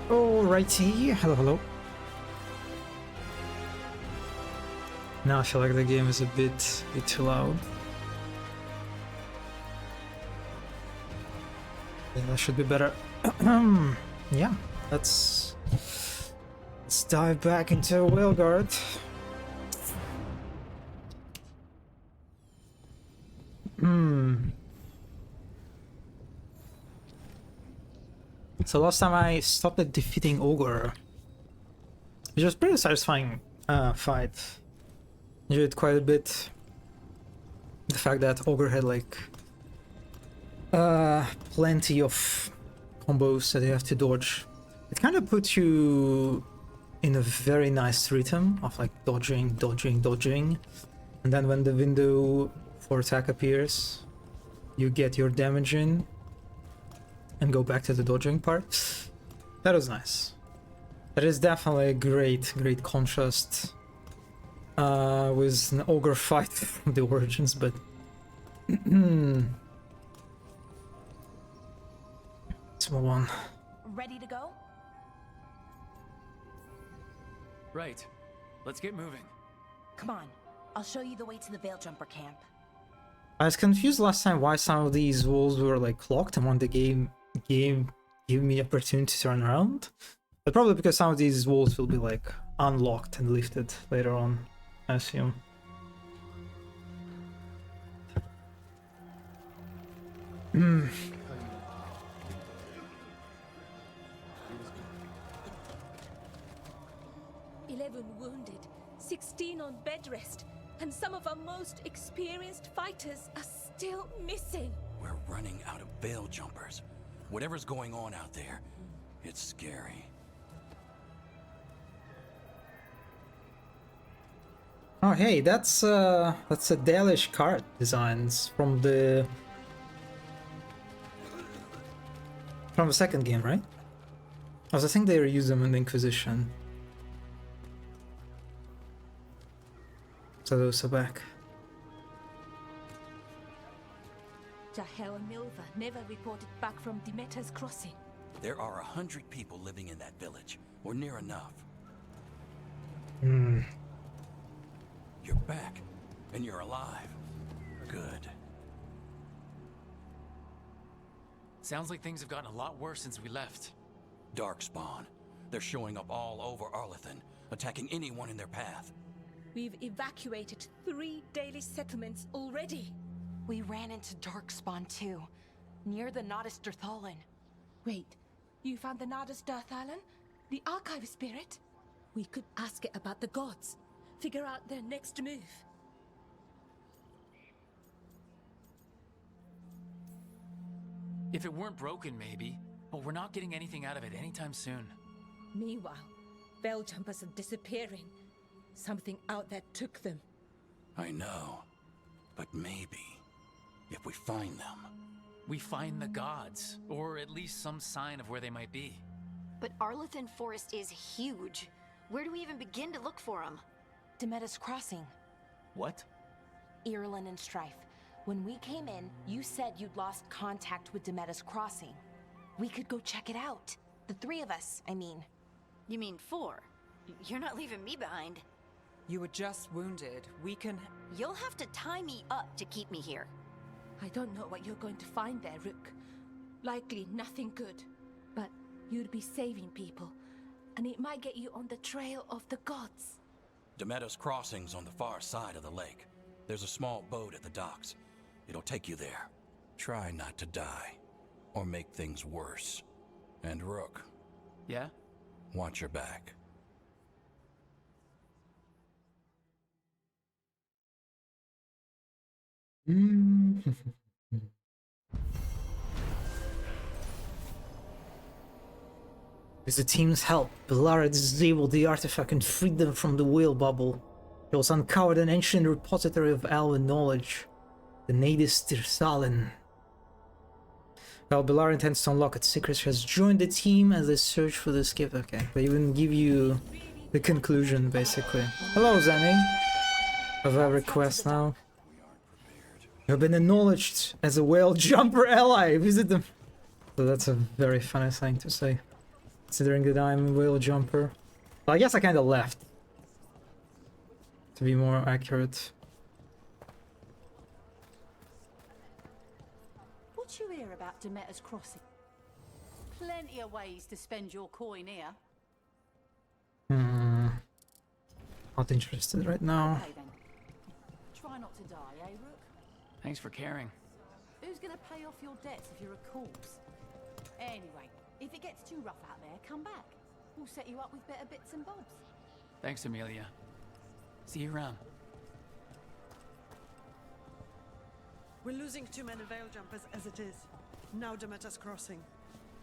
Alrighty, hello. Now I feel like the game is a bit too loud. Yeah, that should be better. Yeah, let's dive back into Veilguard. So last time I stopped at defeating Ogre, which was a pretty satisfying fight. Enjoyed quite a bit. The fact that Ogre had like plenty of combos that you have to dodge. It kind of puts you in a very nice rhythm of like dodging, and then when the window for attack appears, you get your damage in and go back to the dodging part. That was nice. That is definitely a great contrast with an Ogre fight from the Origins, but let's move on. Ready to go? Right. Let's get moving. Come on. I'll show you the way to the Veil Jumper camp. I was confused last time why some of these walls were like locked and when the game gave me opportunity to turn around. But probably because some of these walls will be like unlocked and lifted later on, I assume. 11 wounded, 16 on bed rest, and some of our most experienced fighters are still missing. We're running out of Veil Jumpers. Whatever's going on out there, it's scary. Oh hey, that's a Dalish card designs from the second game, right? I think they reused them in the Inquisition. So those are back. Jahel and Milva never reported back from Demeter's crossing. There are 100 people living in that village, or near enough. You're back, and you're alive. Good. Sounds like things have gotten a lot worse since we left. Darkspawn. They're showing up all over Arlathan, attacking anyone in their path. We've evacuated 3 Dalish settlements already. We ran into Darkspawn too, near the Nodus Dirthalin. Wait, you found the Nardus Dirthalin? The Archive Spirit? We could ask it about the gods. Figure out their next move. If it weren't broken, maybe. But we're not getting anything out of it anytime soon. Meanwhile, Veil Jumpers are disappearing. Something out there took them. I know. But maybe, if we find them... We find the gods, or at least some sign of where they might be. But Arlathan Forest is huge. Where do we even begin to look for them? Demeter's crossing. What? Irlin and Strife. When we came in, you said you'd lost contact with Demeter's crossing. We could go check it out. The 3 of us, I mean. You mean 4? You're not leaving me behind. You were just wounded. We can... You'll have to tie me up to keep me here. I don't know what you're going to find there, Rook. Likely nothing good. But you'd be saving people, and it might get you on the trail of the gods. Demeter's crossing's on the far side of the lake. There's a small boat at the docks. It'll take you there. Try not to die, or make things worse. And Rook. Yeah? Watch your back. With the team's help, Belara disabled the artifact and freed them from the whale bubble. He also uncovered an ancient repository of elven knowledge, the Nodus Dirthalin. While Belara intends to unlock its secrets, she has joined the team as they search for the escape. Okay, they even give you the conclusion, basically. Hello, Zanny. I have a request now. You have been acknowledged as a whale jumper ally. Visit them. So that's a very funny thing to say, considering that I'm a whale jumper. Well, I guess I kind of left, to be more accurate. What you hear about Demeter's Crossing? Plenty of ways to spend your coin here. Not interested right now. Okay then. Try not to die, eh, Rook? Thanks for caring. Who's gonna pay off your debts if you're a corpse? Anyway, if it gets too rough out there, come back. We'll set you up with better bits and bobs. Thanks, Amelia. See you around. We're losing too many veil jumpers as it is. Now Demeter's Crossing.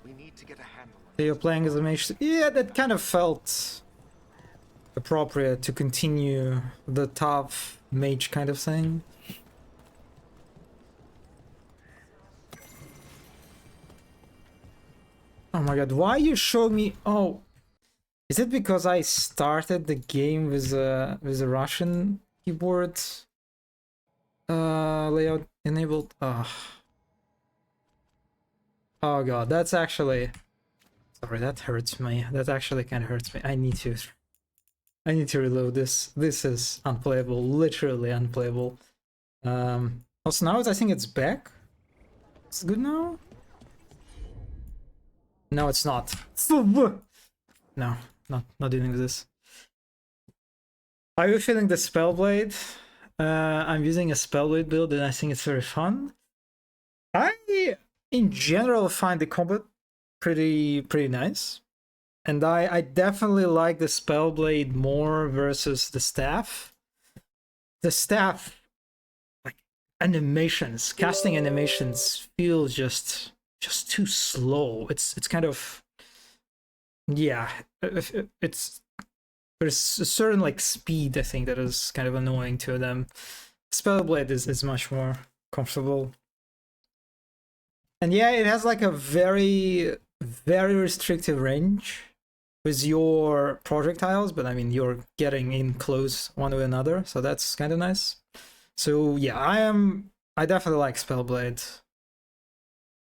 We need to get a handle on So you're playing as a mage. Yeah, that kind of felt appropriate to continue the tough mage kind of thing. Oh my god, why you show me? Oh, is it because I started the game with a Russian keyboard layout enabled? Oh god, that's actually, sorry, that hurts me. That actually kind of hurts me. I need to reload this. This is unplayable, literally unplayable. Also now I think it's back. It's good now. No, it's not. No, not dealing with this. Are you feeling the Spellblade? I'm using a Spellblade build and I think it's very fun. I, in general, find the combat pretty nice. And I definitely like the Spellblade more versus the Staff. The Staff, like, animations, casting animations feel just too slow. It's kind of, yeah, there's a certain like speed I think that is kind of annoying to them. Spellblade is much more comfortable, and yeah, it has like a very restrictive range with your projectiles, but I mean you're getting in close one to another, so that's kind of nice. So yeah, I definitely like Spellblade.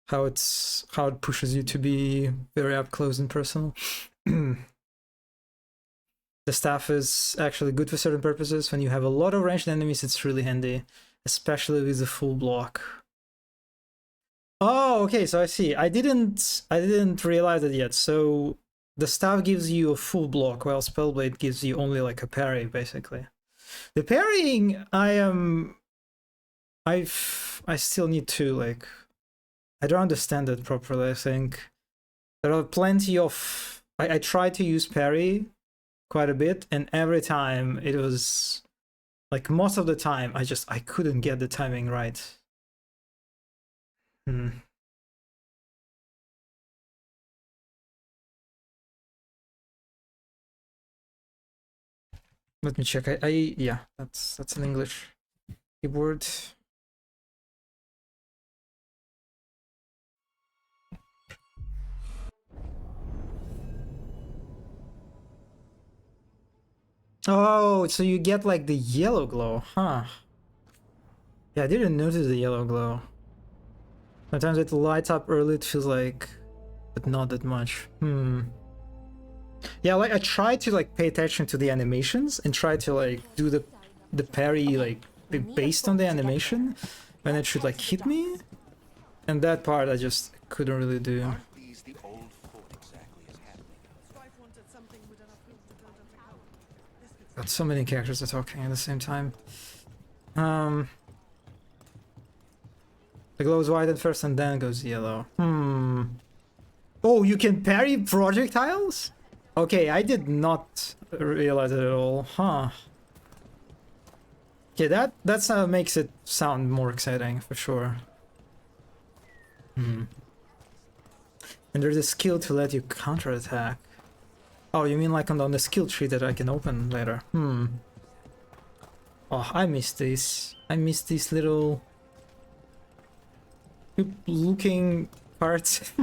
How it pushes you to be very up close and personal. The Staff is actually good for certain purposes. When you have a lot of ranged enemies, it's really handy, especially with the full block. Oh, okay, so I see. I didn't realize it yet. So the Staff gives you a full block, while Spellblade gives you only like a parry, basically. The parrying, I still need to like, I don't understand it properly. I think there are plenty of, I tried to use parry quite a bit, and every time it was like, most of the time I couldn't get the timing right. Let me check. Yeah, that's an English keyboard. Oh, so you get like the yellow glow, huh? Yeah, I didn't notice the yellow glow. Sometimes it lights up early, it feels like, but not that much. Yeah, like I try to like pay attention to the animations and try to like do the parry like based on the animation when it should like hit me, and that part I just couldn't really do. Got so many characters are talking at the same time. The glows white at first and then goes yellow. Oh, you can parry projectiles? Okay, I did not realize it at all, huh? Okay, that's makes it sound more exciting for sure. And there's a skill to let you counterattack. Oh, you mean like on the skill tree that I can open later? Oh, I miss this. I miss these little looking parts.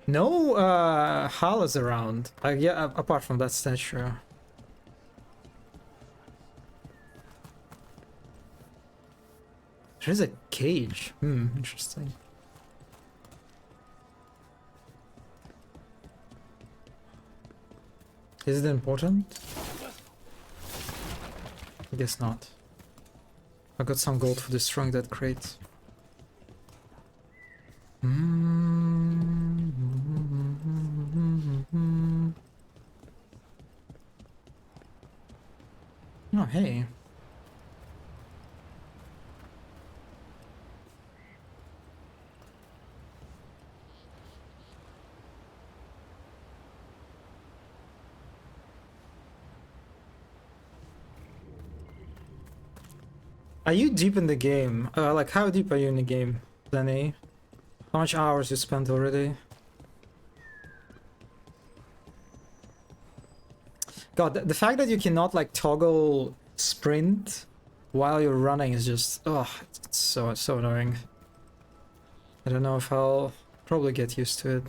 No Halas around. Yeah, apart from that statue. There is a cage. Interesting. Is it important? I guess not. I got some gold for destroying that crate. Oh, hey. Are you deep in the game? Like, how deep are you in the game, Lenny? How much hours you spent already? God, the fact that you cannot, like, toggle sprint while you're running is just... Oh, it's so annoying. I don't know if I'll probably get used to it.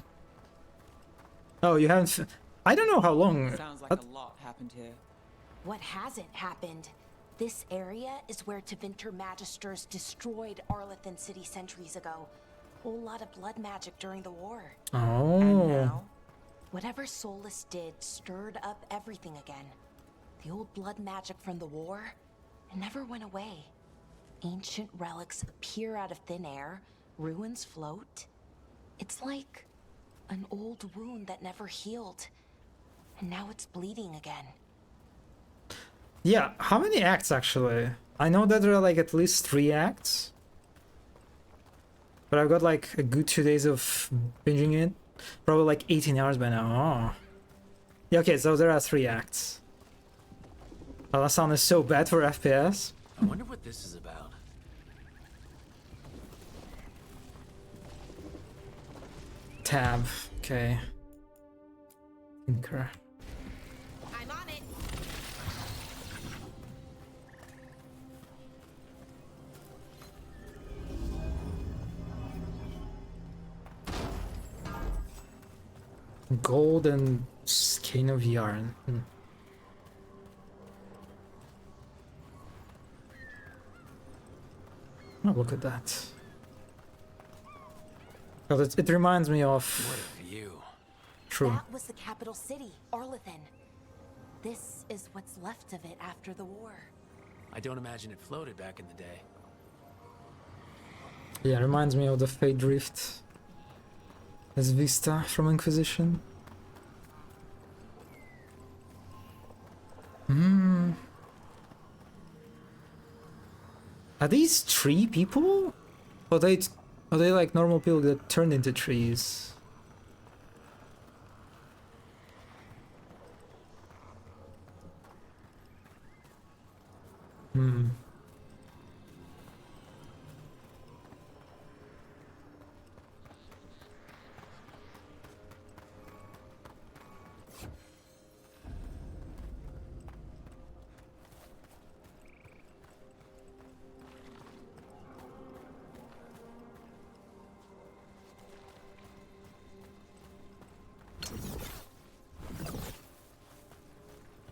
Oh, you haven't... I don't know how long... Sounds like a lot happened here. What hasn't happened? This area is where Tevinter Magisters destroyed Arlethan City centuries ago. Whole lot of blood magic during the war. Oh. And now, whatever Solus did stirred up everything again. The old blood magic from the war, it never went away. Ancient relics appear out of thin air, ruins float. It's like an old wound that never healed, and now it's bleeding again. Yeah, how many acts actually? I know that there are like at least 3 acts. But I've got like a good 2 days of binging it. Probably like 18 hours by now. Oh. Yeah, okay, so there are 3 acts. Oh, that sound is so bad for FPS. I wonder what this is about. Tab, okay. Tinker. I'm on it. Gold and skein of yarn. Oh, look at that. Oh, it reminds me of... What a view. True. That was the capital city, Arlethan. This is what's left of it after the war. I don't imagine it floated back in the day. Yeah, reminds me of the Fate Drift. As Vista from Inquisition. Are these tree people? Or are they like normal people that turned into trees?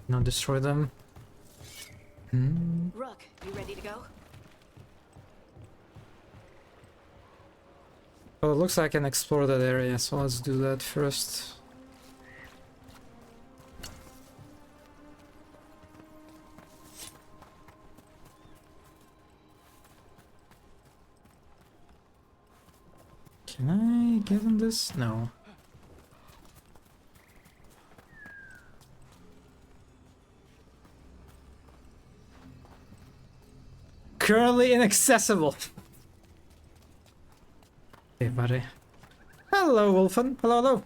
Now destroy them. Rook, you ready to go? Oh, it looks like I can explore that area, so let's do that first. Can I get in this? No. Currently inaccessible. Hey, buddy. Hello, Wolfen. Hello, hello.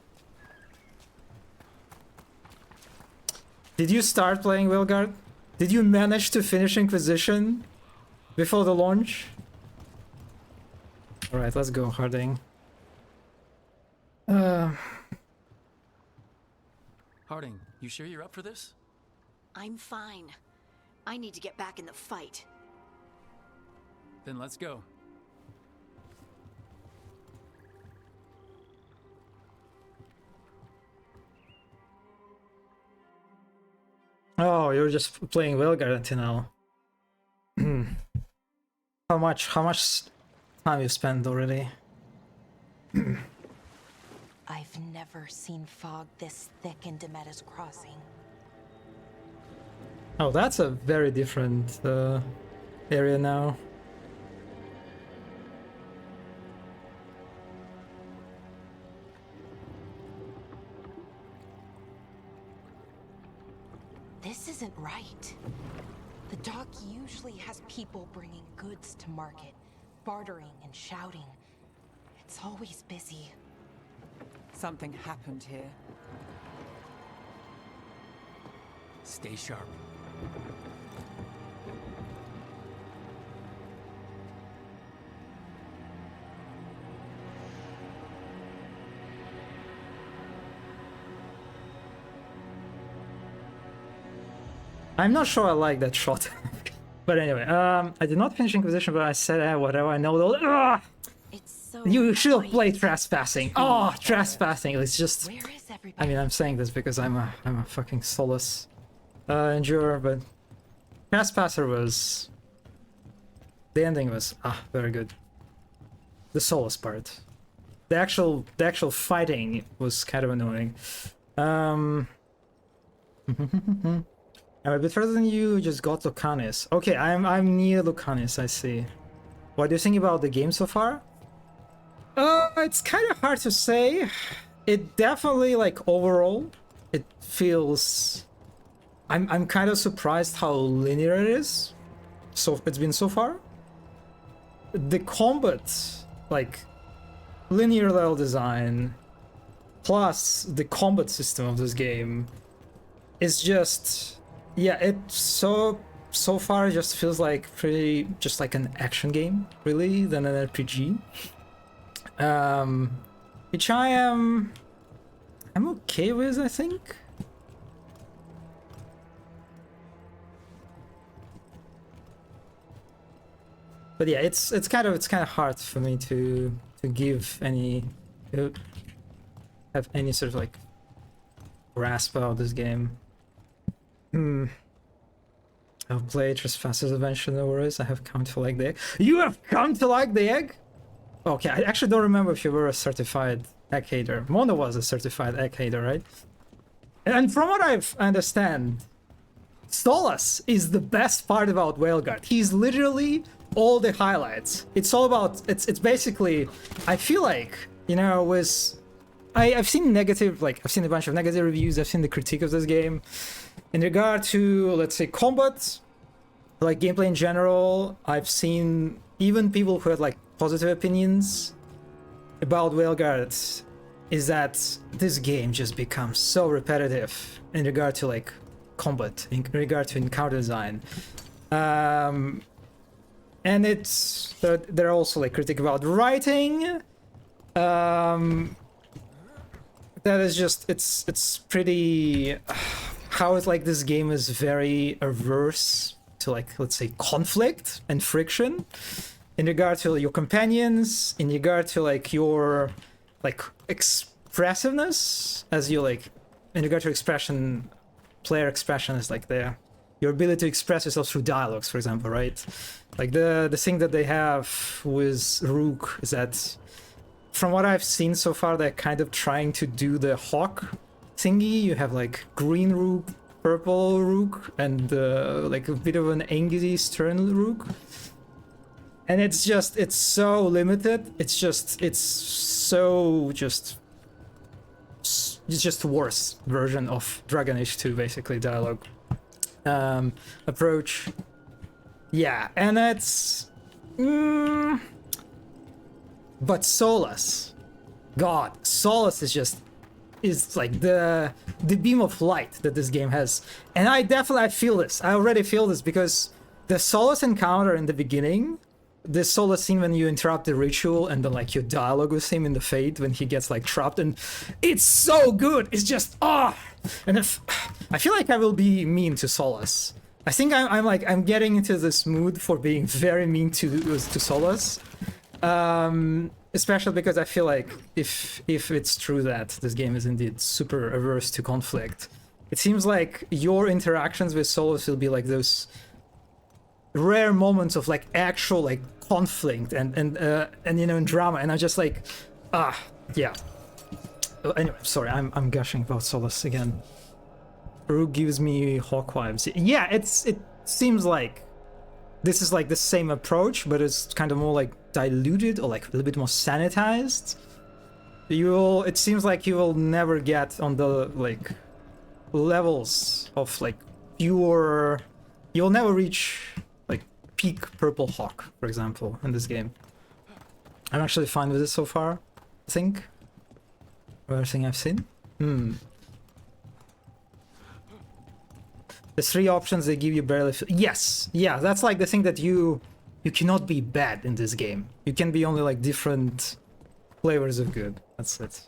Did you start playing Veilguard? Did you manage to finish Inquisition before the launch? Alright, let's go, Harding. Harding, you sure you're up for this? I'm fine. I need to get back in the fight. Then let's go. Oh, you're just playing Veilguard until now. how much time you spent already. I've never seen fog this thick in Demetta's Crossing. Oh, that's a very different area now. This isn't right. The dock usually has people bringing goods to market, bartering and shouting. It's always busy. Something happened here. Stay sharp. I'm not sure I like that shot. But anyway, I did not finish Inquisition, but I said whatever, I know those. It's so You should have annoying. played Trespassing. Oh, Trespassing. It's just. Where is everybody? I mean, I'm saying this because I'm a fucking Solus endurer, but Trespasser was. The ending was very good. The Solus part. The actual fighting was kind of annoying. I'm a bit further than you, just got Lucanis. Okay, I'm near Lucanis, I see. What do you think about the game so far? It's kind of hard to say. It definitely, like, overall, it feels... I'm kind of surprised how linear it is. So it's been so far. The combat, like, linear level design, plus the combat system of this game is just... Yeah, it so far it just feels like pretty just like an action game, really, than an RPG. Which I'm okay with, I think. But yeah, it's kind of hard for me to give any have any sort of like grasp about this game. I've played Trespassers Adventure, no worries. I have come to like the egg. You have come to like the egg? Okay, I actually don't remember if you were a certified egg hater. Mona was a certified egg hater, right? And from what I understand, Stolas is the best part about Veilguard. He's literally all the highlights. It's all about... It's basically... I feel like, you know, I've seen negative... Like, I've seen a bunch of negative reviews. I've seen the critique of this game. In regard to, let's say, combat, like gameplay in general, I've seen even people who had like positive opinions about Veilguard, is that this game just becomes so repetitive in regard to like combat, in regard to encounter design. And it's... They're also like critic about writing. That is just... It's pretty... How it's like this game is very averse to like, let's say, conflict and friction in regard to your companions, in regard to like your like expressiveness, as you like, in regard to expression, player expression is like your ability to express yourself through dialogues, for example, right? Like the thing that they have with Rook is that, from what I've seen so far, they're kind of trying to do the hawk thingy. You have like green Rook, purple Rook, and like a bit of an angry stern Rook. And it's so limited. It's just worse version of Dragon Age 2, basically, dialogue approach. Yeah, and it's... But Solus, God, Solus is like the beam of light that this game has. And I feel this. I already feel this because the Solus encounter in the beginning, the Solus scene when you interrupt the ritual and then like your dialogue with him in the Fate when he gets like trapped, and it's so good. It's just and I feel like I will be mean to Solus. I think I'm getting into this mood for being very mean to Solus. Especially because I feel like if it's true that this game is indeed super averse to conflict, it seems like your interactions with Solus will be like those rare moments of like actual like conflict and you know, drama, and I'm just like, yeah. Anyway, sorry, I'm gushing about Solus again. Rook gives me Hawk vibes. Yeah, it seems like this is like the same approach, but it's kind of more like diluted or like a little bit more sanitized. It seems like you will never get on the like levels of like pure. You'll never reach like peak Purple Hawk, for example, in this game. I'm actually fine with it so far, I think. Everything I've seen. The 3 options they give you barely. Yes, yeah, that's like the thing that you cannot be bad in this game. You can be only like different flavors of good. That's it.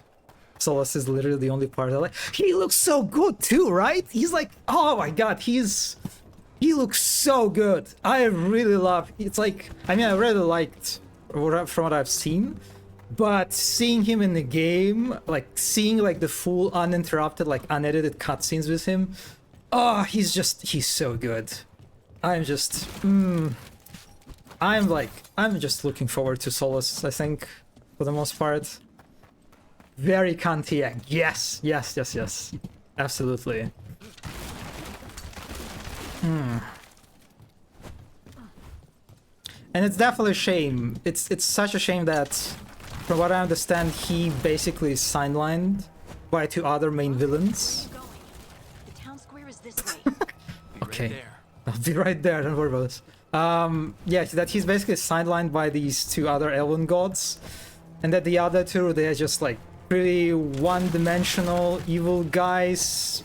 Solus is literally the only part I like. He looks so good too, right? He's like, oh my god, he looks so good. I really love. It's like, I mean, I really liked from what I've seen. But seeing him in the game, like seeing like the full uninterrupted, like unedited cutscenes with him, oh, he's so good. I'm just looking forward to Solus, I think, for the most part. Very Kantian. Yes. Absolutely. And it's definitely a shame. It's such a shame that, from what I understand, he basically is sidelined by 2 other main villains. The town square is this way. Okay, I'll be right there. Don't worry about this. Yeah, that he's basically sidelined by these 2 other elven gods, and that the other 2, they're just like pretty one-dimensional evil guys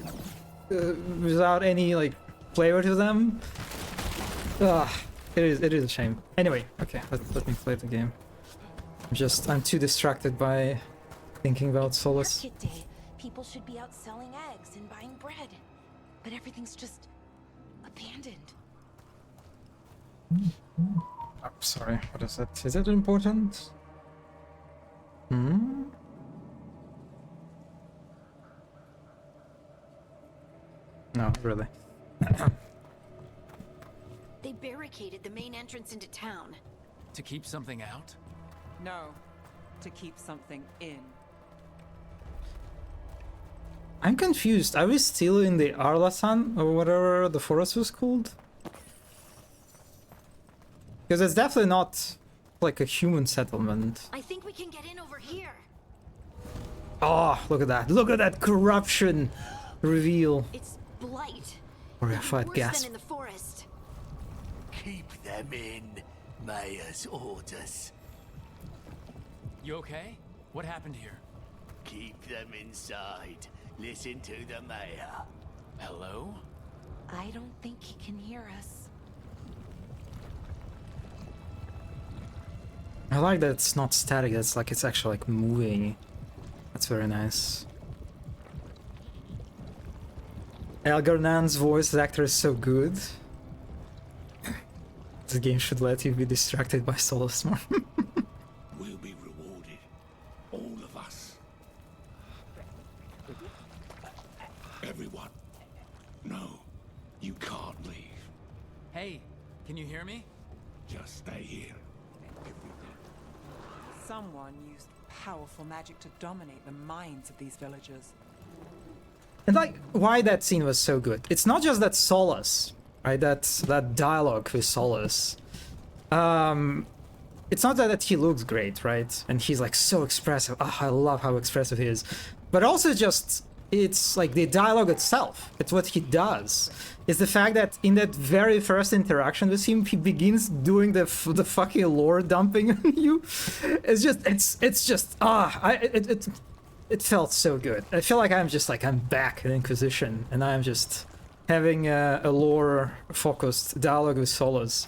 without any like flavor to them. It is a shame. Anyway, okay, let me play the game. I'm too distracted by thinking about Solus. Market day. People should be out selling eggs and buying bread, but everything's just abandoned. Oh, sorry, what is that? Is it important? No, really. They barricaded the main entrance into town. To keep something out? No, to keep something in. I'm confused. Are we still in the Arlasan or whatever the forest was called? Because it's definitely not like a human settlement. I think we can get in over here. Oh, look at that. Look at that corruption reveal. It's blight. Or if I'd Worse guess. than in the forest. Keep them in, Mayor's orders. You okay? What happened here? Keep them inside. Listen to the mayor. Hello? I don't think he can hear us. I like that it's not static, it's like it's actually like moving. That's very nice. Elgarnan's voice actor is so good. This game should let you be distracted by Solus more. We'll be rewarded. All of us. Everyone. No, you can't leave. Hey, can you hear me? Just stay here. Someone used powerful magic to dominate the minds of these villagers. And like, why that scene was so good. It's not just that Solus, right? That dialogue with Solus. It's not that he looks great, right? And he's like so expressive. Oh, I love how expressive he is. But also just, it's like the dialogue itself. It's what he does. It's the fact that in that very first interaction with him, he begins doing the fucking lore dumping on you. It's just it felt so good. I feel like I'm back in Inquisition, and I'm just having a lore-focused dialogue with Solus.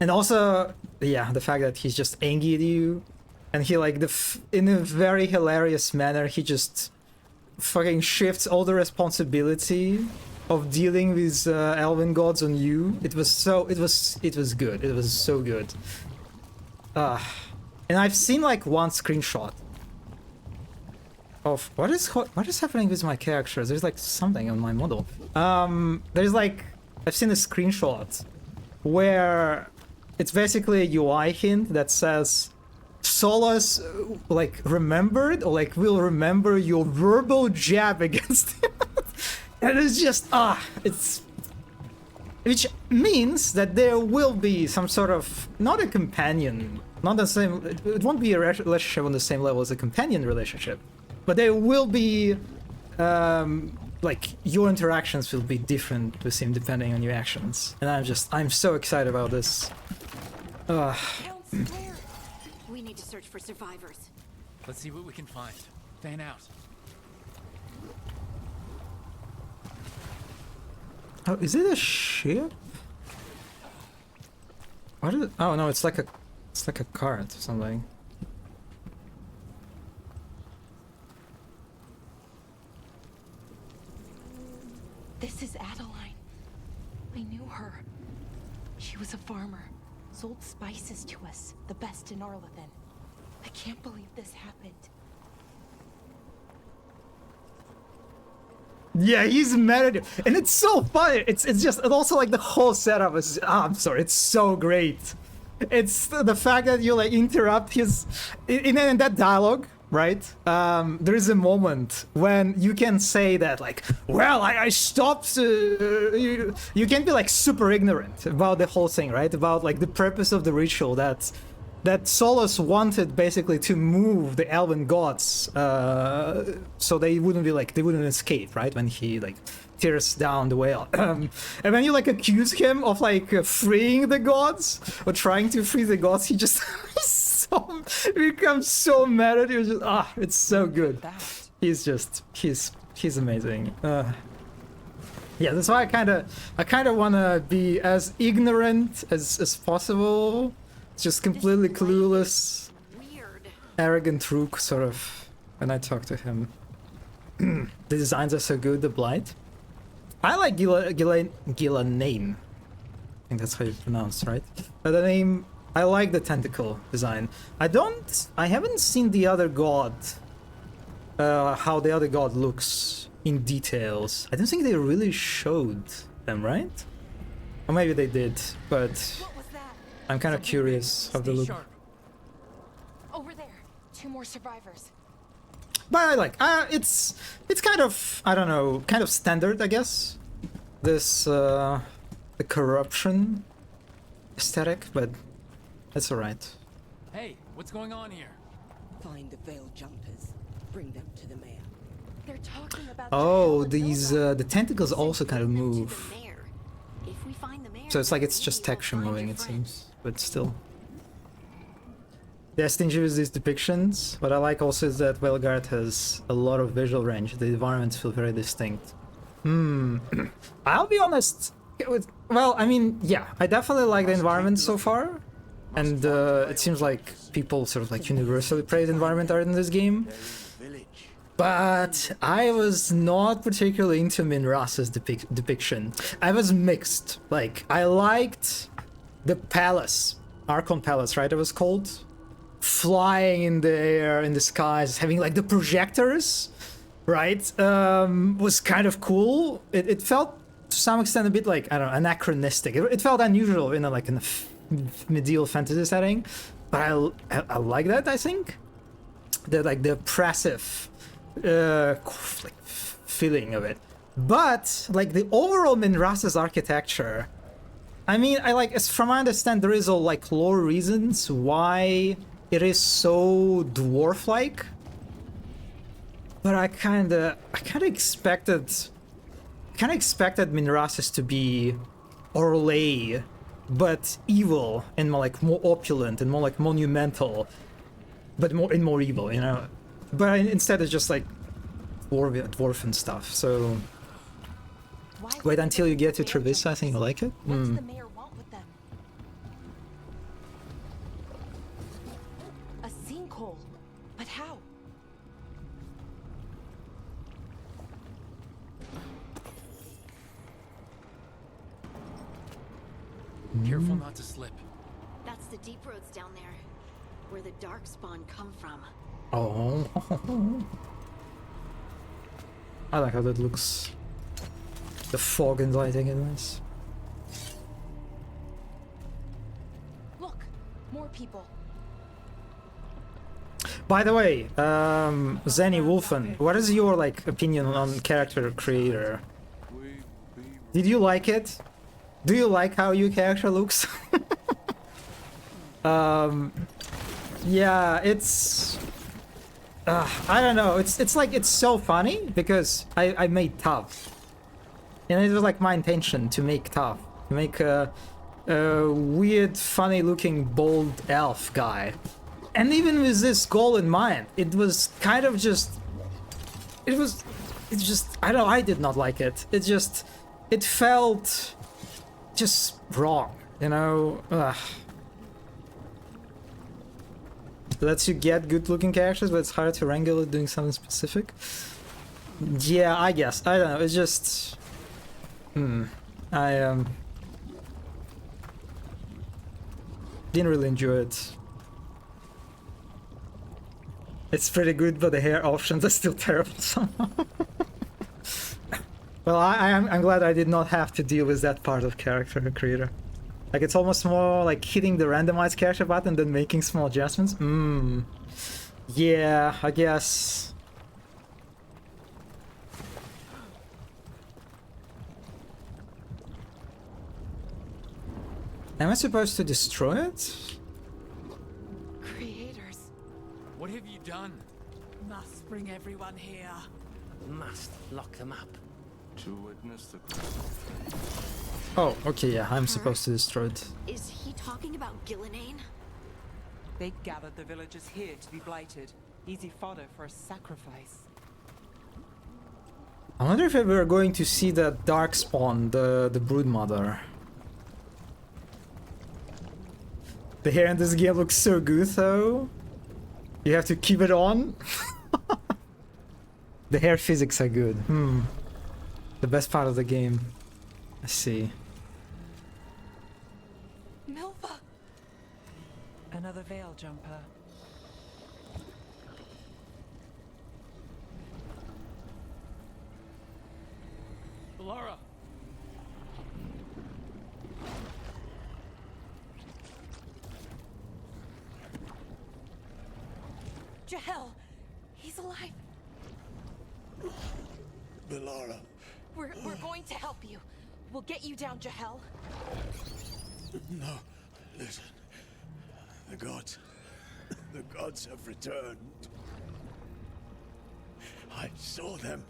And also, yeah, the fact that he's just angry at you, and he like in a very hilarious manner, he just fucking shifts all the responsibility of dealing with elven gods on you. It was good. It was so good. And I've seen like one screenshot of what is happening with my characters. There's like something on my model. There's like, I've seen a screenshot where it's basically a UI hint that says Solus like remembered or like will remember your verbal jab against him. And it's just it's which means that there will be some sort of not a companion, not the same, it won't be a relationship on the same level as a companion relationship, but there will be like your interactions will be different with him depending on your actions, and I'm so excited about this. We need to search for survivors. Let's see what we can find. Fan out. Oh, is it a ship? What is it? Oh no, it's like a cart or something. This is Adeline. I knew her. She was a farmer. Sold spices to us, the best in Arlethan. I can't believe this happened. Yeah, he's mad at you, and it's so funny. It's just, and also like the whole setup is. I'm sorry, it's so great. It's the fact that you like interrupt his in that dialogue, right? There is a moment when you can say that like, well, I stopped. You can be like super ignorant about the whole thing, right? About like the purpose of the ritual that Solus wanted basically to move the elven gods so they wouldn't escape, right, when he like tears down the whale. And when you like accuse him of like freeing the gods or trying to free the gods, he just becomes so mad at you. Just it's so good. He's amazing. Yeah, that's why I kind of want to be as ignorant as possible. Just completely clueless, arrogant rook, sort of, when I talk to him. The designs are so good, the blight. I like Ghilanane. I think that's how you pronounce, right? But the name, I like the tentacle design. I haven't seen the other god, how the other god looks in details. I don't think they really showed them, right? Or maybe they did, but I'm kind of curious how they look. Over there, 2 more survivors. But I like, it's kind of, I don't know, kind of standard, I guess. This, the corruption aesthetic, but that's alright. Hey, what's going on here? Find the veiled jumpers. Bring them to the mayor. They're talking about these, the tentacles also kind of move. If we find the mayor, So it's like it's just texture moving, it seems, but still. The stingy with these depictions. What I like also is that Veilguard has a lot of visual range. The environments feel very distinct. I'll be honest. Well, I mean, yeah, I definitely like the environment so far. And it seems like people sort of like universally praise environment art in this game. But I was not particularly into Minras's depiction. I was mixed. Like, I liked the palace, Archon Palace, right? It was called, flying in the air, in the skies, having like the projectors, right? Was kind of cool. It felt to some extent a bit like, I don't know, anachronistic. It felt unusual in a medieval fantasy setting, but I like that. I think the the oppressive like feeling of it, but like the overall Minras's architecture, I mean, I like, as from what I understand, there is all like lore reasons why it is so dwarf-like, but I kind of expected Minras's to be Orlais, but evil and more opulent and more like monumental, but more evil, you know. But instead it's just like dwarven stuff, so wait until you get to Trevisa, I think you'll like it. What does the mayor want with them? A sinkhole. But how? Careful not to slip. That's the deep roads down there, where the darkspawn come from. Oh. I like how that looks. The fog and lighting is nice. people. By the way, Zenny Wolfen, what is your like opinion on character creator? Did you like it? Do you like how your character looks? Yeah, it's I don't know. It's like it's so funny because I made tough, and it was like my intention to make tough, to make a weird, funny-looking, bold elf guy. And even with this goal in mind, it was kind of just... It's just... I don't know, I did not like it. It felt... just wrong, you know? Ugh. It lets you get good-looking characters, but it's hard to wrangle it doing something specific. Yeah, I guess. I don't know, it's just... I didn't really enjoy it. It's pretty good, but the hair options are still terrible somehow. Well, I'm glad I did not have to deal with that part of character creator. Like, it's almost more like hitting the randomize character button than making small adjustments. Yeah, I guess. Am I supposed to destroy it? What have you done? Must bring everyone here. Must lock them up. To witness the... Oh, okay, yeah, I'm supposed to destroy it. Is he talking about Gillenane? They gathered the villagers here to be blighted. Easy fodder for a sacrifice. I wonder if we're going to see that Darkspawn, the broodmother. The hair in this game looks so good, though. You have to keep it on. The hair physics are good. The best part of the game. I see. Milva! Another veil jumper. Laura! Jahel! He's alive! Belara. We're going to help you. We'll get you down, Jahel. No, listen. The gods have returned. I saw them.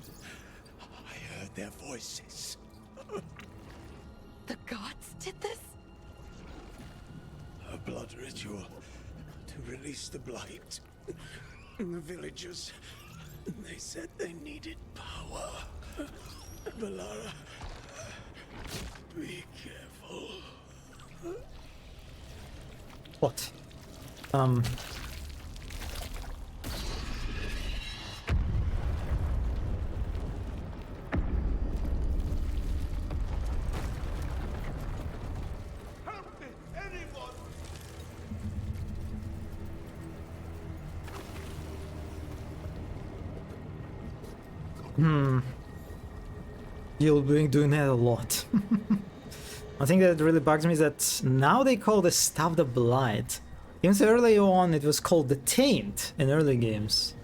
I heard their voices. The gods did this? A blood ritual to release the blight. And the villagers, they said they needed power. Belara, be careful. What? Help me, anyone! You'll be doing that a lot. I think that really bugs me is that now they call the stuff the Blight. Even so early on it was called the Taint in early games.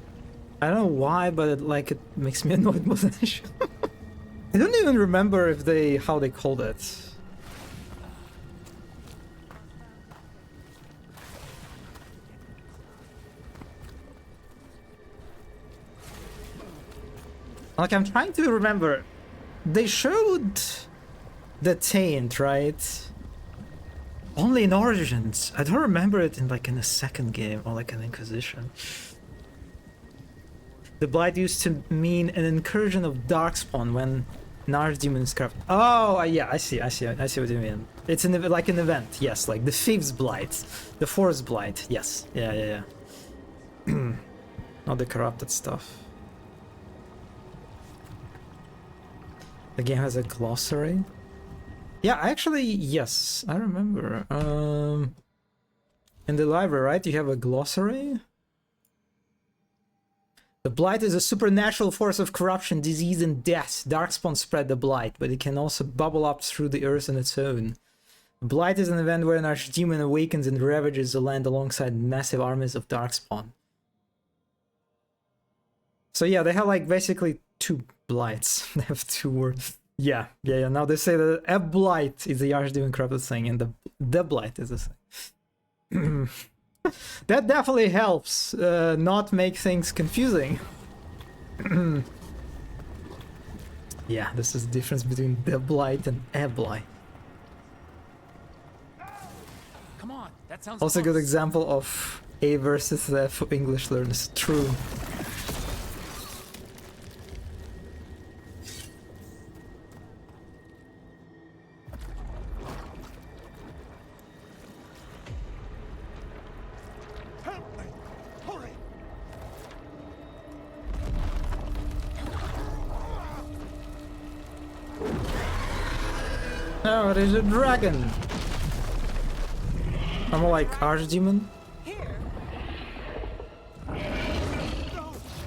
I don't know why, but it makes me annoyed more than I should. I don't even remember how they called it. Like, I'm trying to remember. They showed the Taint, right? Only in Origins. I don't remember it in the second game or like an Inquisition. The Blight used to mean an incursion of Darkspawn when an Archdemon is crafted. Oh, yeah, I see what you mean. It's like an event, yes, like the Thieves' Blight, the Forest Blight, yes, yeah. Not the corrupted stuff. The game has a glossary. Yeah, actually, yes, I remember. In the library, right, you have a glossary? The Blight is a supernatural force of corruption, disease, and death. Darkspawn spread the Blight, but it can also bubble up through the earth on its own. Blight is an event where an archdemon awakens and ravages the land alongside massive armies of Darkspawn. So yeah, they have like basically two blights. They have two words. Yeah. Now they say that a blight is the archdemon corrupted thing, and the blight is the thing. That definitely helps not make things confusing. Yeah, this is the difference between the blight and a blight. Come on, that sounds Also a good close. example of A versus F for English learners. True. Help me! Hurry! Oh, it is a dragon! I'm more like archdemon. Here? No!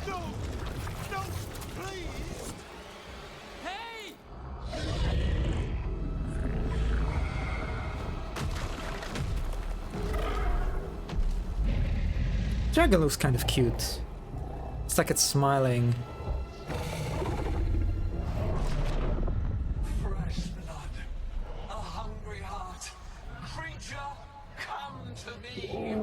No! No! Please! Hey! Dragon looks kind of cute. It's like it's smiling. Fresh blood. A hungry heart. Creature, come to me!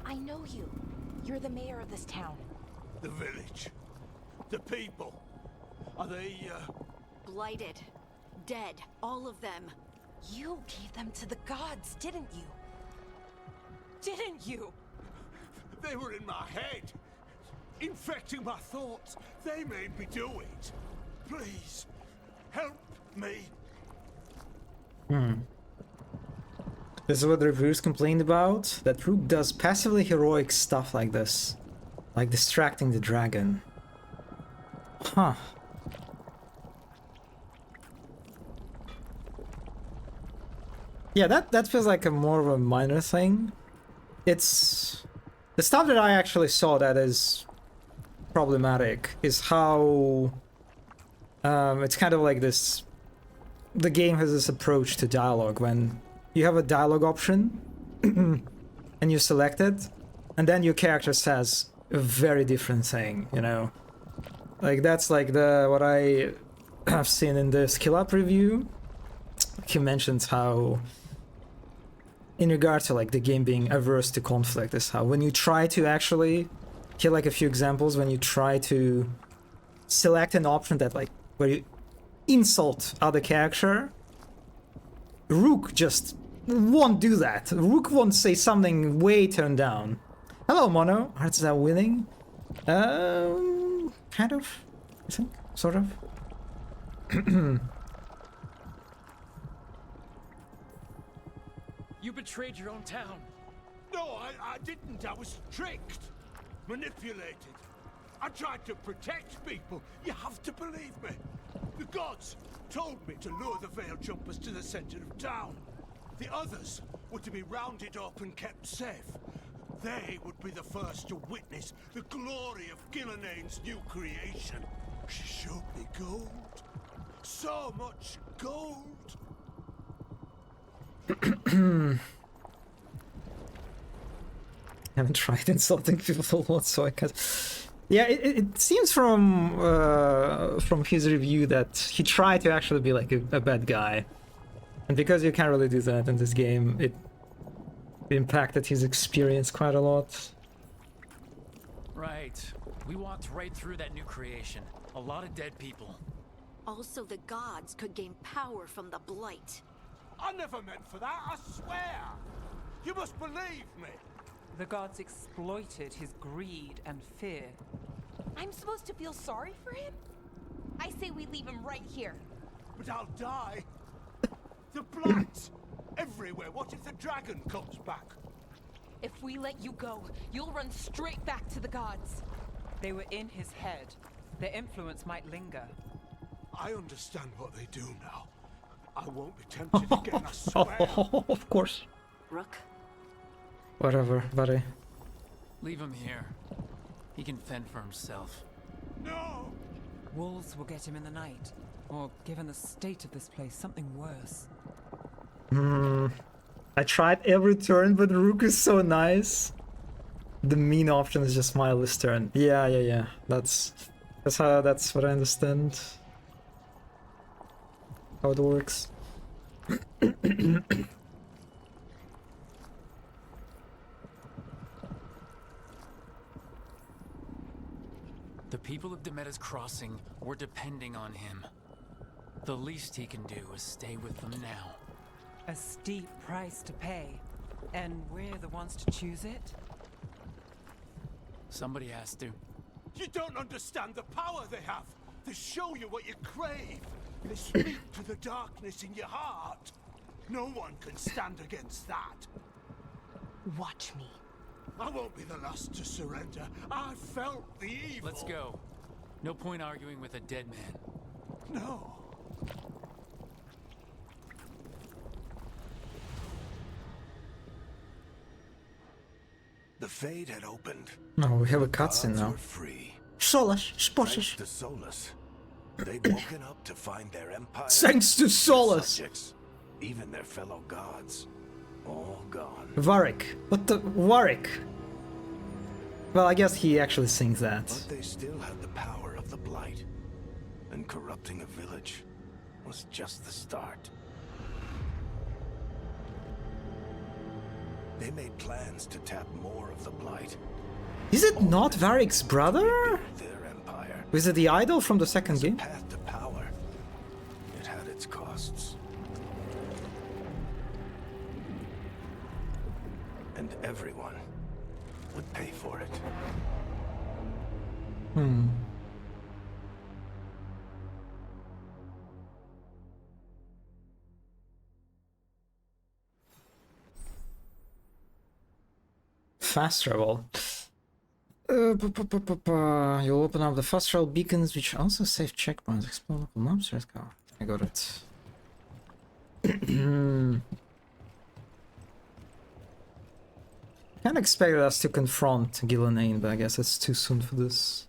I know you. You're the mayor of this town. The village. The people. Are they, Blighted. Dead. All of them. You gave them to the gods, didn't you? Didn't you? They were in my head. Infecting my thoughts. They made me do it. Please, help me. This is what the reviewers complained about, that Rook does passively heroic stuff like this. Like distracting the dragon. Huh. Yeah, that feels like a more of a minor thing. It's... The stuff that I actually saw that is problematic is how... it's kind of like this... The game has this approach to dialogue when you have a dialogue option and you select it, and then your character says a very different thing, you know? Like that's like what I have seen in the skill up review. He mentions how in regard to like the game being averse to conflict is how when you try to actually here like a few examples when you try to select an option that like where you insult other character, Rook just won't do that. Rook won't say something way turned down. Hello, Mono. Hearts are winning. Kind of. I think. Sort of. You betrayed your own town. No, I didn't. I was tricked. Manipulated. I tried to protect people. You have to believe me. The gods told me to lure the Veil Jumpers to the center of town. The others were to be rounded up and kept safe. They would be the first to witness the glory of Gilnenane's new creation. She showed me gold. So much gold. I haven't tried insulting people a lot, so I can't... Yeah, it seems from his review that he tried to actually be like a bad guy. And because you can't really do that in this game, it impacted his experience quite a lot. Right. We walked right through that new creation. A lot of dead people. Also, the gods could gain power from the Blight. I never meant for that, I swear! You must believe me! The gods exploited his greed and fear. I'm supposed to feel sorry for him? I say we leave him right here. But I'll die. The blight! Everywhere. What if the dragon comes back? If we let you go, you'll run straight back to the gods. They were in his head. Their influence might linger. I understand what they do now. I won't be tempted again, I swear. Of course. Rook? Whatever, buddy. Leave him here. He can fend for himself. No! Wolves will get him in the night. Or, given the state of this place, something worse. I tried every turn, but Rook is so nice. The mean option is just mindless turn. Yeah. That's what I understand. How it works. The people of Demeter's Crossing were depending on him. The least he can do is stay with them now. A steep price to pay. And we're the ones to choose it? Somebody has to. You don't understand the power they have. They show you what you crave. They speak to the darkness in your heart. No one can stand against that. Watch me. I won't be the last to surrender. I felt the evil. Let's go. No point arguing with a dead man. No. The Fade had opened. No, we have a cutscene now. Free. Solus, Thanks Sportish. to Solus. They'd woken up to find their empire. Thanks to Solus. Subjects, even their fellow gods, all gone. Varric. What the Warwick? Well, I guess he actually sings that. But they still had the power of the Blight. And corrupting a village was just the start. They made plans to tap more of the Blight. Is it not Varric's brother? Their empire. Was it the idol from the second game? Path to power. It had its costs. And everyone would pay for it. Fast travel. You'll open up the fast travel beacons, which also save checkpoints. Explore local maps. Let's go. I got it. Kinda expected us to confront Gillenane, but I guess it's too soon for this.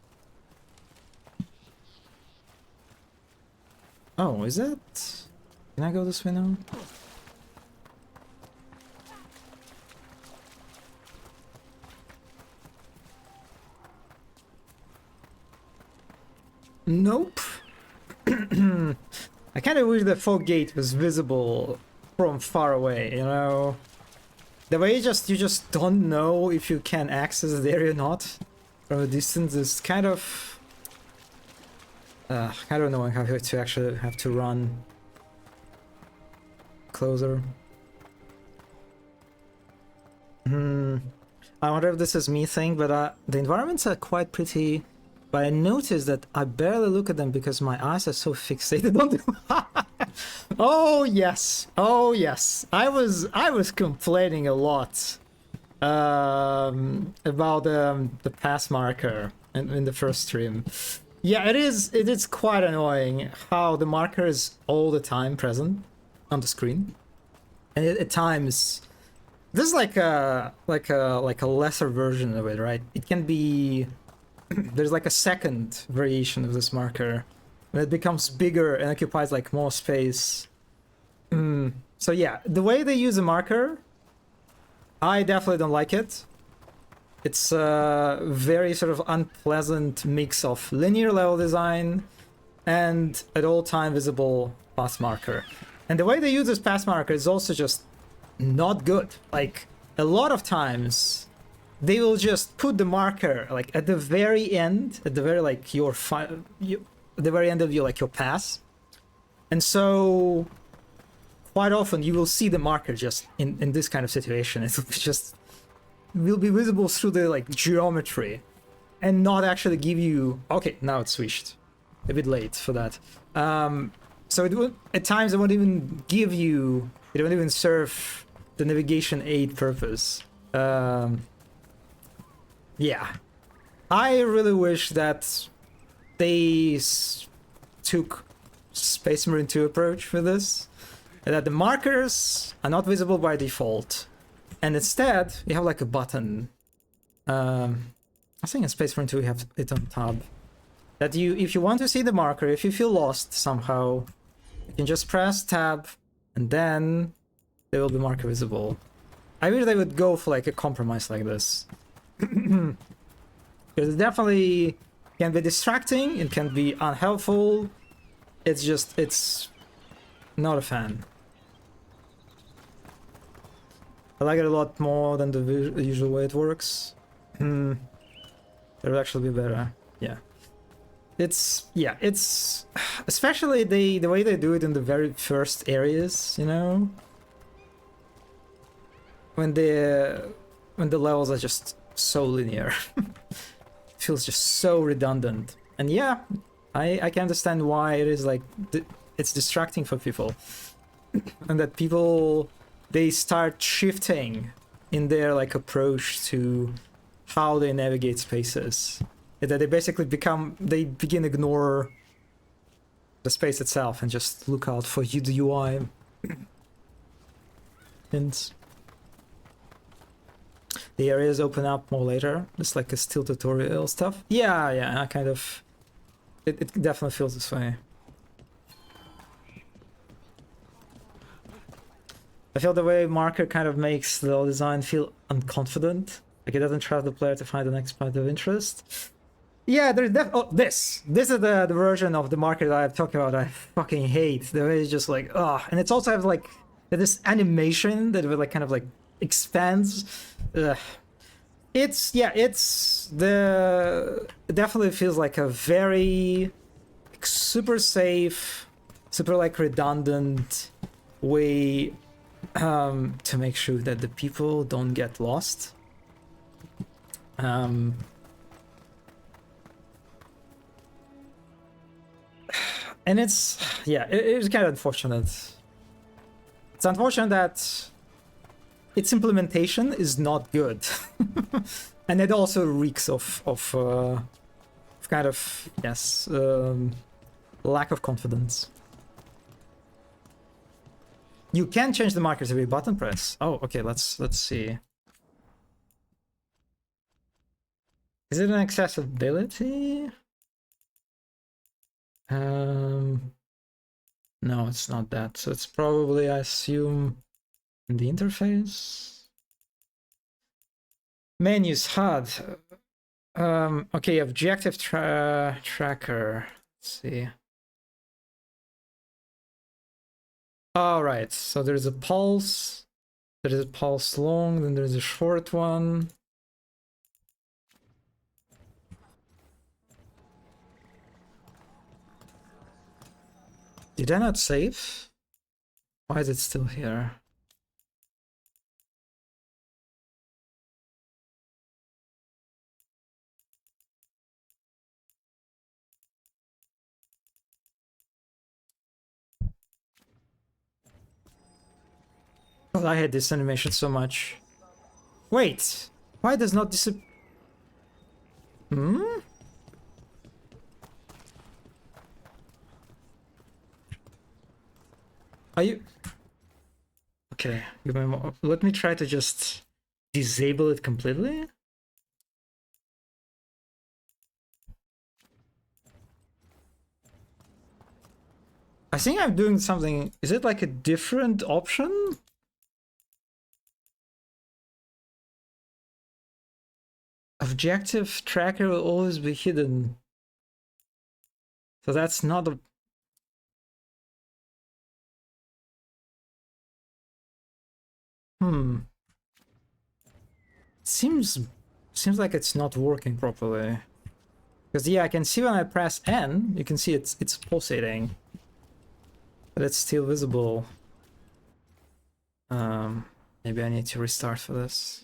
Oh, is that? Can I go this way now? Nope. I kind of wish the fog gate was visible from far away, you know? The way you just don't know if you can access the area or not from a distance is kind of... I don't know how to actually have to run closer. I wonder if this is me thing, but the environments are quite pretty. But I noticed that I barely look at them because my eyes are so fixated on them. Oh yes, oh yes. I was complaining a lot about the pass marker in the first stream. Yeah, it is quite annoying how the marker is all the time present on the screen, and at times this is like a lesser version of it, right? It can be. There's like a second variation of this marker, and it becomes bigger and occupies like more space. So yeah, the way they use a marker, I definitely don't like it. It's a very sort of unpleasant mix of linear level design and at all time visible path marker. And the way they use this path marker is also just not good. Like a lot of times they will just put the marker like at the very end, at the very like the very end of your like your pass, and so quite often you will see the marker just in this kind of situation. It will be visible through the like geometry, and not actually give you. Okay, now it's switched. A bit late for that. So it would at times it won't even give you. It won't even serve the navigation aid purpose Yeah. I really wish that they took Space Marine 2 approach with this, and that the markers are not visible by default, and instead you have like a button. I think in Space Marine 2 you have it on tab. That if you want to see the marker, if you feel lost somehow, you can just press tab, and then there will be marker visible. I wish they would go for like a compromise like this. Because it definitely can be distracting, it can be unhelpful. It's not a fan. I like it a lot more than the usual way it works. It would actually be better. Yeah. It's especially the way they do it in the very first areas, you know? When the levels are just so linear. It feels just so redundant. And yeah, I can understand why it is like it's distracting for people. And that people, they start shifting in their like approach to how they navigate spaces. That they basically begin ignore the space itself and just look out for the UI. And the areas open up more later. It's like a still tutorial stuff. Yeah, I kind of... It definitely feels this way. I feel the way marker kind of makes the design feel unconfident. Like it doesn't trust the player to find the next point of interest. Yeah, there's this is the version of the marker that I'm talking about. I fucking hate the way it's just like and it's also have like this animation that will like kind of like expands. It definitely feels like a very super safe, super like redundant way to make sure that the people don't get lost. And it's kind of unfortunate. It's unfortunate that its implementation is not good. And it also reeks of kind of, yes, lack of confidence. You can change the marker to be button press. Oh, okay, let's see. Is it an accessibility? No, it's not that. So it's probably, I assume, in the interface. Menus HUD. Okay, objective tracker. Let's see. All right. So there's a pulse. There is a pulse long. Then there's a short one. Did I not save? Why is it still here? Oh, I hate this animation so much. Wait, why does not disappear? Are you... Okay, let me try to just disable it completely. I think I'm doing something... Is it like a different option? Objective tracker will always be hidden. So that's not a... Seems like it's not working properly. Because yeah, I can see when I press N, you can see it's pulsating. But it's still visible. Maybe I need to restart for this.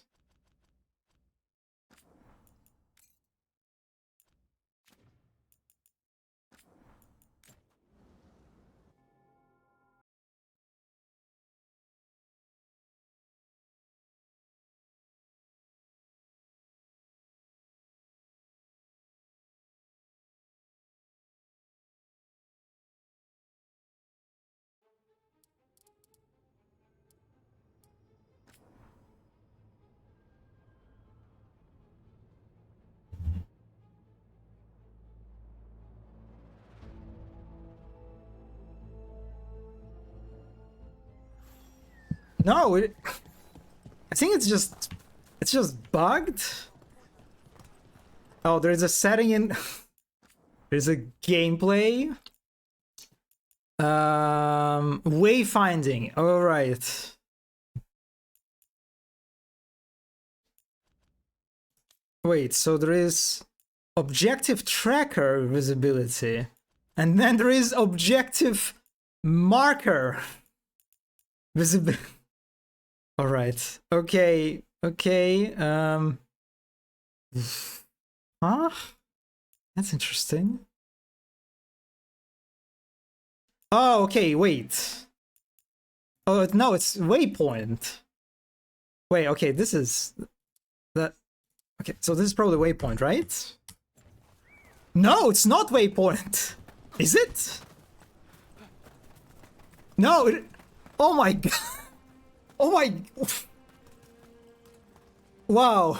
No, I think it's just bugged. Oh, there's a setting in there's a gameplay. Wayfinding. All right. Wait, so there is objective tracker visibility, and then there is objective marker visibility. All right. Okay. Okay. Huh? That's interesting. Oh, okay. Wait. Oh no, it's waypoint. Wait. Okay, this is that. Okay, so this is probably waypoint, right? No, it's not waypoint. Is it? No. Oh my god. Oh my. Wow.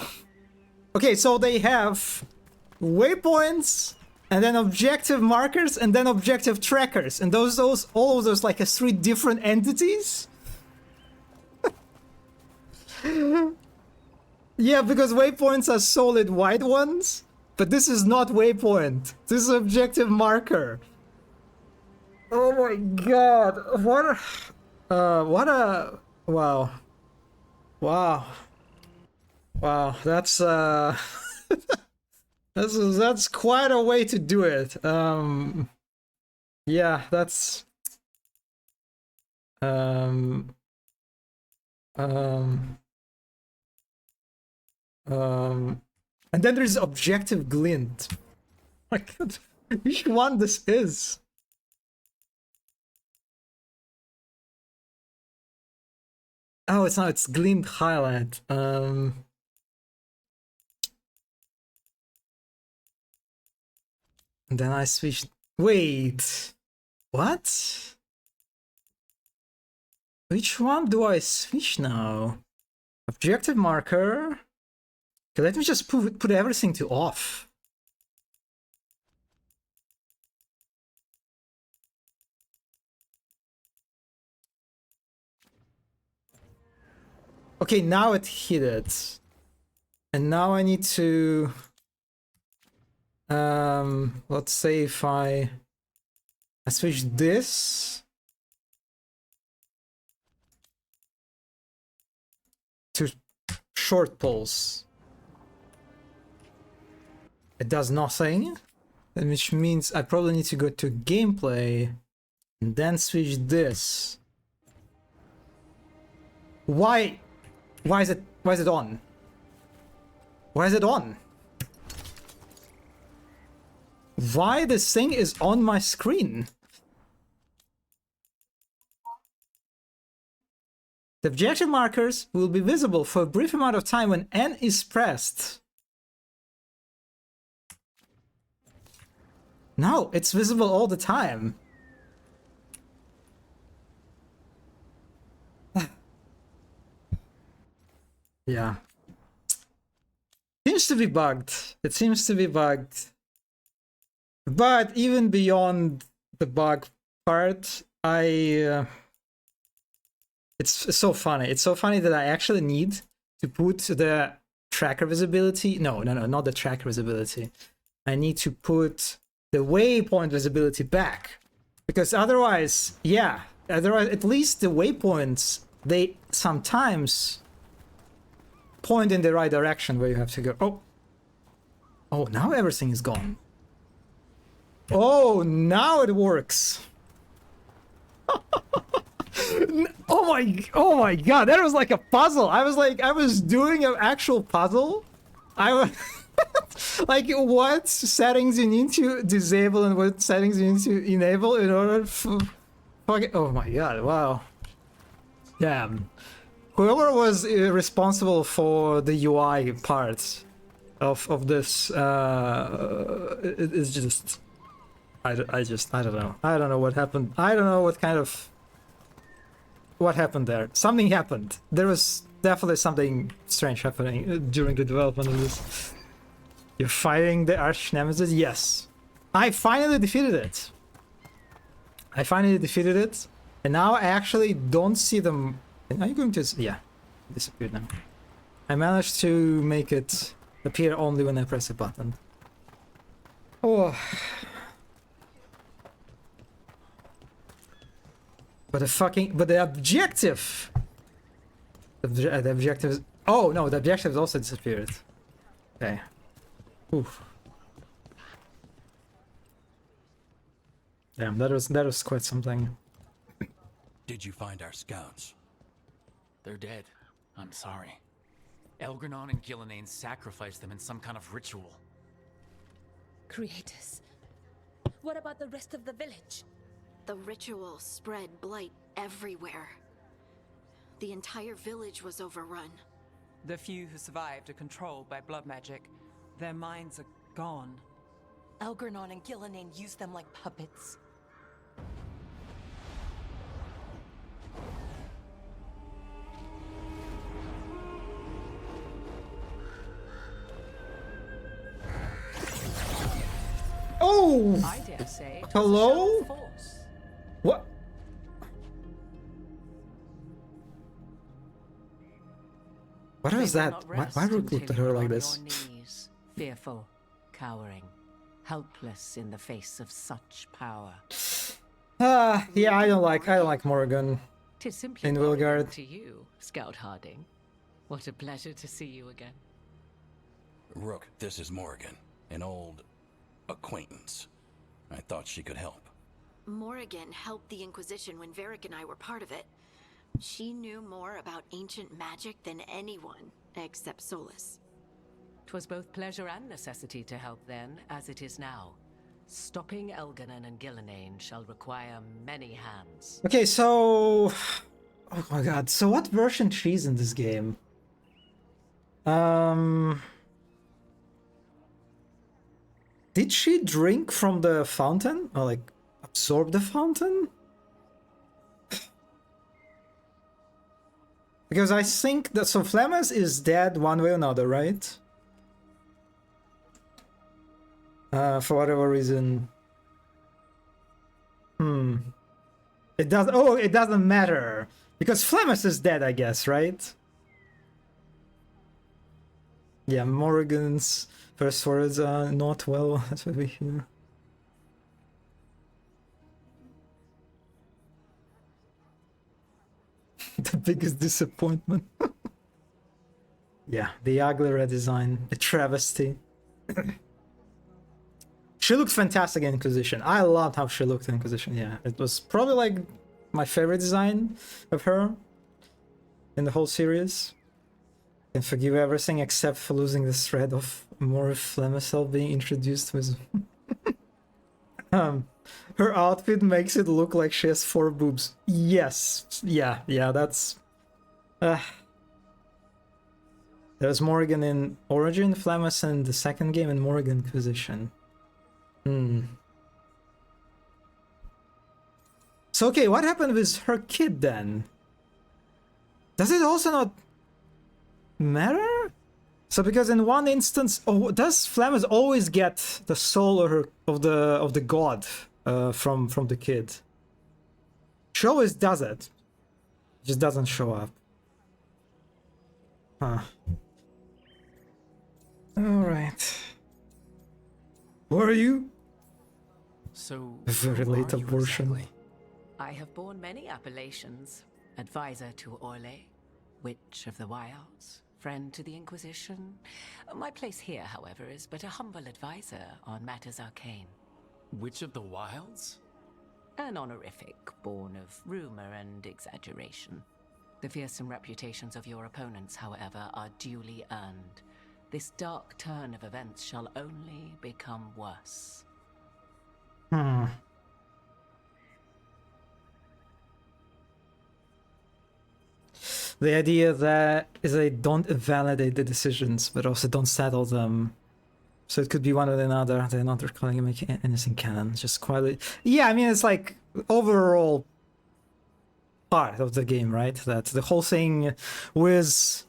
Okay, so they have waypoints and then objective markers and then objective trackers, and all of those like as 3 different entities. Yeah, because waypoints are solid white ones, but this is not waypoint. This is objective marker. Oh my god. What a wow. Wow. Wow, that's that's quite a way to do it. Yeah, that's and then there's objective glint. My god, which one this is? Oh, it's not, it's glint highlight. And then I switched. Wait, what? Which one do I switch now? Objective marker. Okay, let me just put everything to off. Okay, now it hit it. And now I need to let's say if I switch this to short pulse. It does nothing, which means I probably need to go to gameplay and then switch this. Why is it on? Why is it on? Why this thing is on my screen? The objective markers will be visible for a brief amount of time when N is pressed. No, it's visible all the time. Yeah. Seems to be bugged. It seems to be bugged. But even beyond the bug part, it's so funny. It's so funny that I actually need to put the tracker visibility. No, not the tracker visibility. I need to put the waypoint visibility back, because otherwise, yeah, at least the waypoints, they sometimes point in the right direction where you have to go. Oh, now everything is gone. Oh, now it works. Oh my god, that was like a puzzle. I was doing an actual puzzle. I was like, what settings you need to disable and what settings you need to enable in order for oh my god, wow. Damn. Whoever was responsible for the UI part of this is just I don't know. I don't know what happened. I don't know what happened there. Something happened. There was definitely something strange happening during the development of this. You're fighting the arch nemesis? Yes. I finally defeated it. And now I actually don't see them Are you going to... Yeah, disappeared now. I managed to make it appear only when I press a button. Oh. But the objective... The objective is... Oh, no, the objective also disappeared. Okay. Oof. Damn, that was quite something. Did you find our scouts? They're dead. I'm sorry. Elgranon and Gillenane sacrificed them in some kind of ritual. Creators. What about the rest of the village? The ritual spread blight everywhere. The entire village was overrun. The few who survived are controlled by blood magic. Their minds are gone. Elgranon and Gillenane used them like puppets. Oh! I dare say. Hello? What? What is that? Why Rook looked at her like this? Knees, fearful, cowering, helpless in the face of such power. Yeah, I don't like Morgan. 'Tis simply in Veilguard. to you, Scout Harding. What a pleasure to see you again. Rook, this is Morgan, an old acquaintance. I thought she could help. Morrigan helped the Inquisition when Varric and I were part of it. She knew more about ancient magic than anyone, except Solus. 'Twas both pleasure and necessity to help then, as it is now. Stopping Elganon and Gillenane shall require many hands. Okay, so... Oh my god, so what version she's in this game? Did she drink from the fountain? Or like, absorb the fountain? Because I think that... So Flemeth is dead one way or another, right? For whatever reason. It does. Oh, it doesn't matter because Flemeth is dead, I guess, right? Yeah, Morrigan's first words are not well. That's what we hear. The biggest disappointment. Yeah, the ugly redesign, the travesty. She looked fantastic in Inquisition. I loved how she looked in Inquisition, yeah. It was probably like my favorite design of her in the whole series. Can forgive everything except for losing the thread of more Flemeth being introduced with... Her outfit makes it look like she has 4 boobs. Yes. Yeah, that's... There's Morrigan in Origin, Flemeth in the second game, and Morrigan Inquisition. So okay, what happened with her kid then? Does it also not matter? So because in one instance, does Flemeth always get the soul of the god from the kid? She always does it. It just doesn't show up. Huh. Alright. Who are you? So, A very late who are you abortion. exactly? I have borne many appellations. Advisor to Orlais, Witch of the Wilds, friend to the Inquisition. My place here, however, is but a humble advisor on matters arcane. Witch of the Wilds? An honorific born of rumor and exaggeration. The fearsome reputations of your opponents, however, are duly earned. This dark turn of events shall only become worse. The idea that is they don't validate the decisions, but also don't settle them. So it could be one or the other. They're not recalling and making anything canon. Just quietly. Yeah, I mean, it's like overall part of the game, right? That the whole thing was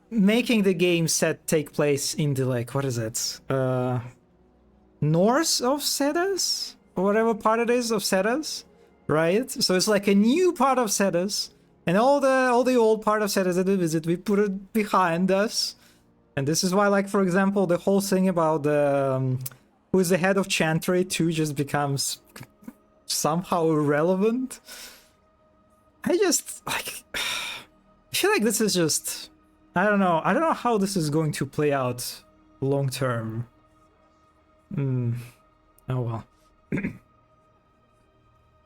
making the game set take place in the, like, what is it? North of Ceres? Or whatever part it is of Ceres, right? So it's like a new part of Ceres And all the old part of Citizen Visit, we put it behind us. And this is why, like, for example, the whole thing about the who is the head of Chantry 2 just becomes somehow irrelevant. I just, like, I feel like this is just, I don't know how this is going to play out long term. Oh well.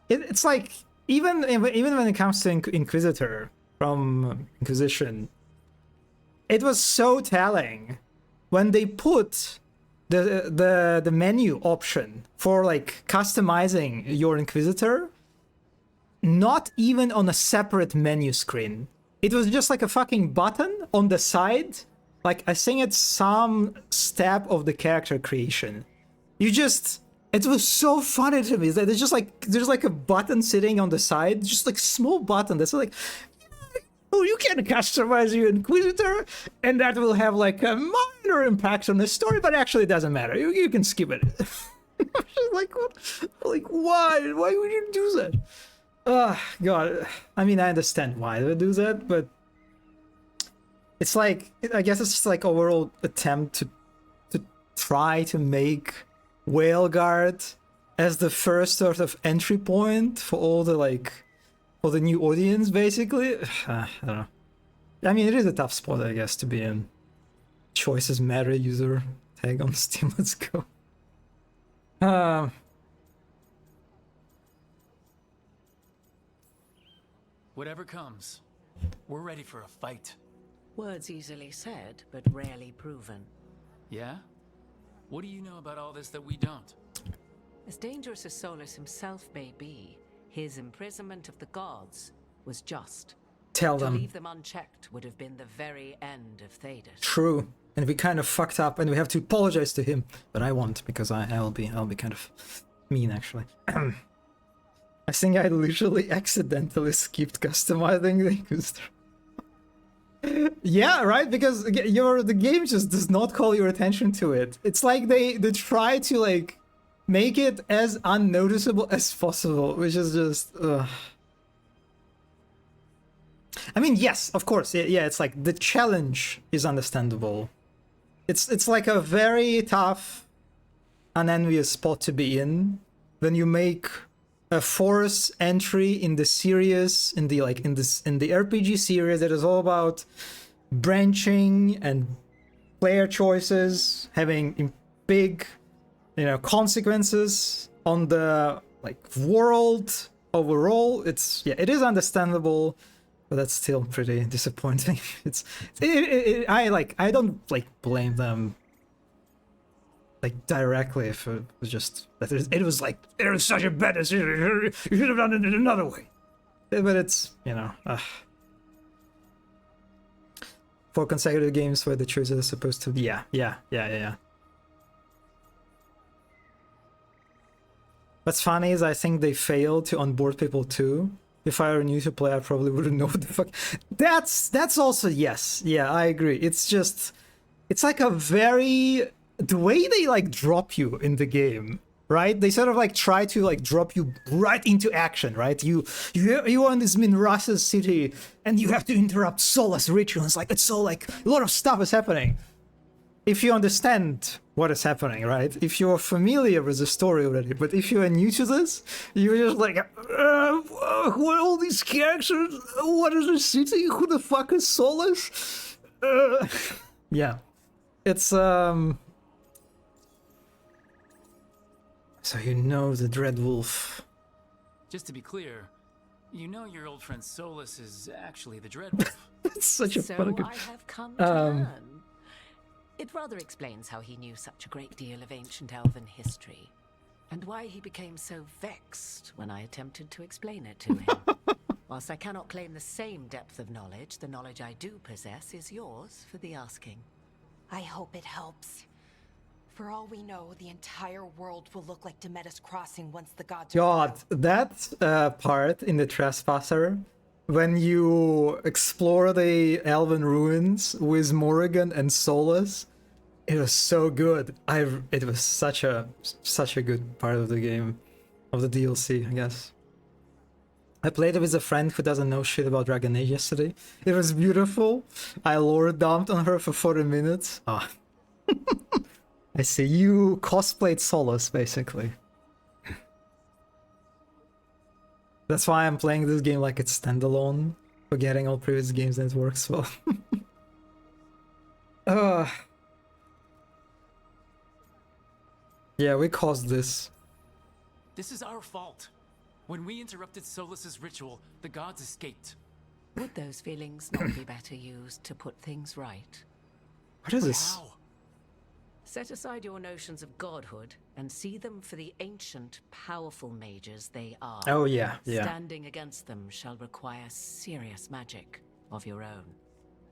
It's like, even when it comes to Inquisitor from Inquisition, it was so telling when they put the menu option for like customizing your Inquisitor not even on a separate menu screen. It was just like a fucking button on the side. Like, I think it's some step of the character creation. It was so funny to me that there's like a button sitting on the side, just like small button that's like, oh, you can customize your Inquisitor, and that will have like a minor impact on the story, but actually it doesn't matter. You can skip it. Like, what? Like, why? Why would you do that? God. I mean, I understand why they would do that, but it's like, I guess it's just like overall attempt to try to make Veilguard as the first sort of entry point for all the like, for the new audience, basically. I don't know. I mean, it is a tough spot, I guess, to be in. Choices matter user tag on Steam. Let's go. Whatever comes, we're ready for a fight. Words easily said, but rarely proven. Yeah? What do you know about all this that we don't? As dangerous as Solus himself may be, his imprisonment of the gods was just. Tell them. To leave them unchecked would have been the very end of Thedas. True. And we kind of fucked up, and we have to apologize to him. But I won't, because I'll be kind of mean, actually. I think I literally accidentally skipped customizing the Inquisitor. Yeah, right? Because the game just does not call your attention to it. It's like they try to like make it as unnoticeable as possible, which is just I mean, yes, of course. Yeah, it's like the challenge is understandable. It's like a very tough, unenvious spot to be in when you make a force entry in the series, in the RPG series that is all about branching and player choices having big, consequences on the like world overall. It is understandable, but that's still pretty disappointing. I don't like blame them like directly if it was just that it was like, it was such a bad decision, you should have done it another way. But it's 4 consecutive games where the choices are supposed to be yeah. What's funny is I think they failed to onboard people too. If I were new to play, I probably wouldn't know what the fuck. That's also, yes, yeah, I agree. It's just, it's like a very, the way they like drop you in the game, right? They sort of like try to like drop you right into action, right? You are in this Minrasa city and you have to interrupt Solus rituals. Like, it's so like a lot of stuff is happening. If you understand what is happening, right? If you're familiar with the story already, but if you are new to this, you're just like, who are all these characters? What is the city? Who the fuck is Solus? Yeah, it's so you know the Dread Wolf. Just to be clear, you know your old friend Solus is actually the Dread Wolf. It's such a funny. So I have come to learn. It rather explains how he knew such a great deal of ancient elven history, and why he became so vexed when I attempted to explain it to him. Whilst I cannot claim the same depth of knowledge, the knowledge I do possess is yours for the asking. I hope it helps. For all we know, the entire world will look like Demeter's Crossing once the gods are God, that part in the Trespasser, when you explore the Elven ruins with Morrigan and Solus, it was so good. It was such a good part of the game, of the DLC, I guess. I played it with a friend who doesn't know shit about Dragon Age yesterday. It was beautiful. I lore dumped on her for 40 minutes. Ah. I see. You cosplayed Solus, basically. That's why I'm playing this game like it's standalone, forgetting all previous games, and it works well. Yeah, we caused this. This is our fault. When we interrupted Solus's ritual, the gods escaped. Would those feelings not be better used to put things right? What is this? How? Set aside your notions of godhood and see them for the ancient, powerful mages they are. Oh yeah, yeah. Standing against them shall require serious magic of your own.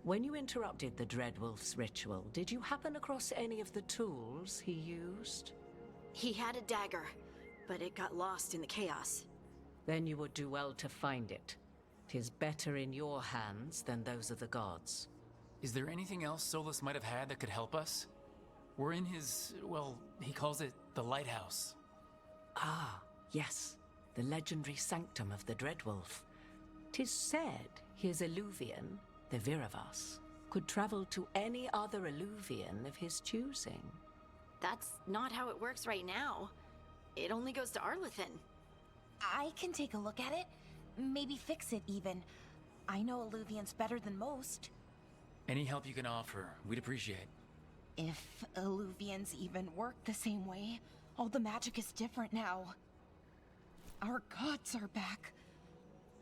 When you interrupted the Dreadwolf's ritual, did you happen across any of the tools he used? He had a dagger, but it got lost in the chaos. Then you would do well to find it. 'Tis better in your hands than those of the gods. Is there anything else Solus might have had that could help us? We're in his, well, he calls it the lighthouse. Ah, yes. The legendary sanctum of the Dreadwolf. 'Tis said his Illuvian, the Viravas, could travel to any other Illuvian of his choosing. That's not how it works right now. It only goes to Arlethan. I can take a look at it. Maybe fix it, even. I know Illuvians better than most. Any help you can offer, we'd appreciate. If Illuvians even work the same way, all the magic is different now. Our gods are back.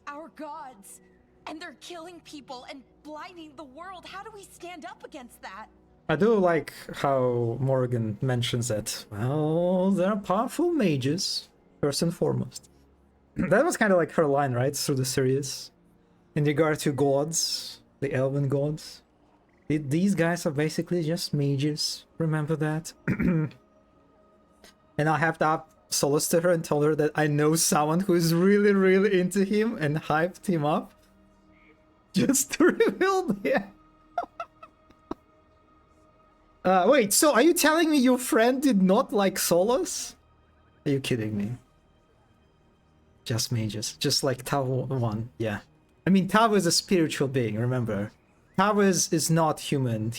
Our gods! And they're killing people and blinding the world. How do we stand up against that? I do like how Morgan mentions that. Well, they're powerful mages, first and foremost. That was kind of like her line, right, through the series. In regard to gods, the elven gods. These guys are basically just mages, remember that? And I have to up Solus to her and told her that I know someone who is really, really into him and hyped him up. Just to reveal the... wait, so are you telling me your friend did not like Solus? Are you kidding me? Just mages. Just like Tau 1, yeah. I mean, Tau is a spiritual being, remember? Tau is not human.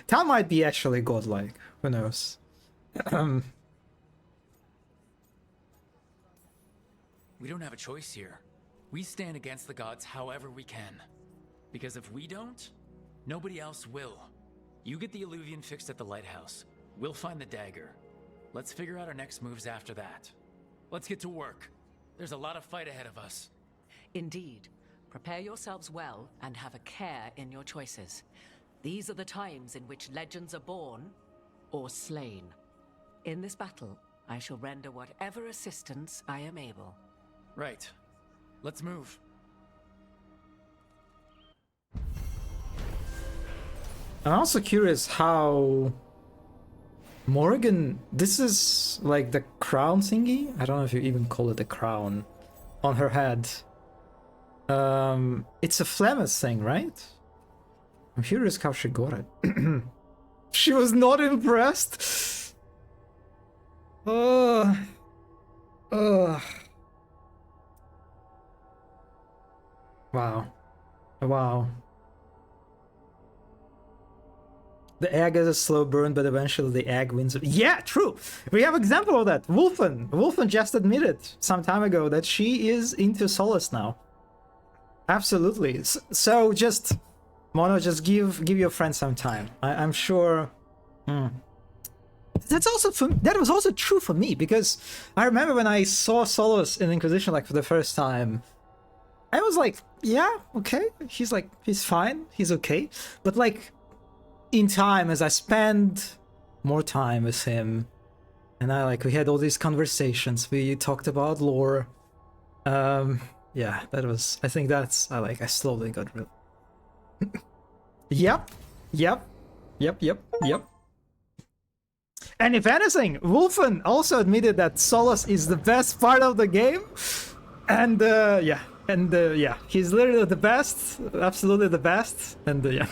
Tau might be actually godlike. Who knows? We don't have a choice here. We stand against the gods however we can. Because if we don't, nobody else will. You get the Illuvian fixed at the lighthouse. We'll find the dagger. Let's figure out our next moves after that. Let's get to work. There's a lot of fight ahead of us. Indeed. Prepare yourselves well and have a care in your choices. These are the times in which legends are born or slain. In this battle, I shall render whatever assistance I am able. Right. Let's move. I'm also curious how Morgan, this is like the crown thingy? I don't know if you even call it a crown on her head. It's a Flemeth thing, right? I'm curious how she got it. She was not impressed. Wow. Wow. The egg is a slow burn, but eventually the egg wins. Yeah, true. We have example of that. Wolfen just admitted some time ago that she is into Solus now. Absolutely. So just, Mono, just give your friend some time. I'm sure. That was also true for me, because I remember when I saw Solus in Inquisition like for the first time, I was like, yeah, okay. He's fine. He's okay. But like, in time, as I spent more time with him, and we had all these conversations, we talked about lore. Yeah, I think I slowly got real. Yep. And if anything, Wolfen also admitted that Solus is the best part of the game. And yeah, he's literally the best, absolutely the best, and yeah.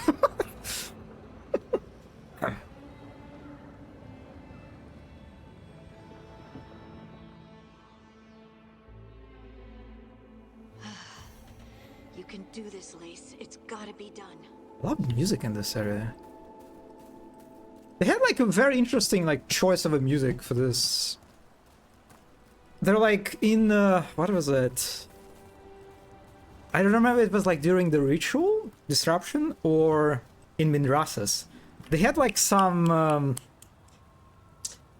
You can do this, Lace. It's gotta be done. A lot of music in this area. They had like a very interesting like choice of a music for this. They're like in what was it? I don't remember if it was like during the ritual disruption or in Mindrassus. They had like some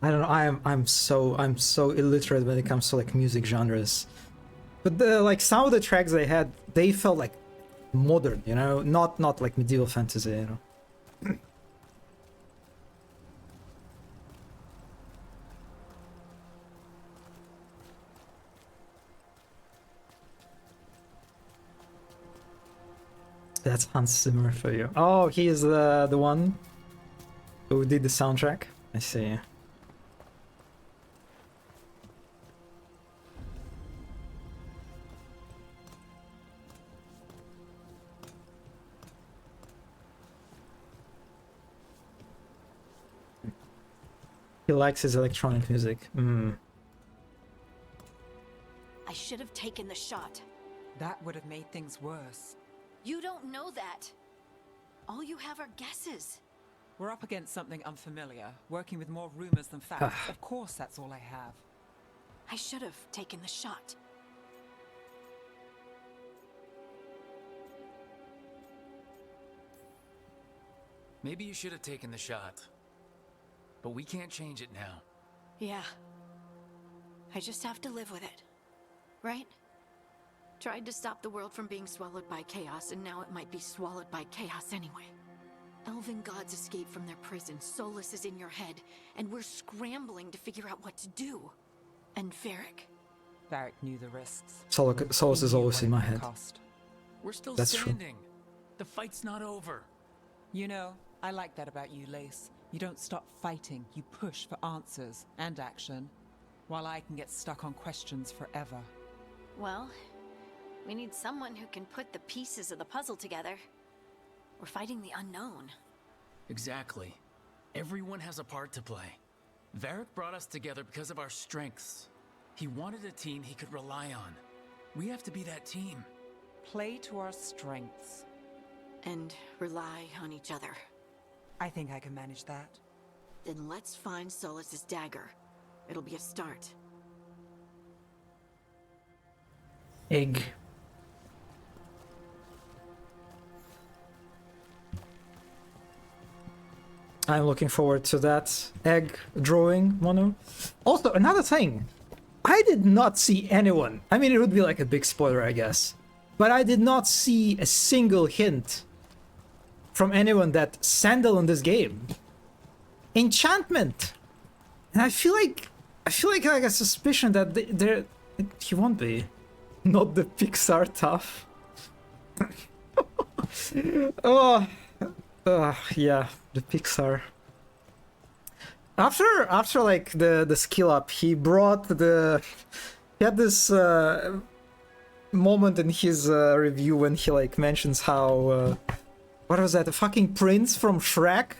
I don't know, I'm so illiterate when it comes to like music genres. But the like some of the tracks they had, they felt like modern, you know, not like medieval fantasy, you know. That's Hans Zimmer for you. Oh, he is the one who did the soundtrack. I see. He likes his electronic music. I should have taken the shot. That would have made things worse. You don't know that. All you have are guesses. We're up against something unfamiliar, working with more rumors than facts. Of course, that's all I have. I should have taken the shot. Maybe you should have taken the shot. But we can't change it now. Yeah. I just have to live with it. Right? Tried to stop the world from being swallowed by chaos, and now it might be swallowed by chaos anyway. Elven gods escaped from their prison, Solus is in your head, and we're scrambling to figure out what to do. And Varric. Varric knew the risks. Solus is always in my head. We're still That's standing. True. The fight's not over. You know, I like that about you, Lace. You don't stop fighting, you push for answers and action, while I can get stuck on questions forever. Well, we need someone who can put the pieces of the puzzle together. We're fighting the unknown. Exactly. Everyone has a part to play. Varric brought us together because of our strengths. He wanted a team he could rely on. We have to be that team. Play to our strengths. And rely on each other. I think I can manage that. Then let's find Solus's dagger. It'll be a start. Egg. I'm looking forward to that egg drawing, Mono. Also, another thing. I did not see anyone. I mean, it would be like a big spoiler, I guess. But I did not see a single hint from anyone that Sandal in this game. Enchantment. And I feel like I a suspicion that he won't be. Not the Pixar tough. Oh, yeah, the Pixar. After like the skill up, he had this moment in his review when he like mentions how what was that? The fucking prince from Shrek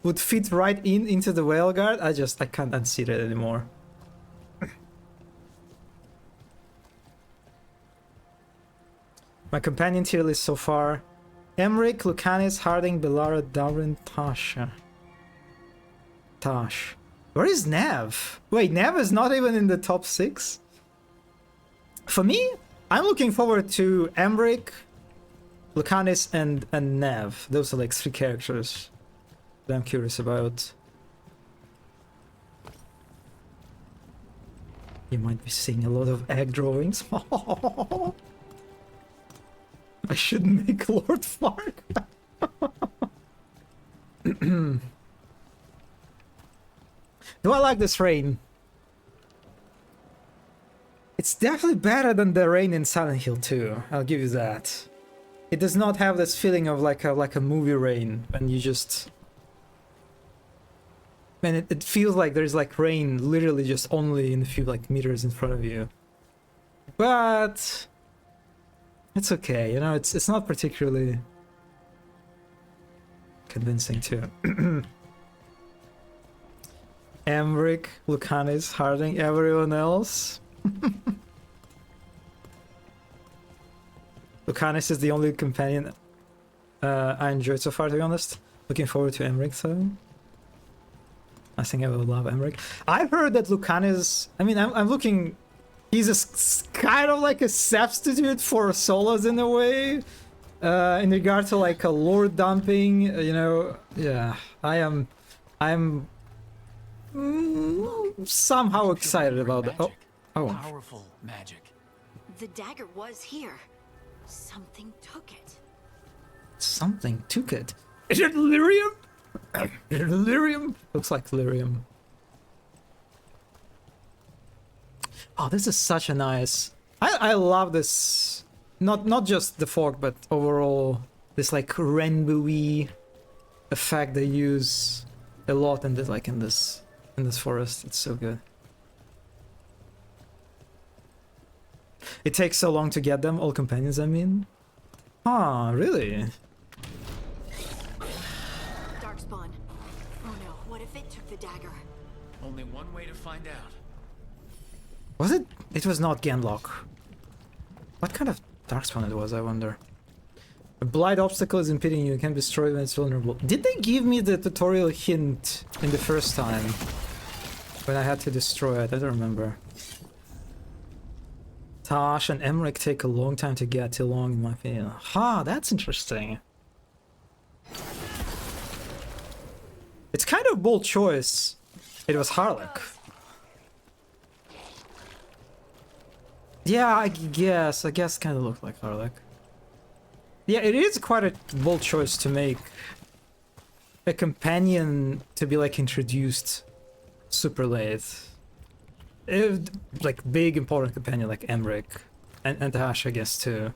would fit right into the Veilguard. I can't unsee that anymore. My companion tier list so far: Emmerich, Lucanis, Harding, Belara, Dalrin, Tasha. Tash. Where is Nav? Wait, Nav is not even in the top 6? For me, I'm looking forward to Emmerich, Lucanis, and Nav. Those are like 3 characters that I'm curious about. You might be seeing a lot of egg drawings. I should make Lord Fark. Do I like this rain? It's definitely better than the rain in Silent Hill 2. I'll give you that. It does not have this feeling of like a movie rain when you just... Man, it feels like there's like rain literally just only in a few like meters in front of you. But it's okay, you know, it's not particularly convincing too. Emmerich, Lucanis, Harding, everyone else. Lucanus is the only companion I enjoyed so far, to be honest. Looking forward to Emmerich, though. I think I will love Emmerich. I've heard that Lucanus... I mean, I'm looking... He's kind of like a substitute for Solas in a way. In regard to like a lore dumping, you know... Yeah, I'm somehow excited about that. Oh. Powerful magic. The dagger was here. Something took it. Something took it. Is it lyrium? Is it lyrium? Looks like lyrium. Oh, this is such a nice... I love this. Not just the fog, but overall this like rainbowy effect they use a lot in this in this forest. It's so good. It takes so long to get them, all companions, I mean. Ah, really? Darkspawn. Oh no, what if it took the dagger? Only one way to find out. Was it? It was not Genlock. What kind of Darkspawn it was, I wonder. A blind obstacle is impeding you, can be destroyed when it's vulnerable. Did they give me the tutorial hint in the first time? When I had to destroy it, I don't remember. Tash and Emmerich take a long time to get, too long in my opinion. Ha, that's interesting. It's kind of a bold choice. It was Harlech. Yeah, I guess kind of looked like Harlech. Yeah, it is quite a bold choice to make a companion to be like introduced super late. Like big important companion like Emmerich and Tash, I guess too.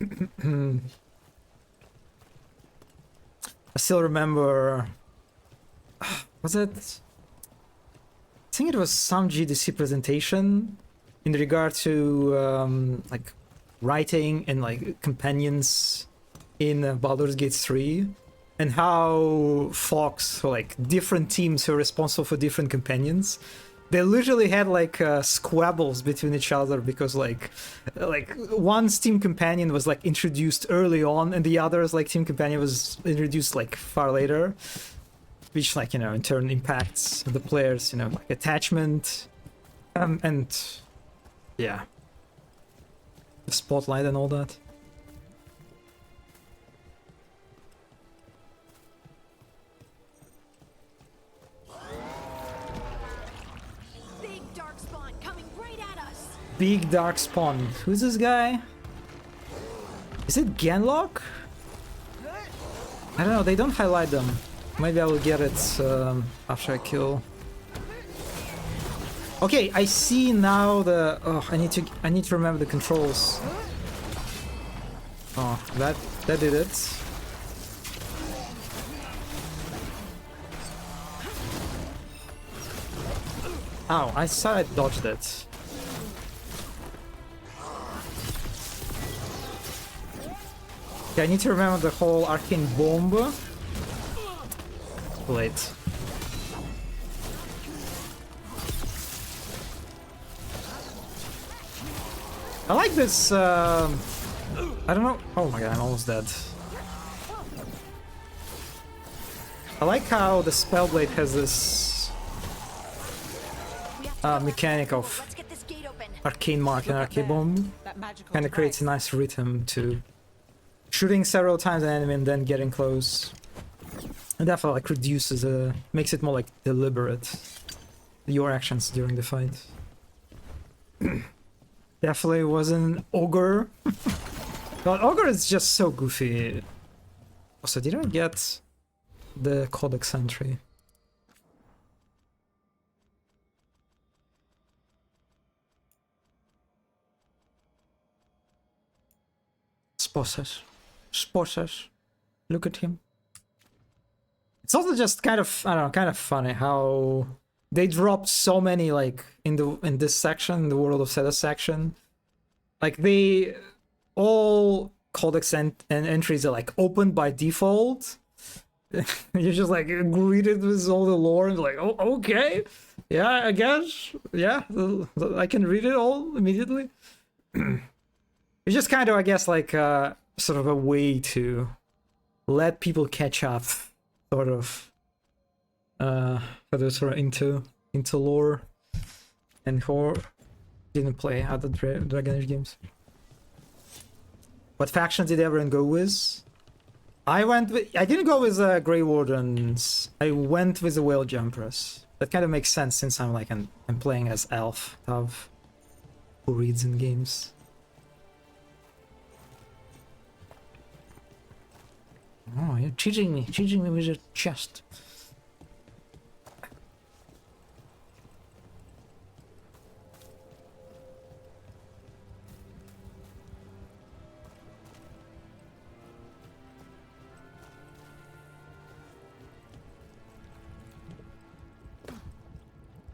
I still remember. Was it? I think it was some GDC presentation in regard to like writing and like companions in Baldur's Gate 3, and how Fox, or like different teams who are responsible for different companions, they literally had like squabbles between each other because like one's team companion was like introduced early on and the other's like team companion was introduced like far later, which like, you know, in turn impacts the players, you know, like attachment and yeah, the spotlight and all that. Big dark spawn. Who's this guy? Is it Genlock? I don't know, they don't highlight them. Maybe I will get it after I kill. Okay, I see now the... Oh, I need to remember the controls. Oh, that did it. Ow, I saw I dodged it. Okay, I need to remember the whole arcane bomb. Late. I like this, I don't know. Oh my god, I'm almost dead. I like how the Spellblade has this mechanic of arcane mark and arcane bomb. Kind of creates a nice rhythm to shooting several times an enemy and then getting close. And definitely like reduces makes it more like deliberate, your actions during the fight. Definitely was an ogre. God, ogre is just so goofy. Also, did I get the codex entry? Spotters. Look at him. It's also just kind of, I don't know, kind of funny how they dropped so many like in this section, the World of Seda section. Like they all codex and entries are like open by default. You're just like greeted with all the lore and like, oh, okay, yeah, I guess, yeah, I can read it all immediately. It's just kind of, I guess, like sort of a way to let people catch up, sort of. For those who are into lore and who didn't play other Dragon Age games. What faction did everyone go with? I didn't go with Grey Wardens. I went with the Whale Jumpers. That kind of makes sense since I'm like I'm playing as elf of who reads in games. Oh, you're cheating me with your chest.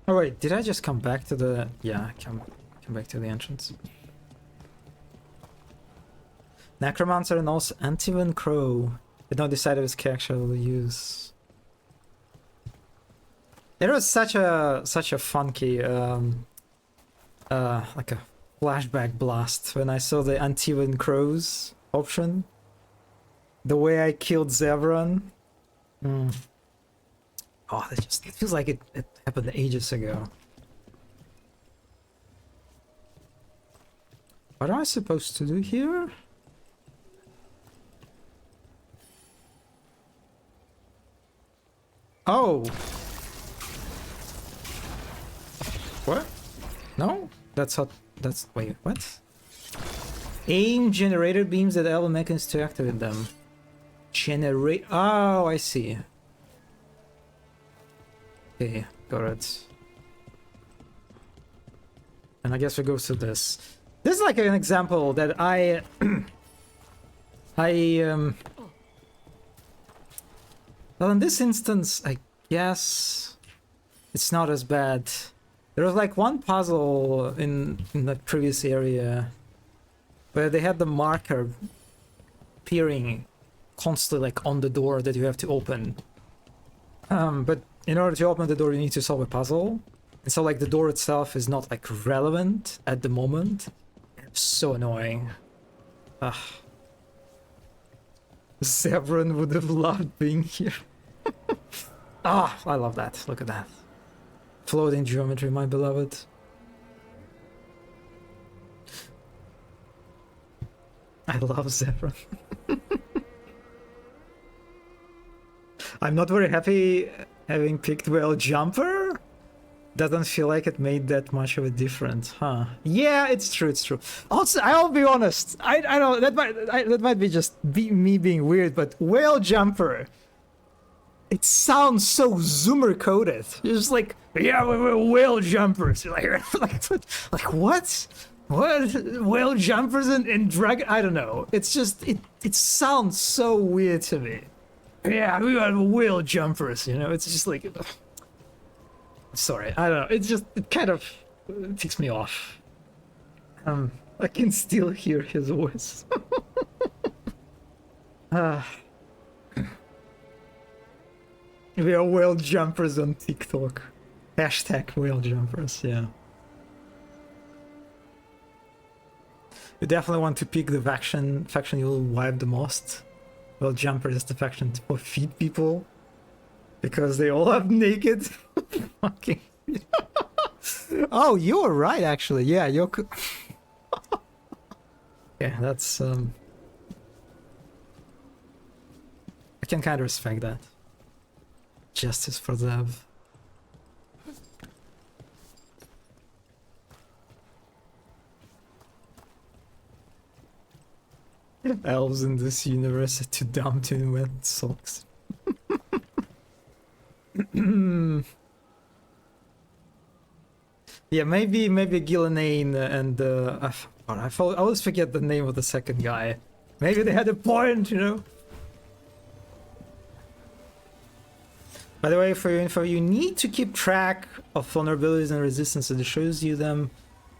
Oh wait, did I just come back to the... Yeah, come back to the entrance. Necromancer and also Antivan Crow. Did not decide which character will use. There was such a funky like a flashback blast when I saw the Antivan Crows option. The way I killed Zevran. Oh, it feels like it happened ages ago. What am I supposed to do here? Oh! What? No? That's not... That's... Wait, what? Aim generator beams that allow mechanics to activate them. Generate... Oh, I see. Okay, got it. And I guess we go through this. This is like an example that well, in this instance, I guess it's not as bad. There was like one puzzle in the previous area where they had the marker appearing constantly like on the door that you have to open. But in order to open the door, you need to solve a puzzle. And so like the door itself is not like relevant at the moment. It's so annoying. Zevran would have loved being here. I love that. Look at that. Floating geometry, my beloved. I love Zevran. I'm not very happy having picked Whale Jumper. Doesn't feel like it made that much of a difference, huh? Yeah, it's true, it's true. Also, I'll be honest. I know that might be just me being weird, but Whale Jumper, it sounds so Zoomer coded. You're just like, yeah, we're Whale Jumpers. You're like what? What? Whale Jumpers and Dragon? I don't know. It's just it sounds so weird to me. Yeah, we are Whale Jumpers. You know, it's just like. Sorry, I don't know. It's just it kind of ticks me off. I can still hear his voice. We are Whale Jumpers on TikTok. Hashtag Whale Jumpers. Yeah. You definitely want to pick the faction you'll wipe the most. Whale Jumpers is the faction to feed people. Because they all have naked fucking... Oh, you were right, actually. Yeah, you're... Yeah, that's... I can kind of respect that. Justice for Zev. Elves in this universe are too dumb to invent socks. Yeah, maybe Gillenane and I always forget the name of the second guy. Maybe they had a point, you know. By the way, for your info, you need to keep track of vulnerabilities and resistances. It shows you them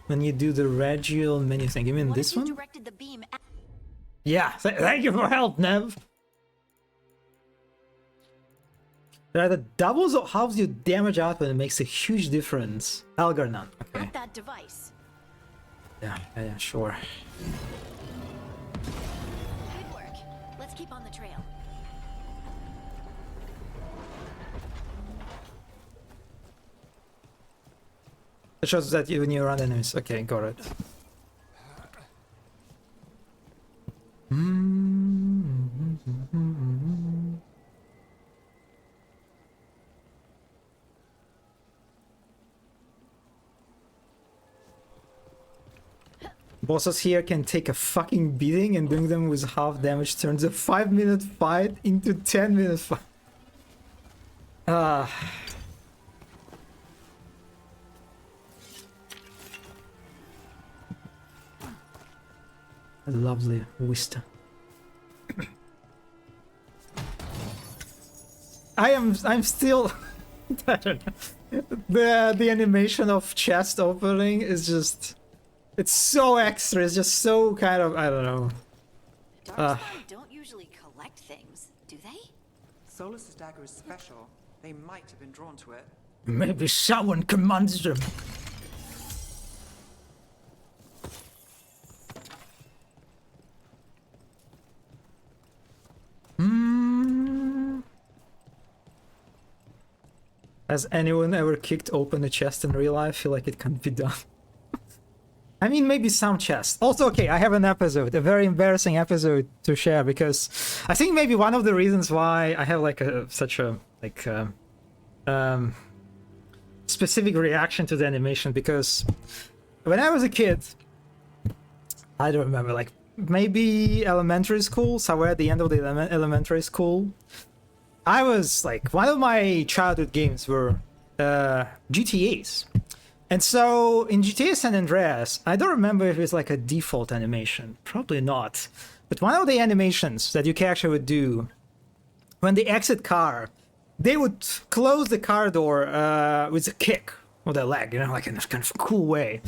when you do the Regial menu thing. You mean this one? Yeah, thank you for help, Nev. That either doubles or halves your damage output and makes a huge difference. Algernon, okay. That device. Yeah, sure. keep on the trail. It shows that even you're around enemies. Okay, got it. Bosses here can take a fucking beating, and doing them with half damage turns a 5-minute fight into 10-minute fight. Lovely Vista. I'm still I don't know. The animation of chest opening is just, it's so extra, it's just so kind of, I don't know. Darkspawn don't usually collect things, do they? Solus's dagger is special. They might have been drawn to it. Maybe someone commands them. Has anyone ever kicked open a chest in real life? I feel like it can't be done. I mean, maybe some chests. Also, okay, I have an episode, a very embarrassing episode to share, because I think maybe one of the reasons why I have like such a specific reaction to the animation, because when I was a kid, I don't remember, like maybe elementary school, somewhere at the end of the elementary school, I was like, one of my childhood games were GTAs. And so in GTA San Andreas, I don't remember if it's like a default animation, probably not. But one of the animations that your character would do when they exit car, they would close the car door with a kick with their leg, you know, like in a kind of cool way.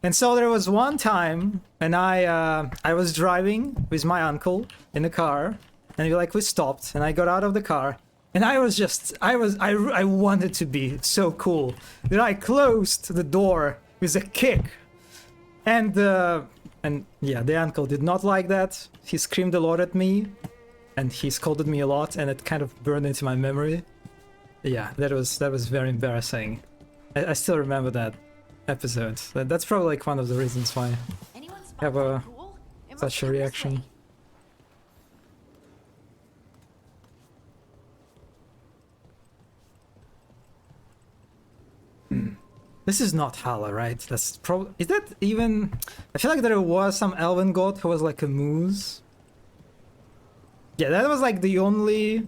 And so there was one time, and I was driving with my uncle in the car, and we stopped, and I got out of the car, and I wanted to be so cool that I closed the door with a kick. And yeah, the uncle did not like that. He screamed a lot at me, and he scolded me a lot, and it kind of burned into my memory. Yeah, that was very embarrassing. I still remember that episode. That's probably like one of the reasons why I have such a reaction. This is not Hala, right? That's probably... Is that even... I feel like there was some elven god who was like a moose. Yeah, that was like the only,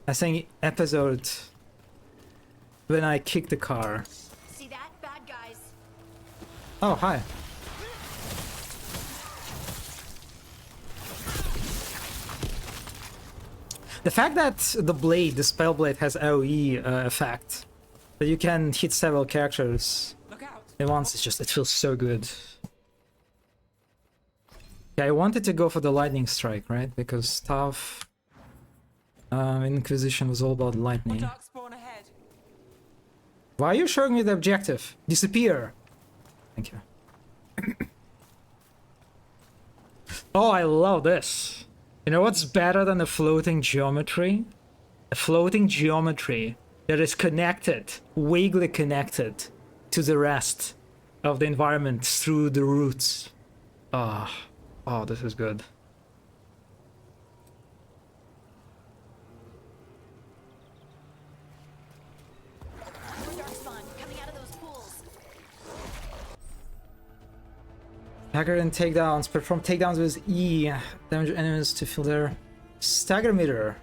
I think, episode when I kicked the car. See that? Bad guys. Oh, hi. The fact that the blade, the spell blade, has AoE effect, that you can hit several characters at once, it's just, it feels so good. Yeah, I wanted to go for the lightning strike, right? Because stuff Inquisition was all about lightning. Why are you showing me the objective? Disappear! Thank you. Oh, I love this. You know what's better than a floating geometry? A floating geometry that is connected, vaguely connected to the rest of the environment through the roots. Ah, oh, this is good. Stagger and takedowns. Perform takedowns with E. Damage enemies to fill their stagger meter.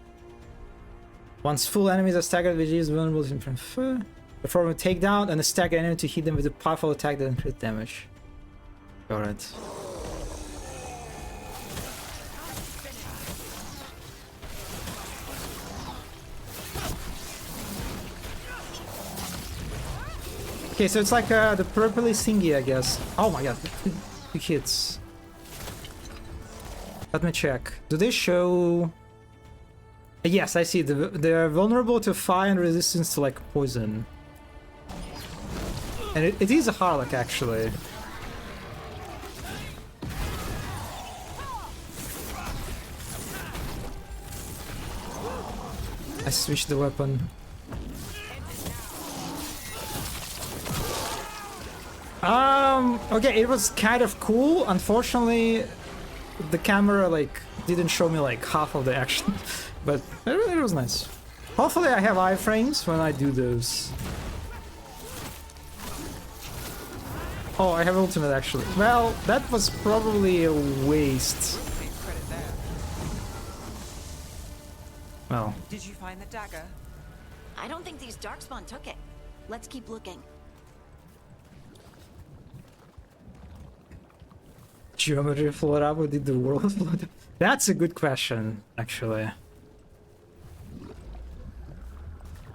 Once full enemies are staggered, which is vulnerable to perform a takedown and a stagger enemy to hit them with a powerful attack that increases damage. Alright. Okay, so it's like the purpley thingy, I guess. Oh my god, big hits. Let me check. Do they show... Yes, I see. They're vulnerable to fire and resistance to like poison. And it is a Harlock, actually. I switched the weapon. Okay, it was kind of cool. Unfortunately, the camera like didn't show me like half of the action, but it was nice. Hopefully I have iframes when I do those. Oh, I have ultimate actually. Well, that was probably a waste. Well. Did you find the dagger? I don't think these Darkspawn took it. Let's keep looking. Geometry flood up, or did the world flood up? That's a good question, actually.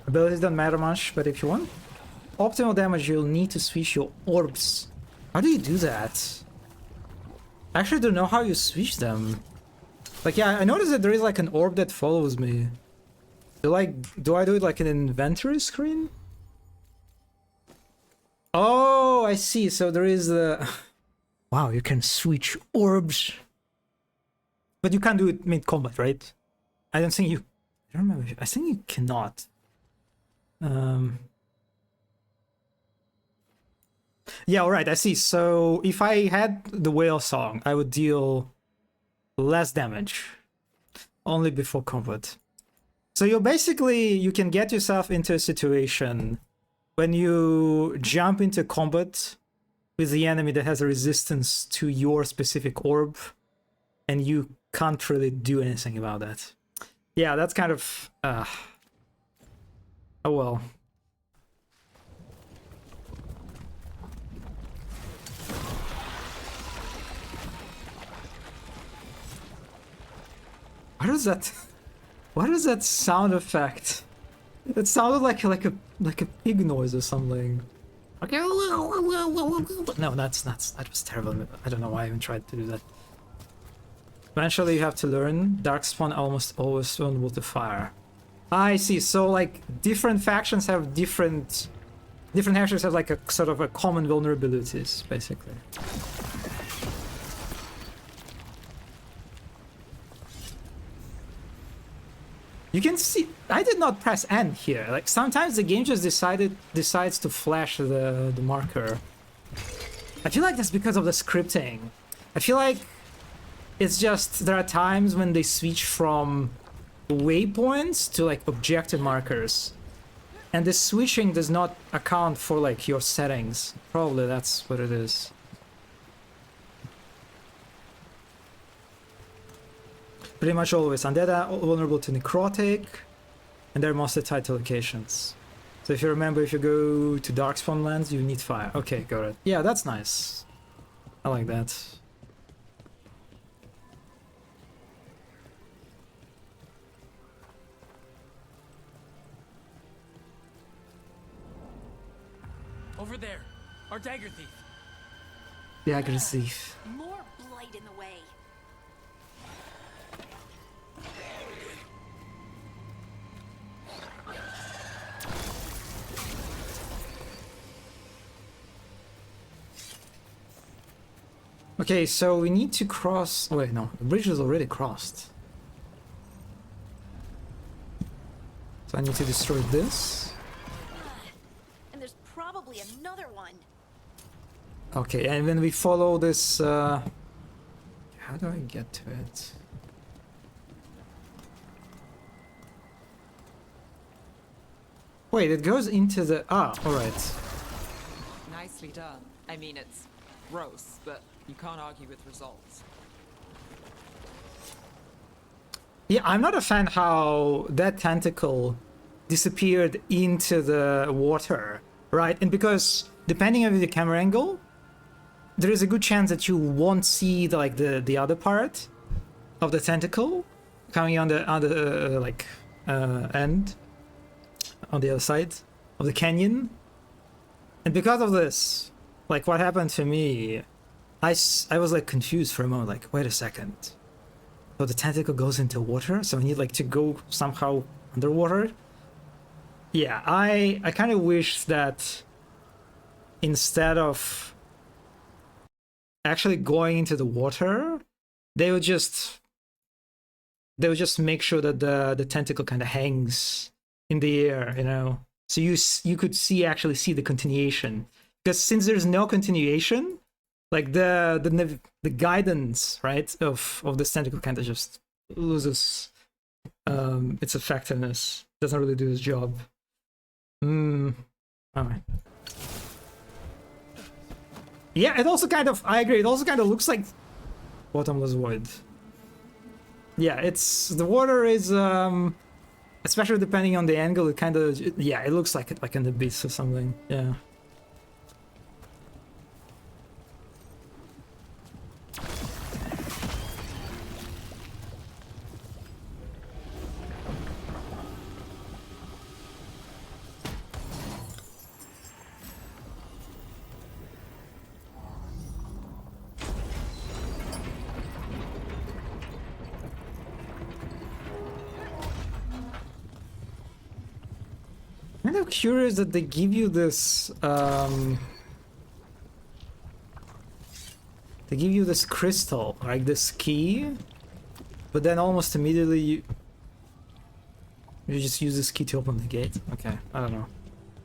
Abilities don't matter much, but if you want optimal damage, you'll need to switch your orbs. How do you do that? I actually don't know how you switch them. Like, yeah, I noticed that there is like an orb that follows me. Do I do it like an inventory screen? Oh, I see. So there is the... Wow, you can switch orbs. But you can't do it mid-combat, right? I don't think you... I don't remember. I think you cannot. Yeah, alright, I see. So if I had the whale song, I would deal less damage. Only before combat. So you basically, you can get yourself into a situation when you jump into combat with the enemy that has a resistance to your specific orb, and you can't really do anything about that. Yeah, that's kind of... oh well. What is that sound effect? It sounded like a pig noise or something. Okay. No, that was terrible. I don't know why I even tried to do that. Eventually you have to learn. Darkspawn almost always vulnerable to fire. I see. So like different factions have different factions have like a sort of a common vulnerabilities, basically. You can see, I did not press N here. Like sometimes the game just decides to flash the marker. I feel like that's because of the scripting. I feel like it's just there are times when they switch from waypoints to like objective markers, and the switching does not account for like your settings. Probably that's what it is. Pretty much always. Undead are vulnerable to necrotic, and they're mostly tied to locations. So if you remember, if you go to Darkspawn lands, you need fire. Okay, got it. Yeah, that's nice. I like that. Over there, our dagger thief. Dagger thief. More blight in the way. Okay, so we need to cross... Oh, wait, no. The bridge is already crossed. So I need to destroy this. And there's probably another one. Okay, and when we follow this... How do I get to it? Wait, it goes into the... Ah, alright. Nicely done. I mean, it's gross, but you can't argue with results. Yeah, I'm not a fan how that tentacle disappeared into the water, right? And because depending on the camera angle, there is a good chance that you won't see the other part of the tentacle coming on the end on the other side of the canyon. And because of this, like what happened to me, I was like confused for a moment, like, wait a second. So the tentacle goes into water, so I need like to go somehow underwater? Yeah, I kind of wish that instead of actually going into the water, they would just they would just make sure that the tentacle kind of hangs in the air, you know, so you could actually see the continuation. Because since there's no continuation, like the guidance, right, of this tentacle kind of just loses its effectiveness. Doesn't really do its job. All right. Yeah, it also kind of, I agree, it also kind of looks like bottomless void. Yeah, it's, the water is, especially depending on the angle, it kind of, yeah, it looks like an abyss or something, yeah. Kind of curious that they give you this they give you this crystal, like this key, but then almost immediately you just use this key to open the gate. Okay, I don't know.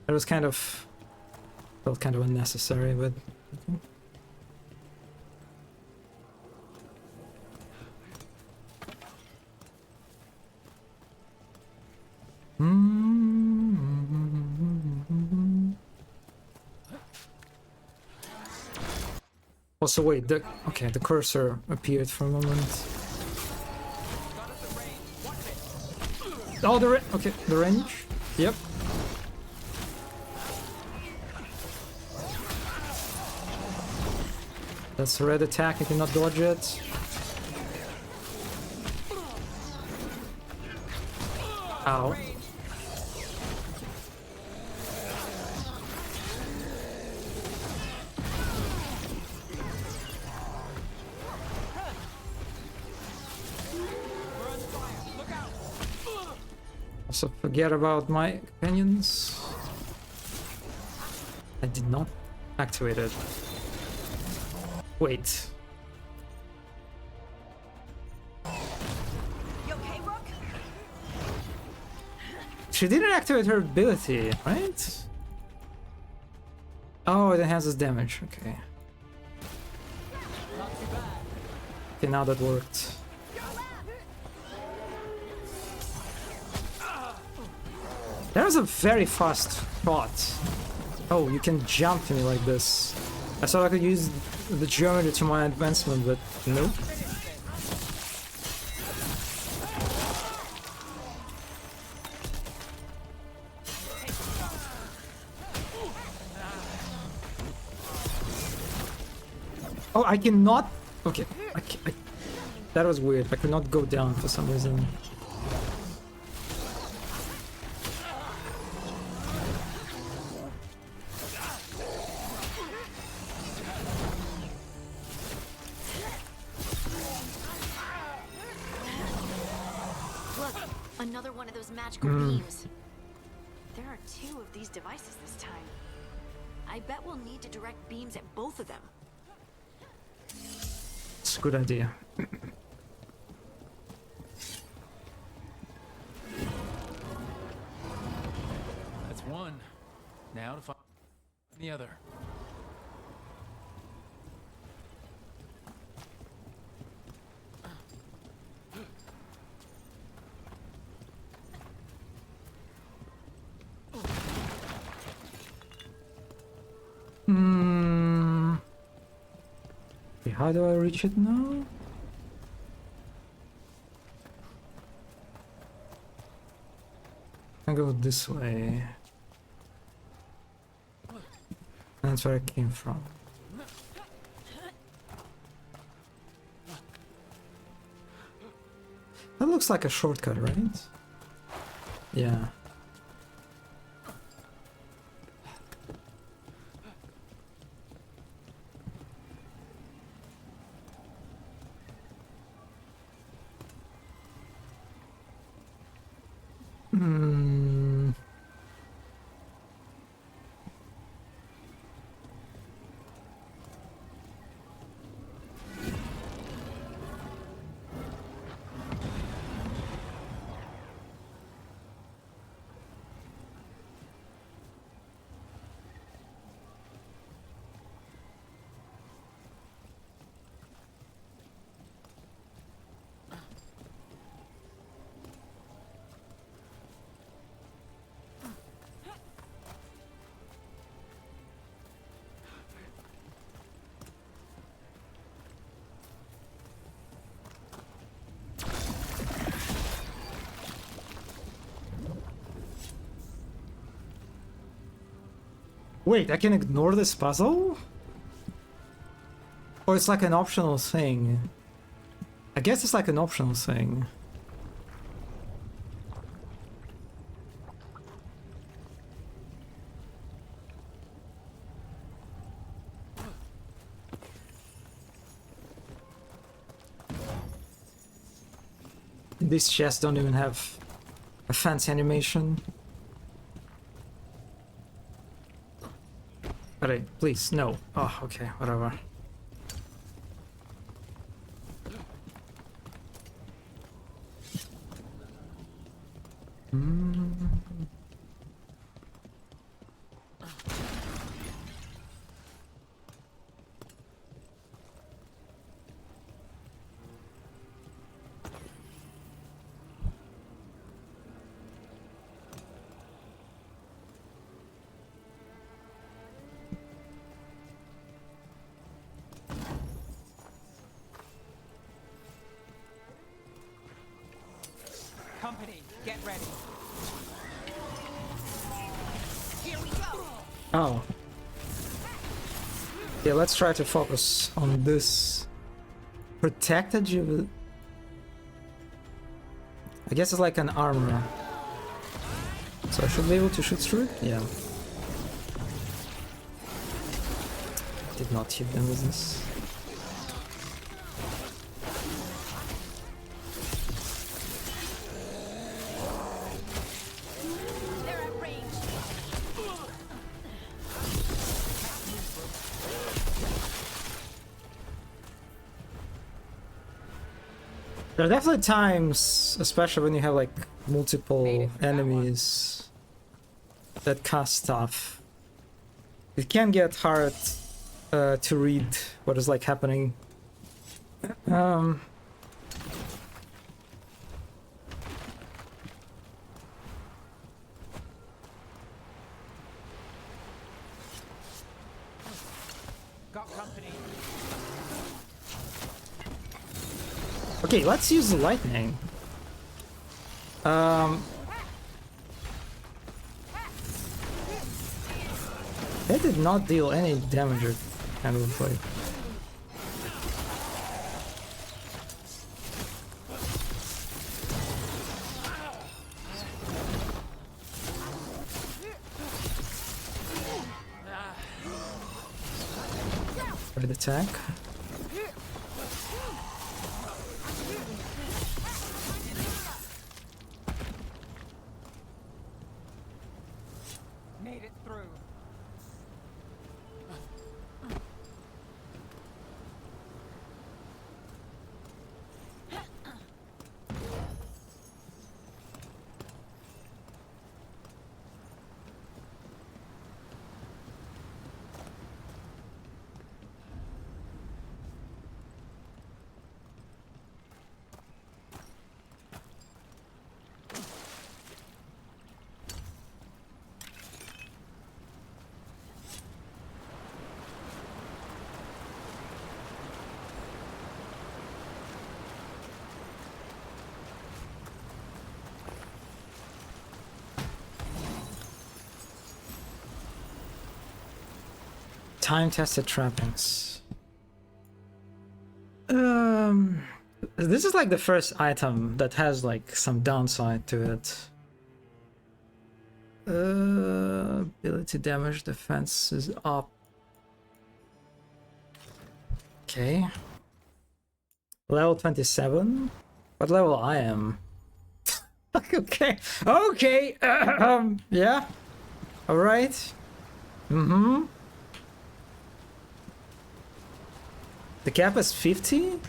It was kind of, felt kind of unnecessary, but okay. Also, wait, the cursor appeared for a moment. Oh, okay, the range? Yep. That's a red attack, I cannot dodge it. Ow. Also, forget about my companions. I did not activate it. Wait. You okay, Rook? She didn't activate her ability, right? Oh, it enhances damage. Okay. Okay, now that worked. That was a very fast shot. Oh, you can jump to me like this. I thought I could use the geometry to my advancement, but nope. Oh, I cannot. Okay, that was weird. I could not go down for some reason. Another one of those magical beams. There are 2 of these devices this time. I bet we'll need to direct beams at both of them. It's a good idea. That's one. Now to find the other. Okay, how do I reach it now? I go this way. That's where I came from. That looks like a shortcut, right? Yeah. Wait, I can ignore this puzzle? Or it's like an optional thing? I guess it's like an optional thing. These chests don't even have a fancy animation. Alright, please, no. Oh, okay, whatever. Company, get ready. Here we go. Oh. Yeah, let's try to focus on this. Protected you. I guess it's like an armor. So I should be able to shoot through it? Yeah. Did not hit them with this. There are definitely times, especially when you have like multiple enemies that cast stuff, it can get hard to read what is like happening. Got company. Okay, let's use the lightning. They did not deal any damage, it kind of looks like. Right attack. Made it through. Time-tested trappings. This is like the first item that has like some downside to it. Ability damage defense is up. Okay. Level 27. What level I am? Okay. Okay. Yeah. All right. Mm-hmm. The cap is 50?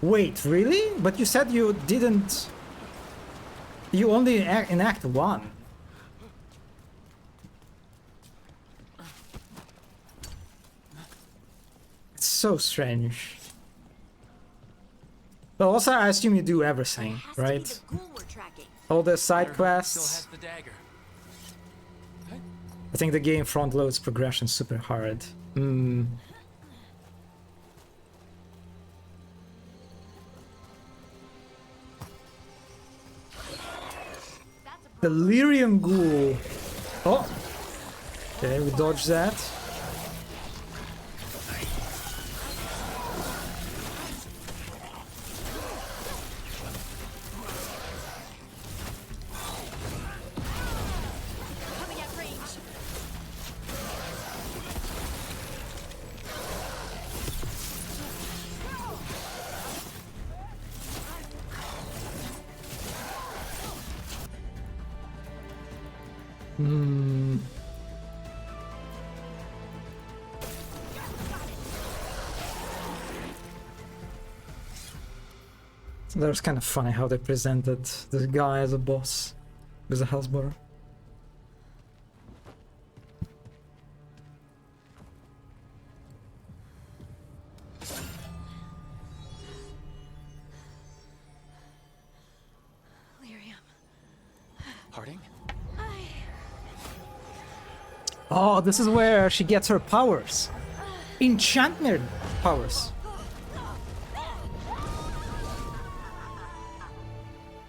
Wait, really? But you said you didn't... You only in Act 1. It's so strange. But also I assume you do everything, right? All the side quests. I think the game front loads progression super hard. Delirium Ghoul. Oh. Okay, we dodge that. Coming at range. That was kind of funny how they presented this guy as a boss with a Hellsborough. Lyrium. Harding? Oh, this is where she gets her powers. Enchantment powers.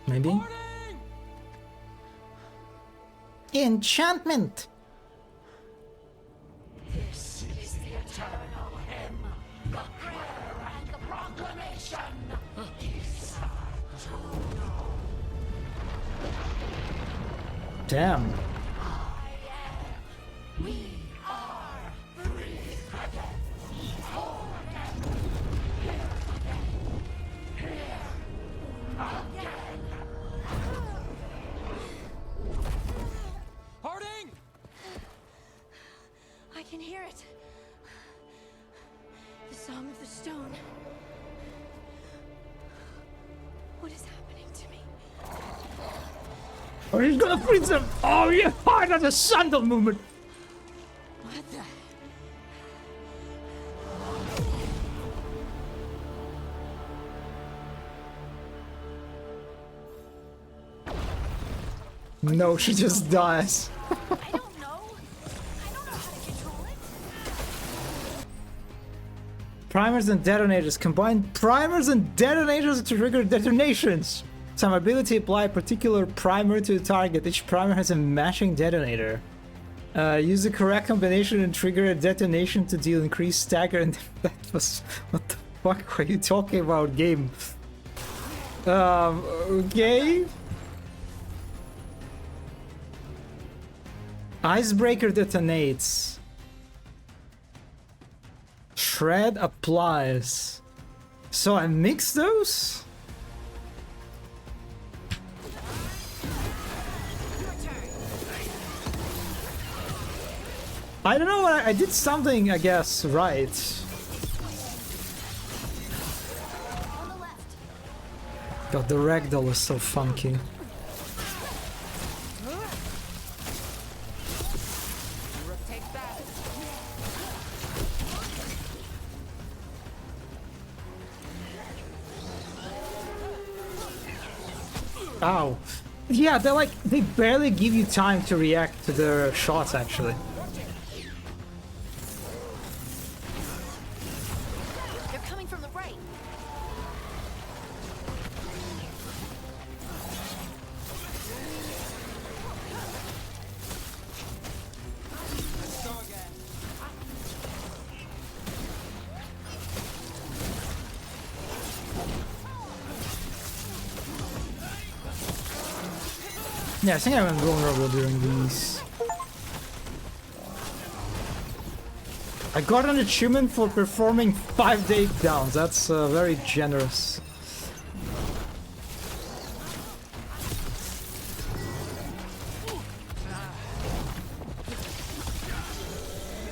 Maybe? Enchantment! This is the eternal hymn, the prayer and the proclamation. Damn. We are free again. Whole again. Here again. Harding! I can hear it. The Song of the Stone. What is happening to me? Oh, he's gonna freeze him! Oh, yeah! Oh, that's a sandal movement! What the? No, she just dies. I don't know. I don't know how to control it. Primers and detonators. Combine primers and detonators to trigger detonations. Some ability apply a particular primer to the target. Each primer has a matching detonator. Use the correct combination and trigger a detonation to deal increased stagger. And that was... What the fuck were you talking about, game? Okay. Icebreaker detonates. Shred applies. So I mix those? I don't know, I did something, I guess, right. God, the ragdoll is so funky. Ow. Yeah, they're like, they barely give you time to react to their shots, actually. They're coming from the right. Let's go again. Yeah, I think I went vulnerable during these. I got an achievement for performing 5 takedowns. That's very generous.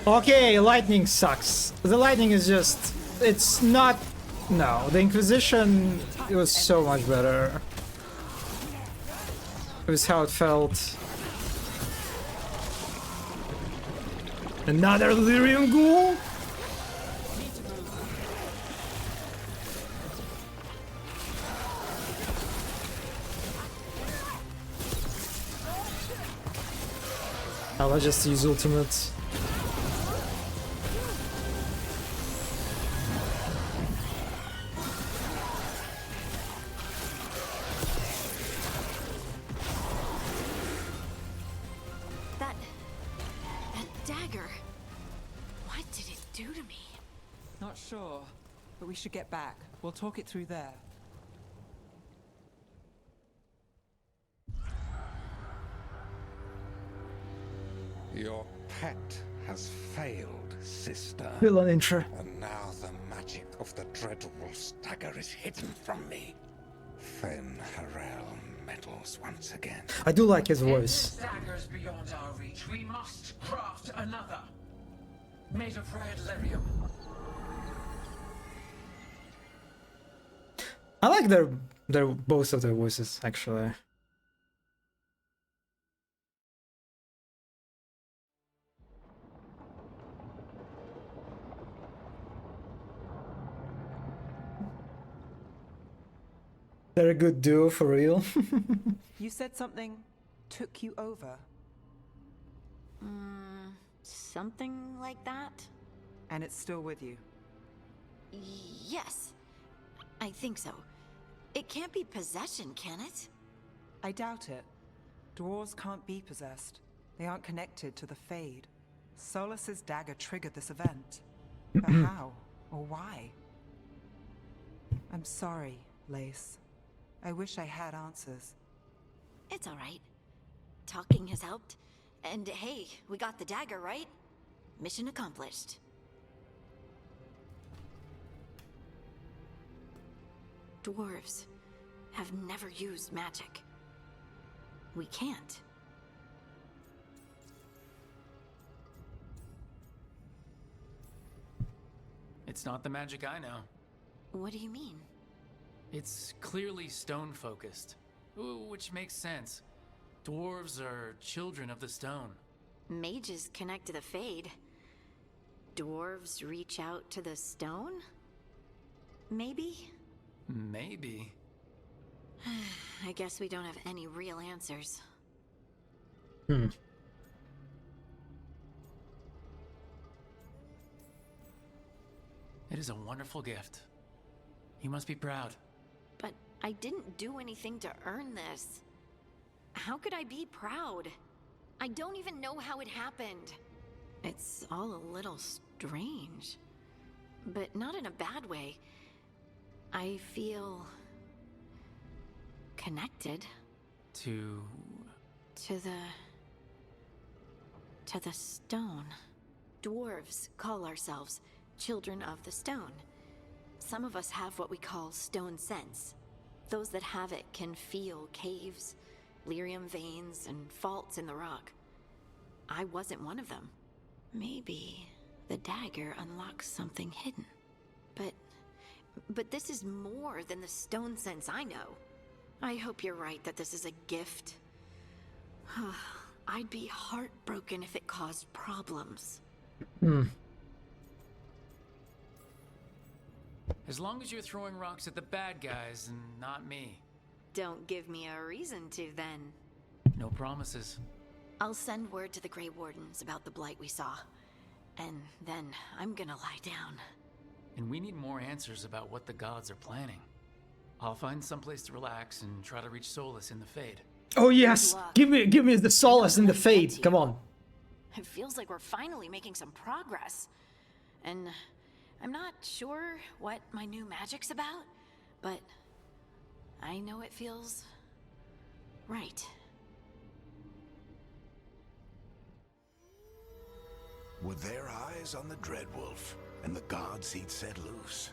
Okay, lightning sucks. The lightning is just... It's not... No, the Inquisition, it was so much better. It was how it felt. Another Lyrium Ghoul? I'll just use ultimate. That Not sure, but we should get back. We'll talk it through there. Your pet has failed, sister. Villain intro. And now the magic of the Dreadwolf's dagger is hidden from me. Fen Harel meddles once again. I do like his If voice. this dagger's beyond our reach, we must craft another. Made of red lyrium. I like their both of their voices actually. They're a good duo for real. You said something took you over. Something like that? And it's still with you. Yes. I think so. It can't be possession, can it? I doubt it. Dwarves can't be possessed. They aren't connected to the Fade. Solus's dagger triggered this event. But how? Or why? I'm sorry, Lace. I wish I had answers. It's alright. Talking has helped. And hey, we got the dagger, right? Mission accomplished. Dwarves have never used magic. We can't. It's not the magic I know. What do you mean? It's clearly stone-focused, which makes sense. Dwarves are children of the stone. Mages connect to the Fade. Dwarves reach out to the stone? Maybe? Maybe. I guess we don't have any real answers. Hmm. It is a wonderful gift. You must be proud. But I didn't do anything to earn this. How could I be proud? I don't even know how it happened. It's all a little strange. But not in a bad way. I feel... connected. To the stone. Dwarves call ourselves children of the stone. Some of us have what we call stone sense. Those that have it can feel caves, lyrium veins, and faults in the rock. I wasn't one of them. Maybe the dagger unlocks something hidden. But this is more than the stone sense I know. I hope you're right that this is a gift. I'd be heartbroken if it caused problems. As long as you're throwing rocks at the bad guys and not me. Don't give me a reason to, then. No promises. I'll send word to the Grey Wardens about the blight we saw. And then I'm gonna lie down. And we need more answers about what the gods are planning. I'll find someplace to relax and try to reach solace in the Fade. Oh yes! Give me the solace in the Fade. Come on. It feels like we're finally making some progress. And I'm not sure what my new magic's about, but I know it feels right. Were their eyes on the Dreadwolf and the gods he'd set loose?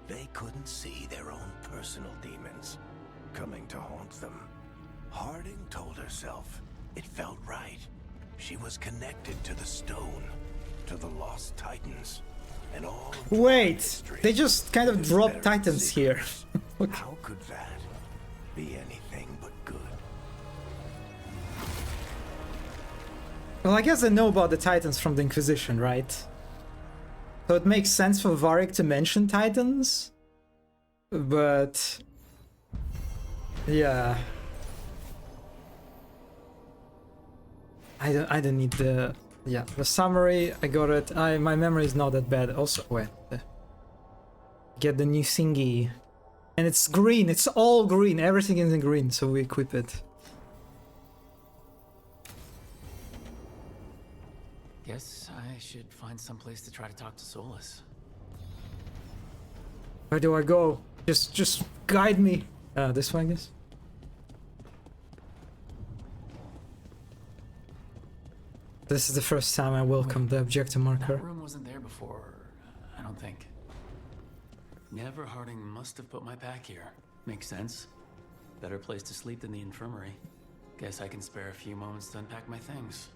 They couldn't see their own personal demons coming to haunt them. Harding told herself it felt right. She was connected to the stone, to the lost titans, and all of Wait, they just kind of dropped titans here. How could that be anything but good? Well, I guess I know about the titans from the Inquisition, right? So it makes sense for Varric to mention titans, but yeah, I don't need the summary. I got it. My memory is not that bad. Also, wait, get the new thingy, and it's green. It's all green. Everything is in green, so we equip it. Guess I should find someplace to try to talk to Solus. Where do I go? Just guide me. This way, I guess. This is the first time I welcome the objective marker. That room wasn't there before, I don't think. Never Harding must have put my pack here. Makes sense. Better place to sleep than the infirmary. Guess I can spare a few moments to unpack my things.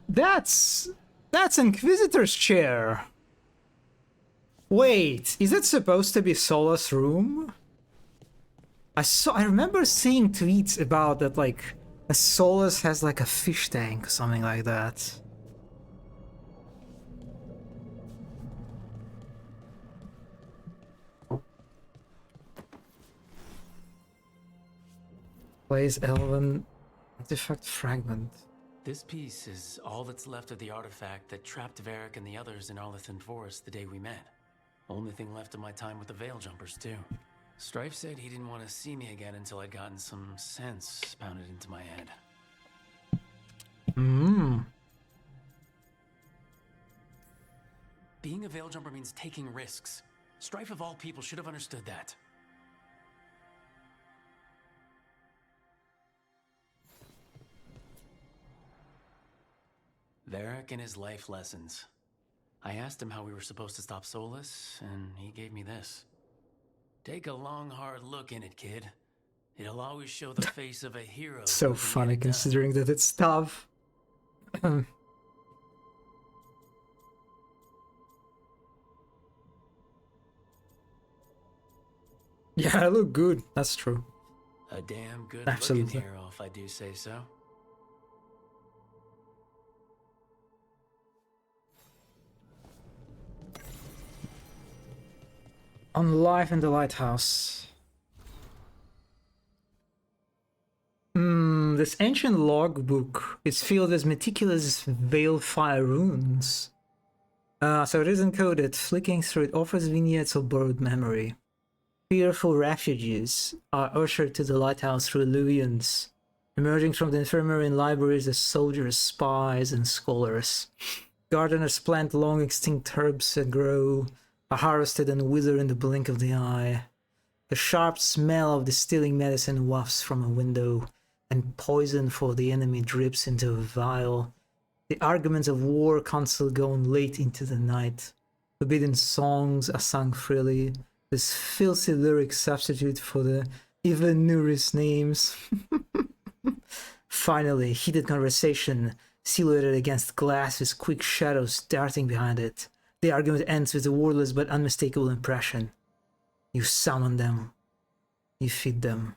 That's Inquisitor's chair. Wait, is it supposed to be Sola's room? I remember seeing tweets about that, like a Solus has like a fish tank or something like that. Plays Elven artifact fragment. This piece is all that's left of the artifact that trapped Varric and the others in Arlethan Forest the day we met. Only thing left of my time with the Veil Jumpers, too. Strife said he didn't want to see me again until I'd gotten some sense pounded into my head. Being a Veil Jumper means taking risks. Strife of all people should have understood that. Varric and his life lessons. I asked him how we were supposed to stop Solus, and he gave me this. Take a long, hard look in it, kid. It'll always show the face of a hero. So funny considering that it's tough. Yeah, I look good. That's true. A damn good Absolutely. looking hero, if I do say so. On life in the lighthouse. This ancient logbook is filled with meticulous Veilfire runes. So it is encoded. Flicking through it offers vignettes of borrowed memory. Fearful refugees are ushered to the lighthouse through illusions. Emerging from the infirmary and libraries as soldiers, spies, and scholars. Gardeners plant long extinct herbs that grow, are harvested and wither in the blink of the eye. The sharp smell of distilling medicine wafts from a window, and poison for the enemy drips into a vial. The arguments of war council go on late into the night. Forbidden songs are sung freely. This filthy lyric substitute for the even nearest names. Finally, heated conversation, silhouetted against glass with quick shadows darting behind it. The argument ends with a wordless but unmistakable impression. You summon them. You feed them.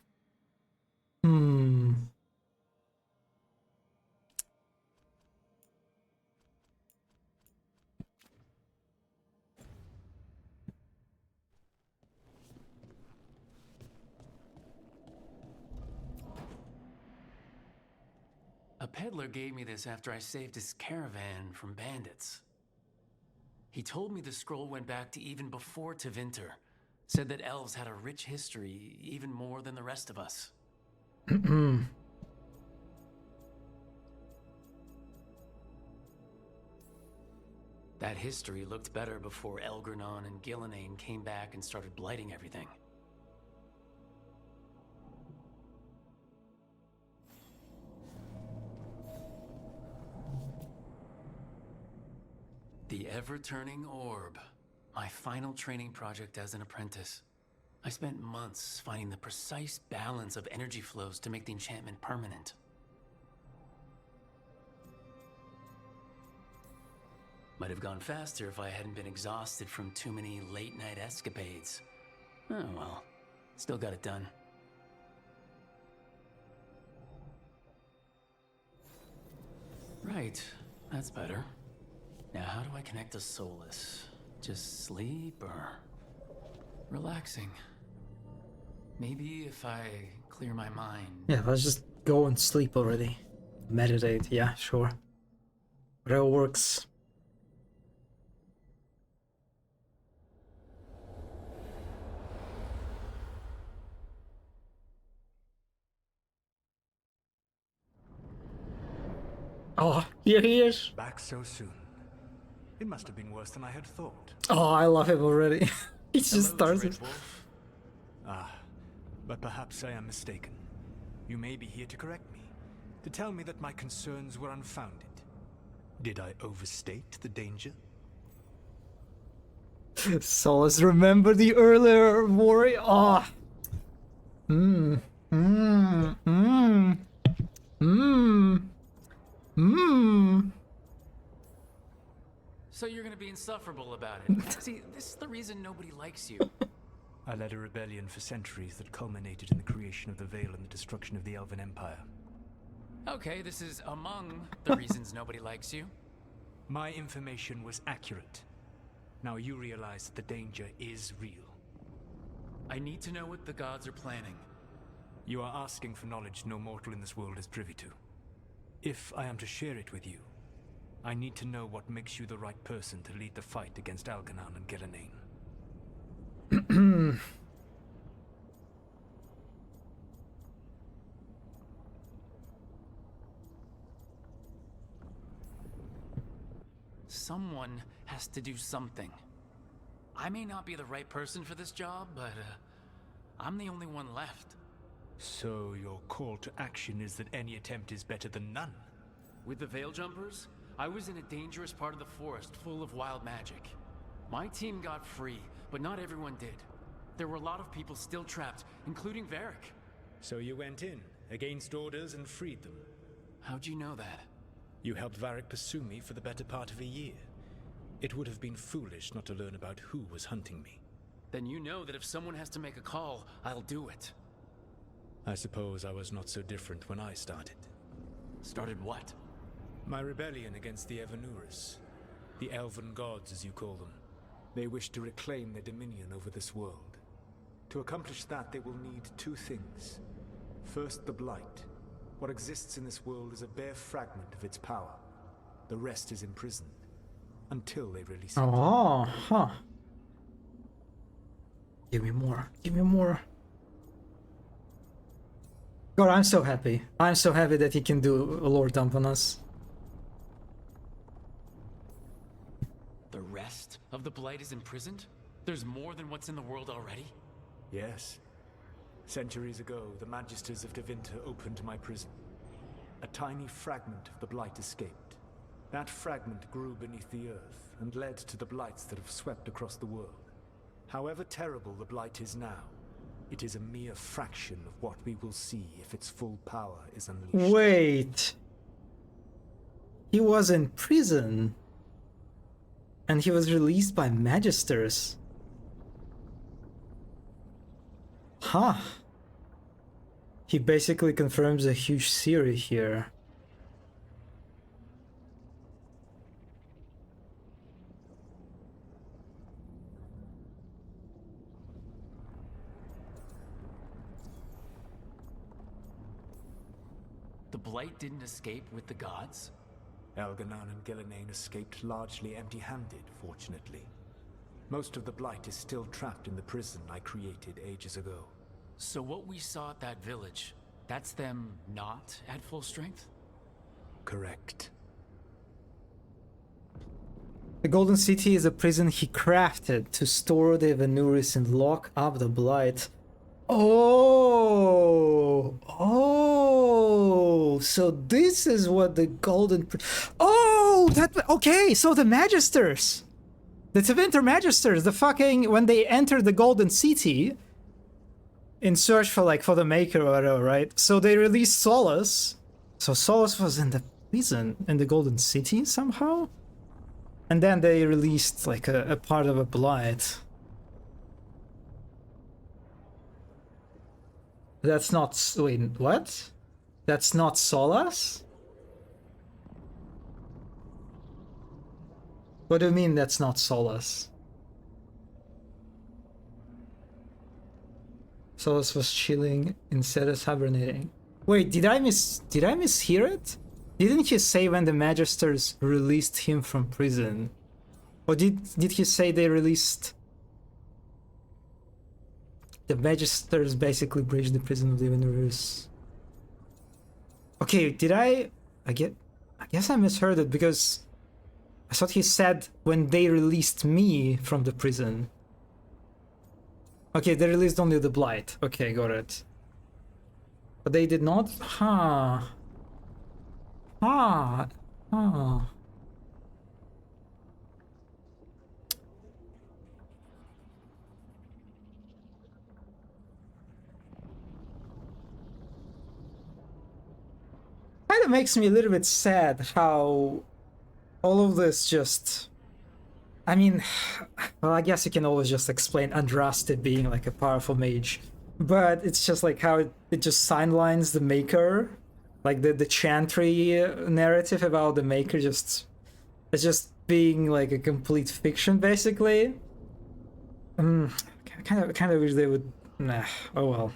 A peddler gave me this after I saved his caravan from bandits. He told me the scroll went back to even before Tevinter. Said that elves had a rich history, even more than the rest of us. That history looked better before Elgranon and Gillenane came back and started blighting everything. The ever-turning orb. My final training project as an apprentice. I spent months finding the precise balance of energy flows to make the enchantment permanent. Might have gone faster if I hadn't been exhausted from too many late-night escapades. Oh well, still got it done. Right, that's better. Now how do I connect to Solus? Just sleep or relaxing? Maybe if I clear my mind. Yeah, let's just go and sleep already. Meditate, yeah, sure. Whatever works. Oh, here he is. Back so soon. It must have been worse than I had thought. Oh, I love him already. He just Hello, starts it. Dreadwolf. But perhaps I am mistaken. You may be here to correct me, to tell me that my concerns were unfounded. Did I overstate the danger? Solus, remember the earlier warrior? Ah. Mmm. Mmm. Mmm. Mmm. Mmm. So you're gonna be insufferable about it. See, this is the reason nobody likes you. I led a rebellion for centuries that culminated in the creation of the Veil and the destruction of the Elven Empire. Okay, this is among the reasons nobody likes you. My information was accurate. Now you realize that the danger is real. I need to know what the gods are planning. You are asking for knowledge no mortal in this world is privy to. If I am to share it with you, I need to know what makes you the right person to lead the fight against Algernon and Gillenane. Someone has to do something. I may not be the right person for this job, but I'm the only one left. So your call to action is that any attempt is better than none? With the Veil Jumpers, I was in a dangerous part of the forest full of wild magic. My team got free, but not everyone did. There were a lot of people still trapped, including Varric. So you went in, against orders, and freed them? How'd you know that? You helped Varric pursue me for the better part of a year. It would have been foolish not to learn about who was hunting me. Then you know that if someone has to make a call, I'll do it. I suppose I was not so different when I started. Started what? My rebellion against the Evanurus. The Elven Gods, as you call them. They wish to reclaim their dominion over this world. To accomplish that, they will need two things. First, the Blight. What exists in this world is a bare fragment of its power. The rest is imprisoned. Until they release it. Oh, huh. Give me more. Give me more. God, I'm so happy. I'm so happy that he can do a lore dump on us. The rest of the Blight is imprisoned? There's more than what's in the world already? Yes. Centuries ago, the Magisters of Tevinter opened my prison. A tiny fragment of the Blight escaped. That fragment grew beneath the earth and led to the Blights that have swept across the world. However terrible the Blight is now, it is a mere fraction of what we will see if its full power is unleashed. Wait. He was in prison. And he was released by Magisters. Huh. He basically confirms a huge theory here. The Blight didn't escape with the gods? Algernon and Gillenane escaped largely empty-handed, fortunately. Most of the Blight is still trapped in the prison I created ages ago. So what we saw at that village, that's them not at full strength? Correct. The Golden City is a prison he crafted to store the Evanuris and lock up the Blight. Oh! Oh! So this is what the Golden... Oh! Okay, so the Magisters! The Tevinter Magisters, the fucking... When they entered the Golden City... In search for, like, for the Maker or whatever, right? So they released Solus. So Solus was in the prison, in the Golden City somehow? And then they released, like, a part of a Blight. That's not... Wait, what? That's not Solus? What do you mean that's not Solus? Solus was chilling instead of hibernating. Wait, did I mishear it? Didn't he say when the Magisters released him from prison? Or did he say they released... The Magisters basically breached the prison of the Evanurus. Okay, did I I guess I misheard it because I thought he said when they released me from the prison. Okay, they released only the Blight. Okay, got it. But they did not? Huh. Ah. Ah. Kind of makes me a little bit sad how all of this just... I mean, well, I guess you can always just explain Andraste being like a powerful mage, but it's just like how it just sidelines the Maker, like the Chantry narrative about the Maker it's just being like a complete fiction, basically. Kind of wish they would... Nah, oh well.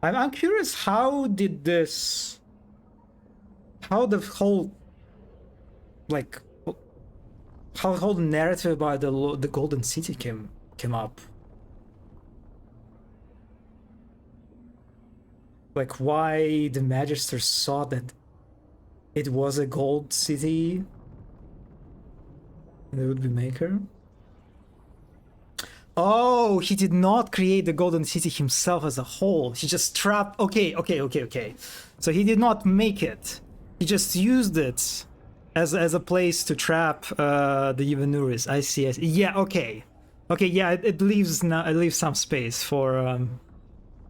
I'm curious, how did this... How the whole... Like... How the whole narrative about the Golden City came up. Like, why the Magisters saw that it was a gold city and it would be Maker? Oh, he did not create the Golden City himself as a whole. He just trapped... Okay. So he did not make it. He just used it as a place to trap the Yuvanuris. I see. Yeah, okay. Okay, yeah, it leaves some space for...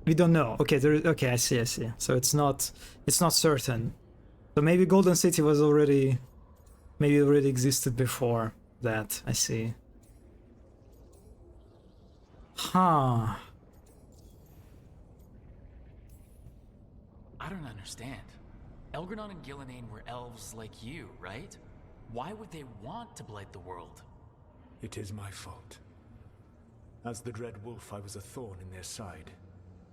we don't know. Okay, okay, I see. So it's not certain. So maybe Golden City was already... Maybe it already existed before that. I see. Huh. I don't understand. Elgranon and Gillenane were elves like you, right? Why would they want to blight the world? It is my fault. As the Dread Wolf, I was a thorn in their side.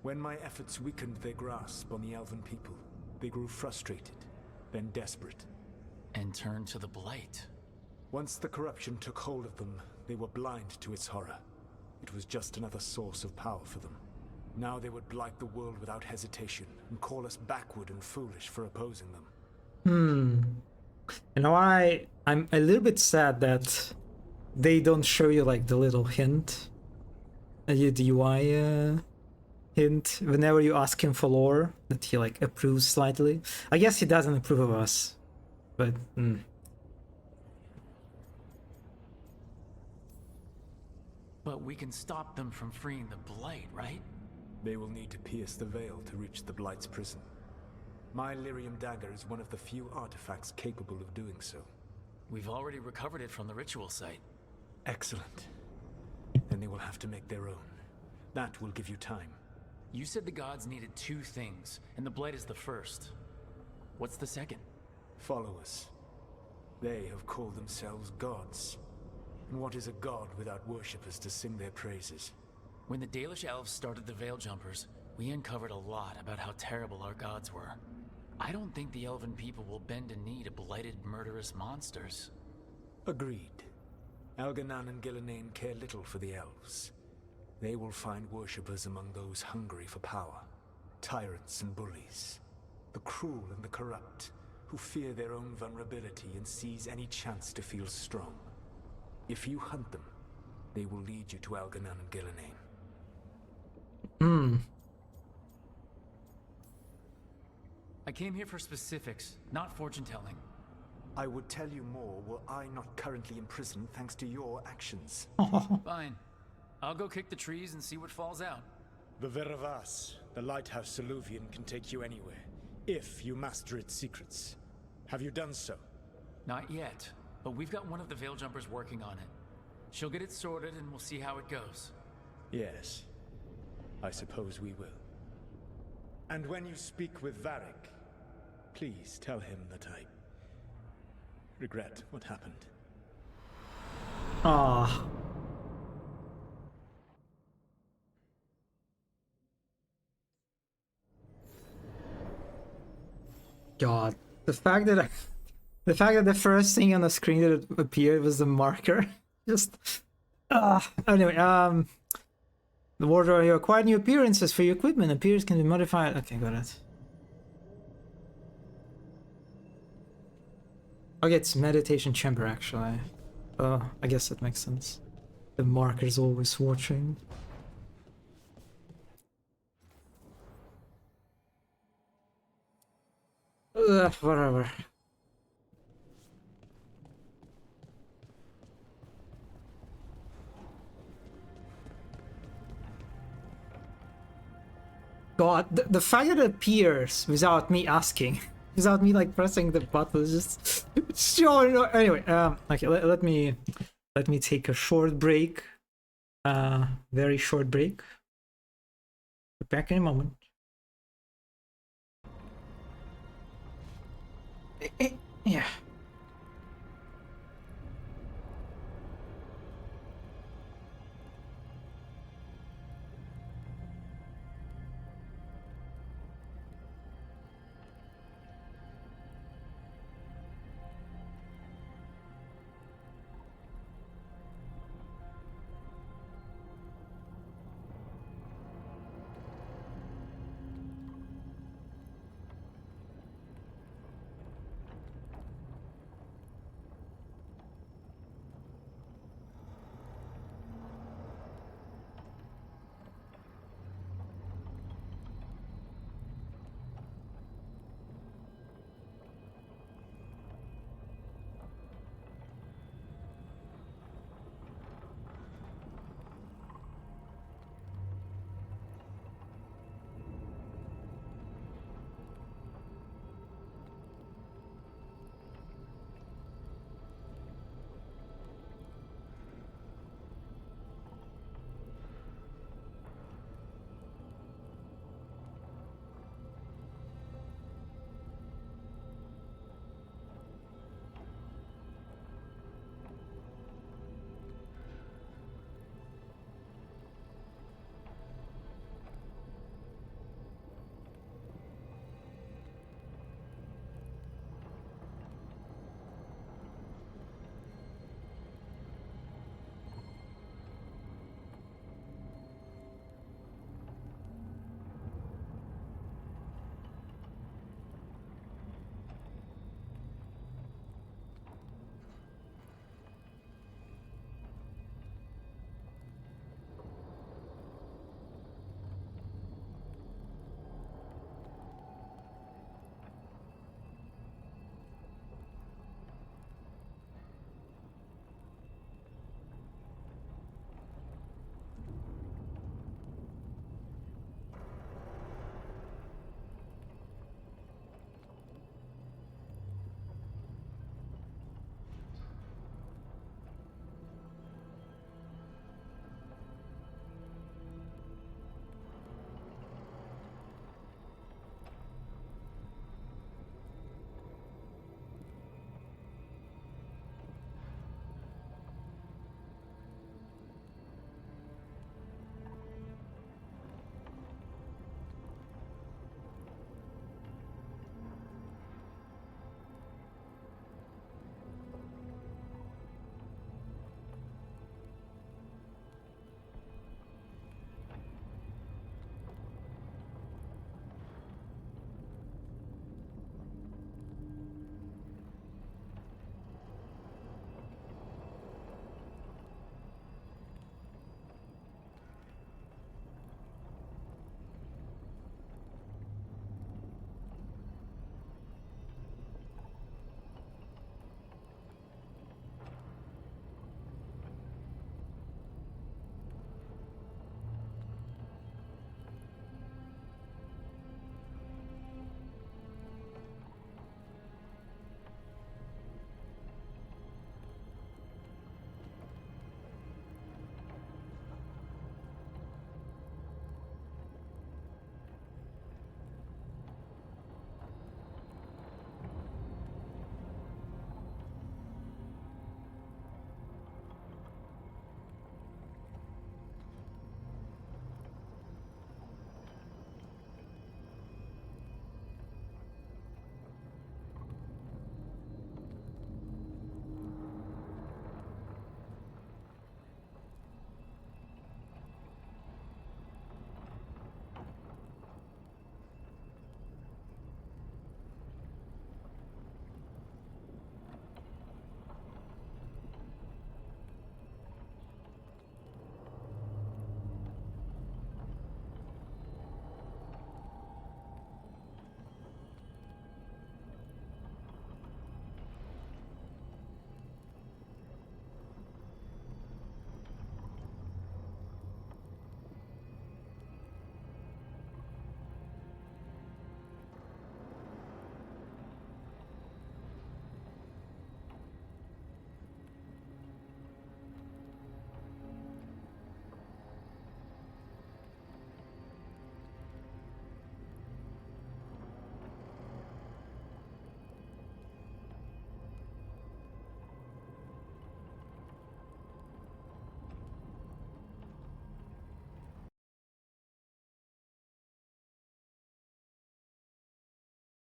When my efforts weakened their grasp on the elven people, they grew frustrated, then desperate. And turned to the blight. Once the corruption took hold of them, they were blind to its horror. It was just another source of power for them. Now they would blight the world without hesitation and call us backward and foolish for opposing them. You know, I'm a little bit sad that they don't show you like the little hint, the UI hint whenever you ask him for lore, that he like approves slightly. I guess he doesn't approve of us, but But we can stop them from freeing the Blight, right? They will need to pierce the veil to reach the Blight's prison. My Lyrium dagger is one of the few artifacts capable of doing so. We've already recovered it from the ritual site. Excellent. Then they will have to make their own. That will give you time. You said the gods needed 2 things, and the Blight is the first. What's the second? Followers. They have called themselves gods. And what is a god without worshippers to sing their praises? When the Dalish elves started the Veiljumpers, we uncovered a lot about how terrible our gods were. I don't think the elven people will bend a knee to blighted, murderous monsters. Agreed. Elganan and Gillenane care little for the elves. They will find worshippers among those hungry for power. Tyrants and bullies. The cruel and the corrupt, who fear their own vulnerability and seize any chance to feel strong. If you hunt them, they will lead you to Elganan and Gillenane. I came here for specifics, not fortune-telling. I would tell you more were I not currently in prison thanks to your actions. Fine. I'll go kick the trees and see what falls out. The Veravas, the lighthouse Soluvian, can take you anywhere, if you master its secrets. Have you done so? Not yet, but we've got one of the Veiljumpers working on it. She'll get it sorted and we'll see how it goes. Yes. I suppose we will. And when you speak with Varric, please tell him that I regret what happened. Ah. God, the fact that the first thing on the screen that appeared was the marker, just anyway, the wardrobe, you acquire new appearances for your equipment. Appearance can be modified. Okay, got it. Okay, it's meditation chamber actually. I guess that makes sense. The marker's always watching. Whatever. God, the fact that it appears without me asking, without me like pressing the button, is just so annoying. Anyway, okay, let me take a short break. Very short break. Be back in a moment. Yeah.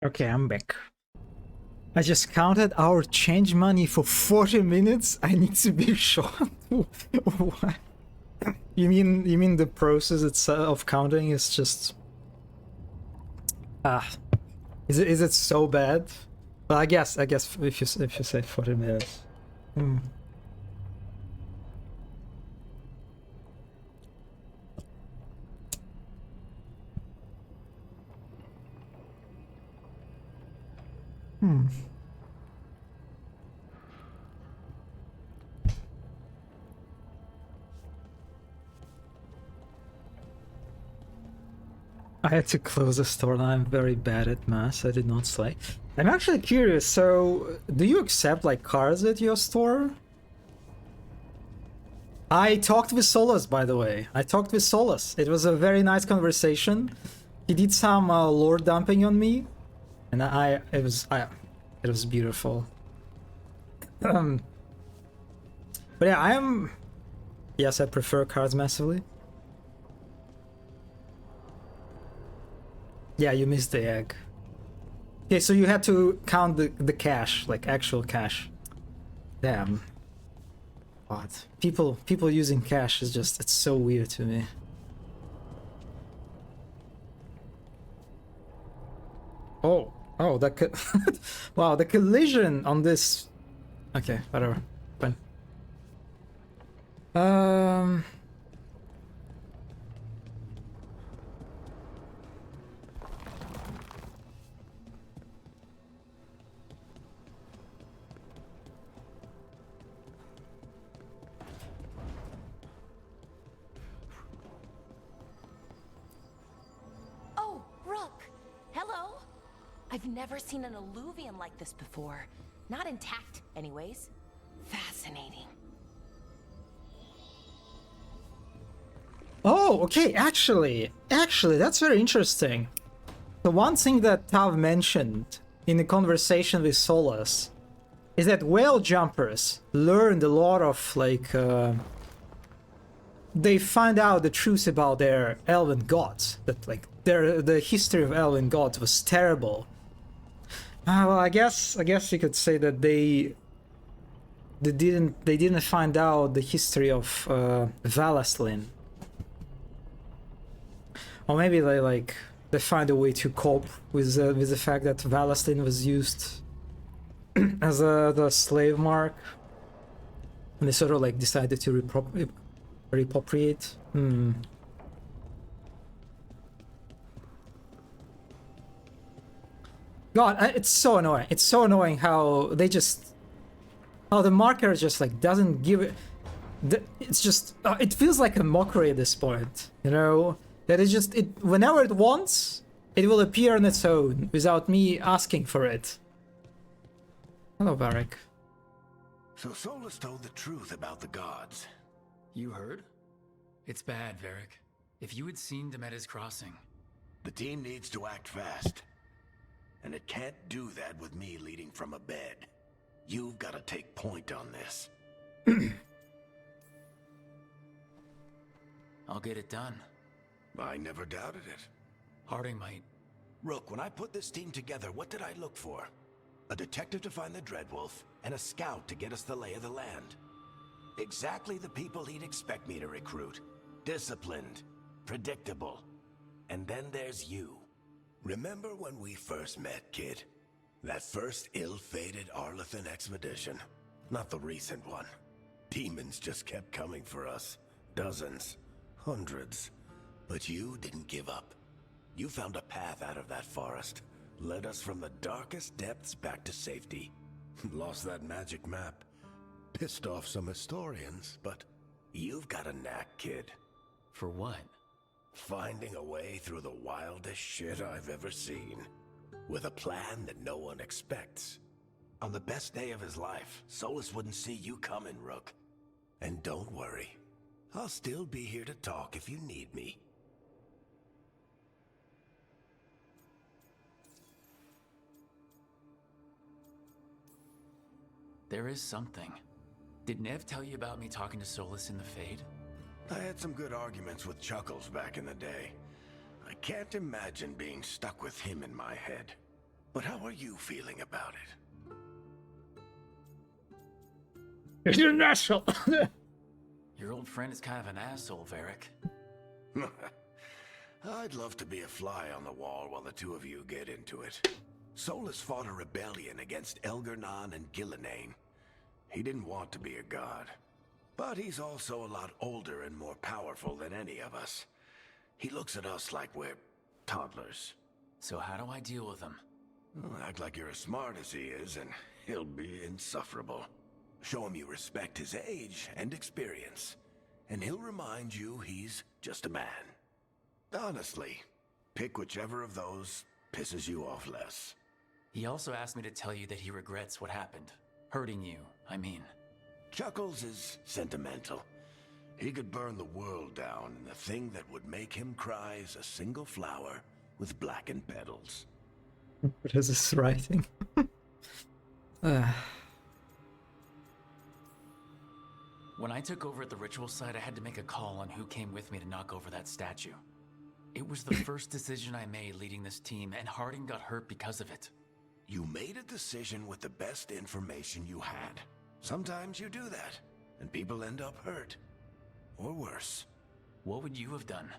Okay, I'm back. I just counted our change money for 40 minutes. I need to be shot. What? You mean the process itself of counting is just is it so bad? Well, I guess if you say 40 minutes. Hmm. Hmm. I had to close the store and I'm very bad at math. I did not slay. I'm actually curious, so do you accept like cards at your store? I talked with Solus, by the way. I talked with Solus. It was a very nice conversation. He did some lore dumping on me, and it was beautiful. But yeah, yes, I prefer cards massively. Yeah, you missed the egg. Okay, so you had to count the cash, like actual cash. Damn. What? People using cash is just, it's so weird to me. Oh, that could wow, the collision on this. Okay, whatever. Fine. Oh, Rook! Hello? I've never seen an alluvium like this before. Not intact, anyways. Fascinating. Oh, okay, actually, that's very interesting. The one thing that Tav mentioned in the conversation with Solus is that whale jumpers learned a lot of, like, they find out the truth about their elven gods. That, like, the history of elven gods was terrible. Well, I guess you could say that they didn't find out the history of Valaslin. Or maybe they find a way to cope with the fact that Valaslin was used as the slave mark, and they sort of like decided to repatriate. God, it's so annoying. It's so annoying how the marker just like doesn't give it. It's just it feels like a mockery at this point, you know. That is just it. Whenever it wants, it will appear on its own without me asking for it. Hello, Varric. So Solus told the truth about the gods. You heard? It's bad, Varric. If you had seen Demeter's crossing. The team needs to act fast. And it can't do that with me leading from a bed. You've got to take point on this. I'll get it done. I never doubted it. Harding might. Rook, when I put this team together, what did I look for? A detective to find the Dreadwolf, and a scout to get us the lay of the land. Exactly the people he'd expect me to recruit. Disciplined, predictable. And then there's you. Remember when we first met, kid? That first ill-fated Arlathan expedition. Not the recent one. Demons just kept coming for us. Dozens. Hundreds. But you didn't give up. You found a path out of that forest. Led us from the darkest depths back to safety. Lost that magic map. Pissed off some historians, but you've got a knack, kid. For what? Finding a way through the wildest shit I've ever seen. With a plan that no one expects. On the best day of his life, Solus wouldn't see you coming, Rook. And don't worry. I'll still be here to talk if you need me. There is something. Did Nev tell you about me talking to Solus in the Fade? I had some good arguments with Chuckles back in the day. I can't imagine being stuck with him in my head. But how are you feeling about it? You're an asshole. Your old friend is kind of an asshole, Varric. I'd love to be a fly on the wall while the two of you get into it. Solus fought a rebellion against Elgar'nan and Gillenane. He didn't want to be a god. But he's also a lot older and more powerful than any of us. He looks at us like we're toddlers. So how do I deal with him? Well, act like you're as smart as he is, and he'll be insufferable. Show him you respect his age and experience, and he'll remind you he's just a man. Honestly, pick whichever of those pisses you off less. He also asked me to tell you that he regrets what happened. Hurting you, I mean. Chuckles is sentimental. He could burn the world down, and the thing that would make him cry is a single flower with blackened petals. What is this writing? When I took over at the ritual site, I had to make a call on who came with me to knock over that statue. It was the first decision I made leading this team, and Harding got hurt because of it. You made a decision with the best information you had. Sometimes you do that, and people end up hurt. Or worse. What would you have done?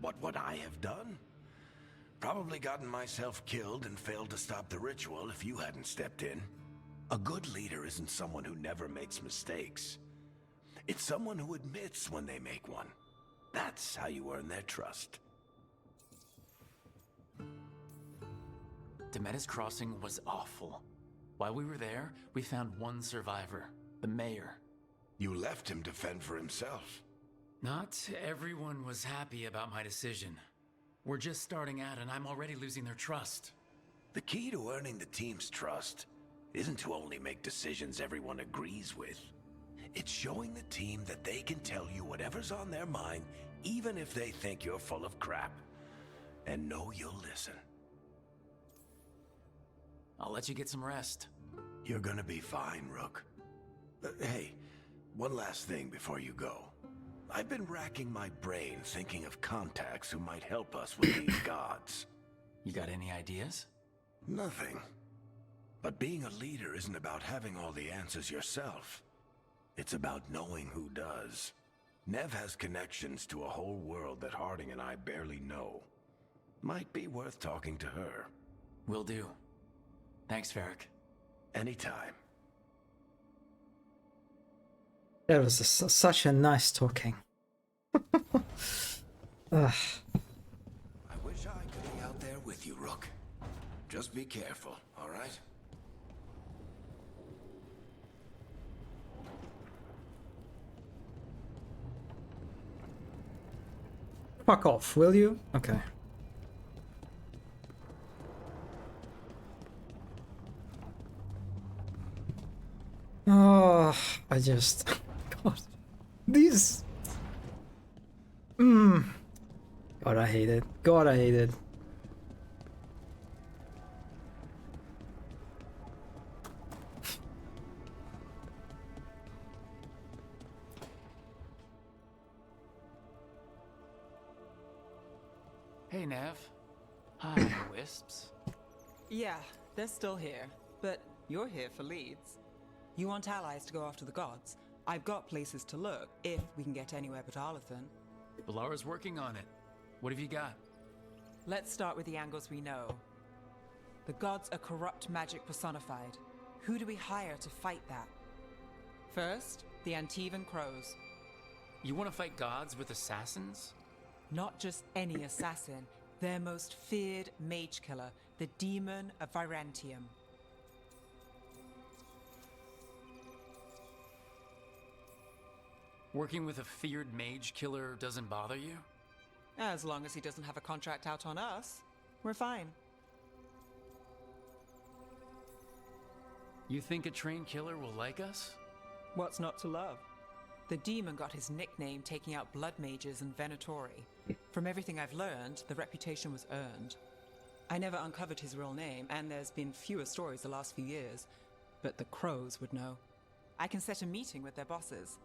What would I have done? Probably gotten myself killed and failed to stop the ritual if you hadn't stepped in. A good leader isn't someone who never makes mistakes. It's someone who admits when they make one. That's how you earn their trust. Demetta's Crossing was awful. While we were there, we found one survivor, the mayor. You left him to fend for himself. Not everyone was happy about my decision. We're just starting out and I'm already losing their trust. The key to earning the team's trust isn't to only make decisions everyone agrees with. It's showing the team that they can tell you whatever's on their mind, even if they think you're full of crap. And know you'll listen. I'll let you get some rest. You're gonna be fine, Rook. Hey, one last thing before you go. I've been racking my brain thinking of contacts who might help us with these gods. You got any ideas? Nothing. But being a leader isn't about having all the answers yourself. It's about knowing who does. Nev has connections to a whole world that Harding and I barely know. Might be worth talking to her. Will do. Thanks, Varric. Anytime. That was such a nice talking. I wish I could be out there with you, Rook. Just be careful, all right? Fuck off, will you? Okay. Oh, I just... God. These... God, I hate it. God, I hate it. Hey, Nev. Hi, Wisps. Yeah, they're still here, but you're here for leads. You want allies to go after the gods? I've got places to look, if we can get anywhere but Arlathan. Balara's working on it. What have you got? Let's start with the angles we know. The gods are corrupt magic personified. Who do we hire to fight that? First, the Antivan Crows. You want to fight gods with assassins? Not just any assassin, their most feared mage killer, the Demon of Virantium. Working with a feared mage killer doesn't bother you? As long as he doesn't have a contract out on us, we're fine. You think a trained killer will like us? What's not to love? The demon got his nickname taking out blood mages and Venatori. From everything I've learned, the reputation was earned. I never uncovered his real name, and there's been fewer stories the last few years, but the Crows would know. I can set a meeting with their bosses.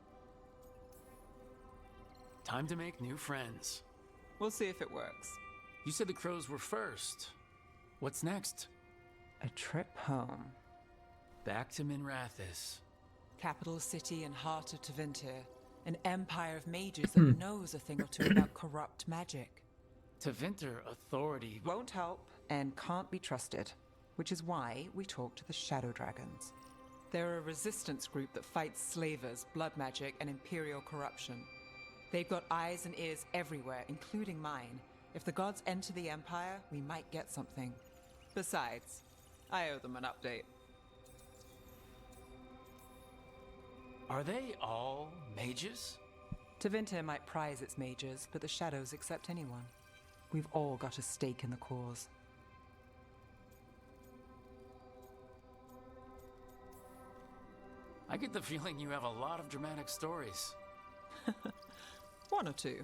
Time to make new friends. We'll see if it works. You said the Crows were first. What's next? A trip home. Back to Minrathis. Capital city and heart of Tevinter. An empire of mages that knows a thing or two about corrupt magic. Tevinter authority won't help and can't be trusted, which is why we talk to the Shadow Dragons. They're a resistance group that fights slavers, blood magic, and imperial corruption. They've got eyes and ears everywhere, including mine. If the gods enter the Empire, we might get something. Besides, I owe them an update. Are they all mages? Tevinter might prize its mages, but the Shadows accept anyone. We've all got a stake in the cause. I get the feeling you have a lot of dramatic stories. One or two.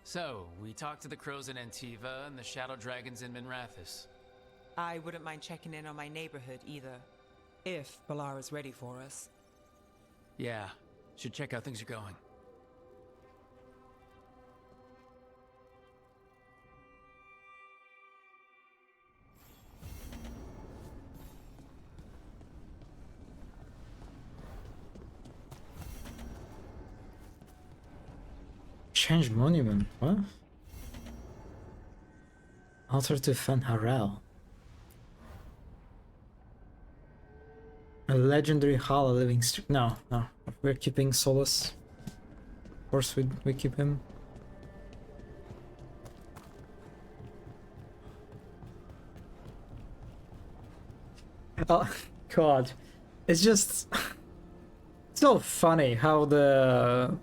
So, we talked to the crows in Antiva and the shadow dragons in Minrathis. I wouldn't mind checking in on my neighborhood either. If Balara's ready for us. Yeah, should check how things are going. Change monument, what? Altar to Fen Harel. A legendary Hala living no, we're keeping Solus. Of course we keep him. Oh god. It's just so funny how the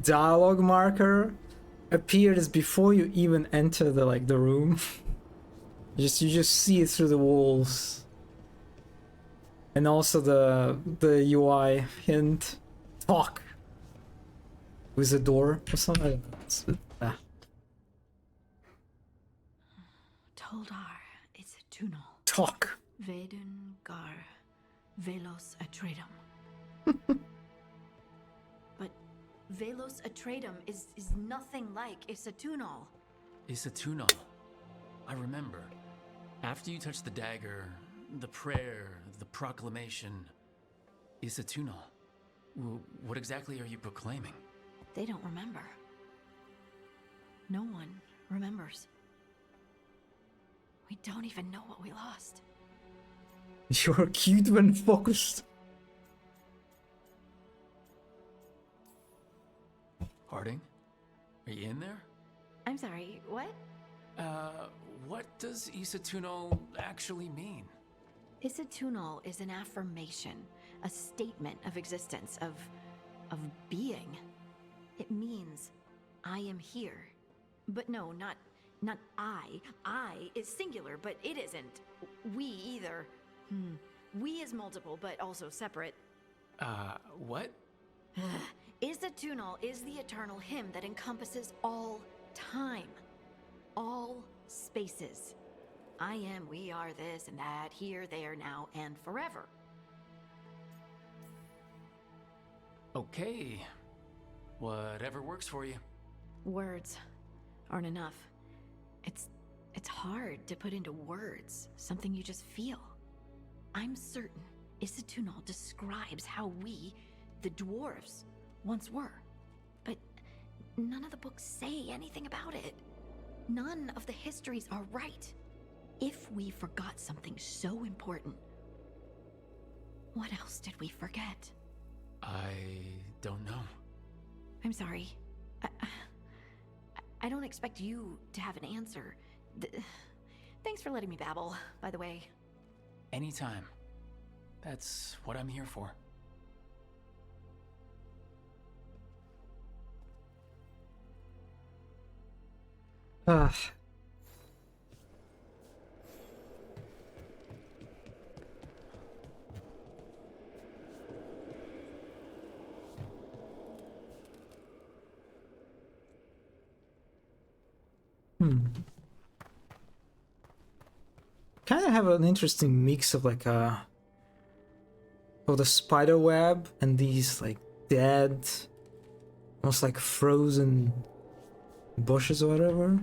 dialogue marker appears before you even enter the room. you just see it through the walls. And also the UI hint. Talk with the door or something. Toldar, it's a tunnel. Talk. Vedun gar velos atredum. But velos atredum is nothing like Isatunal. Isatunal. I remember. After you touched the dagger, the prayer, the proclamation, Isatunal. What exactly are you proclaiming? They don't remember. No one remembers. We don't even know what we lost. You're cute when focused. Harding? Are you in there? I'm sorry, what? What does Isatunal actually mean? Isatunal is an affirmation, a statement of existence, of being. It means, I am here. But no, not I. I is singular, but it isn't. We either. We is multiple, but also separate. What? Isatunal is the eternal hymn that encompasses all time. All spaces. I am, we are, this and that, here, there, now, and forever. Okay. Whatever works for you. Words aren't enough. It's hard to put into words something you just feel. I'm certain Isatunal describes how we, the dwarves, once were. But none of the books say anything about it. None of the histories are right. If we forgot something so important, what else did we forget? I don't know. I'm sorry. I don't expect you to have an answer. Thanks for letting me babble, by the way. Anytime. That's what I'm here for. Kind of have an interesting mix of of the spider web and these dead, almost like frozen bushes or whatever.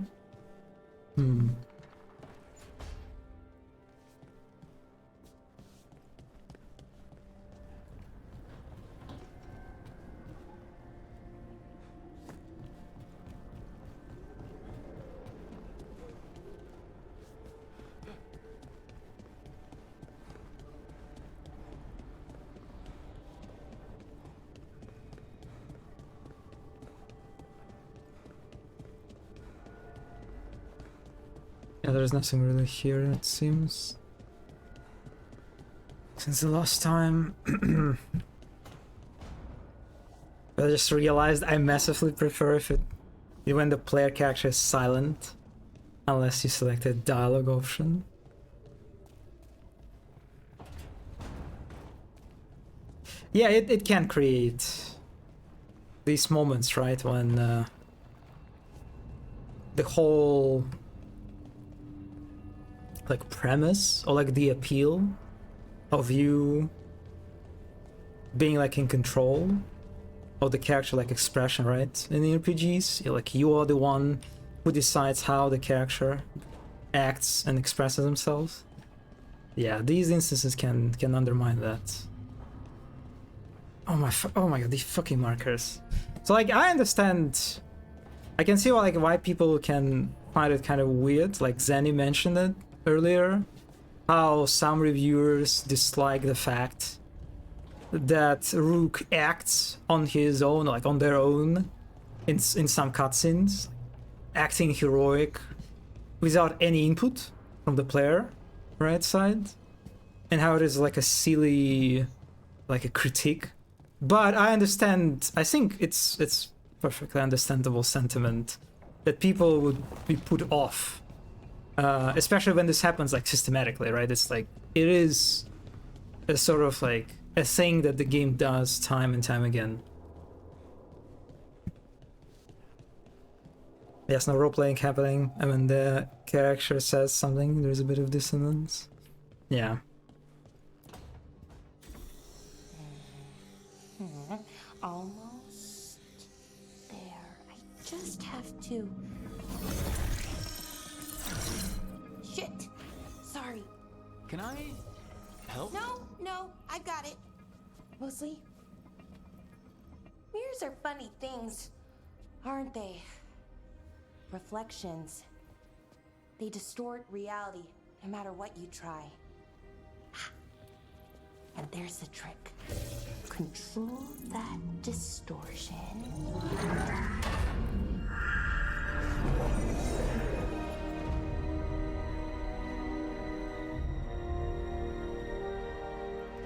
Yeah, there's nothing really here, it seems. Since the last time. But I just realized I massively prefer if when the player character is silent, unless you select a dialogue option. Yeah, it can create these moments, right, when the whole like premise or like the appeal of you being like in control of the character like expression, right? In the RPGs, like you are the one who decides how the character acts and expresses themselves. Yeah, these instances can undermine that. Oh my god, these fucking markers. So like I understand, I can see why people can find it kind of weird. Like Zenny mentioned it earlier, how some reviewers dislike the fact that Rook acts on his own, like on their own, in some cutscenes, acting heroic without any input from the player, right side, and how it is like a silly, like a critique. But I understand. I think it's perfectly understandable sentiment that people would be put off, especially when this happens like systematically, right? It's like it is a sort of like a thing that the game does time and time again. Yes, no role-playing happening, and when the character says something, there's a bit of dissonance. Yeah. Almost there. I just have to... Shit! Sorry. Can I help? No, I've got it. Mostly, mirrors are funny things, aren't they? Reflections. They distort reality, no matter what you try. And there's the trick. Control that distortion.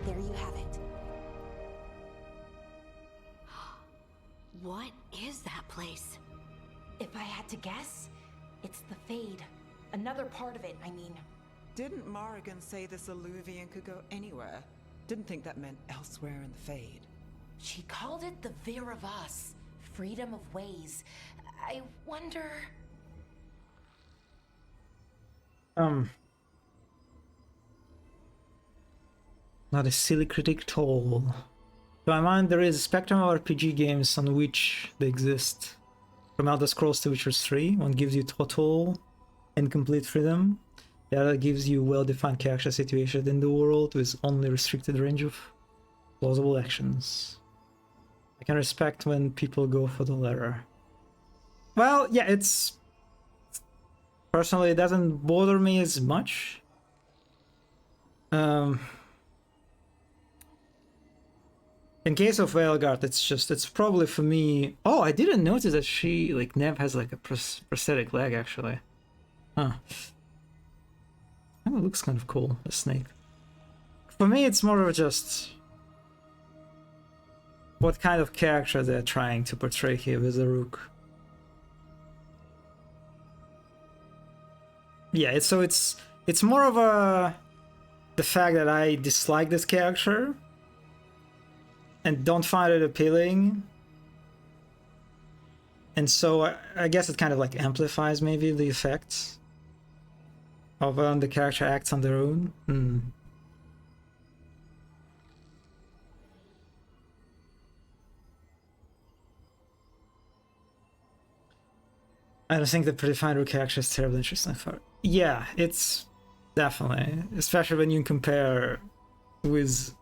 There you have it. What is that place? If I had to guess, it's the Fade. Another part of it, I mean. Didn't Morrigan say this Illuvian could go anywhere? Didn't think that meant elsewhere in the Fade. She called it the Vir of Us, freedom of ways. I wonder... Not a silly critic at all. To my mind, there is a spectrum of RPG games on which they exist. From Elder Scrolls to Witcher 3, one gives you total and complete freedom. The other gives you well-defined character situation in the world with only restricted range of plausible actions. I can respect when people go for the latter. Well, yeah, it's... Personally, it doesn't bother me as much. In case of Veilguard, it's probably for me... Oh, I didn't notice that she, like, Nev has like a prosthetic leg, actually. Huh. Kind of looks kind of cool, a snake. For me, it's more of just... what kind of character they're trying to portray here with the Rook. Yeah, it's more of a... the fact that I dislike this character and don't find it appealing, and so I guess it kind of like amplifies maybe the effects of when the character acts on their own. I don't think the predefined Rook character is terribly interesting for... Yeah, it's definitely, especially when you compare with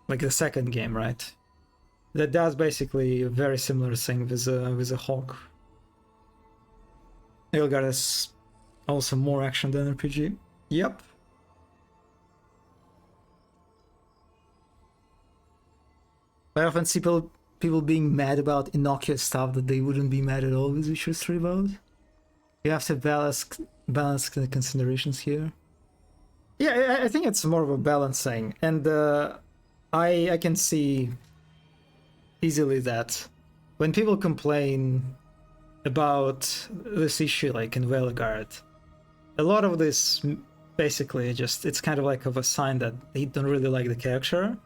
like the second game, right? That does basically a very similar thing with a hawk. Veilguard has also more action than RPG. Yep. I often see people being mad about innocuous stuff that they wouldn't be mad at all with Witcher 3 about. You have to balance balance considerations here. Yeah, I think it's more of a balancing, and I can see easily that when people complain about this issue, like in Veilguard, a lot of this basically just it's kind of like of a sign that they don't really like the character.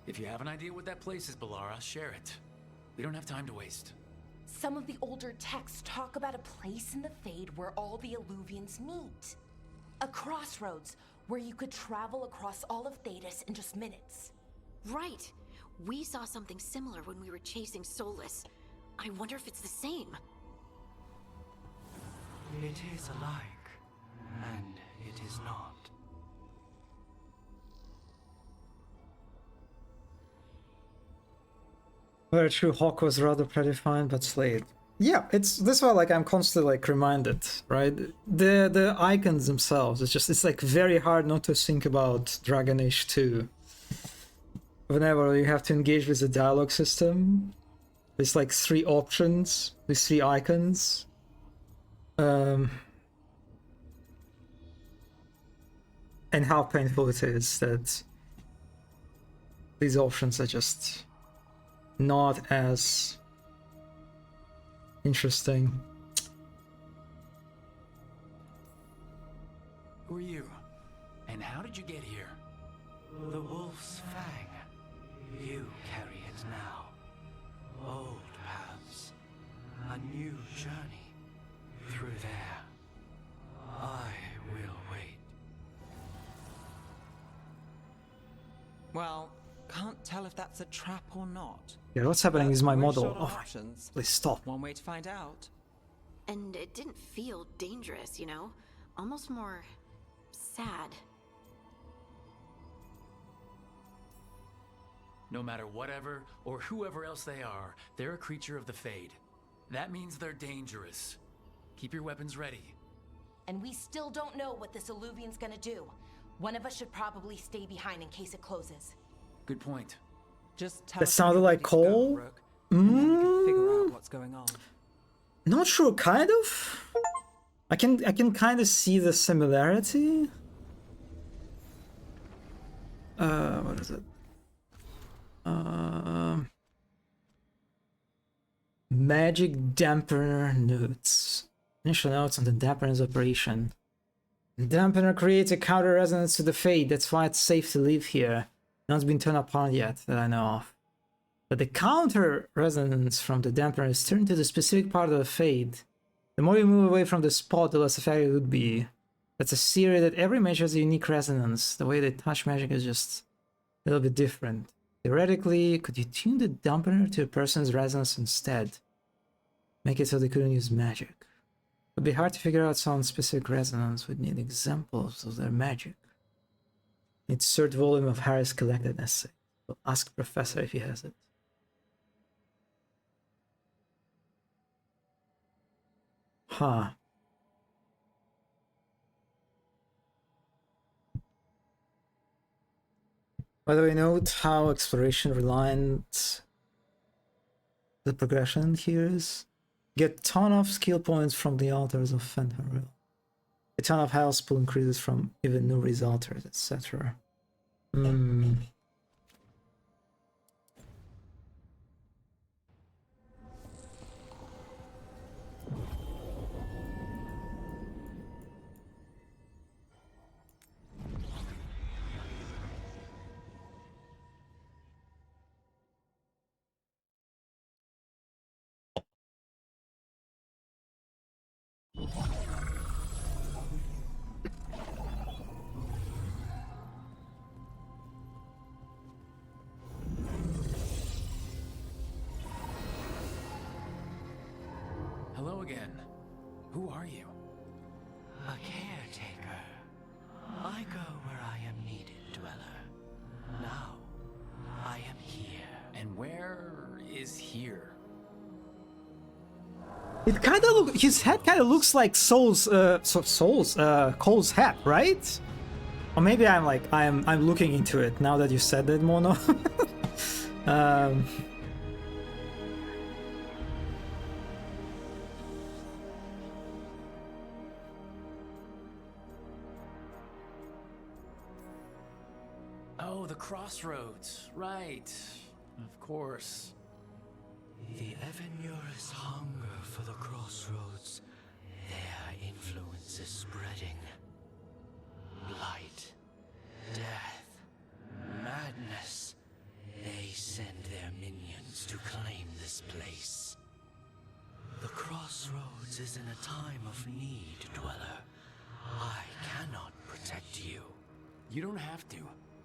If you have an idea what that place is, Balara, share it. We don't have time to waste. Some of the older texts talk about a place in the Fade where all the Illuvians meet. A crossroads where you could travel across all of Thedas in just minutes. Right. We saw something similar when we were chasing Solus. I wonder if it's the same. It is alike, and it is not. Very true, Hawk was rather predefined, but Slade. Yeah, it's this why like I'm constantly like reminded, right? The icons themselves, it's like very hard not to think about Dragon Age 2. Whenever you have to engage with the dialogue system, there's like 3 options, with 3 icons. And how painful it is that these options are just not as interesting. Who are you? And how did you get here? The Wolf's Fang. You carry it now. Old paths. A new journey. Through there. I will wait. Well, can't tell if that's a trap or not. Yeah, what's happening is my We're model. short of Oh, options. please stop. One way to find out. And it didn't feel dangerous, you know? Almost more sad. No matter whatever or whoever else they are, they're a creature of the Fade. That means they're dangerous. Keep your weapons ready. And we still don't know what this Illuvian's gonna do. One of us should probably stay behind in case it closes. Good point. Just tell That us sounded when like you're ready to go, Cole. Rook, and then we can figure out what's going on. Not sure, kind of. I can kind of see the similarity. What is it? Magic dampener notes. Initial notes on the dampener's operation. The dampener creates a counter resonance to the Fade. That's why it's safe to live here. None's been turned upon yet that I know of. But the counter resonance from the dampener is turned to the specific part of the Fade. The more you move away from the spot, the less effective it would be. That's a theory that every mage has a unique resonance. The way they touch magic is just a little bit different. Theoretically, could you tune the dampener to a person's resonance instead? Make it so they couldn't use magic. It would be hard to figure out someone's specific resonance. We'd need examples of their magic. It's third volume of Harris' collected essay. We'll ask Professor if he has it. Huh. By the way, note how exploration reliant the progression here is. Get ton of skill points from the altars of Fenrir. A ton of health pool increases from even Nuri's altars, etc. Hello again. Who are you? A caretaker. I go where I am needed, Dweller. Now, I am here. And where is here? It kind of his head kind of looks like Cole's head, right? Or maybe I'm like I'm looking into it now that you said that, Mono. Oh, the crossroads. Right. Of course. The Evanura's hunger for the crossroads. Their influence is spreading. Blight, death, madness. They send their minions to claim this place. The crossroads is in a time of need, Dweller. I cannot protect you. You don't have to.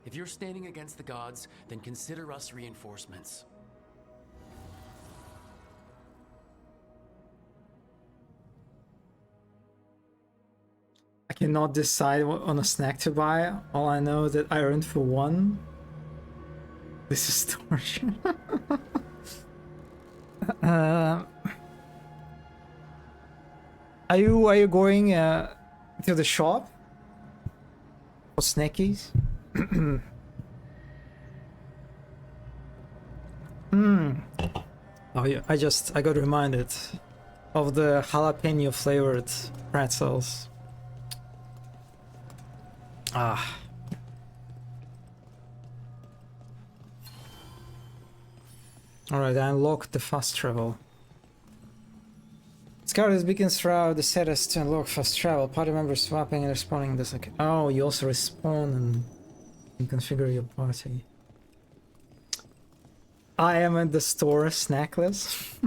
If you're standing against the gods, then consider us reinforcements. I cannot decide on a snack to buy. All I know is that I earned for one. This is torture. Are you going to the shop for snackies? Oh yeah, I got reminded of the jalapeno flavored pretzels. Ah. Alright, I unlocked the fast travel. Scout is beacons throughout the settings to unlock fast travel. Party members swapping and respawning this. Okay. Oh, you also respawn and configure your party. I am at the store snackless.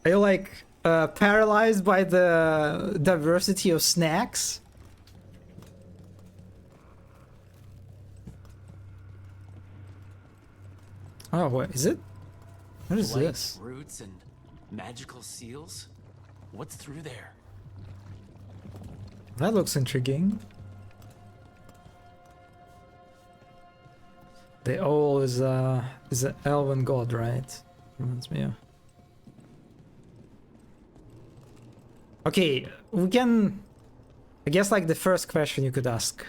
Are you like paralyzed by the diversity of snacks? Oh, what is it? What is this? Roots and magical seals? What's through there? That looks intriguing. The owl is an elven god, right? Reminds me of. Okay, we can. I guess like the first question you could ask: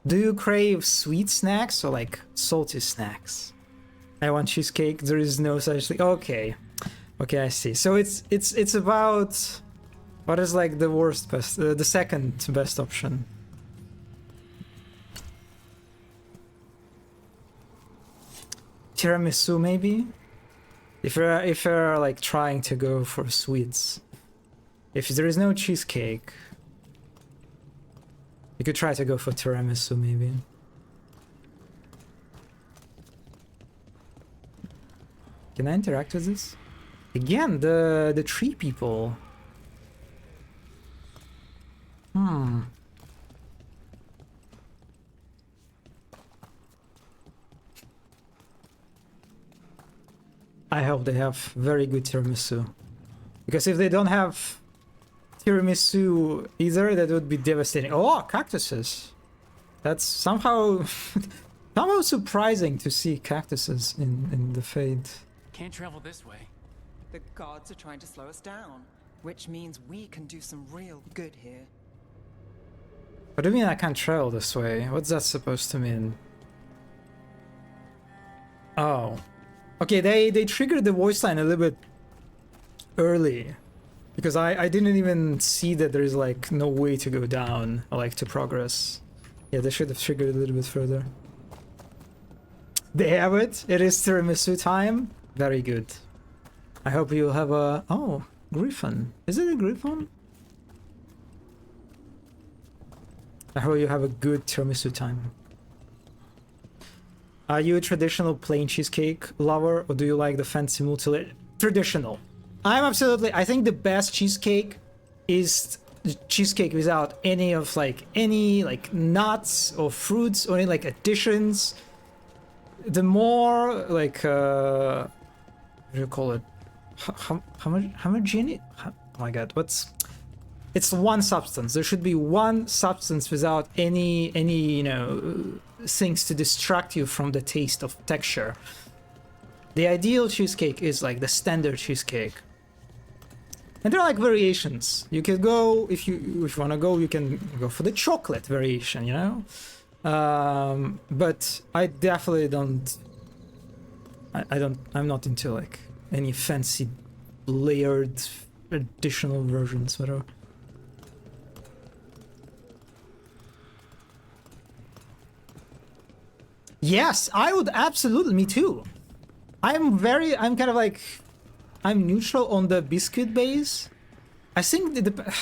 do you crave sweet snacks or like salty snacks? I want cheesecake. There is no such thing. Okay, okay, I see. So it's about what is like the worst best, the second best option. Tiramisu maybe. If you're like trying to go for sweets, if there is no cheesecake, you could try to go for tiramisu maybe. Can I interact with this? Again, the tree people. I hope they have very good tiramisu. Because if they don't have tiramisu either, that would be devastating. Oh, cactuses! That's somehow somehow surprising to see cactuses in the Fade. Can't travel this way. The gods are trying to slow us down, which means we can do some real good here. What do you mean I can't travel this way? What's that supposed to mean? Oh. Okay, they triggered the voice line a little bit early. Because I didn't even see that there's like no way to go down or like to progress. Yeah, they should have triggered a little bit further. They have it. It is tiramisu time. Very good. I hope you'll have a... Oh, griffin. Is it a griffin? I hope you have a good tiramisu time. Are you a traditional plain cheesecake lover or do you like the fancy multi-layer? Traditional. I'm absolutely... I think the best cheesecake is cheesecake without any of like nuts or fruits or any like additions. The more like what do you call it? Homogeneous? Oh my god, what's... It's one substance. There should be one substance without any you know things to distract you from the taste of texture. The ideal cheesecake is like the standard cheesecake. And there are like variations. You can go if you want to go. You can go for the chocolate variation, you know. But I definitely don't. I'm not into like any fancy layered additional versions, whatever. Yes, I would absolutely. Me too. I'm kind of like, I'm neutral on the biscuit base. I think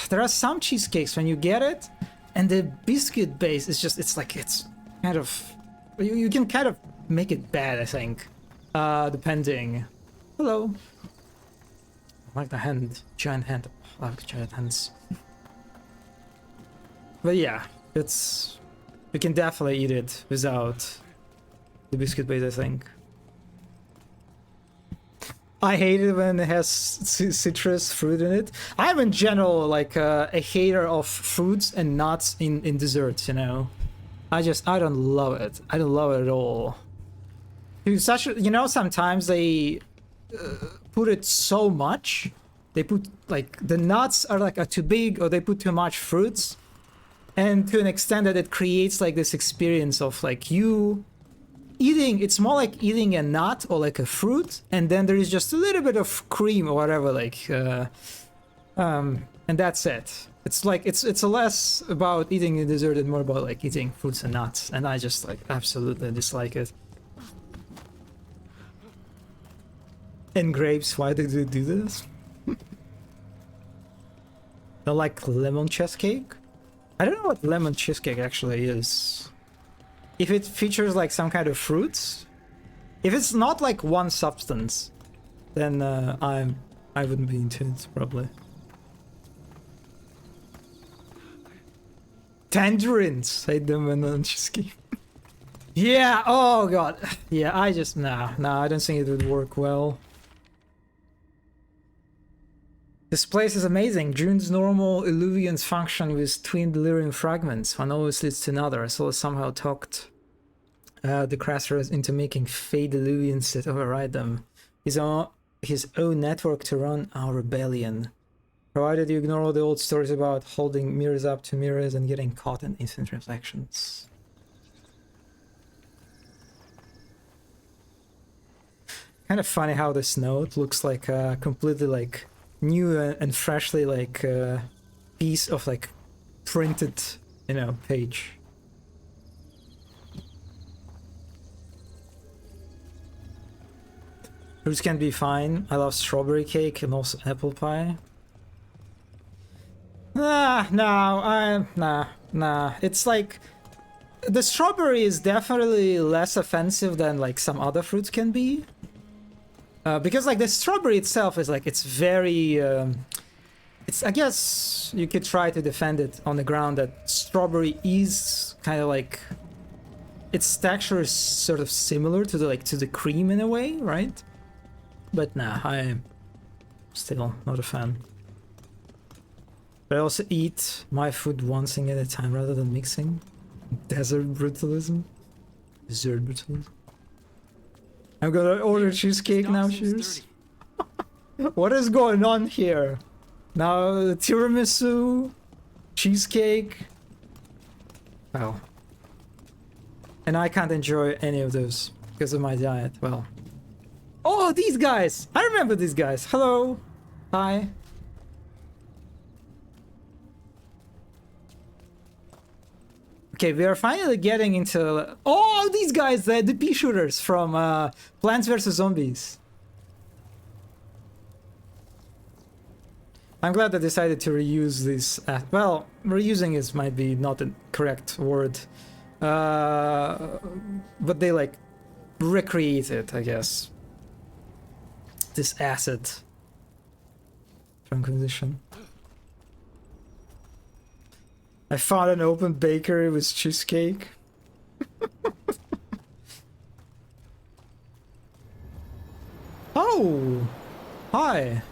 there are some cheesecakes when you get it, and the biscuit base is just, it's kind of, you can kind of make it bad, I think, depending. Hello. I like the hand, giant hand. I like giant hands. But yeah, you can definitely eat it without the biscuit base, I think. I hate it when it has citrus fruit in it. I'm in general like a hater of fruits and nuts in desserts, you know. I don't love it. I don't love it at all. You know, sometimes they put it so much. They put like the nuts are too big, or they put too much fruits, and to an extent that it creates like this experience of like you eating, it's more like eating a nut or like a fruit, and then there is just a little bit of cream or whatever, like and that's it. It's like it's less about eating a dessert and more about like eating fruits and nuts, and I just like absolutely dislike it. And grapes, why did they do this? They like lemon cheesecake? I don't know what lemon cheesecake actually is. If it features like some kind of fruits, if it's not like one substance, then I wouldn't be into it probably. Tangerines, hate them on cheesecake. Yeah, oh god, yeah, I just nah, I don't think it would work well. This place is amazing. June's normal illuvians function with twin delirium fragments. One always leads to another. So somehow talked the Crassers into making fade illuvians that override them. His own network to run our rebellion. Provided you ignore all the old stories about holding mirrors up to mirrors and getting caught in instant reflections. Kind of funny how this note looks like completely like new and freshly like piece of like printed, you know, page. Fruits can be fine. I love strawberry cake and also apple pie. Nah. It's like the strawberry is definitely less offensive than like some other fruits can be. Because like the strawberry itself is like, it's very, it's, I guess you could try to defend it on the ground that strawberry is kind of like, its texture is sort of similar to the, like, to the cream in a way, right? But nah, I'm still not a fan. But I also eat my food one thing at a time rather than mixing. Desert brutalism. Dessert brutalism. I'm gonna order cheesecake now, cheers. What is going on here? Now, tiramisu, cheesecake. Wow. And I can't enjoy any of those because of my diet. Well. Oh, these guys! I remember these guys. Hello. Hi. Okay, we are finally getting into... Oh, these guys, the pea shooters from Plants vs. Zombies. I'm glad I decided to reuse this. Well, reusing is might be not the correct word. But they, like, recreate it, I guess. This asset from Condition. I found an open bakery with cheesecake. Oh! Hi!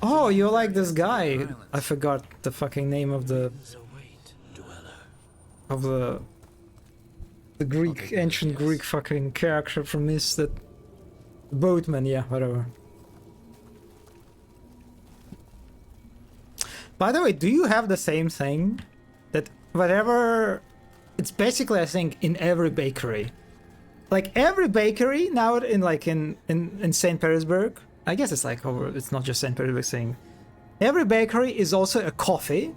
Oh, you're like this guy. I forgot the fucking name of the... Of the Greek, ancient Greek fucking character from this, that... Boatman, yeah, whatever. By the way, do you have the same thing? That whatever... It's basically, I think, in every bakery. Like, every bakery now in St. Petersburg, I guess it's like over... It's not just St. Petersburg thing. Every bakery is also a coffee,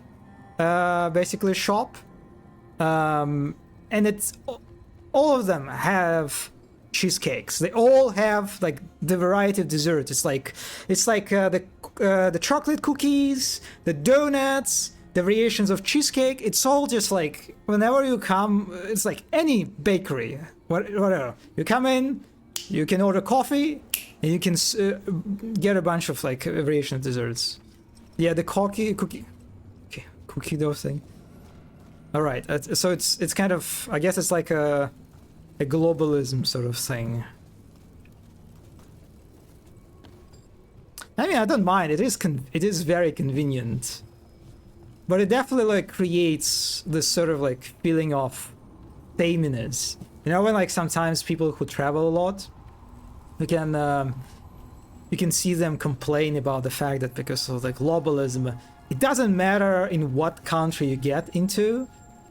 basically shop. And it's... All of them have cheesecakes. They all have like the variety of desserts. It's like the chocolate cookies, the donuts, the variations of cheesecake. It's all just like whenever you come, it's like any bakery, whatever. You come in, you can order coffee, and you can get a bunch of like variation of desserts. Yeah, the cookie dough thing. All right, so it's kind of, I guess it's like a globalism sort of thing. I mean, I don't mind. It is very convenient, but it definitely like creates this sort of like feeling of sameness. You know, when like sometimes people who travel a lot, you can see them complain about the fact that because of like globalism, it doesn't matter in what country you get into.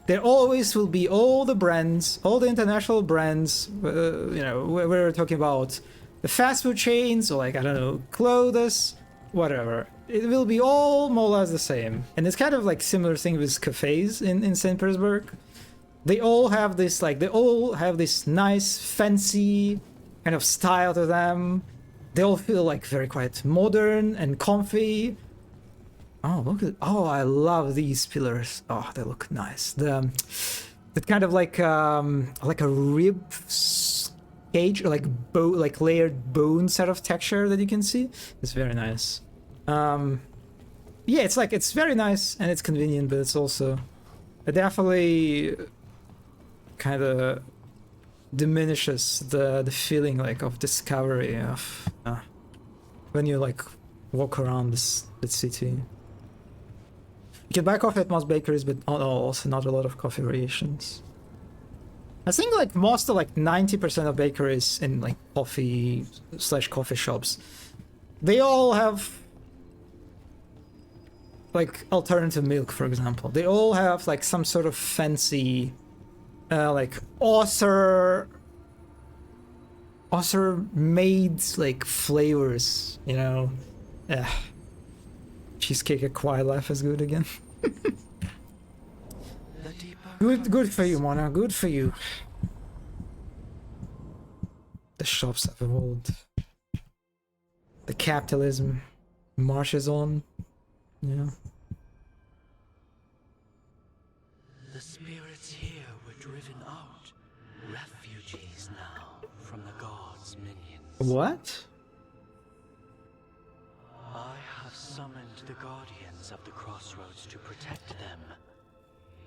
There always will be all the brands, all the international brands, you know, we're talking about the fast food chains or like, I don't know, clothes, whatever. It will be all more or less the same. And it's kind of like similar thing with cafes in St. Petersburg. They all have this nice, fancy kind of style to them. They all feel like very quite modern and comfy. Oh, look at... Oh, I love these pillars. Oh, they look nice. The kind of like a rib cage, or like layered bone sort of texture that you can see. It's very nice. Yeah, it's very nice and it's convenient, but it's also... It definitely kind of diminishes the feeling like of discovery of when you like walk around the city. You can buy coffee at most bakeries, but also not a lot of coffee variations. I think like most of like 90% of bakeries in like coffee/coffee shops, they all have like alternative milk, for example. They all have like some sort of fancy like author made like flavors, you know. Cheesecake Acquired Life is good again. Good for you, Mona. Good for you. The shops have evolved. The capitalism marches on. Yeah. The spirits here were driven out. Refugees now from the gods' minions. What? I have summoned the guardians of the crossroads to protect them.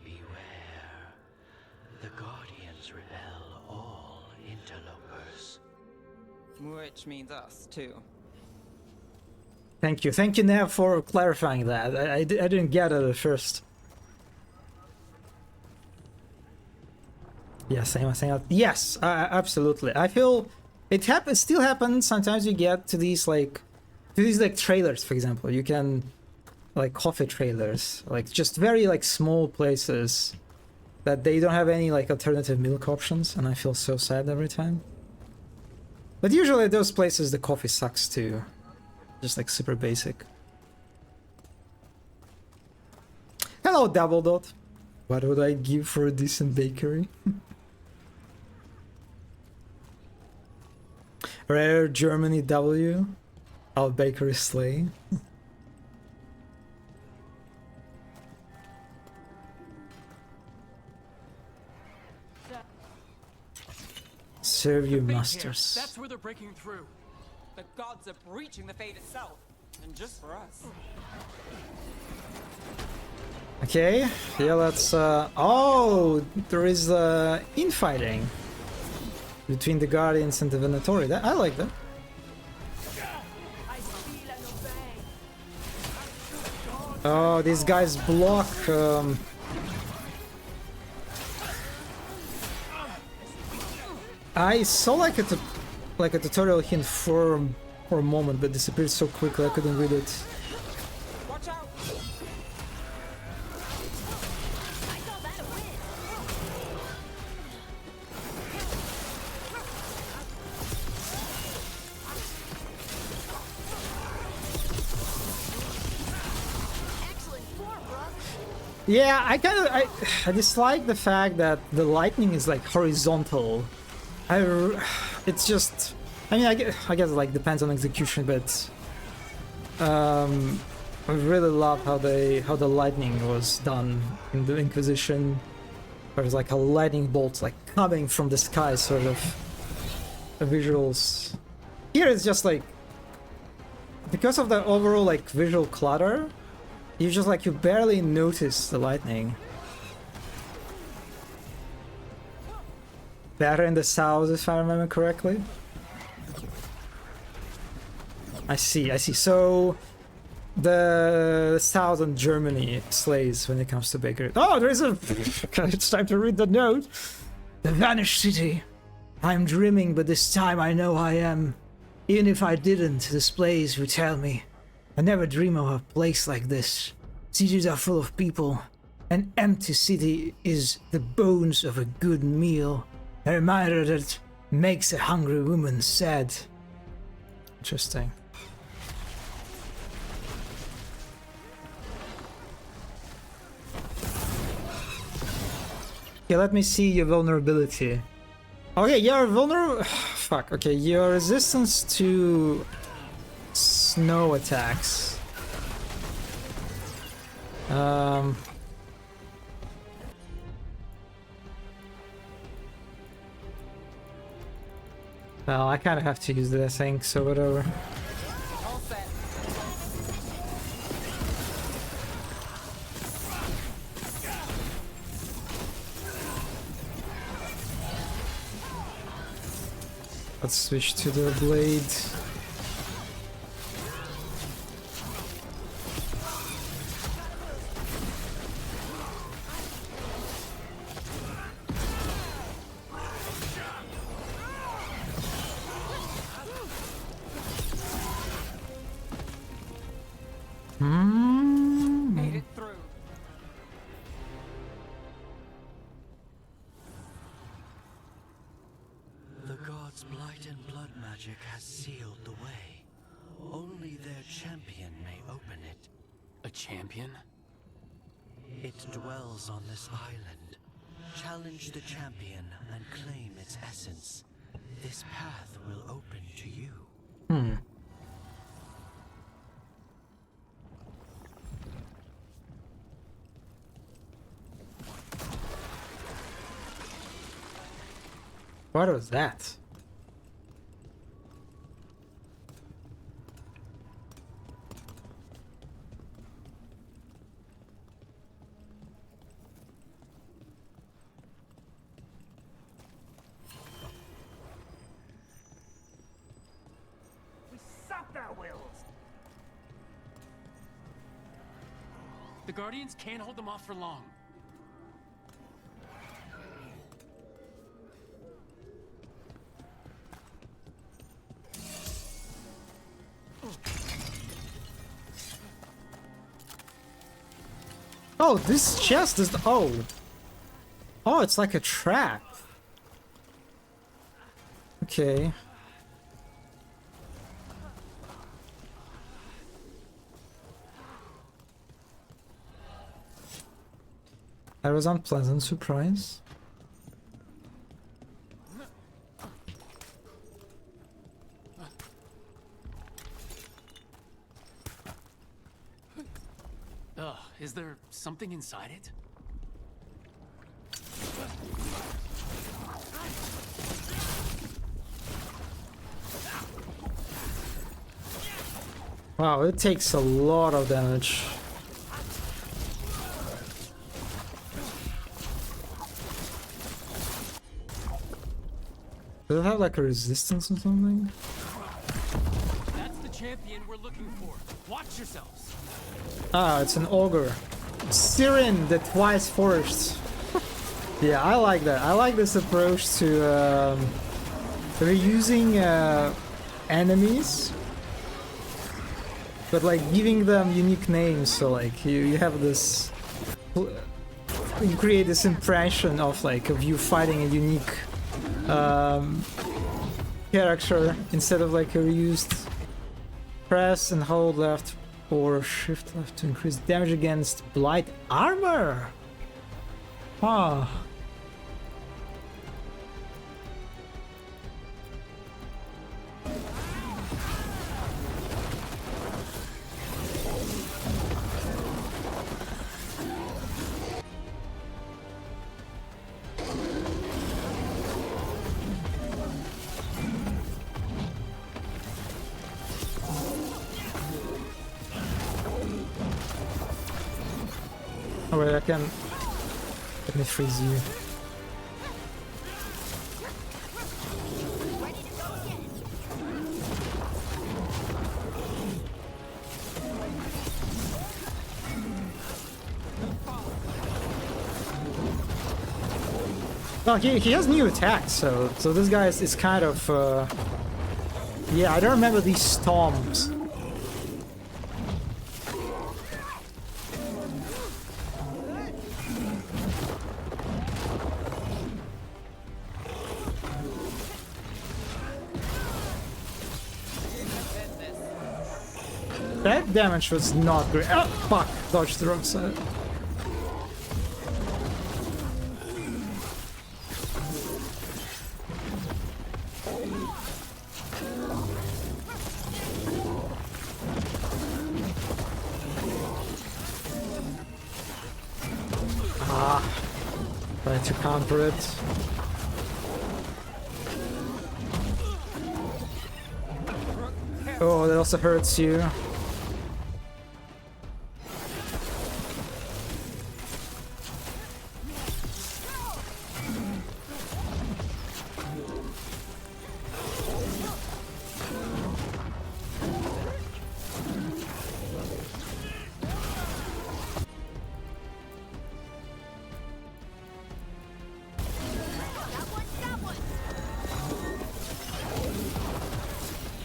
Beware. The guardians repel all interlopers. Which means us, too. Thank you, Nev, for clarifying that. I didn't get it at first. Yes, I'm saying that. Yes, absolutely. I feel it still happens. Sometimes you get to these like trailers, for example. You can like coffee trailers, like just very like small places that they don't have any like alternative milk options, and I feel so sad every time. But usually those places the coffee sucks too. Just like super basic. Hello, Double Dot. What would I give for a decent bakery? Rare Germany W. Our bakery slay. Serve you masters. That's where they're breaking through. The gods are breaching the fate itself, and just for us. Okay, yeah, let's oh, there is infighting between the Guardians and the Venatori. I like that. Oh, these guys block I saw like a tutorial hint for a moment, but disappeared so quickly I couldn't read it. Yeah, I dislike the fact that the lightning is like horizontal. It's just, I mean, I guess it like depends on execution, but I really love how the lightning was done in the Inquisition. There's like a lightning bolt like coming from the sky, sort of visuals. Here it's just like, because of the overall like visual clutter, you just like, you barely notice the lightning. Better in the south, if I remember correctly. I see. So the southern Germany slays when it comes to bakery. Oh, there is a... It's time to read the note. The vanished city. I'm dreaming, but this time I know I am. Even if I didn't, this place would tell me. I never dream of a place like this. Cities are full of people. An empty city is the bones of a good meal. A reminder that makes a hungry woman sad. Interesting. Okay, let me see your vulnerability. Okay, you're vulnerable. Fuck. Okay, your resistance to snow attacks. Well, I kind of have to use this, I think, so whatever. Let's switch to the blade. Made it through. The gods' blight and blood magic has sealed the way. Only their champion may open it. A champion? It dwells on this island. Challenge the champion and claim its essence. This path will open to you. What was that? We stopped our wills. The Guardians can't hold them off for long. Oh, this chest is... Oh, it's like a trap. Okay. That was an unpleasant surprise. Ugh, is there something inside it? Wow, it takes a lot of damage. Does it have like a resistance or something? That's the champion we're looking for. Watch yourselves. Ah, it's an ogre. Sirin, the twice forged. Yeah, I like that. I like this approach to reusing enemies, but like giving them unique names. So like you have this, you create this impression of like of you fighting a unique character instead of like a reused. Press and hold left or shift left to increase damage against blight armor. Ah. Oh wait, I can... Let me freeze you. Oh, he has new attacks, so this guy is kind of... Yeah, I don't remember these storms. That damage was not great. Oh, fuck! Dodged the wrong side. Ah. Try to counter it. Oh, that also hurts you.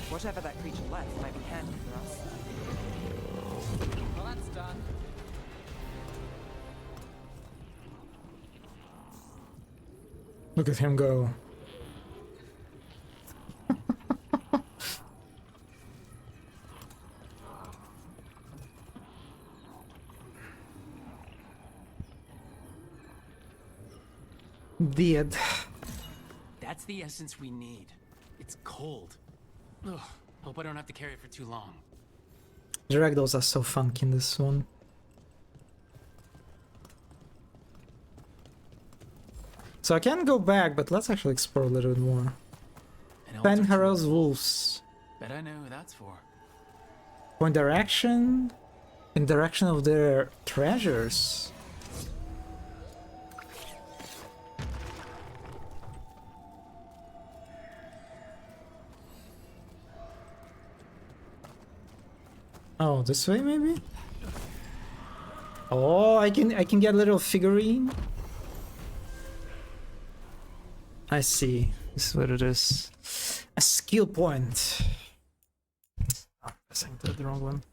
Whatever that creature left might be handy for us. Well, that's done. Look at him go. Dead. That's the essence we need. It's cold. Ugh, hope I don't have to carry it for too long. The ragdolls are so funky in this one. So I can go back, but let's actually explore a little bit more. Penharrow's Wolves. Bet I know who that's for. Point direction? In direction of their treasures. Oh, this way maybe? Oh, I can get a little figurine. I see. This is what it is. A skill point. Oh, I think that's the wrong one.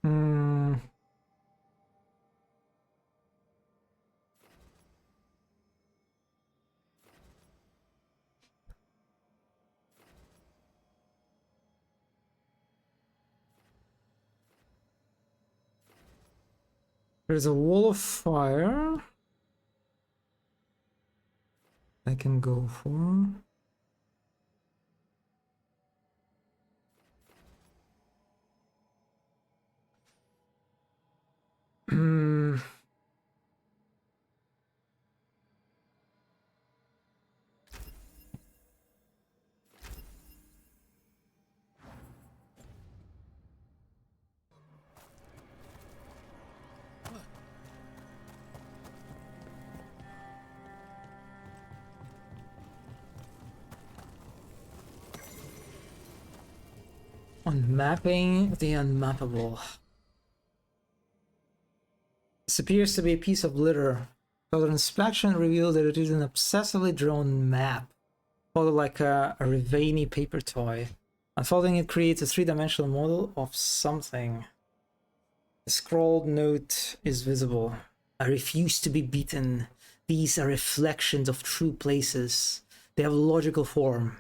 Hmm. There's a wall of fire I can go for. Unmapping the unmappable. This appears to be a piece of litter. Further inspection revealed that it is an obsessively drawn map, folded like a Rivani paper toy. Unfolding it creates a three-dimensional model of something. The scrawled note is visible. I refuse to be beaten. These are reflections of true places. They have logical form.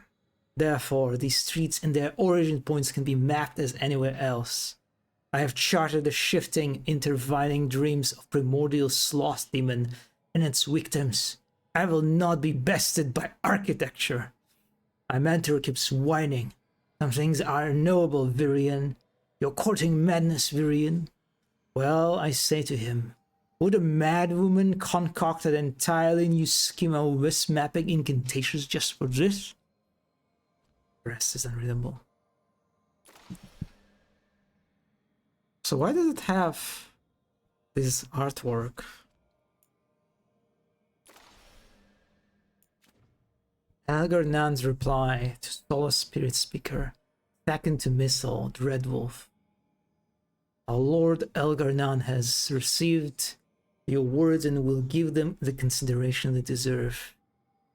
Therefore, these streets and their origin points can be mapped as anywhere else. I have charted the shifting, intertwining dreams of primordial sloth demon and its victims. I will not be bested by architecture. My mentor keeps whining. Some things are unknowable, Virian. You're courting madness, Virian. Well, I say to him, would a mad woman concoct an entirely new scheme of wisp mapping incantations just for this? The rest is unreadable. So why does it have this artwork? Algernon's reply to Solace Spirit Speaker, second to Missile, Dreadwolf. Our Lord Elgarnon has received your words and will give them the consideration they deserve.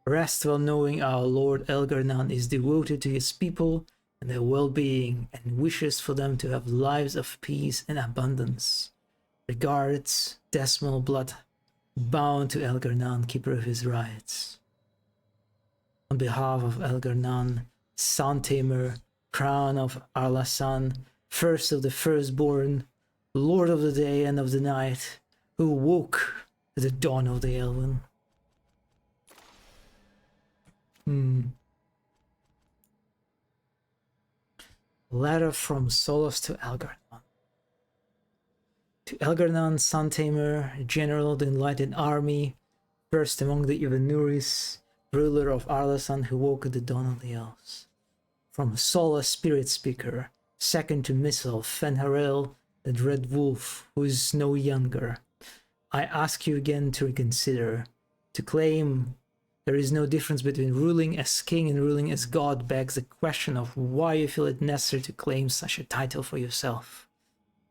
Rest well knowing our Lord Elgarnon is devoted to his people and their well-being and wishes for them to have lives of peace and abundance. Regards, Decimal Blood, bound to Elgarnon, keeper of his rights. On behalf of Elgarnon, Sun Tamer, Crown of Arlasan, first of the firstborn, Lord of the day and of the night, who woke at the dawn of the Elven. Letter from Solos to Elgarnon. To Elgarnon, Sun Tamer, General of the Enlightened Army, first among the Ivanuris, ruler of Arlasan who woke at the dawn of the Elves. From Solas Spirit Speaker, second to Missile, Fenharel, the Dread Wolf, who is no younger. I ask you again to reconsider. To claim there is no difference between ruling as king and ruling as god begs the question of why you feel it necessary to claim such a title for yourself.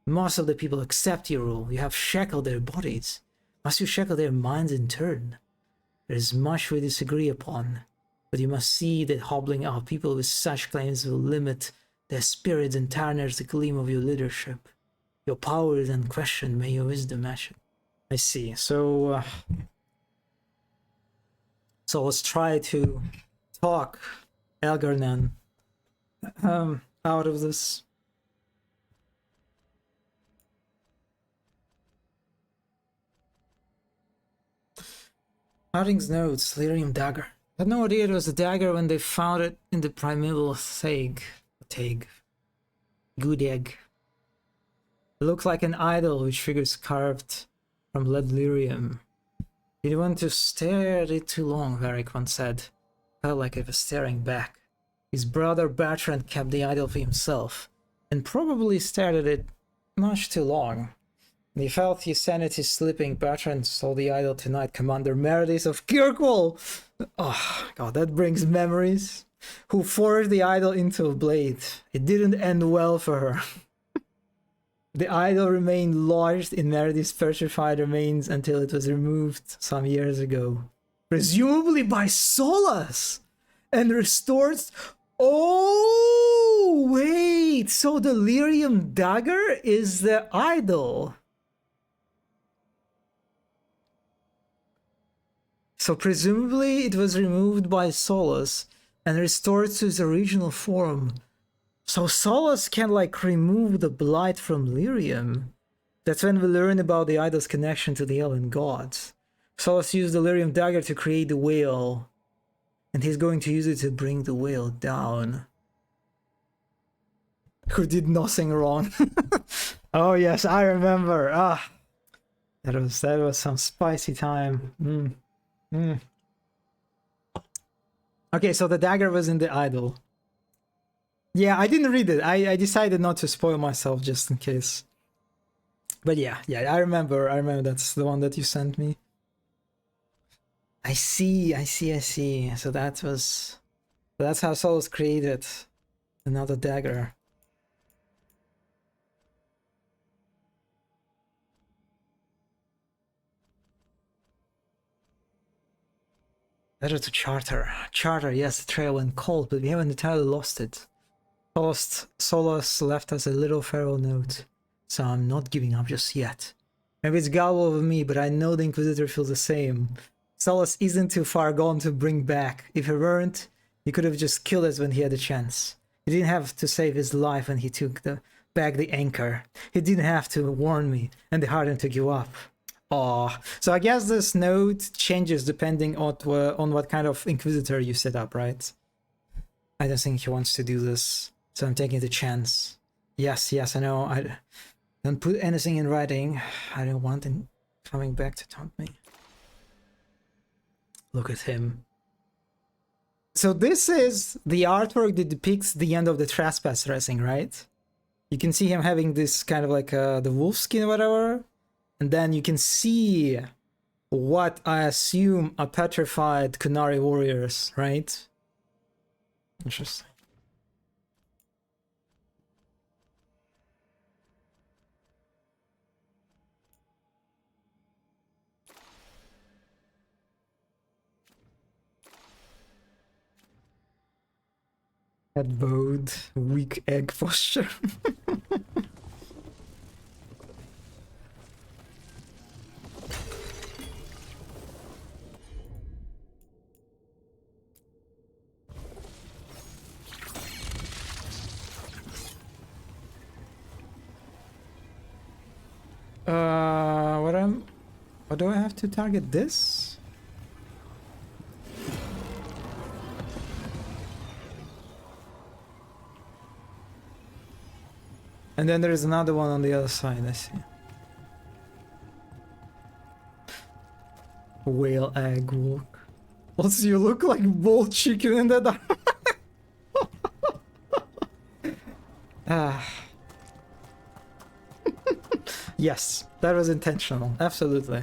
Most of the people accept your rule. You have shackled their bodies. Must you shackle their minds in turn? There is much we disagree upon, but you must see that hobbling our people with such claims will limit their spirits and tarnish the gleam of your leadership. Your power is unquestioned, may your wisdom match it. I see. So let's try to talk Elgarnon out of this. Harding's notes, Lyrium dagger. I had no idea it was a dagger when they found it in the primeval Thag. Good egg. It looks like an idol which figures carved from lead lyrium. Didn't want to stare at it too long, Varric once said. Felt like it was staring back. His brother Bertrand kept the idol for himself, and probably stared at it much too long. When he felt his sanity slipping, Bertrand saw the idol tonight, Commander Meredith of Kirkwall! Oh god, that brings memories. Who forged the idol into a blade. It didn't end well for her. The idol remained lodged in Meredith's petrified remains until it was removed some years ago. Presumably by Solas! And restored... Oh, wait! So the lyrium dagger is the idol. So presumably it was removed by Solas and restored to its original form. So Solas can like remove the blight from lyrium. That's when we learn about the idol's connection to the elven gods. Solas used the lyrium dagger to create the whale, and he's going to use it to bring the whale down. Who did nothing wrong. Oh yes, I remember. That was some spicy time. Okay, so the dagger was in the idol. Yeah, I didn't read it. I decided not to spoil myself just in case. But yeah, I remember that's the one that you sent me. I see. So that's how Solas created another dagger. Letter to Charter. Charter, yes, the trail went cold, but we haven't entirely lost it. Solas left us a little farewell note, so I'm not giving up just yet. Maybe it's gullible of me, but I know the Inquisitor feels the same. Solus isn't too far gone to bring back. If he weren't, he could have just killed us when he had the chance. He didn't have to save his life when he took back the anchor. He didn't have to warn me, and the Harden took you up. Oh, so I guess this note changes depending on what kind of Inquisitor you set up, right? I don't think he wants to do this, so I'm taking the chance. Yes, I know. I don't put anything in writing. I don't want him coming back to taunt me. Look at him. So this is the artwork that depicts the end of the trespass dressing, right? You can see him having this kind of like the wolf skin or whatever. And then you can see what I assume are petrified Kunari warriors, right? Interesting. Head bowed, weak egg posture. What do I have to target this? And then there is another one on the other side, I see. Whale egg walk. Also, you look like boiled chicken in the dark. Yes, that was intentional. Absolutely.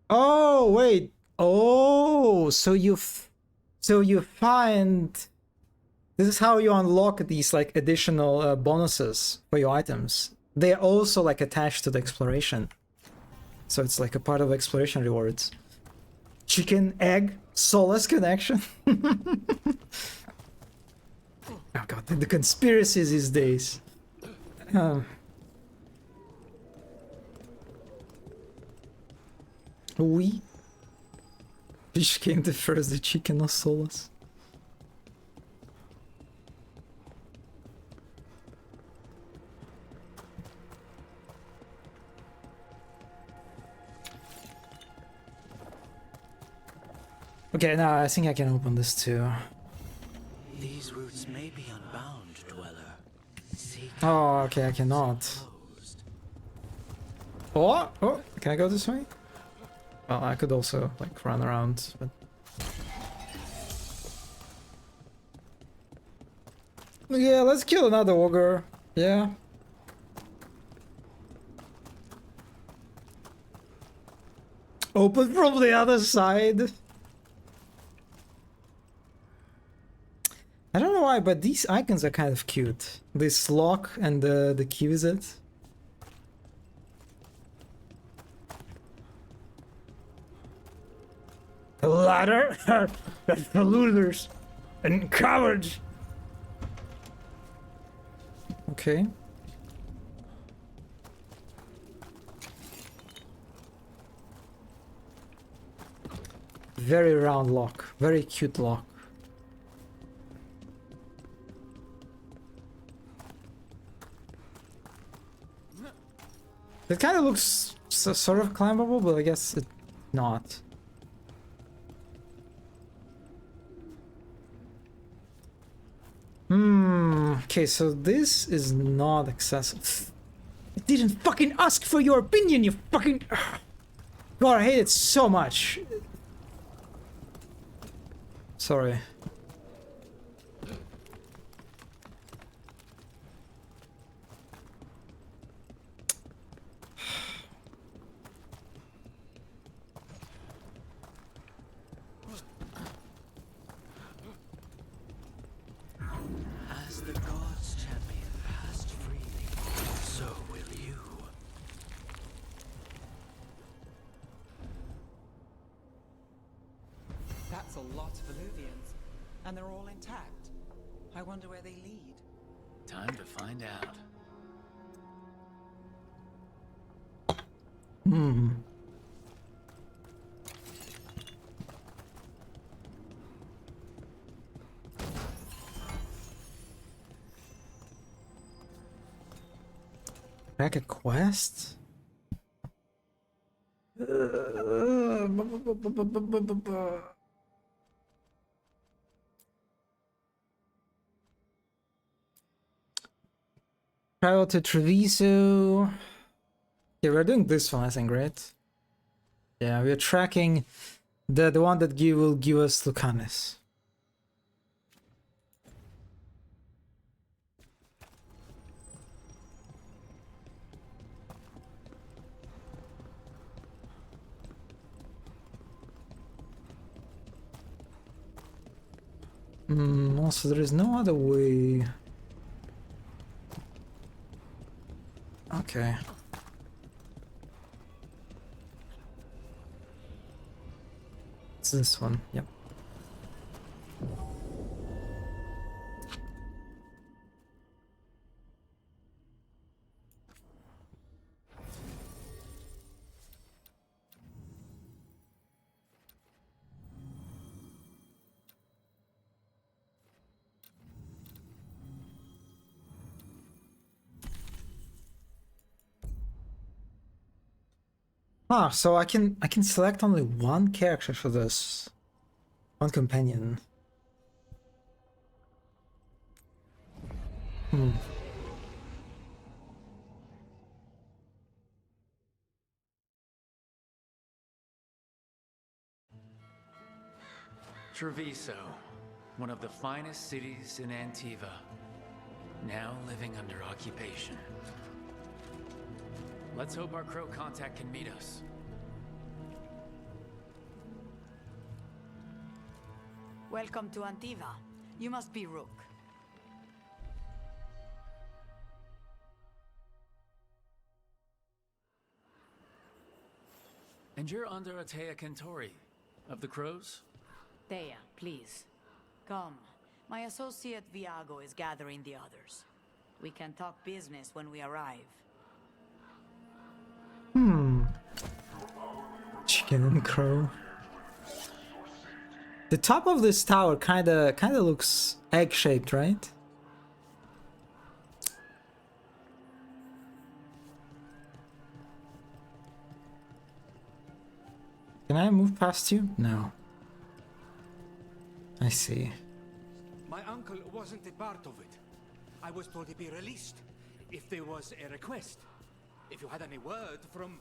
Oh, wait. Oh, so you find this is how you unlock these like additional bonuses for your items. They're also like attached to the exploration. So it's like a part of exploration rewards. Chicken, egg, Solus connection. Oh god, the conspiracies these days. Oui. Which came the first, the chicken or Solus? Okay, now I think I can open this too. These roots may be unbound, dweller. Oh, okay, I cannot. Oh, can I go this way? Well, I could also like run around, but yeah, let's kill another ogre. Yeah. Open from the other side. I don't know why, but these icons are kind of cute. This lock and the key visit. A ladder? That's for losers and cowards. Okay. Very round lock. Very cute lock. It kind of looks sort of climbable, but I guess it's not. Okay, so this is not accessible. I didn't fucking ask for your opinion, you fucking... God, I hate it so much. Sorry. As the gods champion passed freely, so will you. a lot of Illuvians, and they're all intact. I wonder where they lead. Time to find out. Hmm. Back a quest? Travel to Treviso. Yeah, we're doing this one, I think, right? Yeah, we're tracking the one that will give us Lucanus. Also, there is no other way. Okay. It's this one, yep. Ah, so I can select only one character for this. One companion. Hmm. Treviso, one of the finest cities in Antiva, now living under occupation. Let's hope our crow contact can meet us. Welcome to Antiva. You must be Rook. And you're under Atea Kentori, of the Crows? Thea, please. Come. My associate Viago is gathering the others. We can talk business when we arrive. Chicken and crow. The top of this tower kinda looks egg-shaped, right? Can I move past you? No. I see. My uncle wasn't a part of it. I was told he'd be released if there was a request. If you had any word from...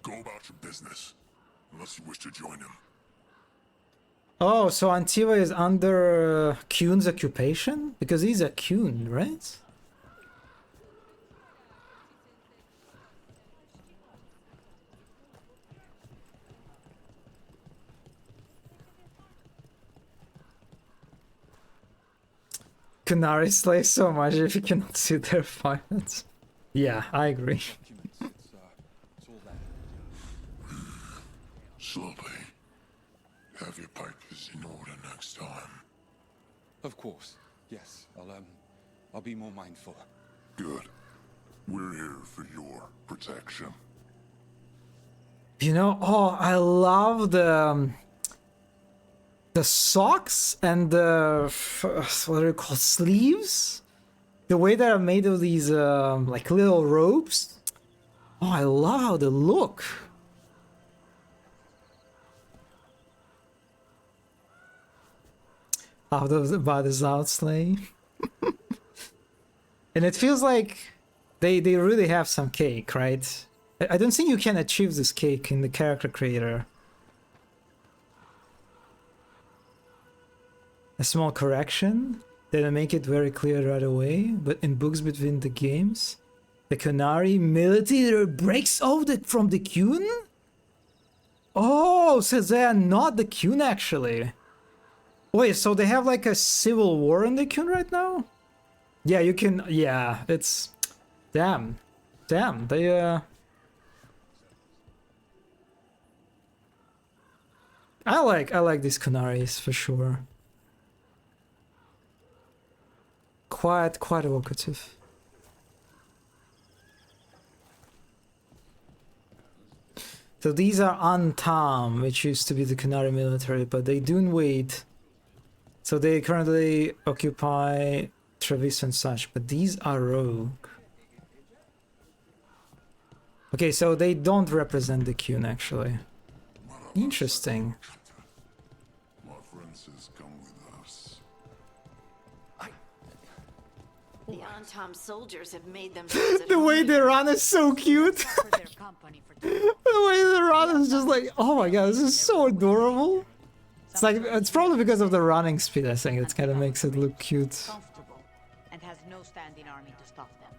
Go about your business, unless you wish to join him. Oh, so Antiva is under Kuhn's occupation? Because he's a Kuhn, right? Kunari slays so much if you cannot see their violence. Yeah, I agree. Slowly. Have your papers in order next time. Of course. Yes. I'll be more mindful. Good. We're here for your protection. You know, oh, I love the socks and the what are they called, sleeves? The way that are made of these like little ropes. Oh, I love how they look. How those about this outslay. And it feels like they really have some cake, right? I don't think you can achieve this cake in the character creator. A small correction, didn't make it very clear right away, but in books between the games, the Canary military breaks off from the Kuhn? Oh, so they are not the Kuhn actually. Wait, so they have like a civil war in the Kuhn right now? Yeah, you can, yeah, it's... Damn, they I like these Canaries for sure. Quite evocative. So these are Antam, which used to be the Canary military, but they do invade. So they currently occupy Travis and such, but these are rogue. Okay, so they don't represent the Qun actually. Interesting. My friends come with us. The Antom soldiers have made themselves at The home way here. they run is so cute. The way they run is just like, oh my god, this is so adorable. It's like, it's probably because of the running speed, I think. It kind of makes it look cute. Comfortable, and has no standing army to stop them.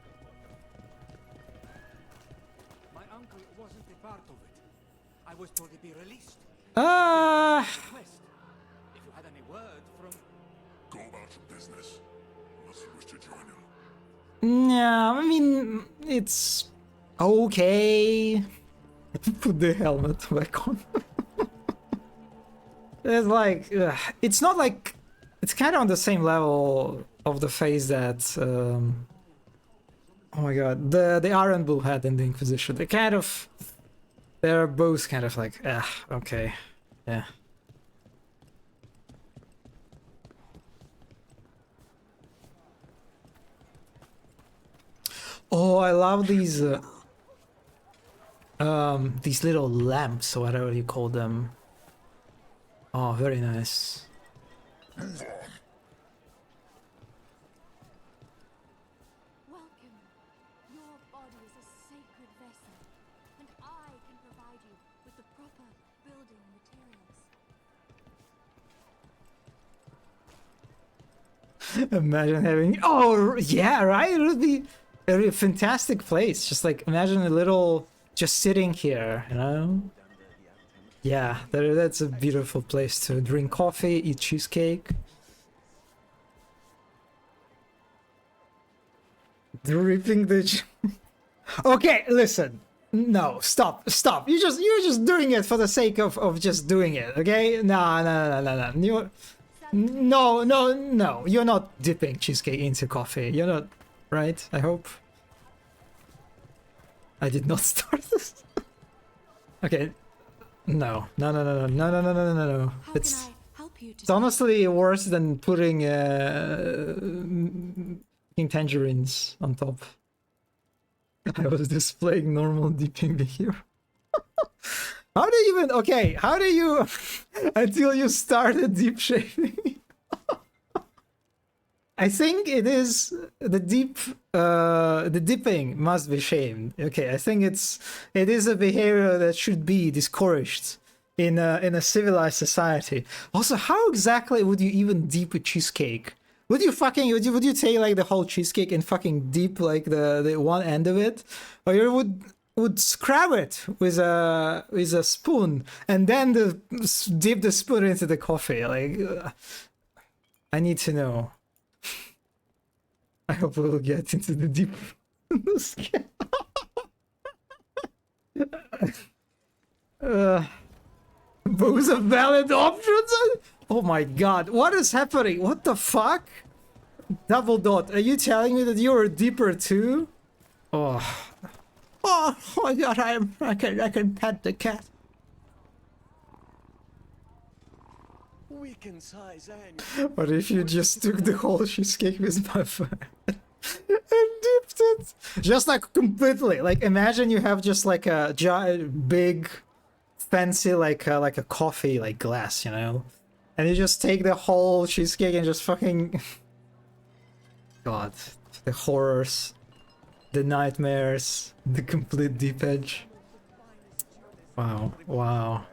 My uncle wasn't a part of it. I was told to be released. If you had any word from... Go about your business, unless you wish to join him. Yeah, I mean, it's okay. Put the helmet back on. It's like, it's not like, it's kind of on the same level of the phase that, oh my god, the Iron Bull had in the Inquisition. They're both kind of like, okay, yeah. Oh, I love these little lamps, or whatever you call them. Oh, very nice. Welcome. Your body is a sacred vessel, and I can provide you with the proper building materials. Imagine having, oh yeah, right, it would be a fantastic place. Just like imagine a little, just sitting here, you know. Yeah, that's a beautiful place to drink coffee, eat cheesecake. Dripping the okay, listen, no, stop, you're just doing it for the sake of just doing it, okay? No, you're not dipping cheesecake into coffee, you're not, right? I hope. I did not start this. Okay. No. It's honestly worse than putting tangerines on top. I was displaying normal dipping here. How do you even, okay, how do you until you started deep shaving? I think it is the dipping must be shamed. Okay, I think it is a behavior that should be discouraged in a civilized society. Also, how exactly would you even dip a cheesecake? Would you take like the whole cheesecake and fucking dip like the one end of it, or you would scrap it with a spoon and then dip the spoon into the coffee? Like, I need to know. I hope we'll get into the deep. Both are valid options. Oh my god, what is happening? What the fuck? Double dot. Are you telling me that you're a dipper too? Oh my god, I can pet the cat. We can size and... What if you just took the whole cheesecake with my phone and dipped it? Just like completely. Like imagine you have just like a giant, big, fancy like a coffee like glass, you know, and you just take the whole cheesecake and just fucking. God, the horrors, the nightmares, the complete deep edge. Wow.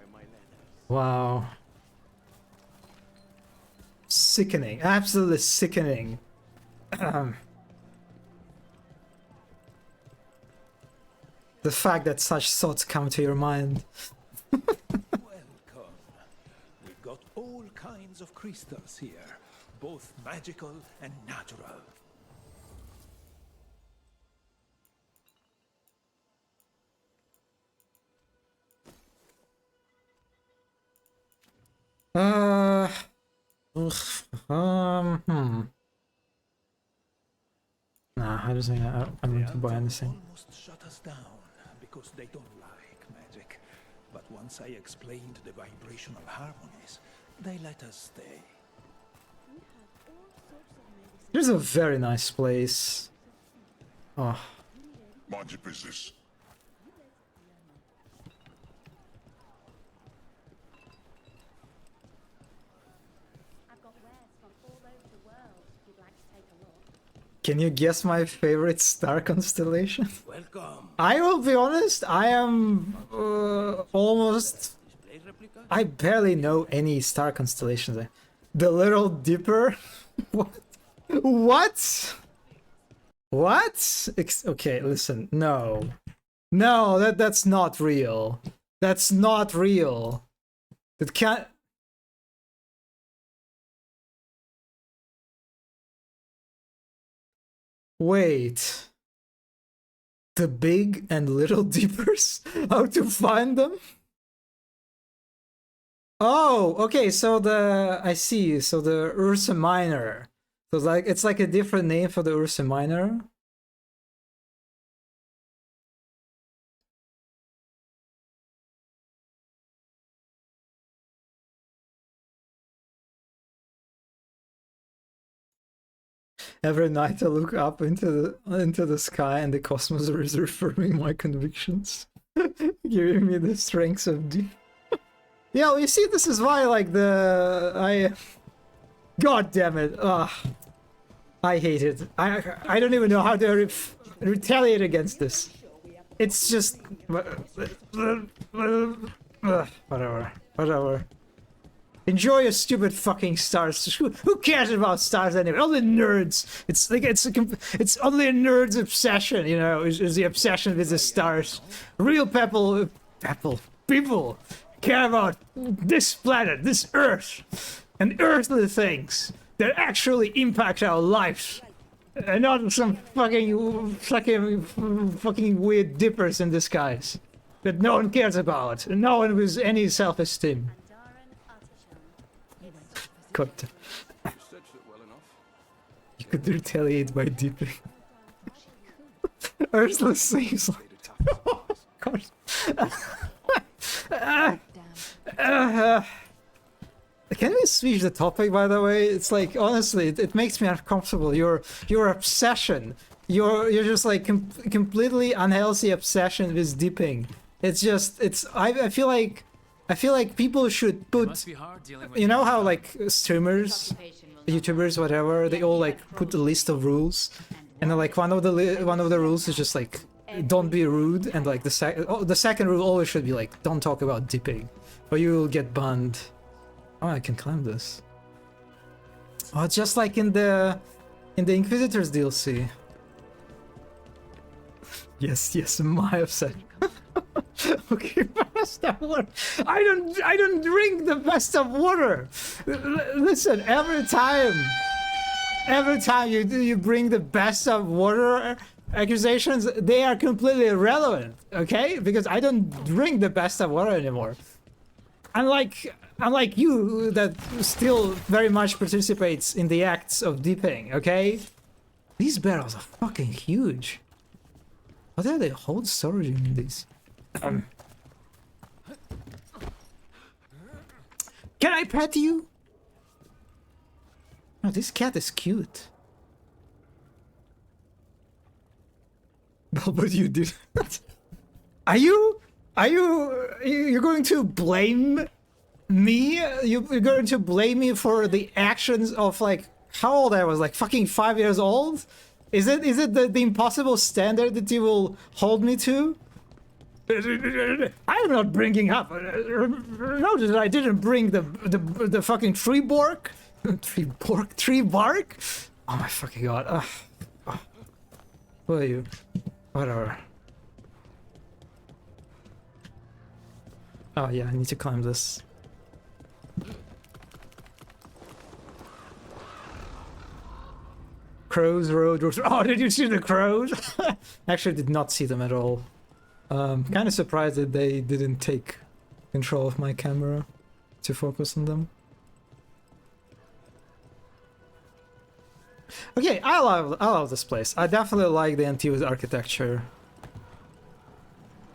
Sickening, absolutely sickening. The fact that such thoughts come to your mind. Welcome. We've got all kinds of crystals here, both magical and natural. Hmm. Nah, I don't think I'm going to buy anything. Almost shut us down because they don't like magic. But once I explained the vibrational harmonies, they let us stay. Here's a very nice place. Oh. Mind your business. Can you guess my favorite star constellation? Welcome. I will be honest, I am almost... I barely know any star constellations. The Little Dipper? What? What? What? Okay, listen, no. No, that's not real. That's not real. It can't... Wait. The Big and Little Dippers? How to find them? Oh, okay, so I see, so the Ursa Minor. So it's like a different name for the Ursa Minor. Every night I look up into the sky and the cosmos is reaffirming my convictions, giving me the strength of deep. Yeah, well, you see, this is why, like, God damn it! I hate it. I don't even know how to retaliate against this. It's just whatever. Enjoy your stupid fucking stars. Who cares about stars anyway? Only nerds. It's like it's only a nerd's obsession, you know. Is the obsession with the stars. Real people care about this planet, this Earth, and earthly things that actually impact our lives, and not some fucking weird dippers in disguise that no one cares about, and no one with any self-esteem. God. You could retaliate by dipping. Ursula seems like... Oh, God. Can we switch the topic, by the way? It's like, honestly, it makes me uncomfortable. Your obsession. You're just like completely unhealthy obsession with dipping. It's just, I feel like people should put, you know how like streamers, YouTubers, whatever, they all like put a list of rules, and then like one of the rules is just like don't be rude, and like the second rule always should be like don't talk about dipping, or you will get banned. Oh, I can climb this. Oh, just like in the Inquisitors DLC. Yes, my obsession. Okay, best of water. I don't drink the best of water. Listen, every time you bring the best of water accusations, they are completely irrelevant. Okay, because I don't drink the best of water anymore. Unlike you, that still very much participates in the acts of dipping. Okay, these barrels are fucking huge. What are they hold storage in these? Can I pet you? Oh, this cat is cute. But you did. You're going to blame me? You're going to blame me for the actions of like how old I was, like fucking 5 years old? Is it the impossible standard that you will hold me to? I'm not bringing up. Notice that I didn't bring the fucking tree bark. Tree bark. Oh my fucking god. Who are you? Whatever. Oh yeah, I need to climb this. Crows, road. Oh, did you see the crows? Actually, did not see them at all. Kind of surprised that they didn't take control of my camera to focus on them. Okay, I love this place. I definitely like the Antiques architecture.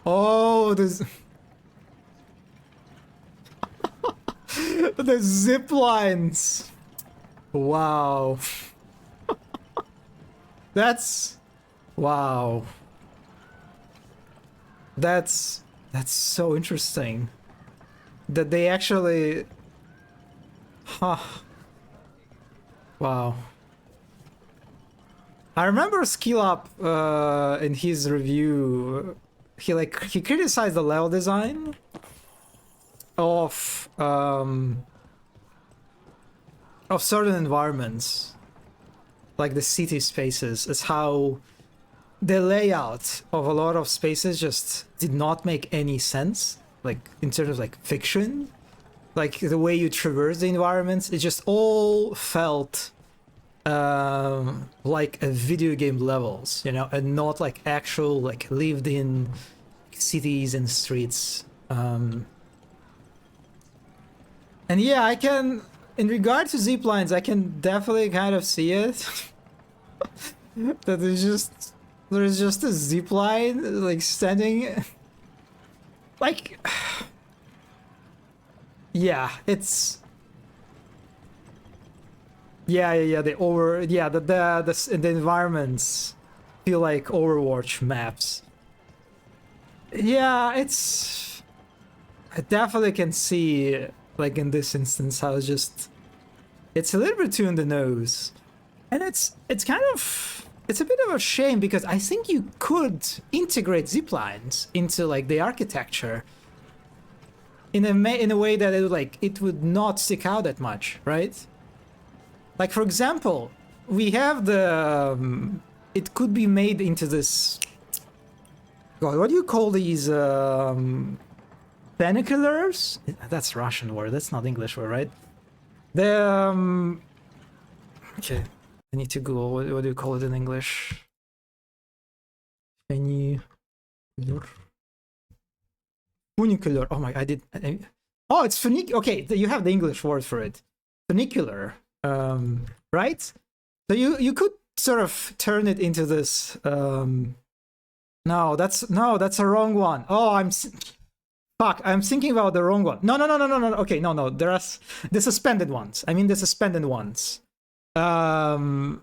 Oh, this the zip lines. Wow. That's wow. That's so interesting. That they actually huh. Wow. I remember Skillop in his review he criticized the level design of certain environments, like the city spaces. It's how the layout of a lot of spaces just did not make any sense, like in terms of like fiction, like the way you traverse the environments. It just all felt like a video game levels, you know, and not like actual like lived in cities and streets. And yeah, I can, in regard to zip lines, I can definitely kind of see it. That there's just a zip line like standing like yeah, it's yeah, the environments feel like Overwatch maps. Yeah, it's, I definitely can see like in this instance how it's a little bit too on the nose. And it's kind of, it's a bit of a shame because I think you could integrate ziplines into like the architecture in a way that it would not stick out that much, right? Like, for example, we have the it could be made into this, God, what do you call these binoculars? That's Russian word, that's not English word, right? The okay, I need to Google what do you call it in English? Funicular. Oh my, oh, it's funicular. Okay, you have the English word for it. Funicular. Right? So you could sort of turn it into this. No, that's a wrong one. Oh, fuck. I'm thinking about the wrong one. No. Okay, no. There's the suspended ones. I mean the suspended ones. Oh,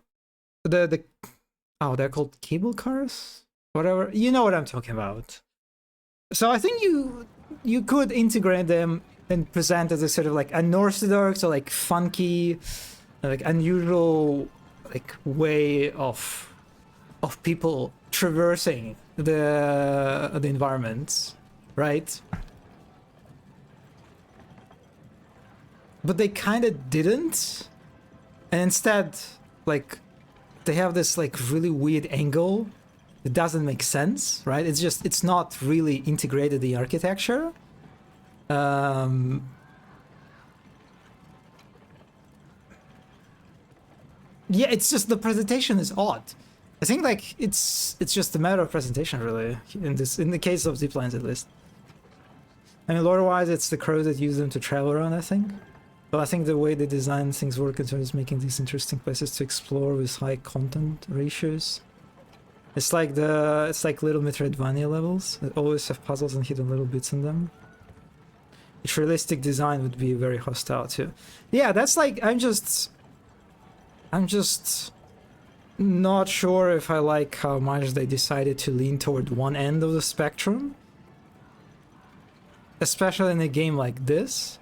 they're called cable cars. Whatever. You know what I'm talking about. So I think you could integrate them and present as a sort of like unorthodox or like funky, like unusual like way of people traversing the environments, right? But they kind of didn't, and instead like they have this like really weird angle. It doesn't make sense, right? It's not really integrated in the architecture. Yeah, it's just the presentation is odd. I think like it's just a matter of presentation, really. In the case of ziplines, at least. I mean, lore-wise, it's the crows that use them to travel around, I think. But I think the way they design things work in terms of making these interesting places to explore with high content ratios. It's like little Metroidvania levels that always have puzzles and hidden little bits in them. Which realistic design would be very hostile to. Yeah, that's like, I'm just not sure if I like how much they decided to lean toward one end of the spectrum. Especially in a game like this.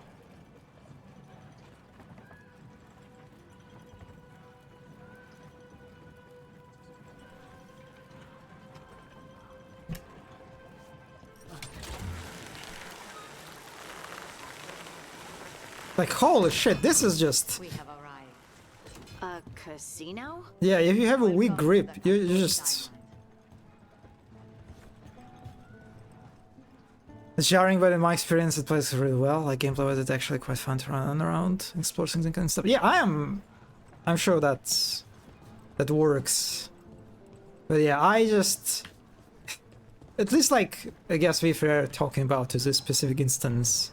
Like, holy shit, this is just... We have arrived. A casino? Yeah, if you have a weak grip, you just... It's jarring, but in my experience it plays really well. Like, gameplay-wise, it's actually quite fun to run around, explore things and kind of stuff. Yeah, I'm sure that works. But yeah, I just... At least, like, I guess if we're talking about this specific instance,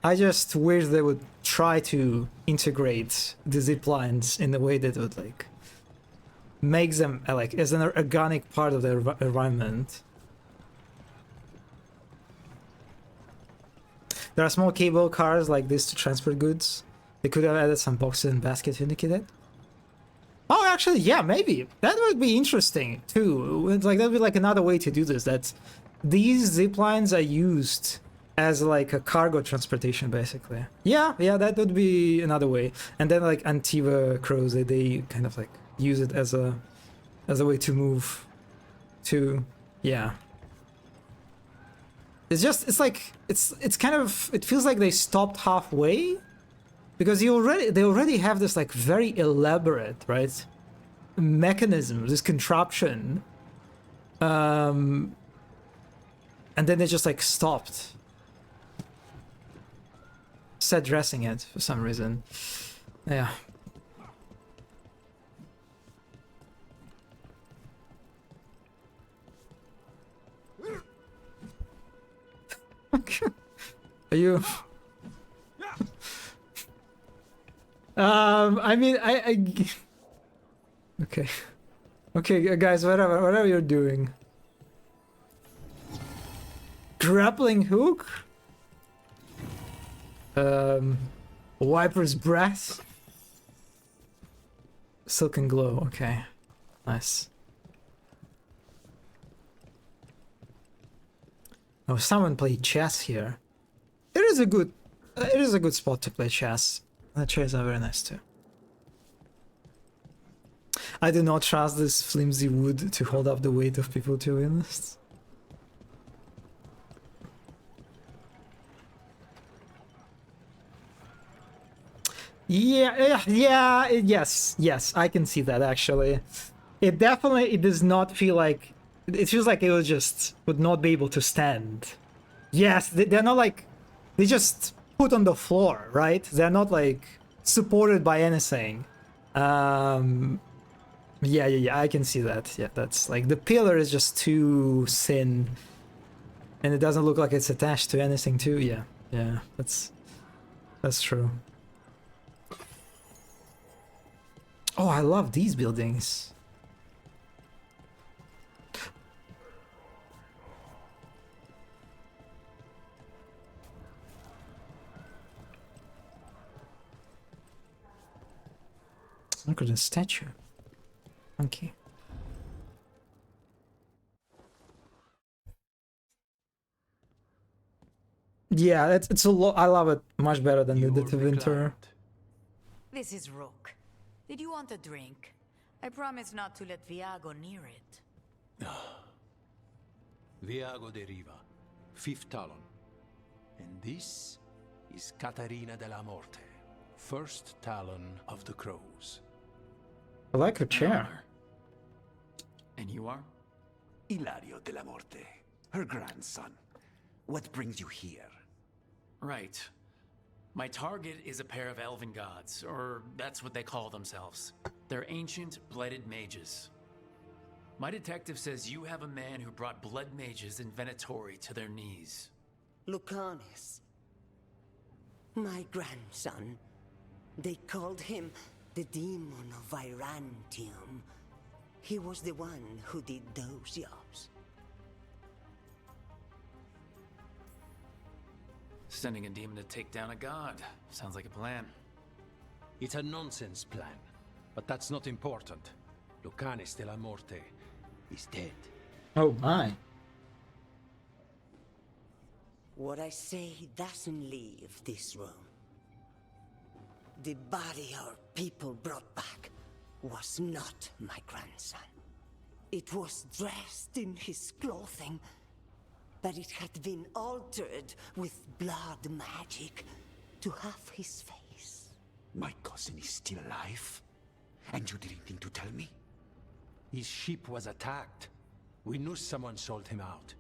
I just wish they would try to integrate the zip lines in a way that would like makes them like as an organic part of their environment. There are small cable cars like this to transport goods. They could have added some boxes and baskets to indicate it. Oh, actually, yeah, maybe. That would be interesting, too. It's like, that would be like another way to do this, that these zip lines are used as like a cargo transportation, basically. Yeah, that would be another way. And then like Antiva crows, they kind of like use it as a way to move to, yeah. It's like, it's kind of, it feels like they stopped halfway. Because they already have this like very elaborate, right, mechanism, this contraption, and then they just like stopped, set dressing it for some reason. Yeah. Are you? I mean, okay. Okay, guys, whatever you're doing. Grappling hook? Wiper's breath? Silken glow, okay. Nice. Oh, someone played chess here. It is a good spot to play chess. The chairs are very nice too. I do not trust this flimsy wood to hold up the weight of people, to be honest. Yes, I can see that actually. It does not feel like, it feels like it would not be able to stand. Yes, they're not like, they just put on the floor, right? They're not like supported by anything. Yeah, I can see that. Yeah, that's like the pillar is just too thin, and it doesn't look like it's attached to anything too. Yeah, that's true. Oh, I love these buildings. Look at the statue. Funky. Yeah, it's a lot. I love it much better than the winter. This is Rook. Did you want a drink? I promise not to let Viago near it. Viago de Riva, 5th Talon. And this is Catarina de la Morte, 1st Talon of the Crows. I like her chair. And you are? Ilario de la Morte, her grandson. What brings you here? Right. My target is a pair of elven gods, or that's what they call themselves. They're ancient, blooded mages. My detective says you have a man who brought blood mages in Venatori to their knees. Lucanis. My grandson. They called him the Demon of Virantium. He was the one who did those jobs. Sending a demon to take down a god. Sounds like a plan. It's a nonsense plan, but that's not important. Lucanis de la Morte is dead. Oh my. What I say doesn't leave this room. The body our people brought back was not my grandson. It was dressed in his clothing, but it had been altered with blood magic to have his face. My cousin is still alive? And you didn't think to tell me? His ship was attacked. We knew someone sold him out.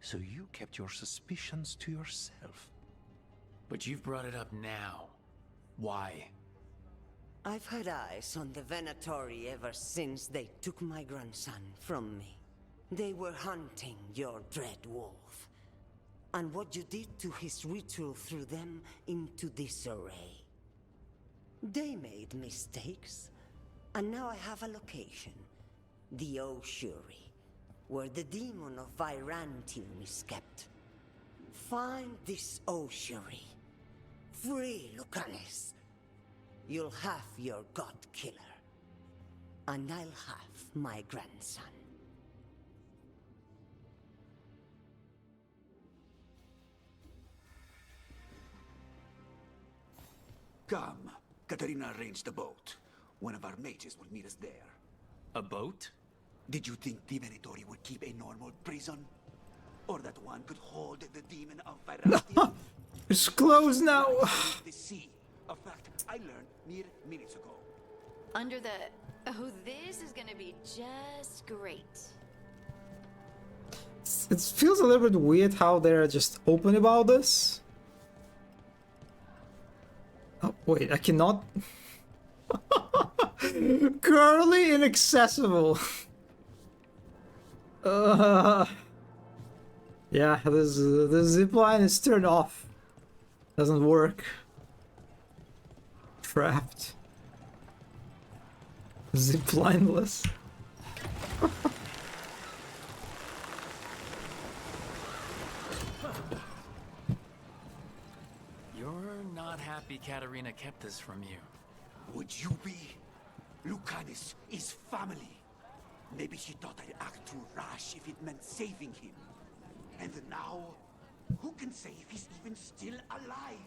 So you kept your suspicions to yourself. But you've brought it up now. Why? I've had eyes on the Venatori ever since they took my grandson from me. They were hunting your dread wolf. And what you did to his ritual threw them into disarray. They made mistakes, And now I have a location. The Ossuary, where the demon of Virantium is kept. Find this Ossuary. Free Lucanis. You'll have your god killer. And I'll have my grandson. Come. Katarina arranged a boat. One of our mages will meet us there. A boat? Did you think the Venatori would keep a normal prison? Or that one could hold the demon of Virantium? It's closed now. The sea. A fact I learned mere minutes ago. Under the... Oh, this is gonna be just great. It feels a little bit weird how they're just open about this. Oh, wait, I cannot... Currently inaccessible. Yeah, the zipline is turned off. Doesn't work. Trapped. Ziplineless. You're not happy Katarina kept this from you. Would you be? Lucanis is family. Maybe she thought I'd act too rash if it meant saving him. And now, who can say if he's even still alive?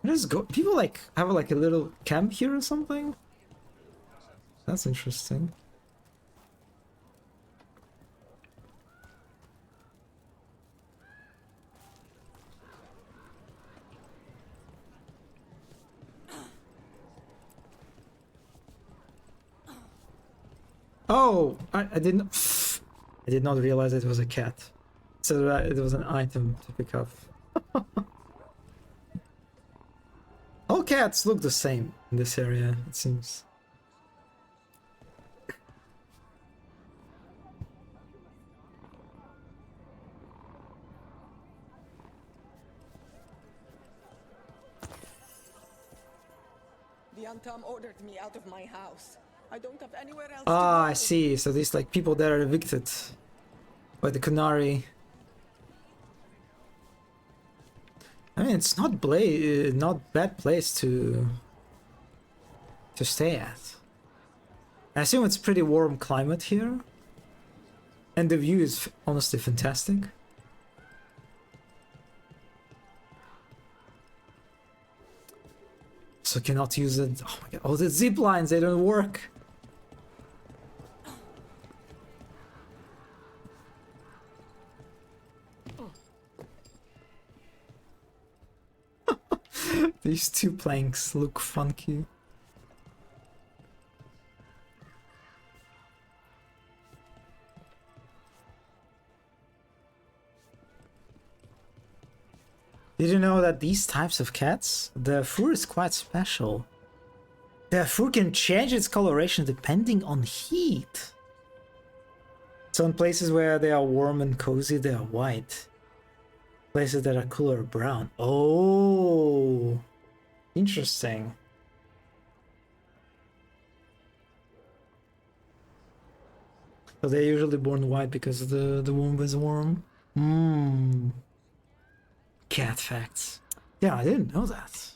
Let's go. People like have like a little camp here or something. That's interesting. Oh, I didn't. I did not realize it was a cat. So it was an item to pick up. All cats look the same in this area, it seems. The Antam ordered me out of my house. I don't have anywhere else Ah, to go. I see. So these like people that are evicted by the Canary. I mean, it's not not bad place to stay at. I assume it's pretty warm climate here, and the view is honestly fantastic. So cannot use it. Oh my god! Oh, the zip lines, they don't work. These two planks look funky. Did you know that these types of cats, their fur is quite special? Their fur can change its coloration depending on heat. So in places where they are warm and cozy, they are white. Places that are cooler are brown. Oh, interesting. So they're usually born white because the womb is warm. Cat facts. Yeah, I didn't know that.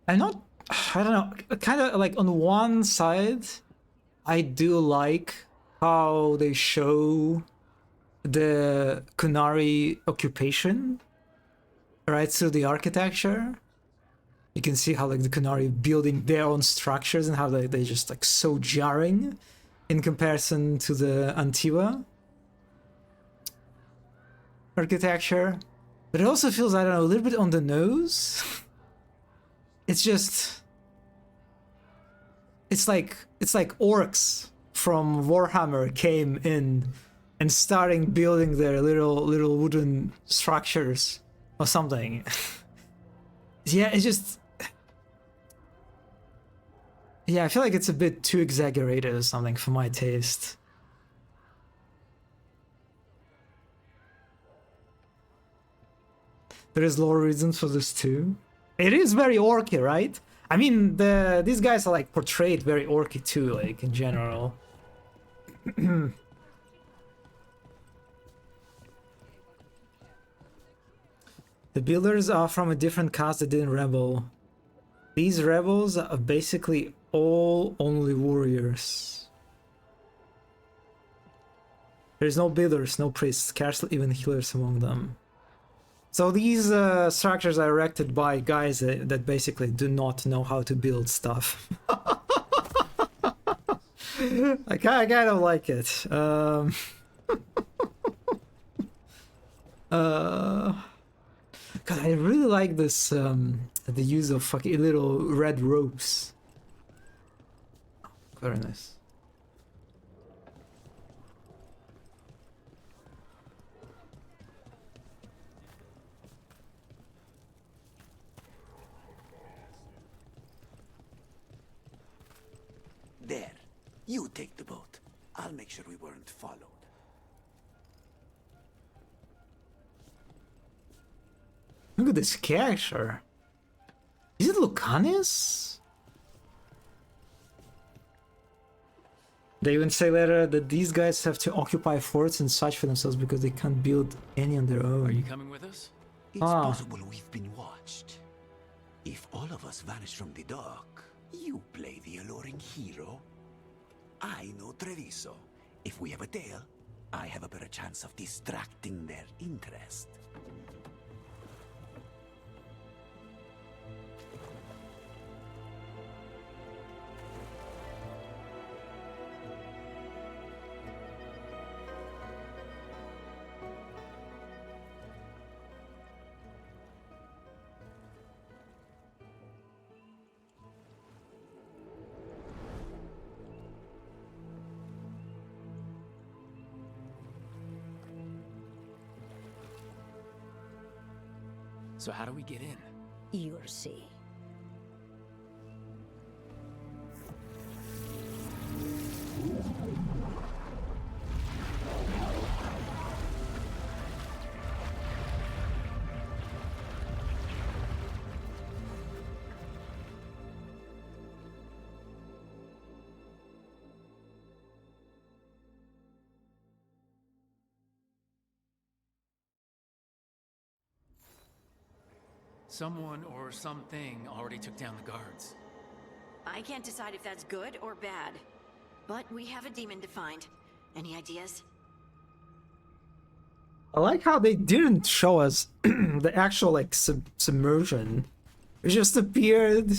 I don't know, kind of like on one side, I do like how they show the Kunari occupation, right, through the architecture. You can see how like the Kunari building their own structures and how they just like so jarring in comparison to the Antiwa architecture. But it also feels, I don't know, a little bit on the nose. It's just... It's like orcs from Warhammer came in and starting building their little wooden structures or something. Yeah, it's just... Yeah, I feel like it's a bit too exaggerated or something for my taste. There is lore reasons for this too. It is very orky, right? I mean, these guys are like portrayed very orky too, like in general. The builders are from a different caste that didn't rebel. These rebels are basically all only warriors. There's no builders, no priests, scarcely even healers among them. So these structures are erected by guys that basically do not know how to build stuff. I kind of like it. God, I really like this, the use of fucking little red ropes. Very nice. There. You take the boat. I'll make sure we weren't followed. Look at this character. Is it Lucanus? They even say later that these guys have to occupy forts and such for themselves because they can't build any on their own. Are you coming with us? It's possible we've been watched. If all of us vanish from the dock, you play the alluring hero. I know Treviso. If we have a tail, I have a better chance of distracting their interest. So how do we get in? You'll see. Someone or something already took down the guards. I can't decide if that's good or bad. But we have a demon to find. Any ideas? I like how they didn't show us the actual like submersion. It just appeared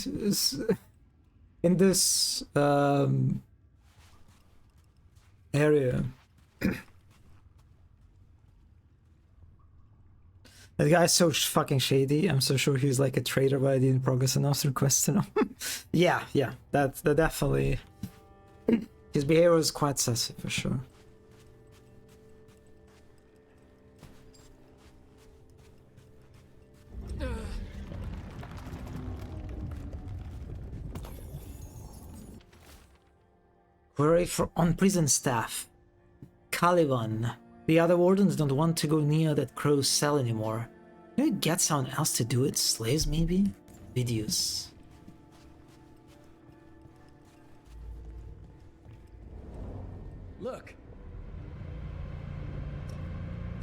in this area. That guy's so fucking shady. I'm so sure he's like a traitor, but I didn't progress enough to request him. Yeah, that definitely. His behavior is quite sassy for sure. We're on prison staff. Caliban. The other wardens don't want to go near that crow's cell anymore. Can we get someone else to do it? Slaves, maybe? Videos. Look.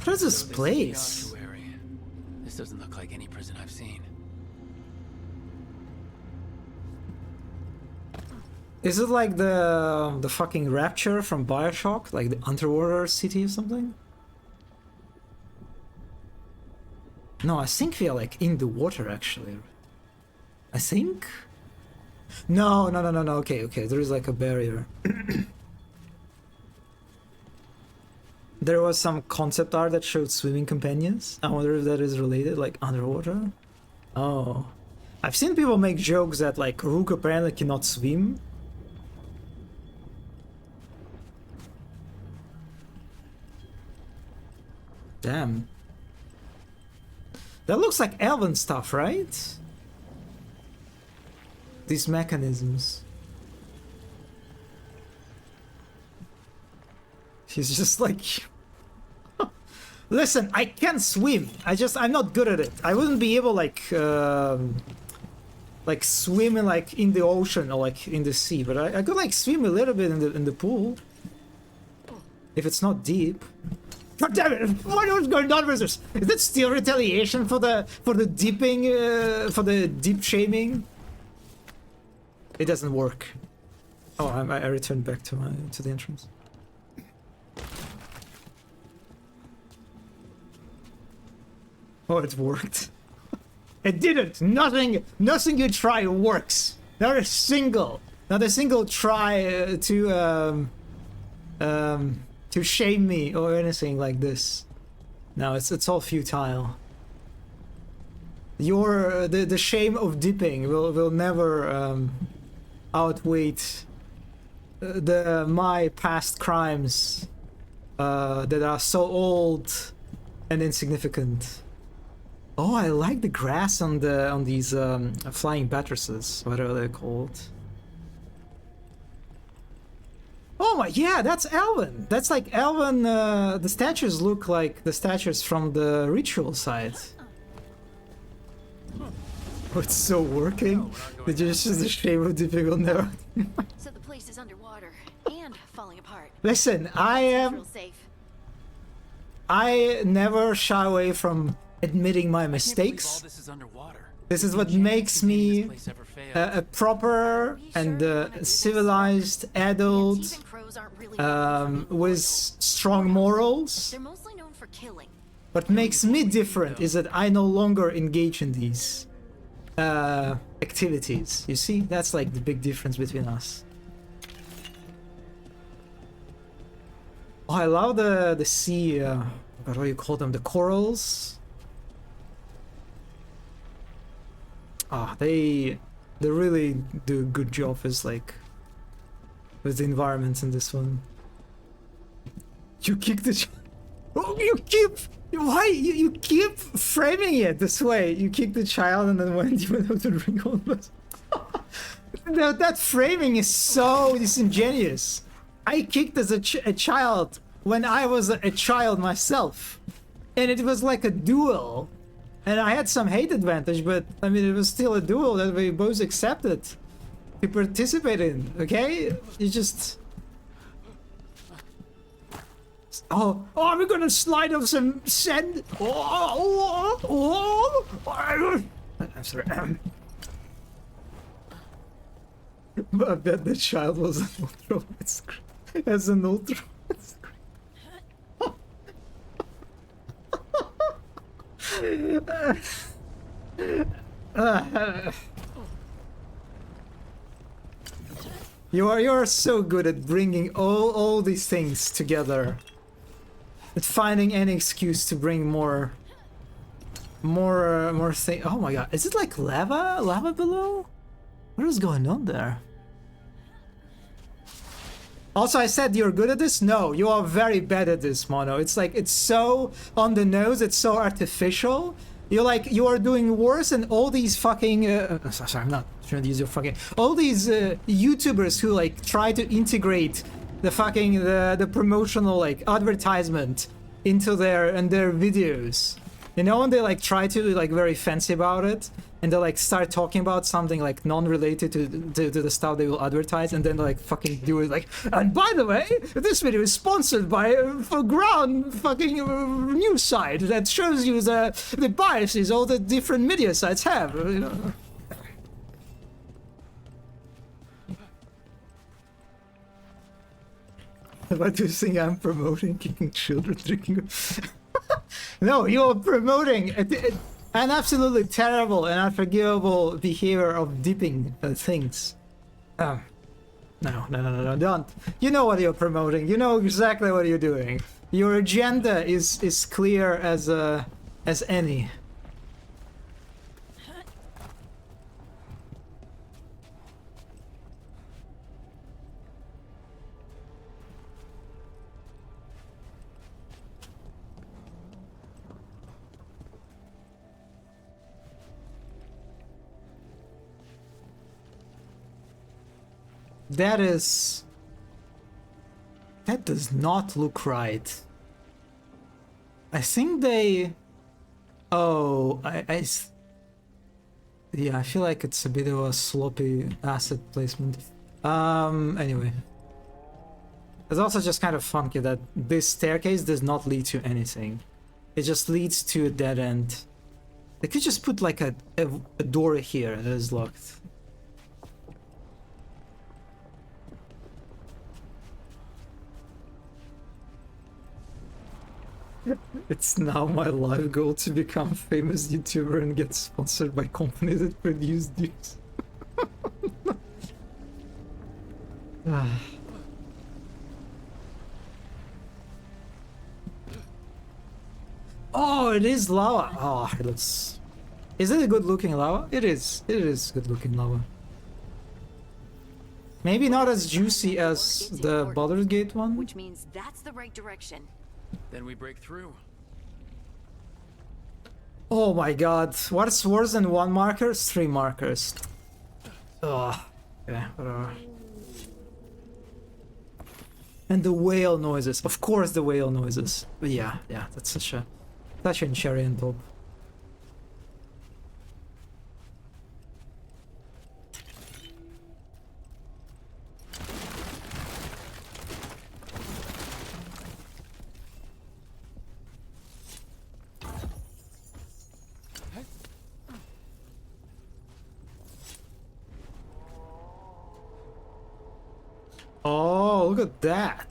What is this So this place? is the Ossuary. This doesn't look like any prison I've seen. Is it like the fucking Rapture from BioShock? Like the underwater city or something? No, I think we are like in the water actually. I think? No. Okay. There is like a barrier. There was some concept art that showed swimming companions. I wonder if that is related, like underwater. Oh. I've seen people make jokes that like Rook apparently cannot swim. Damn. That looks like elven stuff, right? These mechanisms. He's just like... Listen, I can swim. I'm not good at it. I wouldn't be able like swimming like in the ocean or like in the sea, but I could like swim a little bit in the pool. If it's not deep. God damn it! What was going on with this? Is that still retaliation for the dipping for the deep shaming? It doesn't work. Oh, I returned back to the entrance. Oh, it worked. It didn't. Nothing you try works. Not a single try to shame me or anything like this. No, it's all futile. The shame of dipping will never outweigh my past crimes that are so old and insignificant. Oh, I like the grass on these flying buttresses, whatever they're called. Oh my, yeah, that's Elven. That's like Elven. The statues look like the statues from the ritual site. Oh, it's so working. It's just the shame of dipping on there. So the place is underwater and falling apart. Listen, I never shy away from admitting my mistakes. This is what makes me a proper and civilized adult with strong morals. They're mostly known for killing. What makes me different is that I no longer engage in these activities. You see, that's like the big difference between us. Oh, I love the sea. What do you call them? The corals. Ah, they really do a good job with like with the environments in this one. You kick the oh, you keep framing it this way. You kick the child and then when you went out to drink all this. That framing is so disingenuous. I kicked as a child when I was a child myself, and it was like a duel. And I had some hate advantage, but I mean, it was still a duel that we both accepted to participate in, okay? You just... Oh, we're gonna slide off some sand. I'm sorry. I bet the child was an ultra. As an ultra. You're so good at bringing all these things together, at finding any excuse to bring more thing. Oh my god, is it like lava below? What is going on there? Also, I said you're good at this? No, you are very bad at this, Mono. It's like, it's so on the nose, it's so artificial. You are doing worse than all these fucking, sorry, I'm not trying to use your fucking, all these YouTubers who like try to integrate the fucking, the promotional like advertisement into their videos. You know, when they like try to like very fancy about it, and they like start talking about something like non-related to the stuff they will advertise, and then they like fucking do it like, and by the way, this video is sponsored by for ground fucking news site that shows you the biases all the different media sites have, you know. What do you think I'm promoting? Kicking children, drinking? No, you're promoting an absolutely terrible and unforgivable behavior of dipping things. No, don't. You know what you're promoting. You know exactly what you're doing. Your agenda is clear as any. That is That does not look right. I think they... Oh, yeah, I feel like it's a bit of a sloppy asset placement. Anyway. It's also just kind of funky that this staircase does not lead to anything. It just leads to a dead end. They could just put like a door here that is locked. It's now my life goal to become a famous YouTuber and get sponsored by companies that produce these. Oh, it is lava. Oh, it looks... Is it a good looking lava? It is. It is good looking lava. Maybe not as juicy as the Baldur's Gate one. Which means that's the right direction. Then we break through. Oh my god. What's worse than one marker? 3 markers. Ugh. Yeah, whatever. And the whale noises. Of course the whale noises. But yeah, that's such a cherry on top. Oh, look at that.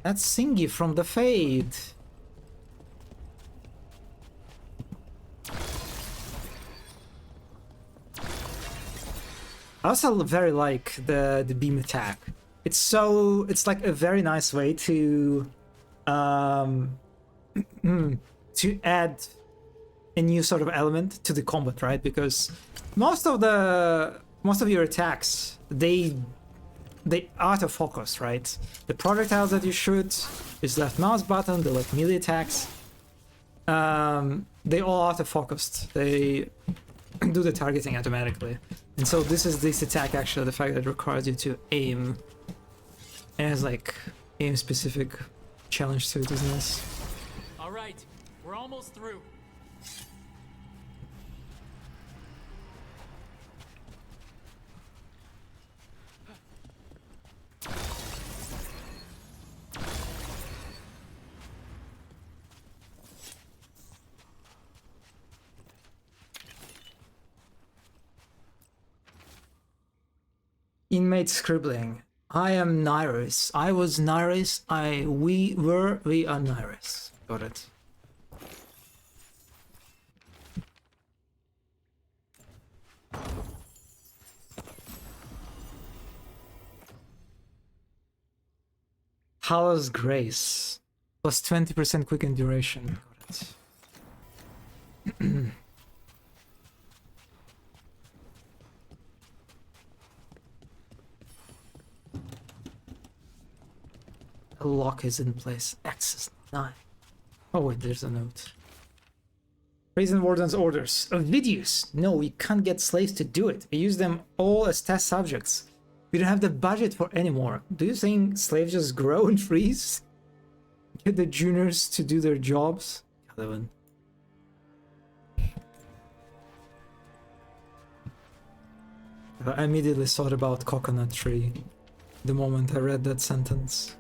That's Singy from the Fade. I also very like the beam attack. It's like a very nice way to to add a new sort of element to the combat, right? Because most of your attacks, they autofocus, right? The projectiles that you shoot is left mouse button, the like melee attacks. They all autofocused. They do the targeting automatically. And so this attack actually, the fact that it requires you to aim and has like aim specific challenge to it is nice. All right, we're almost through. Inmate scribbling. I am Nyrus. I was Nyrus. We are Nyrus. Got it. Hala's Grace. Plus 20% quicken duration. Got it. A lock is in place. Access 9. Oh wait, there's a note. Prison Warden's orders. Videos. No, we can't get slaves to do it. We use them all as test subjects. We don't have the budget for any more. Do you think slaves just grow and freeze? Get the juniors to do their jobs? I immediately thought about coconut tree the moment I read that sentence.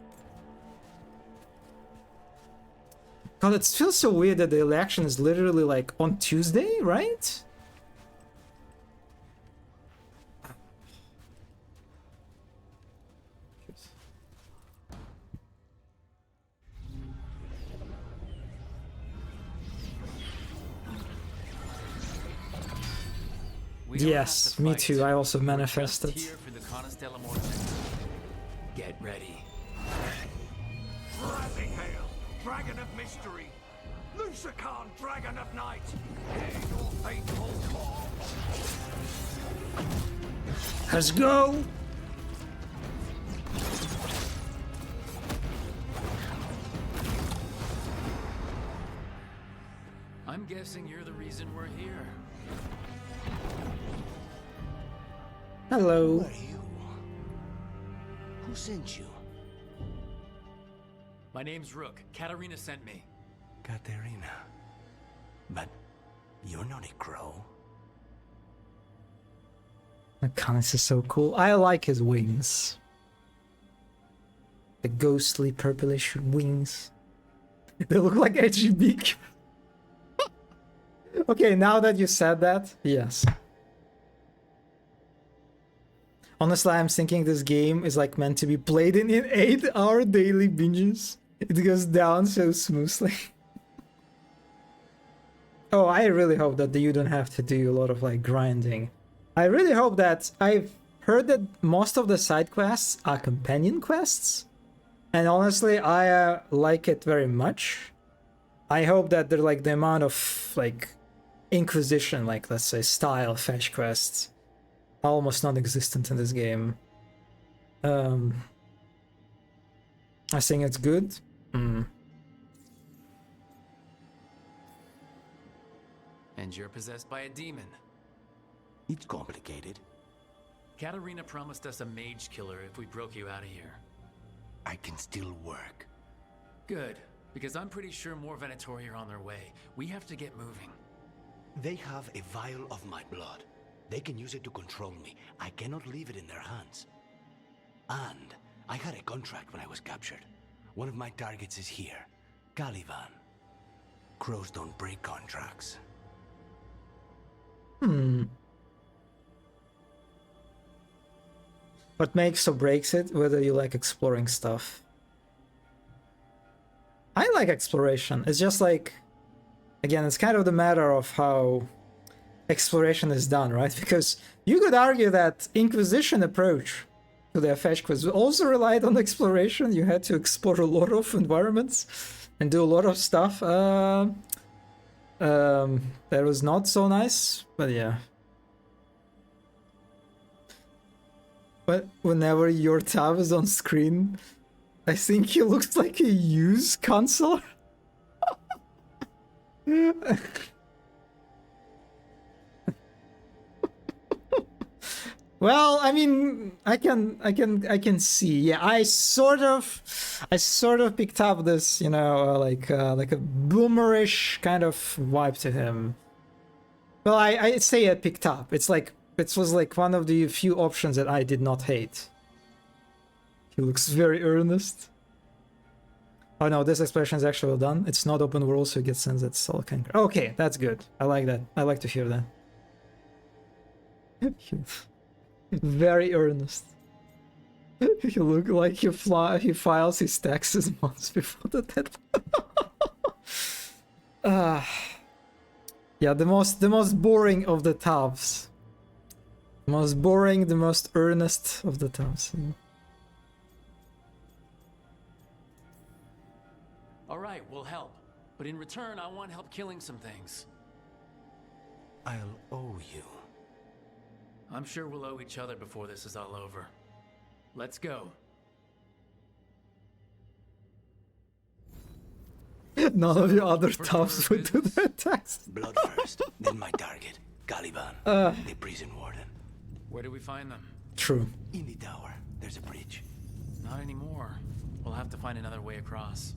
God, it feels so weird that the election is literally like on Tuesday, right? Yes, me too. I also manifested. Get ready. Rising hail, dragon of mystery, Lucican, dragon of night, hear your faithful call. Let's go. I'm guessing you're the reason we're here. Hello. Who are you? Who sent you? My name's Rook. Katarina sent me. Katerina. But you're not a crow. This is so cool. I like his wings. The ghostly purplish wings. They look like edgy beak. Okay, now that you said that, yes. Honestly, I'm thinking this game is like meant to be played in 8-hour daily binges. It goes down so smoothly. Oh, I really hope that you don't have to do a lot of like grinding. I really hope that I've heard that most of the side quests are companion quests. And honestly, I like it very much. I hope that they're like the amount of like Inquisition, like let's say style fetch quests, are almost non-existent in this game. I think it's good. And you're possessed by a demon. It's complicated. Katarina promised us a mage killer if we broke you out of here. I can still work. Good, because I'm pretty sure more Venatori are on their way. We have to get moving. They have a vial of my blood. They can use it to control me. I cannot leave it in their hands. And I had a contract when I was captured. One of my targets is here, Caliban. Crows don't break contracts. What makes or breaks it? Whether you like exploring stuff. I like exploration. It's just like, again, it's kind of the matter of how exploration is done, right? Because you could argue that Inquisition approach to the fetch quest also relied on exploration. You had to explore a lot of environments and do a lot of stuff. That was not so nice, but yeah. But whenever your tab is on screen, I think he looks like a used console. Well, I mean, I can see. Yeah, I sort of picked up this, you know, like a boomerish kind of vibe to him. Well, I'd say I picked up. It's like it was like one of the few options that I did not hate. He looks very earnest. Oh no, this expression is actually well done. It's not open world, so you get sense that Soul can. Okay, that's good. I like that. I like to hear that. Very earnest. He look like he files his taxes months before the deadline. Yeah, the most boring of the tabs. The most boring, the most earnest of the tabs. Yeah. All right, we'll help. But in return, I want help killing some things. I'll owe you. I'm sure we'll owe each other before this is all over. Let's go. None of your other tabs would do their attacks. Blood first, then my target, Caliban, the prison warden. Where do we find them? True. In the tower. There's a bridge. Not anymore. We'll have to find another way across.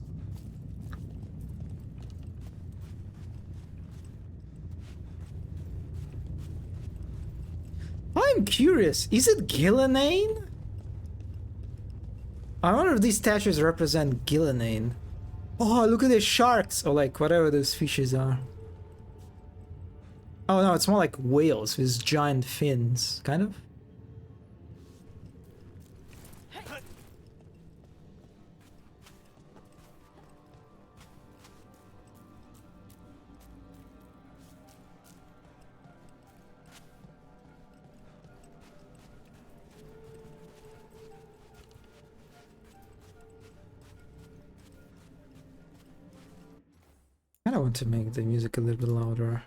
I'm curious, is it Gillenane? I wonder if these statues represent Gillenane. Oh, look at the sharks! Or like whatever those fishes are. Oh no, it's more like whales with giant fins, kind of. I want to make the music a little bit louder.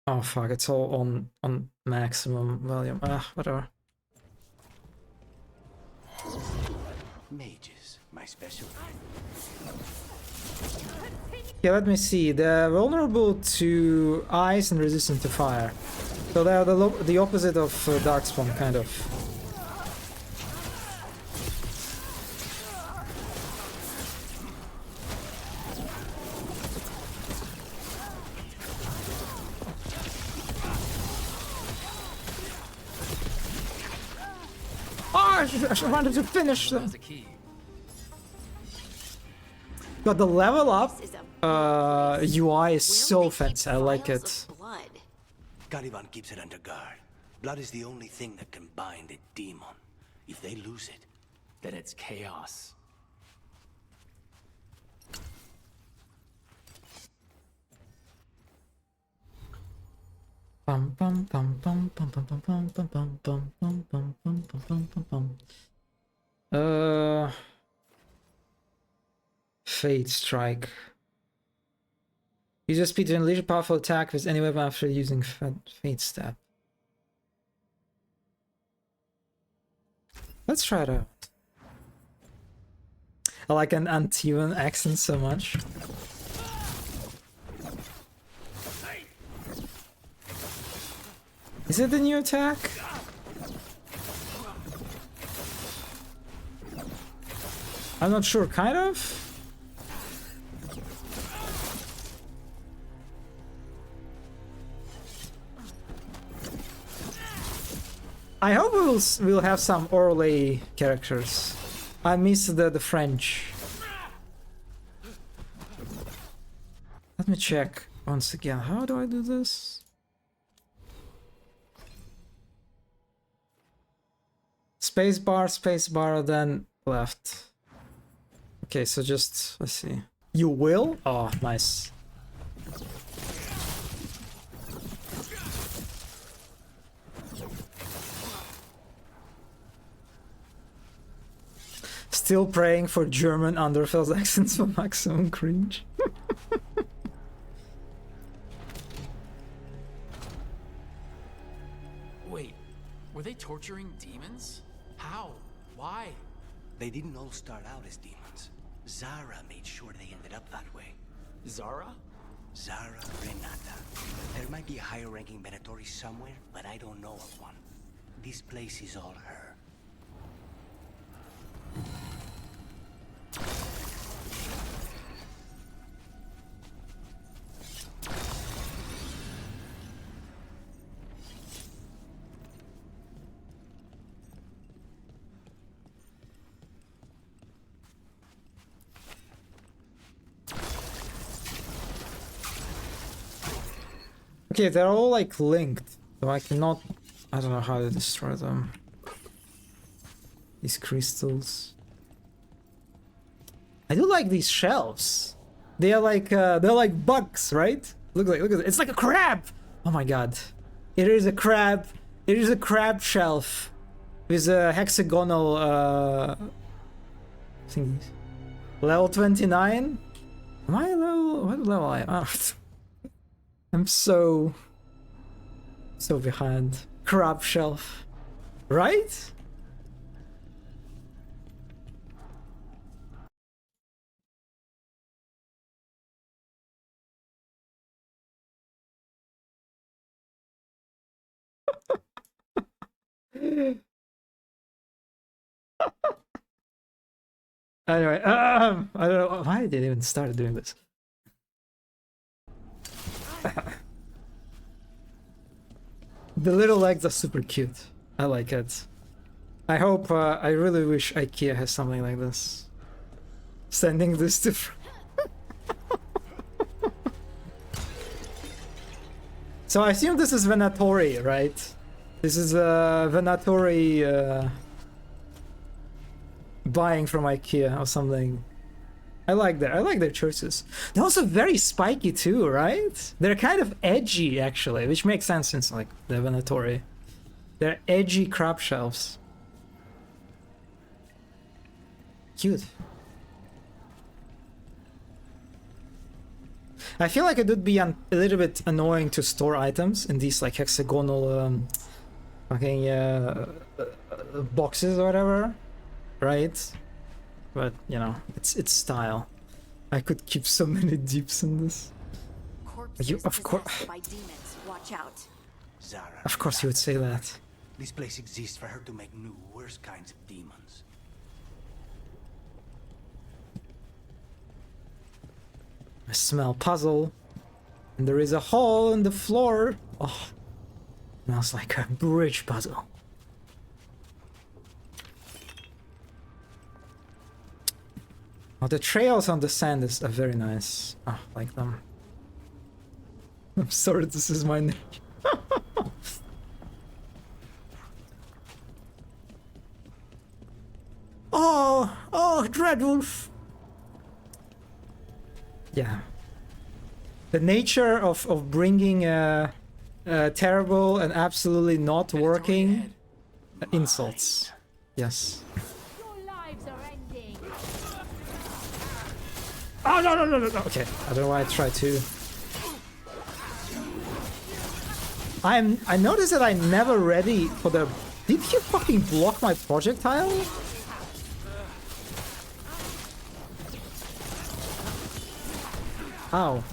Oh fuck, it's all on maximum volume. Whatever. Mages, my specialty. Yeah, let me see. They're vulnerable to ice and resistant to fire. So they're the opposite of Darkspawn, kind of. I wanted to finish them. Has a key. But the level up UI is so fancy. I like it. Caliban keeps it under guard. Blood is the only thing that can bind a demon. If they lose it, then it's chaos. Bum bum bum bum bum bum bum bum bum bum bum bum bum bum bum bum bum. Fate Strike. Use your speed to unleash a powerful attack with any weapon after using Fate Step. Let's try it out. I like an uneven accent so much. Is it the new attack? I'm not sure, kind of? I hope we'll have some Orlais characters. I miss the French. Let me check once again. How do I do this? Spacebar, then left. Okay, so just, let's see. You will? Oh, nice. Still praying for German Underfell's accents for maximum cringe. Wait, were they torturing demons? How? Why? they didn't all start out as demons. Zara made sure they ended up that way. Zara? Zara Renata. There might be a higher-ranking Venatori somewhere, but I don't know of one. This place is all her. Okay, they're all like linked, so I cannot... I don't know how to destroy them. These crystals. I do like these shelves. They are like they're like bugs, right? Look at it. It's like a crab. Oh my god. It is a crab. It is a crab shelf with a hexagonal thingies. Level 29. Am I level? What level I am? I'm so behind. Crab shelf, right? Anyway, I don't know why did they even start doing this. The little legs are super cute. I like it. I hope, I really wish IKEA has something like this. Sending this to... So I assume this is Venatori, right? This is Venatori buying from IKEA or something. I like their choices. They're also very spiky too, right? They're kind of edgy actually, which makes sense since like they're Venatori. They're edgy crab shelves. Cute. I feel like it would be a little bit annoying to store items in these like hexagonal fucking boxes or whatever, right? But you know, it's style. I could keep so many deeps in this. You, of course. Watch out. Zara. Of course, you would say that. This place exists for her to make new, worse kinds of demons. I smell puzzle, and there is a hole in the floor. Oh, smells like a bridge puzzle. Oh, the trails on the sand are very nice. Oh, I like them. I'm sorry, this is my name. Oh, Dreadwolf. Yeah. The nature of bringing terrible and absolutely not working insults. Yes. Oh, no. Okay, I don't know why I tried to. I noticed that I'm never ready for the... Did you fucking block my projectile? Ow.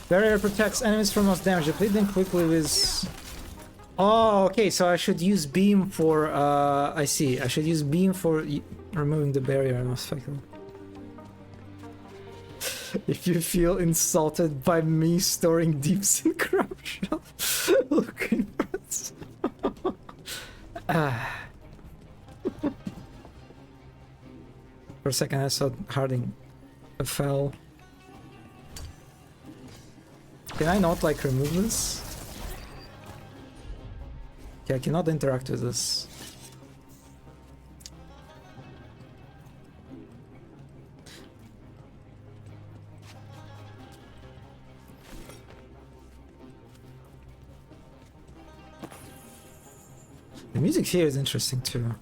Barrier protects enemies from most damage. Deplete them quickly with... Oh, okay, so I should use beam for... I see. I should use beam for removing the barrier most effectively. If you feel insulted by me storing deeps in corruption, looking for it. For a second I thought Harding fell. Can I not like remove this? Okay, I cannot interact with this. The music here is interesting too.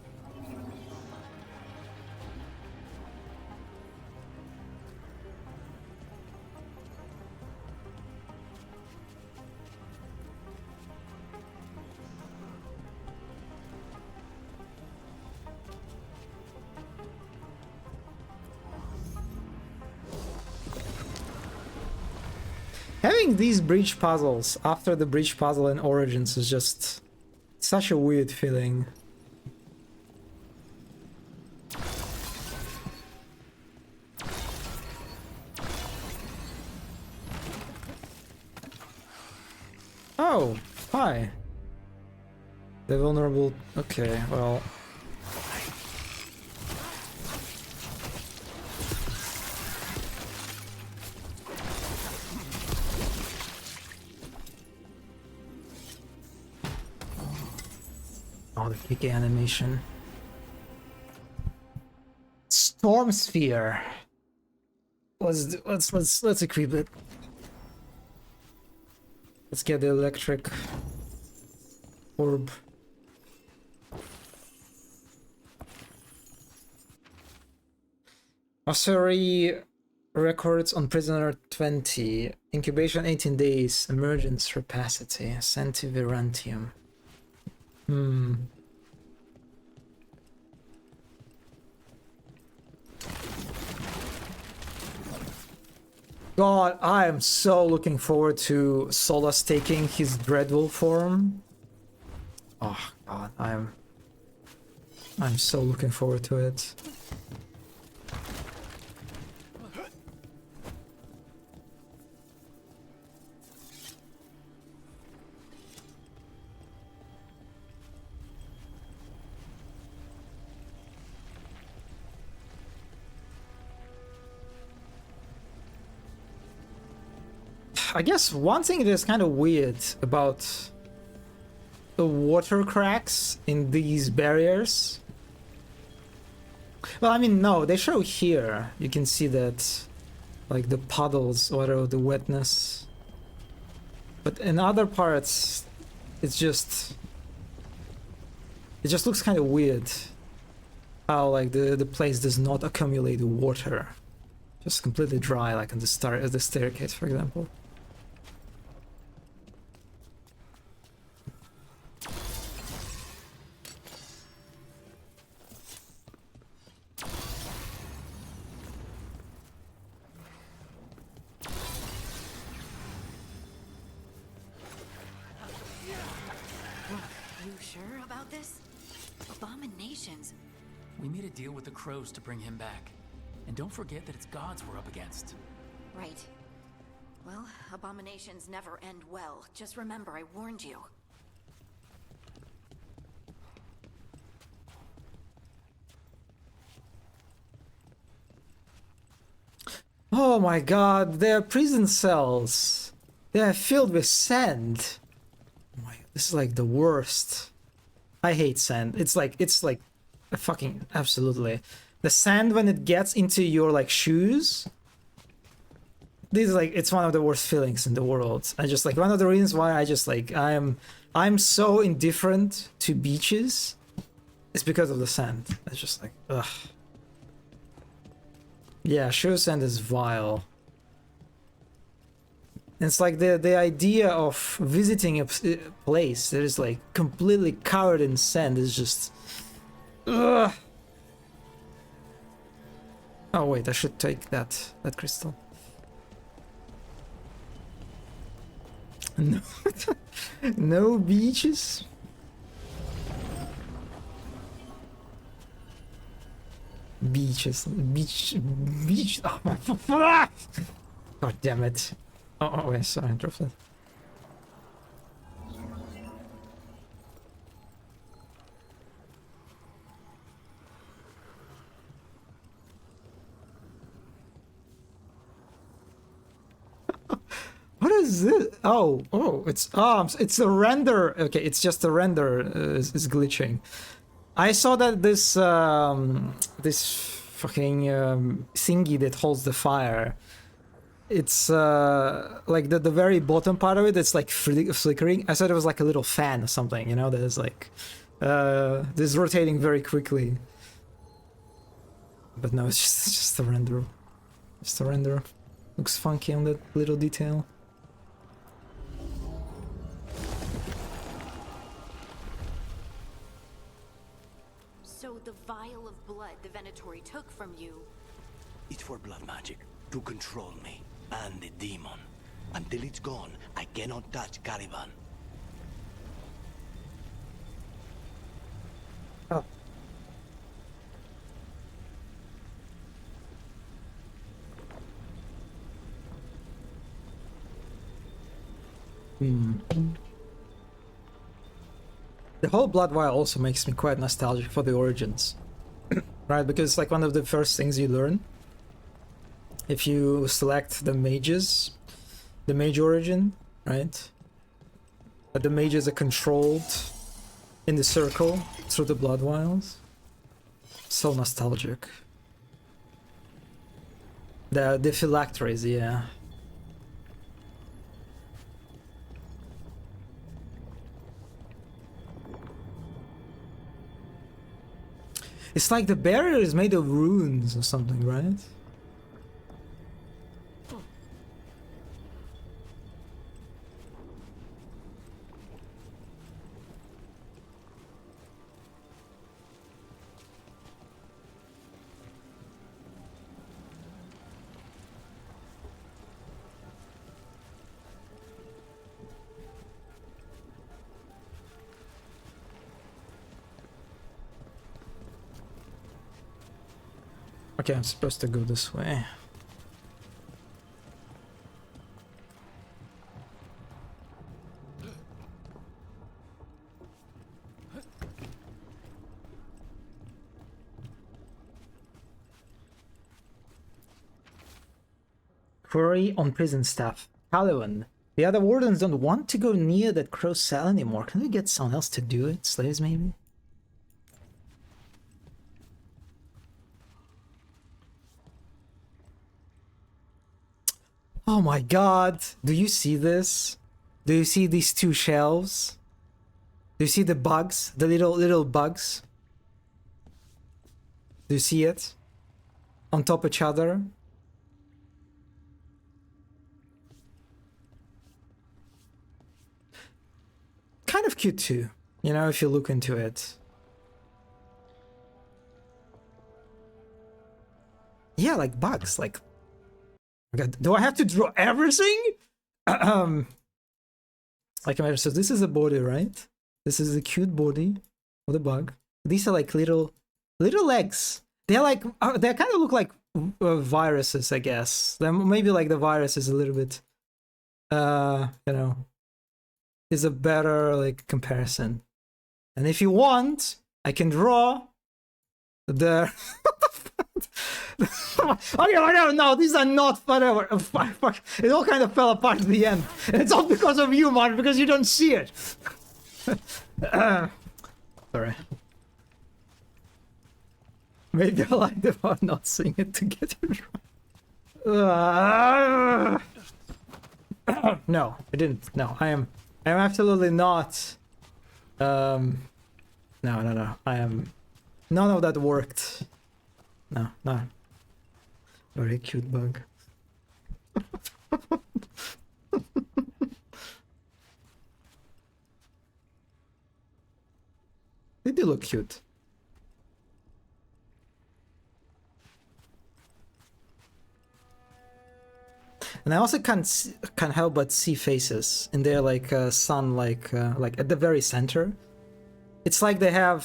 Having these breach puzzles after the breach puzzle in Origins is just such a weird feeling. Oh, hi. The vulnerable... Okay, well... Oh, the PK animation. Storm Sphere. Let's equip it. Let's get the electric orb. Ossuary records on prisoner 20. Incubation 18 days. Emergence rapacity. Centivirantium. God, I am so looking forward to Solus taking his Dreadwolf form. Oh God, I'm so looking forward to it. I guess one thing that is kind of weird about the water cracks in these barriers. Well, I mean, no, they show here. You can see that, like the puddles or the wetness. But in other parts, it just looks kind of weird. How like the place does not accumulate water, just completely dry, like on the staircase, for example. We made a deal with the crows to bring him back. And don't forget that it's gods we're up against. Right. Well, abominations never end well. Just remember, I warned you. Oh my god, they're prison cells. They're filled with sand. Oh my, this is like the worst. I hate sand. It's like a fucking absolutely. The sand when it gets into your like shoes. This is like, it's one of the worst feelings in the world. I just like, one of the reasons why I just like, I'm so indifferent to beaches. It's because of the sand. It's just like, ugh. Yeah, show sand is vile. It's like the idea of visiting a place that is like completely covered in sand is just, ugh. Oh wait, I should take that crystal. No, no beaches. Beach. Oh my fuck! God damn it! Oh wait, sorry, I dropped it. What is this? Oh, it's a render. Okay, it's just a render is glitching. I saw that this this fucking thingy that holds the fire. It's like the very bottom part of it. It's like flickering. I thought it was like a little fan or something. You know, that is like this is rotating very quickly. But no, it's just a render. Just a render. Looks funky on that little detail. So the vial of blood the Venatori took from you... It's for blood magic, to control me, and the demon. Until it's gone, I cannot touch Caliban. Oh. The whole blood vial also makes me quite nostalgic for the origins. Right, because it's like one of the first things you learn. If you select the mages, the mage origin, right? But the mages are controlled in the circle through the blood vials. So nostalgic. The phylacteries, yeah. It's like the barrier is made of runes or something, right? Okay, I'm supposed to go this way. Query on prison staff. Caliban. The other wardens don't want to go near that crow's cell anymore. Can we get someone else to do it? Slaves, maybe? Oh my god, do you see this? Do you see these two shelves? Do you see the bugs? The little bugs? Do you see it? On top of each other? Kind of cute too, you know, if you look into it. Yeah, like bugs, like... God, do I have to draw everything? Like, so this is a body, right? This is a cute body of the bug. These are like little legs. They're like, they kind of look like viruses, I guess. Then maybe like the virus is a little bit you know, is a better like comparison. And if you want, I can draw the. Okay, whatever. No, these are not whatever. Fuck. It all kind of fell apart at the end. And it's all because of you, Martin, because you don't see it. Sorry. Maybe I like the part not seeing it to get it right. No, I didn't. No, I am absolutely not. No. I am. None of that worked. No. Very cute bug. They do look cute. And I also can't help but see faces in their like sun, like at the very center. It's like they have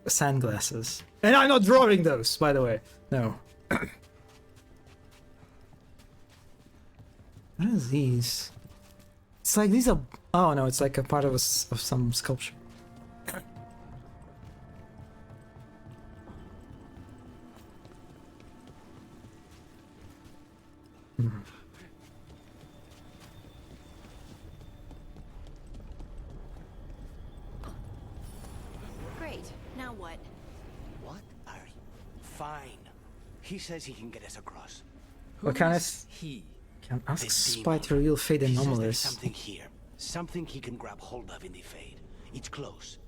sunglasses, and I'm not drawing those, by the way. No. What are these? It's like these are. Oh no, it's like a part of some sculpture. Great. Now what? What are you? Fine. He says he can get us across. What kind of? He? Can ask The Spy to demon. reveal Fade He says there's Anomalous. something here. Something he can grab hold of in the Fade. It's close.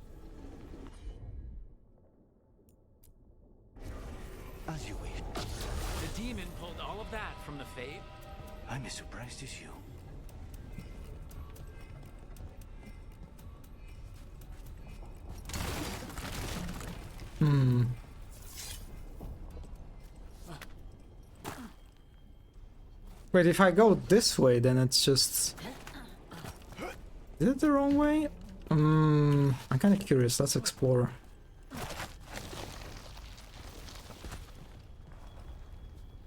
As you wish. The demon pulled all of that from the Fade? I'm as surprised as you. Hmm. Wait, if I go this way, then it's just... Is it the wrong way? I'm kind of curious. Let's explore.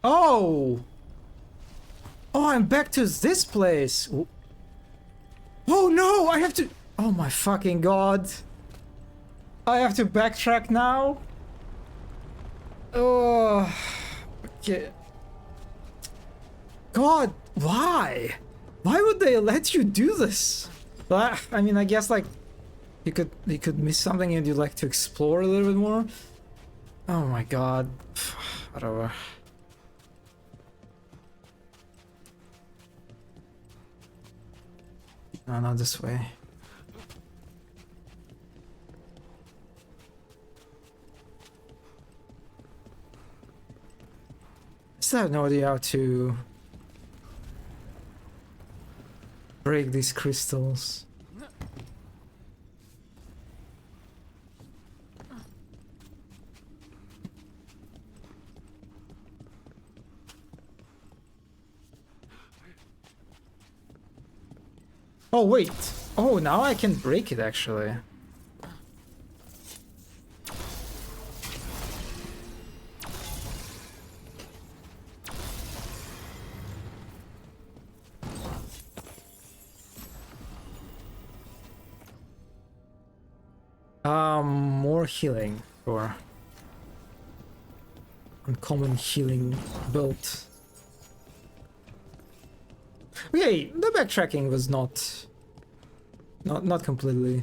Oh! Oh, I'm back to this place! Oh no! I have to... Oh my fucking god! I have to backtrack now? Oh... Okay. God, why? Why would they let you do this? Well, I mean, I guess like you could miss something and you'd like to explore a little bit more. Oh my god. Whatever. No, not this way. I still have no idea how to break these crystals. Oh wait. Oh, now I can break it actually. More healing or uncommon healing build. Okay, the backtracking was not completely,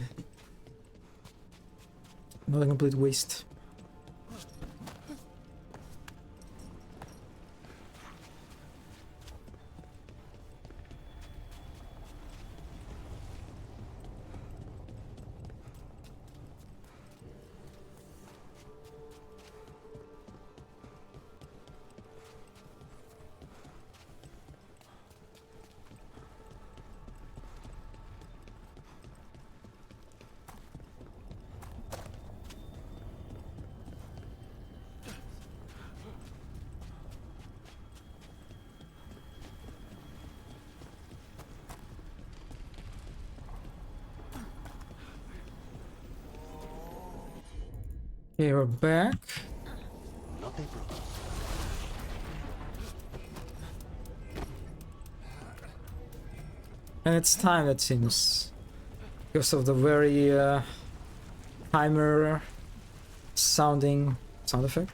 not a complete waste. Okay, we're back. Not a problem. And it's time, it seems. Because of the very timer sounding sound effect.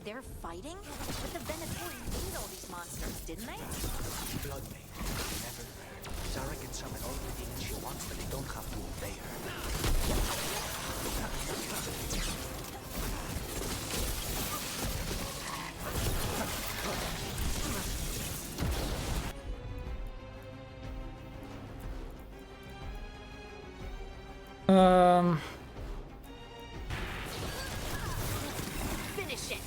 They're fighting? But the Venatori beat all these monsters, didn't they? Blood maid. Never heard. Zara can summon all the demons she wants, but they don't have to obey her. Finish it.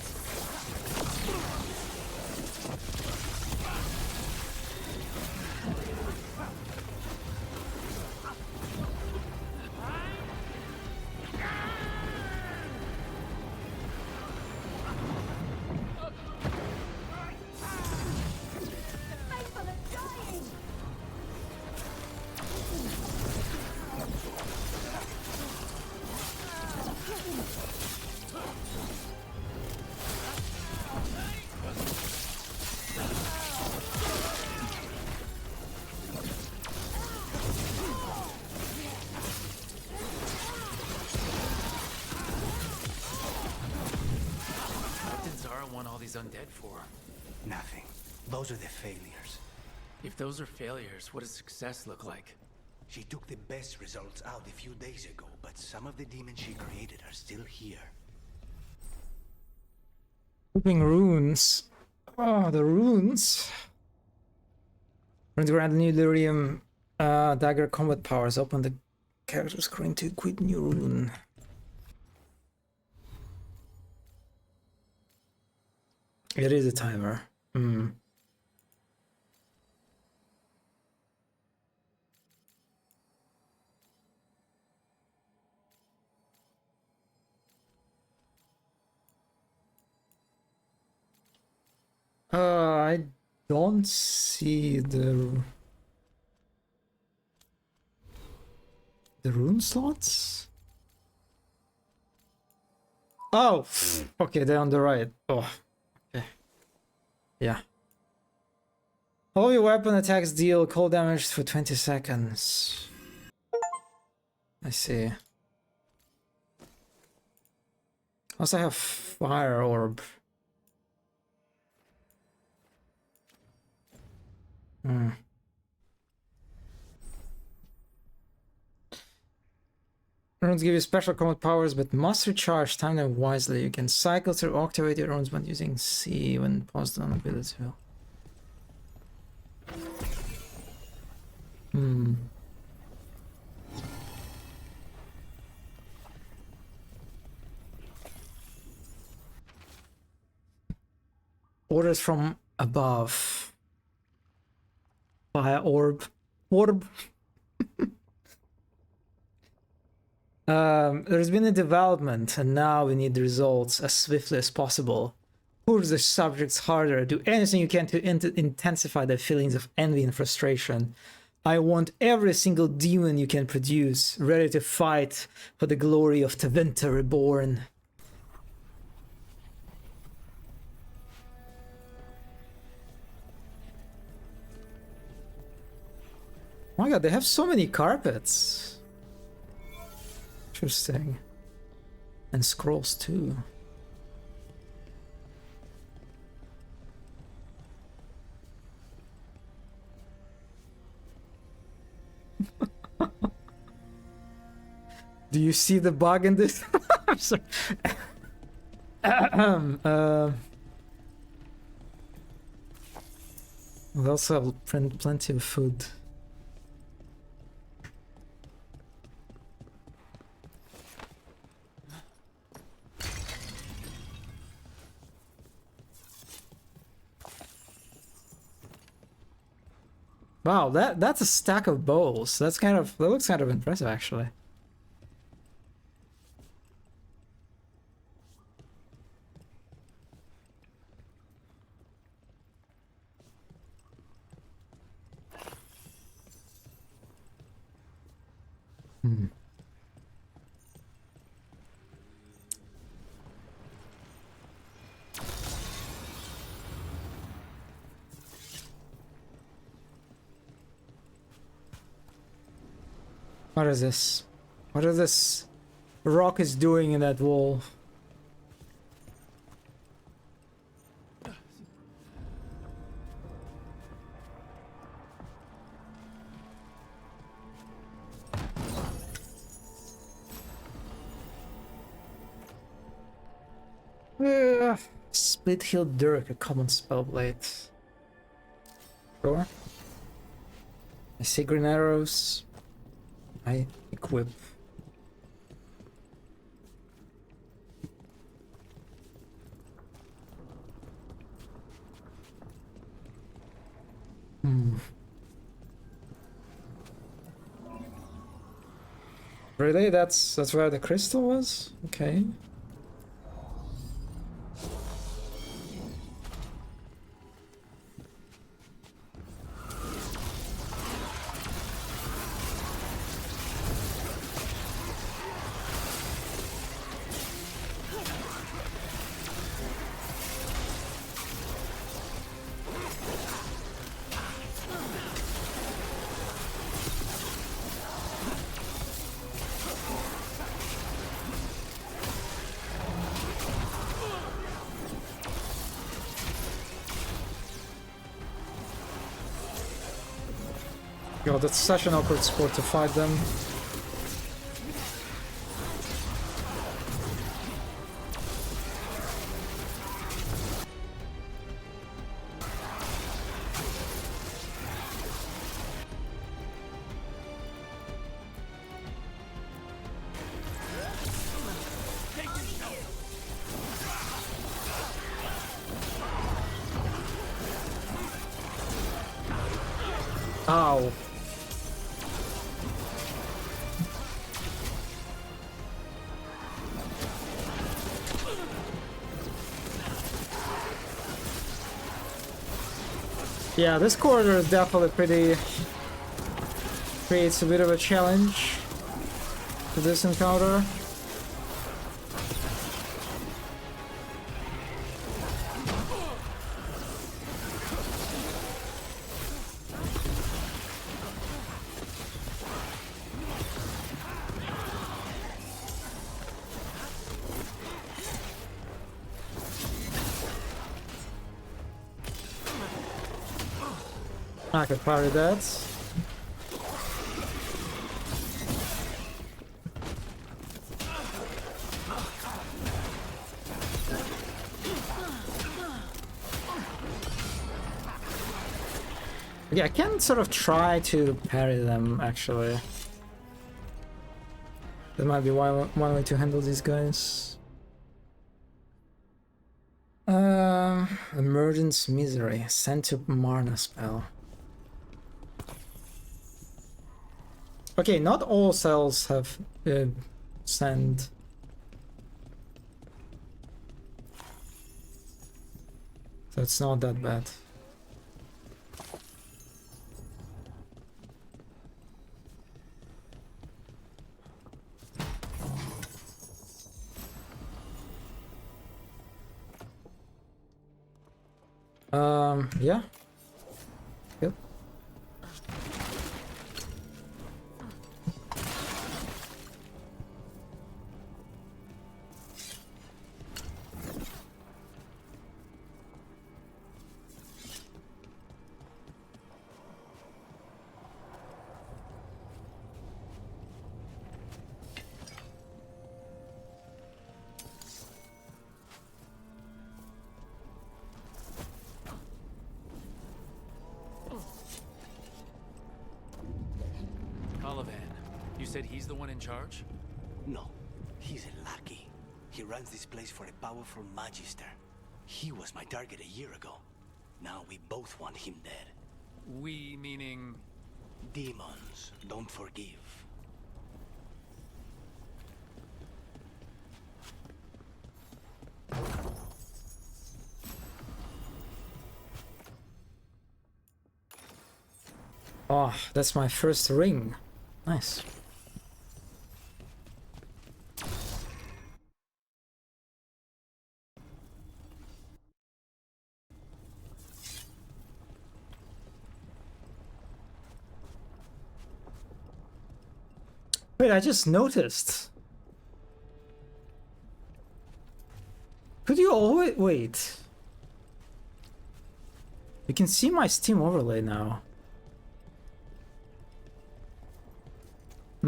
What did Zara want all these undead for? Nothing. Those are the failures. If those are failures, what does success look like? She took the best results out a few days ago, but some of the demons she created are still here. Looping runes. Oh, the runes. Runes grant new lyrium dagger combat powers. Open the character screen to equip new rune. It is a timer. I don't see the rune slots. Oh, okay, they're on the right. Oh, okay. Yeah. All your weapon attacks deal cold damage for 20 seconds. I see. Also have fire orb. Runes give you special combat powers, but must recharge. Time them wisely. You can cycle through activate your runes when using C when paused on ability. Orders from above. Fire orb. There's been a development, and now we need the results as swiftly as possible. Push the subjects harder. Do anything you can to intensify their feelings of envy and frustration. I want every single demon you can produce, ready to fight for the glory of Tevinter Reborn. Oh my god, they have so many carpets. Interesting. And scrolls too. Do you see the bug in this? I'm sorry. We also have plenty of food. Wow, that's a stack of bowls. That looks kind of impressive actually. What is this? What is this rock is doing in that wall? Split Hill Dirk, a common spell blade. Sure. I see green arrows. I equip. Really? That's where the crystal was? Okay. God, that's such an awkward spot to fight them. Ow. Yeah, this corridor is definitely creates a bit of a challenge to this encounter. I could parry that. Yeah, I can sort of try to parry them, actually. That might be one way to handle these guys. Emergence Misery. Sent to Marna spell. Okay, not all cells have send. So it's not that bad. Yeah. Yep. You said he's the one in charge? No, he's a lackey. He runs this place for a powerful magister. He was my target a year ago. Now we both want him dead. We meaning... Demons don't forgive. Oh, that's my first ring. Nice. Wait, I just noticed. Could you always wait? You can see my Steam overlay now. I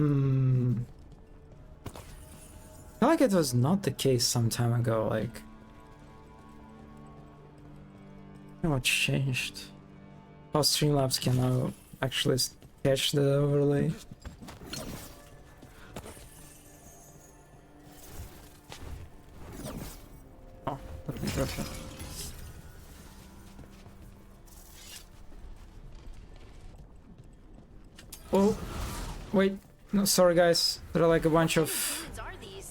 feel like it was not the case some time ago, like... I don't know what changed. How Streamlabs can now actually catch the overlay. Oh, that'd be perfect. Oh, wait. No, sorry guys. There are like a bunch of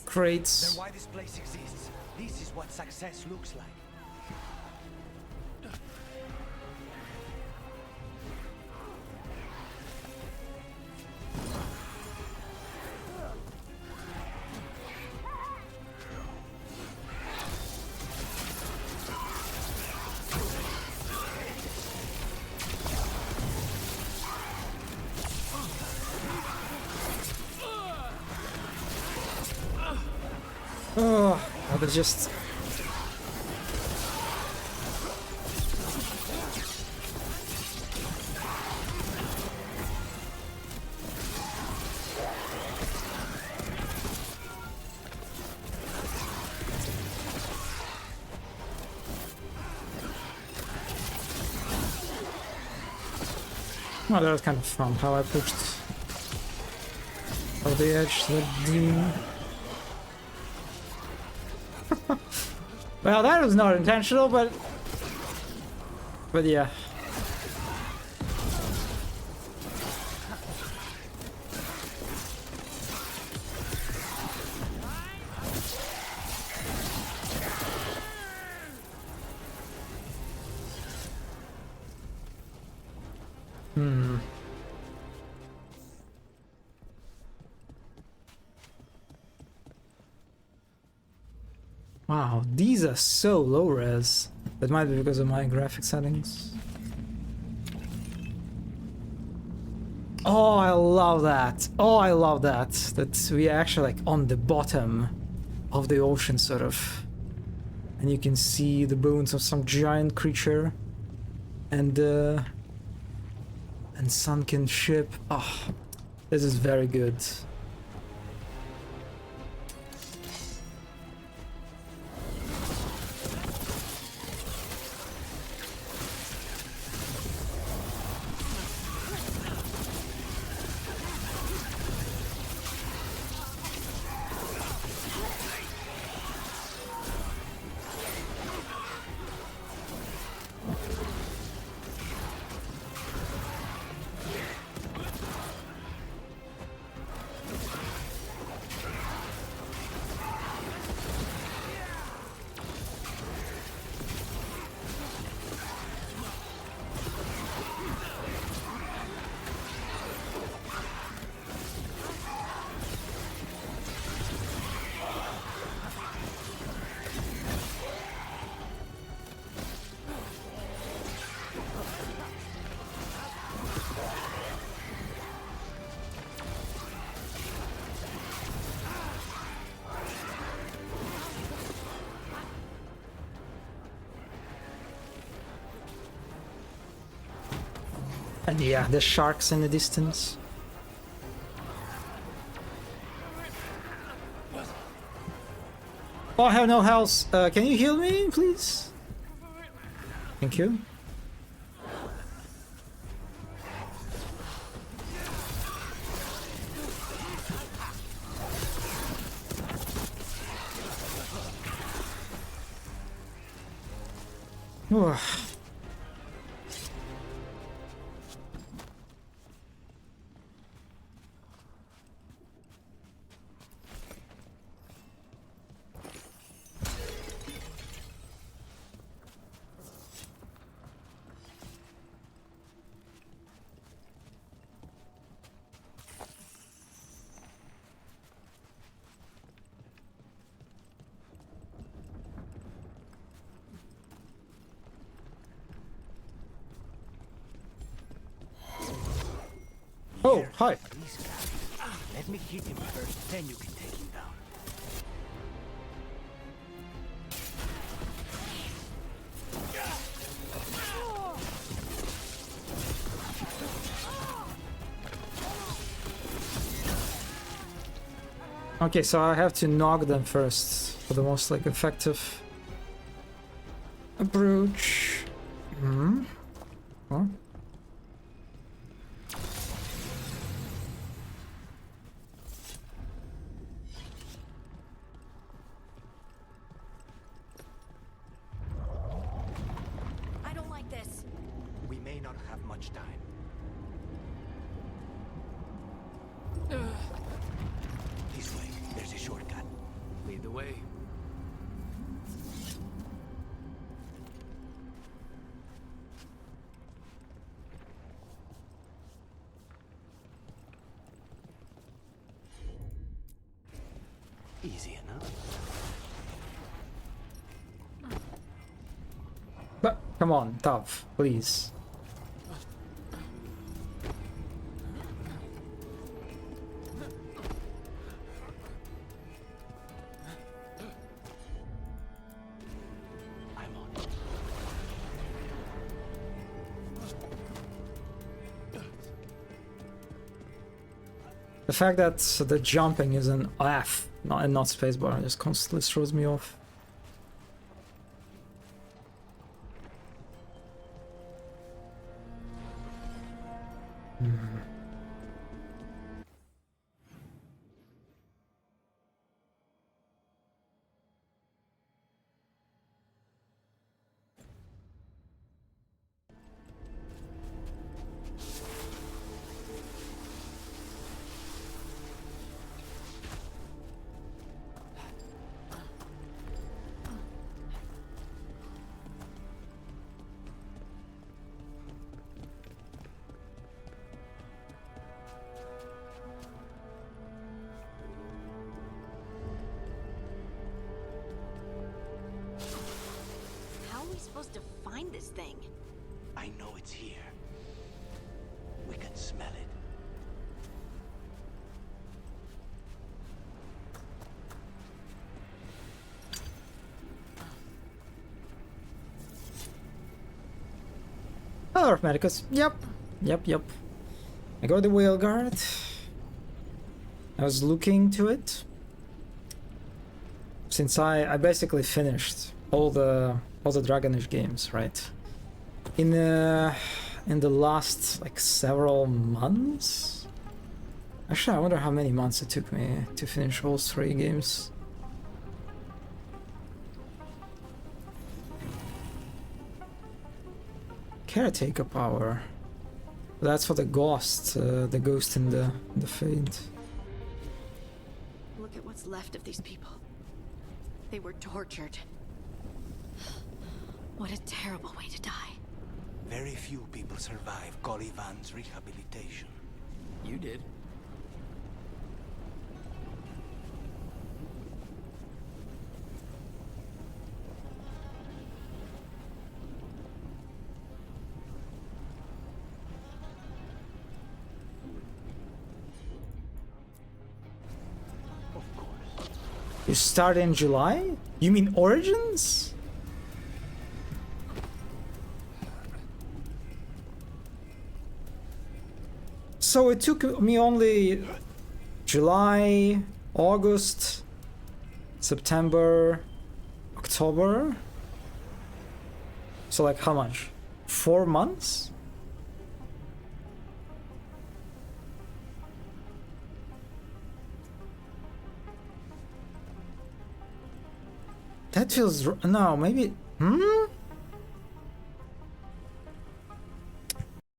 crates. They're why this place exists. This is what success looks like. Oh, they're just... Well, that was kind of fun, how I pushed over the edge, the demon. Well, that was not intentional, but yeah. Wow, these are so low res. That might be because of my graphic settings. Oh, I love that. Oh, I love that. That we are actually like on the bottom of the ocean, sort of. And you can see the bones of some giant creature. And sunken ship. Oh, this is very good. And yeah, the sharks in the distance. Oh, I have no health. Can you heal me, please? Thank you. Ooh. Oh, hi. Let me hit him first, then you can take him down. Okay, so I have to knock them first for the most like effective approach. Hmm. Huh? I don't like this. We may not have much time. This way, there's a shortcut. Lead the way. Easy enough. But come on, tough, please. I'm on. The fact that the jumping is an F and not spacebar just constantly throws me off. How are we supposed to find this thing? I know it's here. We can smell it. Hello, Arithmeticus. Yep. I got the Veilguard. I was looking to it. Since I basically finished all the Dragon Age games, right? In the last like several months. Actually, I wonder how many months it took me to finish all 3 games. Caretaker power. That's for the ghost, the ghost in the fade. Look at what's left of these people. They were tortured. What a terrible way to die. Very few people survive Colivan's rehabilitation. You did. You start in July? You mean Origins? So it took me only July, August, September, October. So like how much? 4 months? That feels... no, maybe...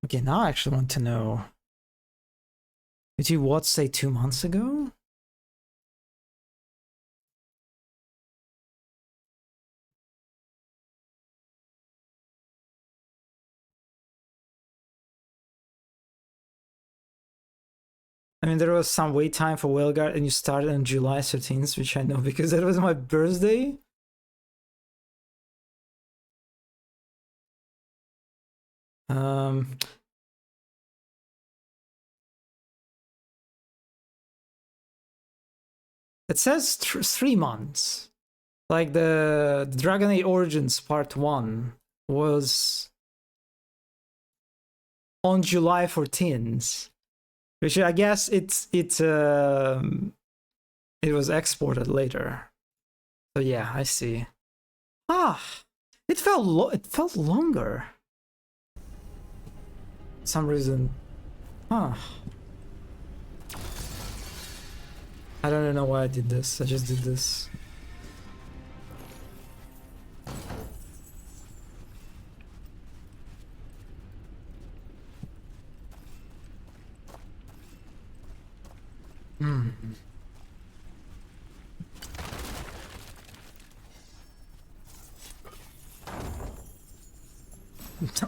Okay, now I actually want to know. Did you what, say 2 months ago? I mean, there was some wait time for Veilguard and you started on July 13th, which I know because that was my birthday. It says 3 months. Like the Dragon Age Origins Part 1 was on July 14th, which I guess it was exported later. So yeah, I see. Ah, it felt longer. For some reason. Huh. I don't know why I did this. I just did this. Hmm.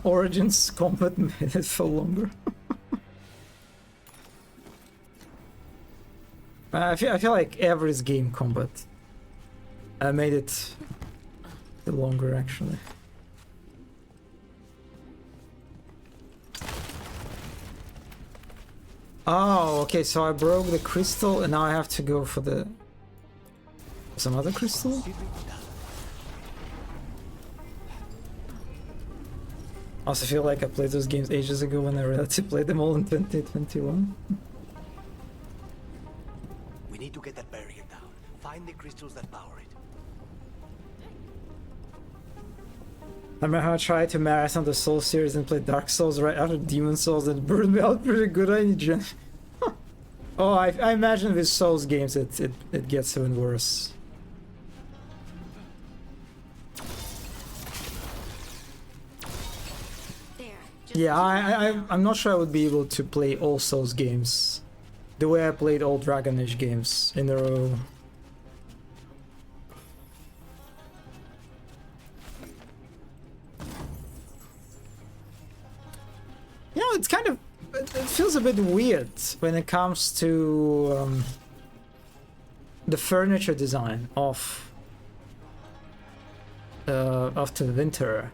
Origins combat made it feel longer. I feel like every game combat made it feel longer actually. Oh, okay, so I broke the crystal and now I have to go for the... some other crystal? I also feel like I played those games ages ago when I relatively played them all in 2021. We need to get that barrier down. Find the crystals that power it. I remember how I tried to marathon the Soul series and play Dark Souls right after Demon Souls and burned me out pretty good. I need Oh, I imagine with Souls games it gets even worse. Yeah, I'm not sure I would be able to play all Souls games the way I played all Dragon Age games in a row. You know, it's kind of... it feels a bit weird when it comes to the furniture design of the Winter.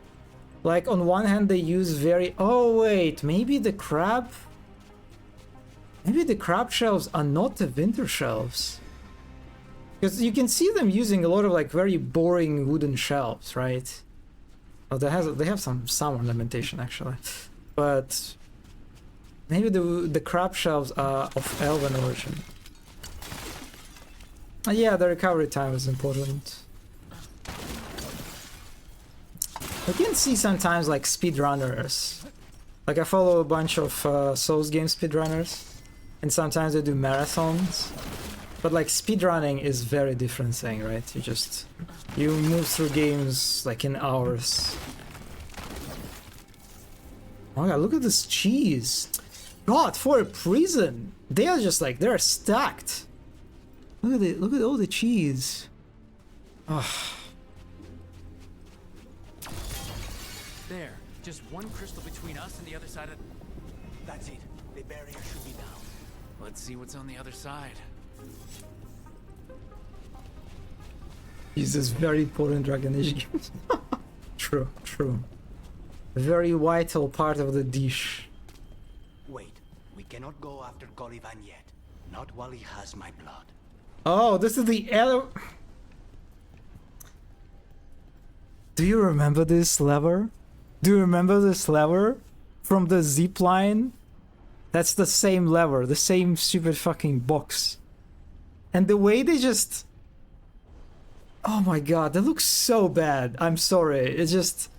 Like, on one hand they use very... oh wait, maybe the crab... maybe the crab shelves are not the Winter shelves. Because you can see them using a lot of like very boring wooden shelves, right? Oh, they have some ornamentation actually. But maybe the crab shelves are of elven origin. Yeah, the recovery time is important. You can see sometimes like speedrunners. Like I follow a bunch of Souls game speedrunners, and sometimes they do marathons. But like speedrunning is very different thing, right? You move through games like in hours. Oh my god, look at this cheese. God, for a prison, they are just like, they're stacked. Look at all the cheese. Oh. There, just one crystal between us and the other side of... That's it. The barrier should be down. Let's see what's on the other side. This is very important Dragon Age games. True, true. A very vital part of the dish. Wait, we cannot go after Colivan yet. Not while he has my blood. Oh, this is the Do you remember this lever? Do you remember this lever from the zip line? That's the same lever, the same stupid fucking box. And the way they just... oh my god, that looks so bad. I'm sorry. It's just...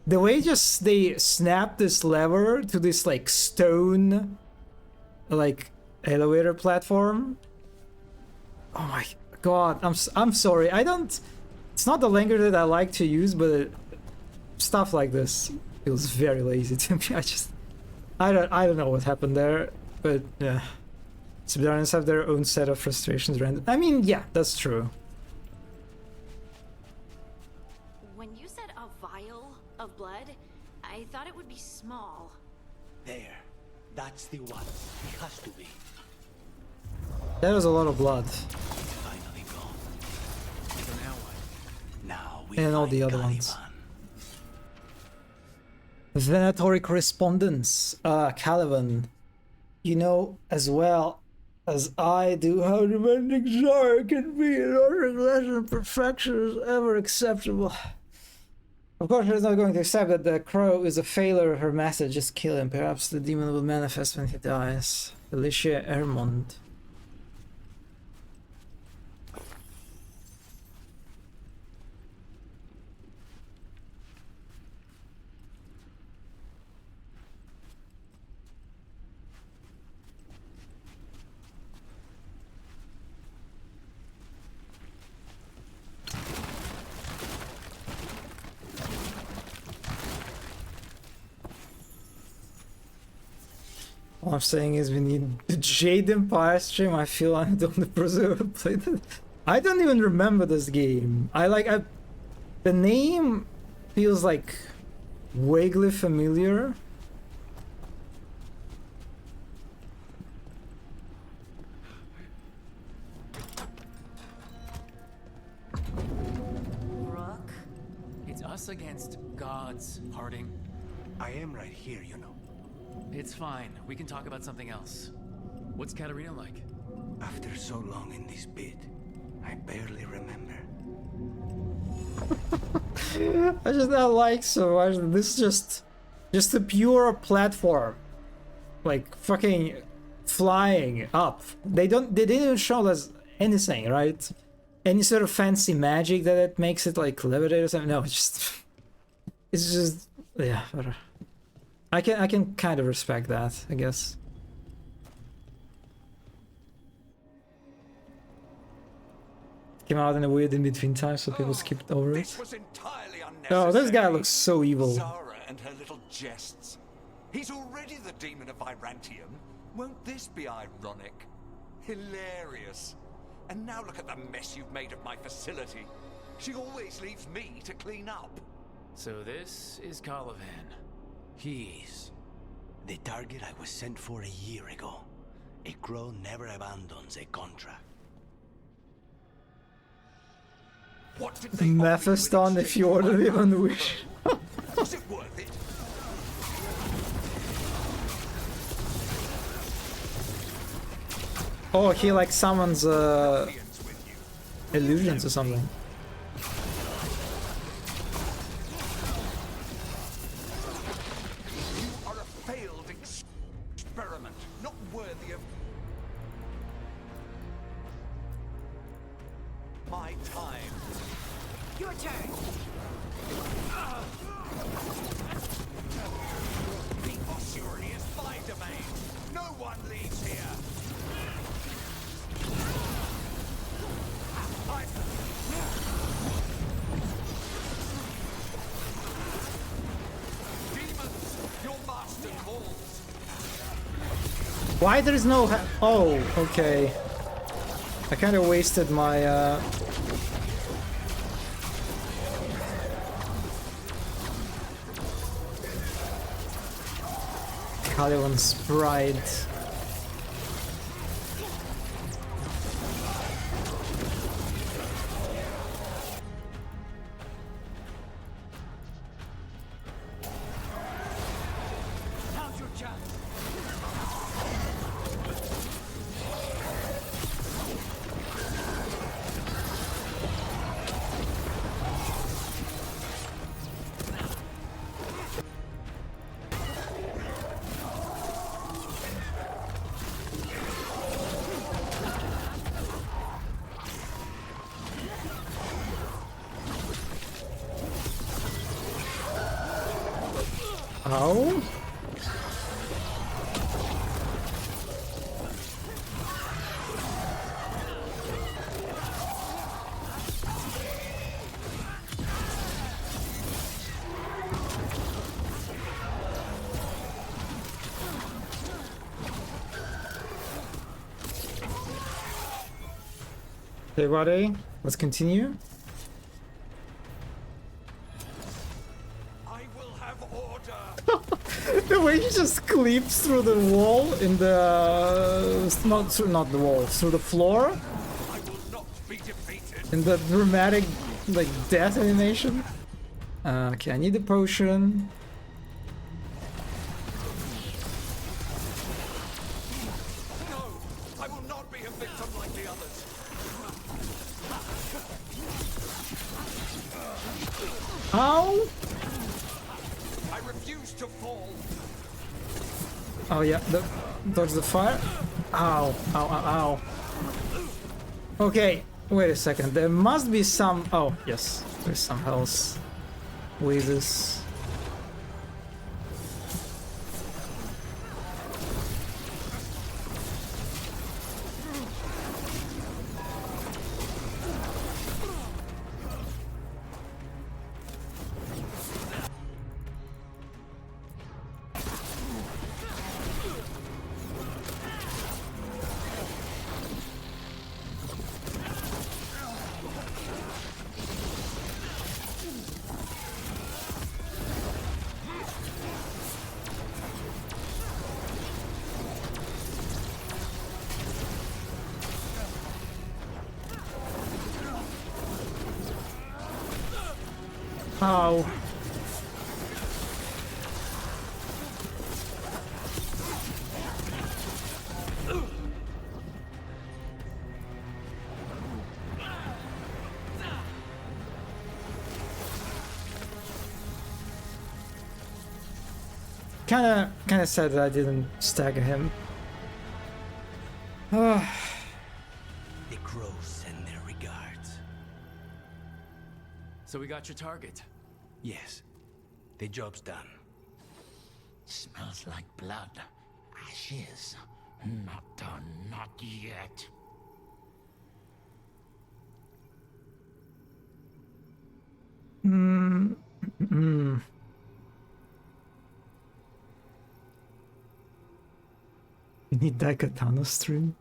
the way they snap this lever to this like stone like elevator platform. Oh my god, I'm sorry. I don't... it's not the language that I like to use, but stuff like this feels very lazy to me. I don't know what happened there, but yeah. Speedrunners have their own set of frustrations. I mean, yeah, that's true. When you said a vial of blood, I thought it would be small. There. That's the one. It has to be. That was a lot of blood. Finally gone. So now what? Now we and all the other ones. Venatory correspondence. Caliban. You know as well as I do how demanding Zara can be in ordering less than perfection is ever acceptable. Of course, she's not going to accept that the crow is a failure of her message. Just kill him. Perhaps the demon will manifest when he dies. Alicia Ermond. All I'm saying is we need the Jade Empire stream. I feel I'm the only person who played it. I don't even remember this game. The name feels like vaguely familiar. Rook? It's us against gods, Harding. I am right here, you know. It's fine. We can talk about something else. What's Katarina like? After so long in this pit, I barely remember. I just don't like so much. This is just a pure platform. Like fucking flying up. They didn't even show us anything, right? Any sort of fancy magic that it makes it like levitate or something. No, it's just yeah, whatever. I can kind of respect that, I guess. Came out in a weird in between time, so people skipped over it. Oh, this guy looks so evil. Zara and her little jests. He's already the demon of Virantium. Won't this be ironic? Hilarious. And now look at the mess you've made of my facility. She always leaves me to clean up. So this is Calivan. He's the target I was sent for a year ago. A crow never abandons a contract. What did they Mephiston, if you order him on the wish. Was it worth it? Oh, he like summons illusions or something. My time. Your turn. The ossuary is my domain. No one leaves here. Demons, your master calls. Why there is no oh, okay. I kind of wasted my Caliban sprite. Now's your chance. Oh? Okay, buddy, let's continue. The way he just cleaves through the wall in the not the wall, through the floor. In the dramatic like death animation. Okay, I need a potion. No, I will not Ow! I refuse to fall. Oh yeah, dodge the fire. Ow, ow, ow, ow. Okay, wait a second. There must be some... Oh, yes. There's some else with this. Ow. Kinda sad that I didn't stagger him. The crows send their regards. So we got your target. Yes, the job's done. Smells like blood. Ashes. Not done, not yet. You need that katana stream?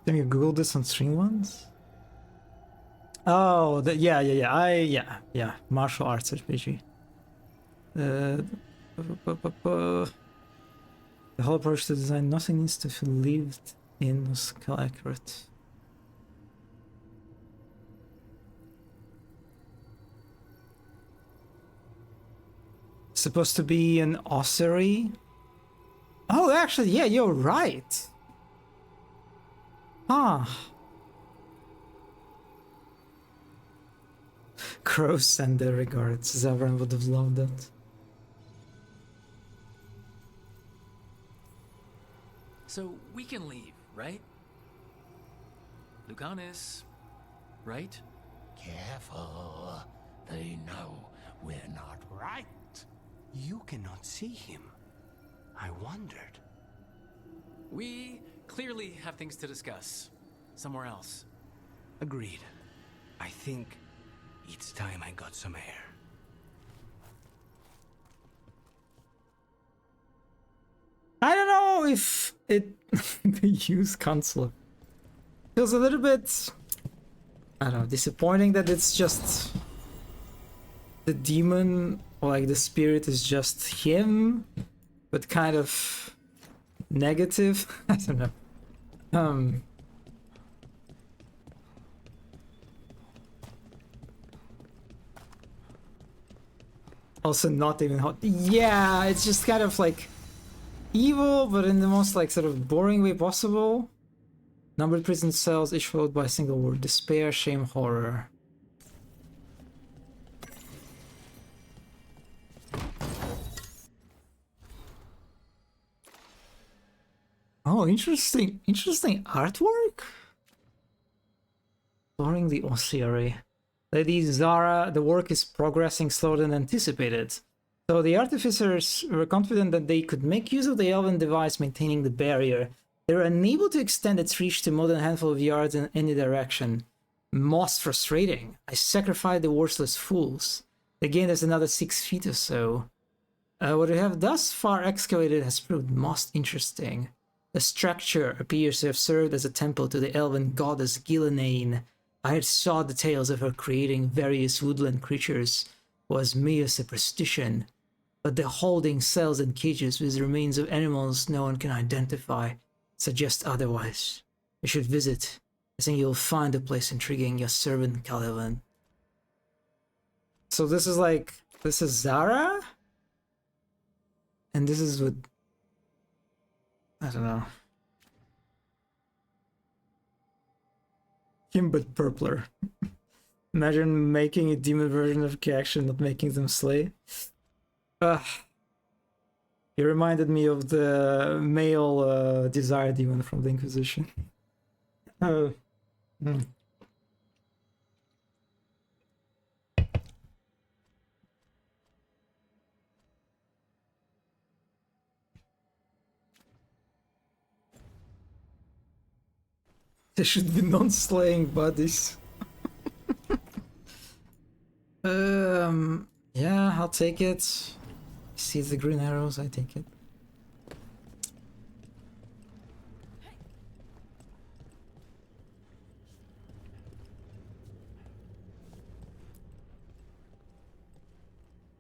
Can you Google this on stream once? Oh, yeah. Martial arts RPG. The whole approach to design, nothing needs to feel lived in or scale accurate. Supposed to be an ossuary? Oh, actually, yeah, you're right. Ah. Crows send their regards. Zavran would have loved that. So we can leave, right? Lucanis, right? Careful. They know we're not right. You cannot see him. I wondered. We clearly have things to discuss. Somewhere else. Agreed. I think it's time I got some air. I don't know if it the use console feels a little bit, I don't know, disappointing that it's just the demon, or like the spirit is just him, but kind of negative. I don't know. Also not even hot. Yeah, it's just kind of like evil, but in the most like sort of boring way possible. Numbered prison cells, each followed by a single word: despair, shame, horror. Oh, interesting artwork. Exploring the ossuary. Lady Zara, the work is progressing slower than anticipated. So the artificers were confident that they could make use of the elven device maintaining the barrier. They were unable to extend its reach to more than a handful of yards in any direction. Most frustrating. I sacrificed the worthless fools. They gained us another 6 feet or so. What we have thus far excavated has proved most interesting. The structure appears to have served as a temple to the elven goddess Gillenane. I had saw the tales of her creating various woodland creatures was mere superstition, but the holding cells and cages with remains of animals no one can identify suggest otherwise. You should visit. I think you'll find the place intriguing. Your servant, Caliban. So this is Zara? And this is what... I don't know. Him but purpler. Imagine making a demon version of Kakshan, not making them slay. Ugh. He reminded me of the male desire demon from the Inquisition. Oh. Mm. There should be non-slaying bodies. Yeah, I'll take it. See the green arrows, I take it.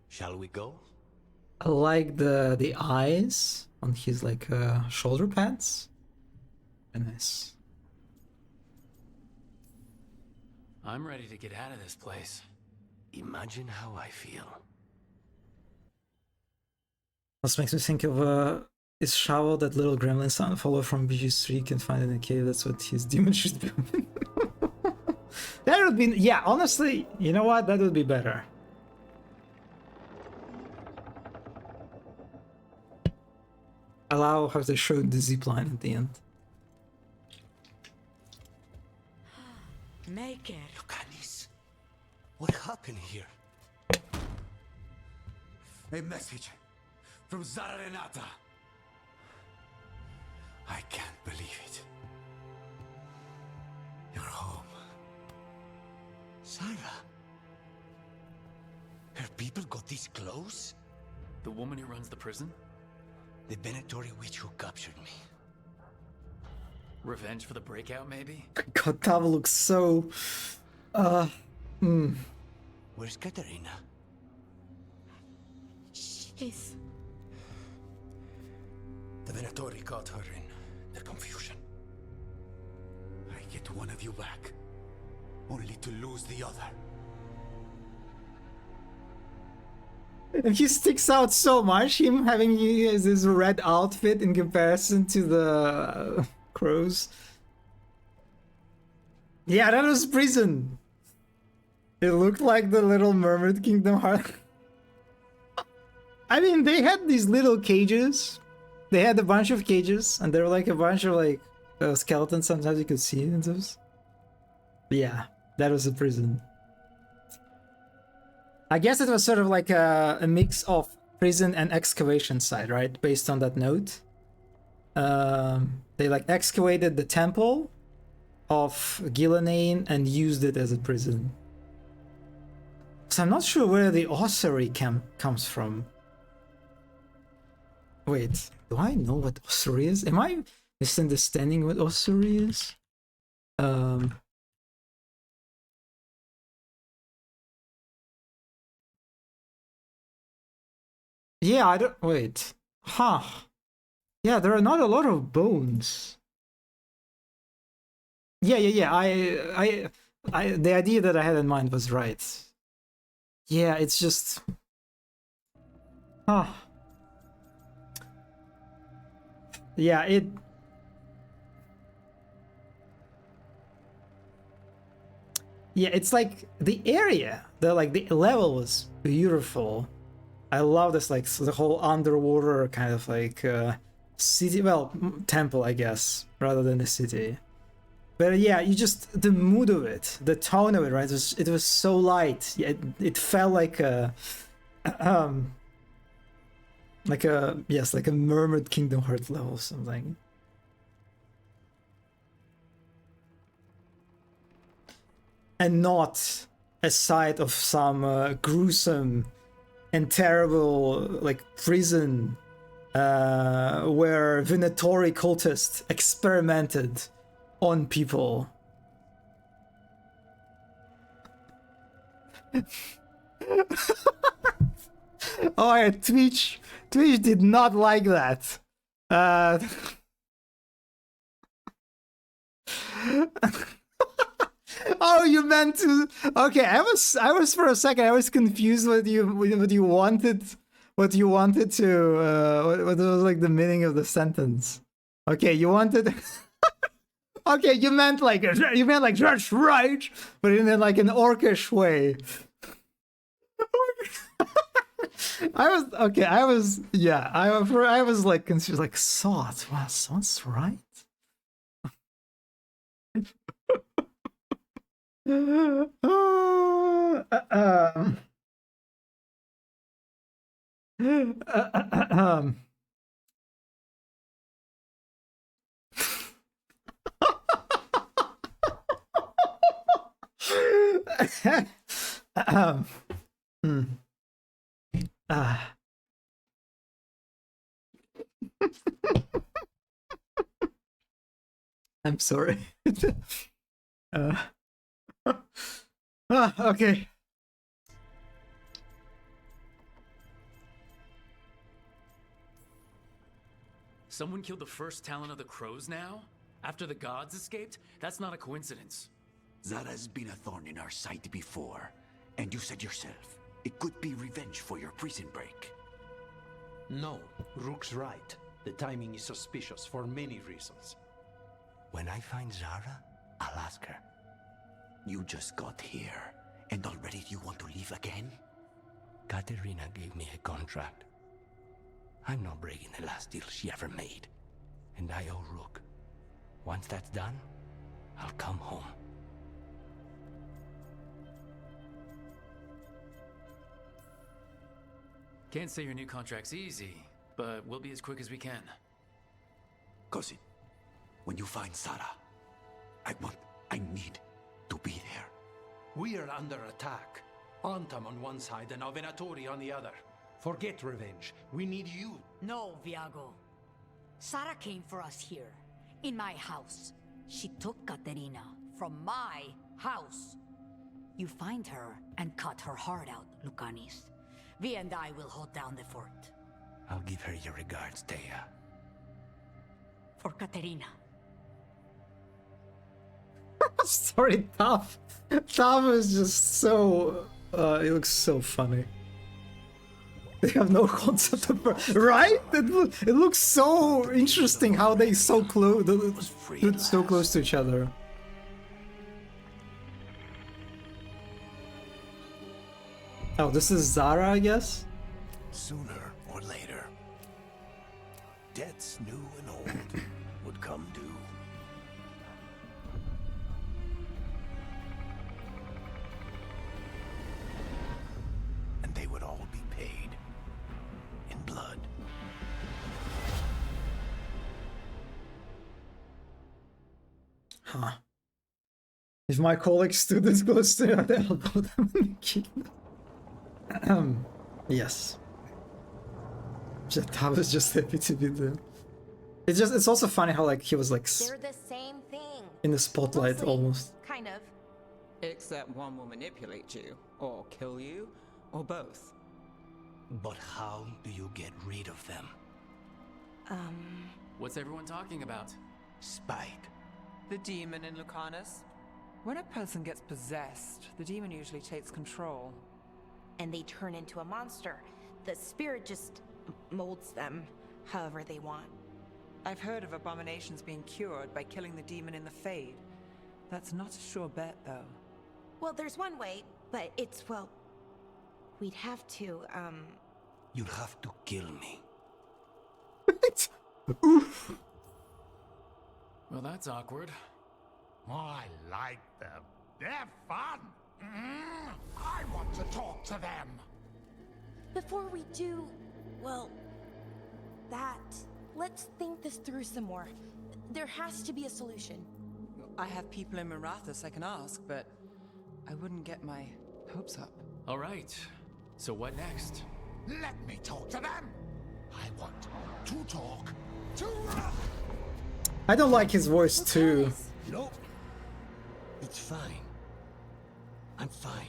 Shall we go? I like the eyes on his like shoulder pads. Very nice. I'm ready to get out of this place. Imagine how I feel. This makes me think of is Shao that little gremlin sound follow from BG3 can find in a cave? That's what his demon should be. That would be, yeah, honestly, you know what? That would be better. Allow how they showed the zipline at the end. Make it. Lucanis, what happened here? A message from Zara Renata. I can't believe it. You're home. Sarah? Her people got this close? The woman who runs the prison? The Venatori witch who captured me. Revenge for the breakout, maybe? God, Tava looks so... Where's Katerina? She's... The Venatori got her in their confusion. I get one of you back, only to lose the other. And he sticks out so much, him having this red outfit in comparison to the crows. Yeah, that was prison. It looked like the Little Mermaid Kingdom Heart. I mean, they had these little cages. They had a bunch of cages, and there were like a bunch of like skeletons. Sometimes you could see in those. But yeah, that was a prison. I guess it was sort of like a mix of prison and excavation site, right? Based on that note. They like excavated the temple of Gillenane and used it as a prison. So I'm not sure where the ossuary comes from. Wait, do I know what ossuary is? Am I misunderstanding what ossuary is? Yeah, I don't... Wait. Huh. Yeah, there are not a lot of bones. Yeah. The idea that I had in mind was right. Yeah, it's just... Huh. Yeah, it... Yeah, it's like the area, the level was beautiful. I love this, like, the whole underwater kind of like city, well, temple, I guess, rather than a city. But yeah, you just, the mood of it, the tone of it, right? It was so light. Yeah, it felt like a, like a Mermaid Kingdom Hearts level or something. And not a site of some gruesome and terrible like prison where Venatori cultists experimented on people. Oh yeah, Twitch did not like that. Oh, you meant to? Okay, I was for a second. I was confused what you wanted. What you wanted to? What was like the meaning of the sentence? Okay, you wanted. Okay, you meant like that's right, but in like an orcish way. I was like confused, like Sot. Wow, Sot's right. Hmm. I'm sorry. Okay. Someone killed the first talent of the crows now? After the gods escaped? That's not a coincidence. Zara's been a thorn in our side before. And you said yourself, it could be revenge for your prison break. No, Rook's right. The timing is suspicious for many reasons. When I find Zara, I'll ask her. You just got here, and already you want to leave again? Katerina gave me a contract. I'm not breaking the last deal she ever made. And I owe Rook. Once that's done, I'll come home. Can't say your new contract's easy, but we'll be as quick as we can. Cousin, when you find Zara, I need to be there. We are under attack. Antam on one side and Avenatori on the other. Forget revenge. We need you. No, Viago. Sara came for us here, in my house. She took Katerina from my house. You find her and cut her heart out, Lucanis. Vi and I will hold down the fort. I'll give her your regards, Thea. For Katerina. Sorry, Tav. Tav is just so... it looks so funny. They have no concept of... Right? It looks so interesting how they so close to each other. Oh, this is Zara, I guess? Sooner or later, debts new and old would come due. And they would all be paid in blood. Huh. If my colleagues stood this close to her, they'll elbow them and kill them. Yes. I was just happy to be there. It's also funny how like he was like They're the same thing. in the spotlight Mostly, almost. Kind of. Except one will manipulate you, or kill you, or both. But how do you get rid of them? What's everyone talking about? Spike. The demon in Lucanus. When a person gets possessed, the demon usually takes control. And they turn into a monster. The spirit just molds them however they want. I've heard of abominations being cured by killing the demon in the Fade. That's not a sure bet, though. Well, there's one way, but it's, well... We'd have to, You'd have to kill me. Oof. Well, that's awkward. I like them. They're fun. I want to talk to them. Before we do, well, that... Let's think this through some more. There has to be a solution. I have people in Marathas I can ask, but I wouldn't get my hopes up. All right. So what next? Let me talk to them. I want to talk to... I don't like his voice too. Nope. It's fine. I'm fine.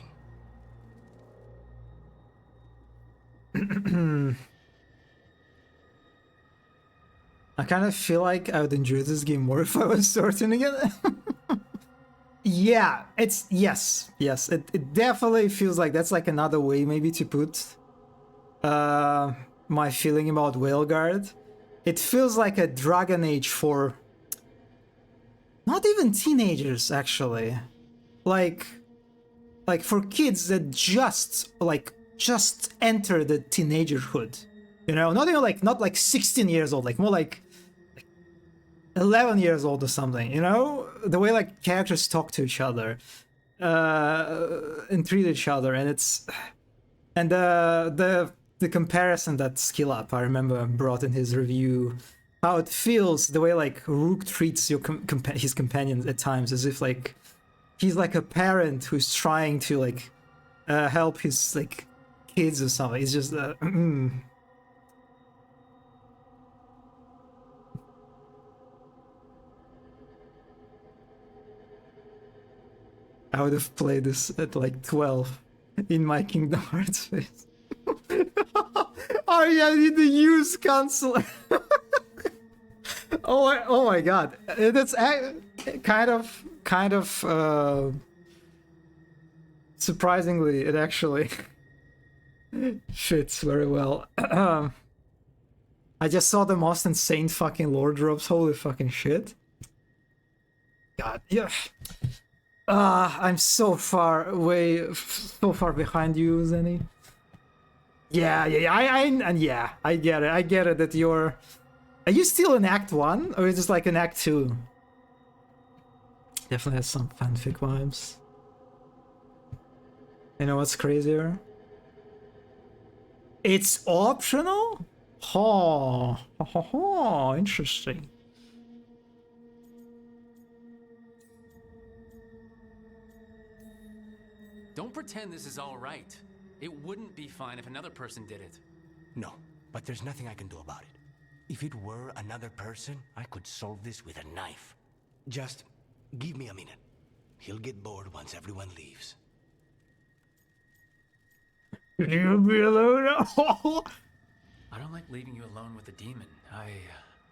I kind of feel like I would enjoy this game more if I was starting again. Yeah, it's... Yes. It definitely feels like that's like another way maybe to put my feeling about Veilguard. It feels like a Dragon Age 4 Not even teenagers, actually. Like for kids that just enter the teenagerhood. You know, not even not like 16 years old, like more like 11 years old or something, you know? The way like characters talk to each other and treat each other, and it's and the comparison that Skill Up, I remember, brought in his review, how it feels, the way like Rook treats his companions at times, as if like he's like a parent who's trying to like help his like kids or something. It's just I would have played this at like 12 in my Kingdom Hearts phase. Oh yeah, I need the used console. Oh my god, that's kind of surprisingly, it actually fits very well. I just saw the most insane fucking lore drops. Holy fucking shit. God, yeah. I'm so far behind you, Zenny. Yeah, I get it that you're... Are you still in Act 1? Or is this like in Act 2? Definitely has some fanfic vibes. You know what's crazier? It's optional? Oh, interesting. Don't pretend this is all right. It wouldn't be fine if another person did it. No, but there's nothing I can do about it. If it were another person, I could solve this with a knife. Just give me a minute. He'll get bored once everyone leaves. You'll be alone. I don't like leaving you alone with the demon.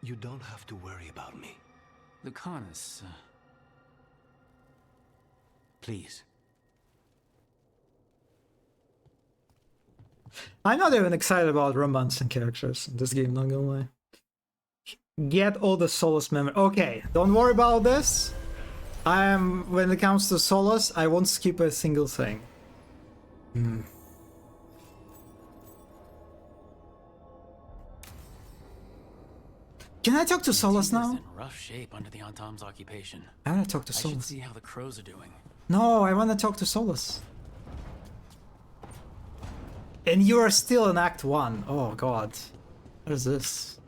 You don't have to worry about me. Lucanus, Please. I'm not even excited about romance and characters in this game, not gonna lie. Get all the Solus memory. Okay, don't worry about this. When it comes to Solus, I won't skip a single thing. Can I talk to Solus now? in rough shape under the Antam's occupation. I wanna talk to I should Solus. see how the crows are doing. No, I wanna talk to Solus. And you are still in Act 1. Oh god. What is this?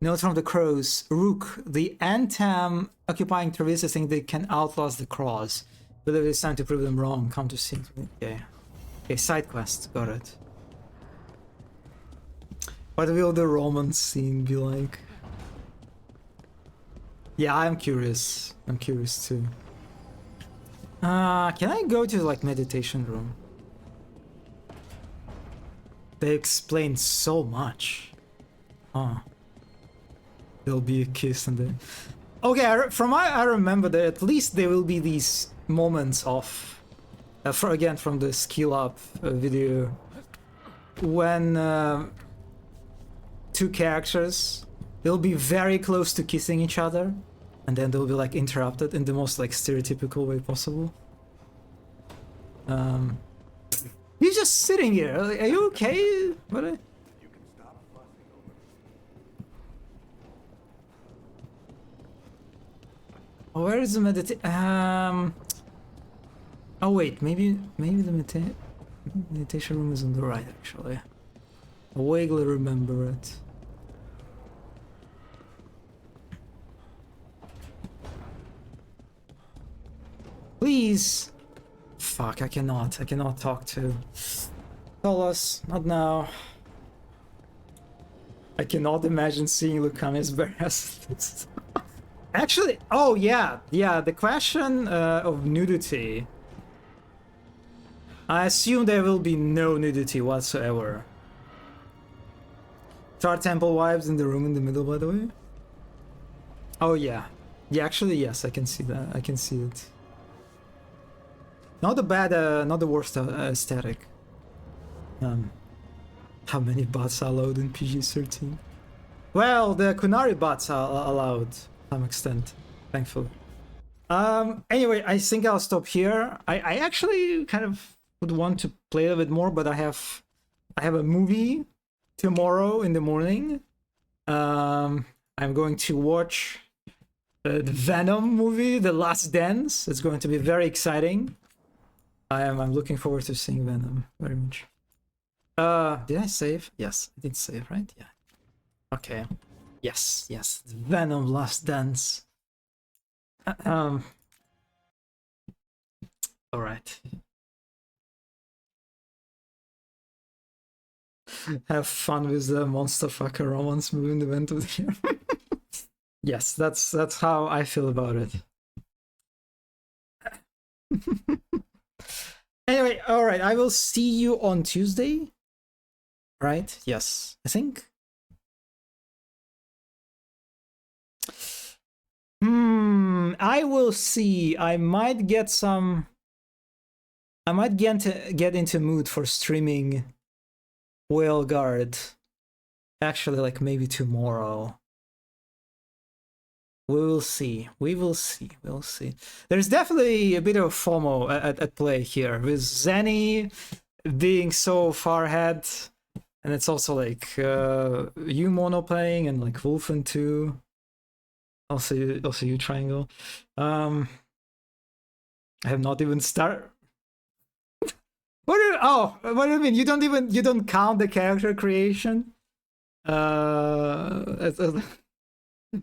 Note from the crows. Rook, the Antam occupying Travis think they can outlast the Crows. But it's time to prove them wrong. Come to see me. Okay. Okay, side quest. Got it. What will the Roman scene be like? Yeah, I'm curious. I'm curious too. Can I go to like meditation room? They explain so much. There'll be a kiss and then... Okay, from what I remember, that at least there will be these moments of... again, from the skill up video, when two characters, they'll be very close to kissing each other, and then they'll be like interrupted in the most like stereotypical way possible. You're just sitting here. Are you okay? What? Where is the meditation? Oh wait, maybe the meditation room is on the right actually. I vaguely remember it. Please. Fuck, I cannot talk to Solus, not now. I cannot imagine seeing Lucanus Barras. Actually, oh yeah, the question of nudity. I assume there will be no nudity whatsoever. Tar Temple vibes in the room in the middle, by the way. Oh yeah. Yeah, actually, yes, I can see that. I can see it. Not the bad, not the worst aesthetic. How many bots are allowed in PG-13? Well, the Kunari bots are allowed to some extent. thankfully. Anyway, I think I'll stop here. I actually kind of would want to play a bit more, but I have a movie tomorrow in the morning. I'm going to watch the Venom movie, The Last Dance. It's going to be very exciting. I'm looking forward to seeing Venom very much. Did I save? Yes, I did save, right? Yeah. Okay. Yes, Venom Last Dance. All right. Have fun with the monster fucker romance movie event of the year. Yes, that's how I feel about it. Anyway, all right. I will see you on Tuesday. Right? Yes, I think. I will see. I might get into mood for streaming Veilguard. Actually, like maybe tomorrow. We will see. We'll see. There's definitely a bit of FOMO at play here, with Zenny being so far ahead, and it's also like you mono playing and like Wolfen too. Also you Triangle. I have not even started. What do you mean? You don't count the character creation?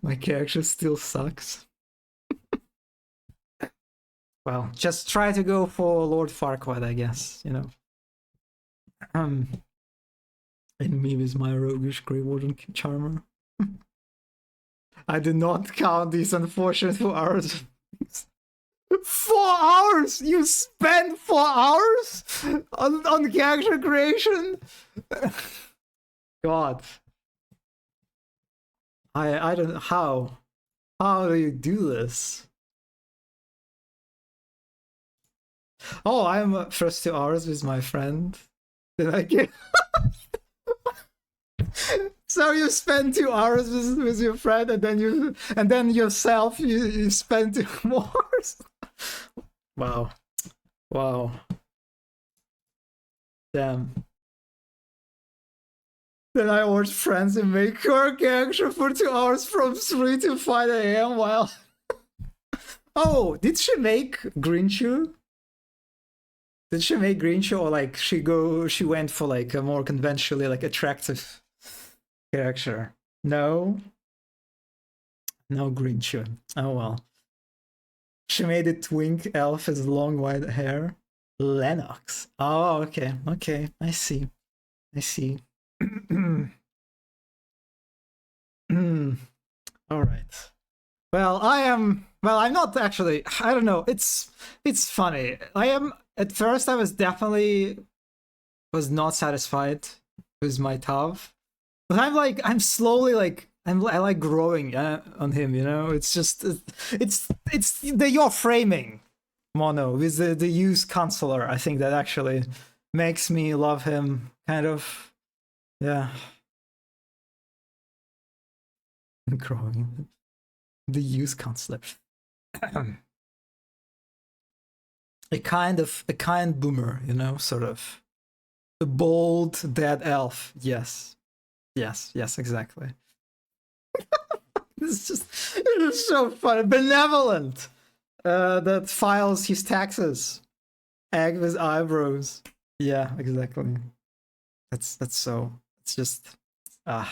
My character still sucks. Well, just try to go for Lord Farquaad, I guess, you know. And me with my roguish Grey Warden Charmer. I did not count these unfortunate 4 hours. 4 hours? You spent 4 hours on character creation? God. I don't know how. How do you do this? Oh, I'm first 2 hours with my friend. Then I get. So you spend 2 hours with your friend, and then yourself you spend 2 more hours. Wow. Damn. Then I watched Friends and make her character for 2 hours from 3 to 5 a.m. while. Oh, did she make Grinchu? Did she make Grinchu, or like she went for like a more conventionally like attractive character? No Grinchu. Oh well. She made a twink elf with long white hair. Lennox. Oh, okay. I see. All right. Well, I'm not actually. I don't know. It's funny. At first I was not satisfied with my Tav, but I'm slowly I like growing on him, you know. It's just it's your framing mono with the use counselor. I think that actually makes me love him kind of. Yeah. Growing the use counselor. a kind boomer, you know, sort of a bold dead elf. Yes, exactly. It's so funny. Benevolent. That files his taxes. Egg with eyebrows. Yeah, exactly. That's so. It's just all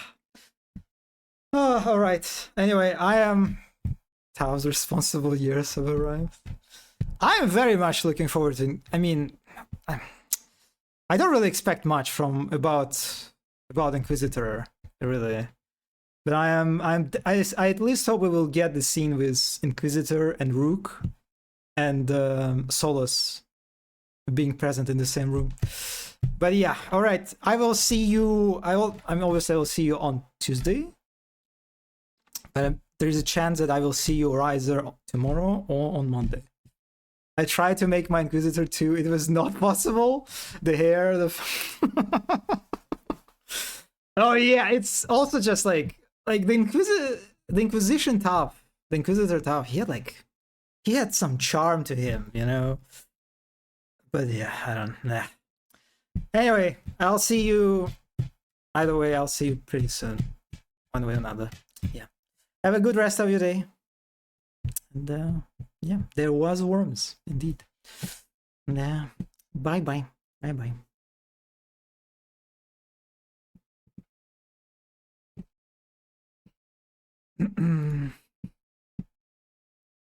right. Anyway, Tao's responsible years have arrived. I am very much looking forward to. I mean, I don't really expect much from about Inquisitor, really. But I at least hope we will get the scene with Inquisitor and Rook and Solus being present in the same room. But yeah, all right. I will see you. I will see you on Tuesday. But there is a chance that I will see you either tomorrow or on Monday. I tried to make my Inquisitor too. It was not possible. The hair, oh yeah, it's also just like the Inquisition Tav the Inquisitor Tau, he had some charm to him, you know. But yeah, I don't know. Anyway, I'll see you. Either way, I'll see you pretty soon. One way or another. Yeah. Have a good rest of your day. And yeah, there was worms, indeed. Yeah. Bye-bye. Bye-bye.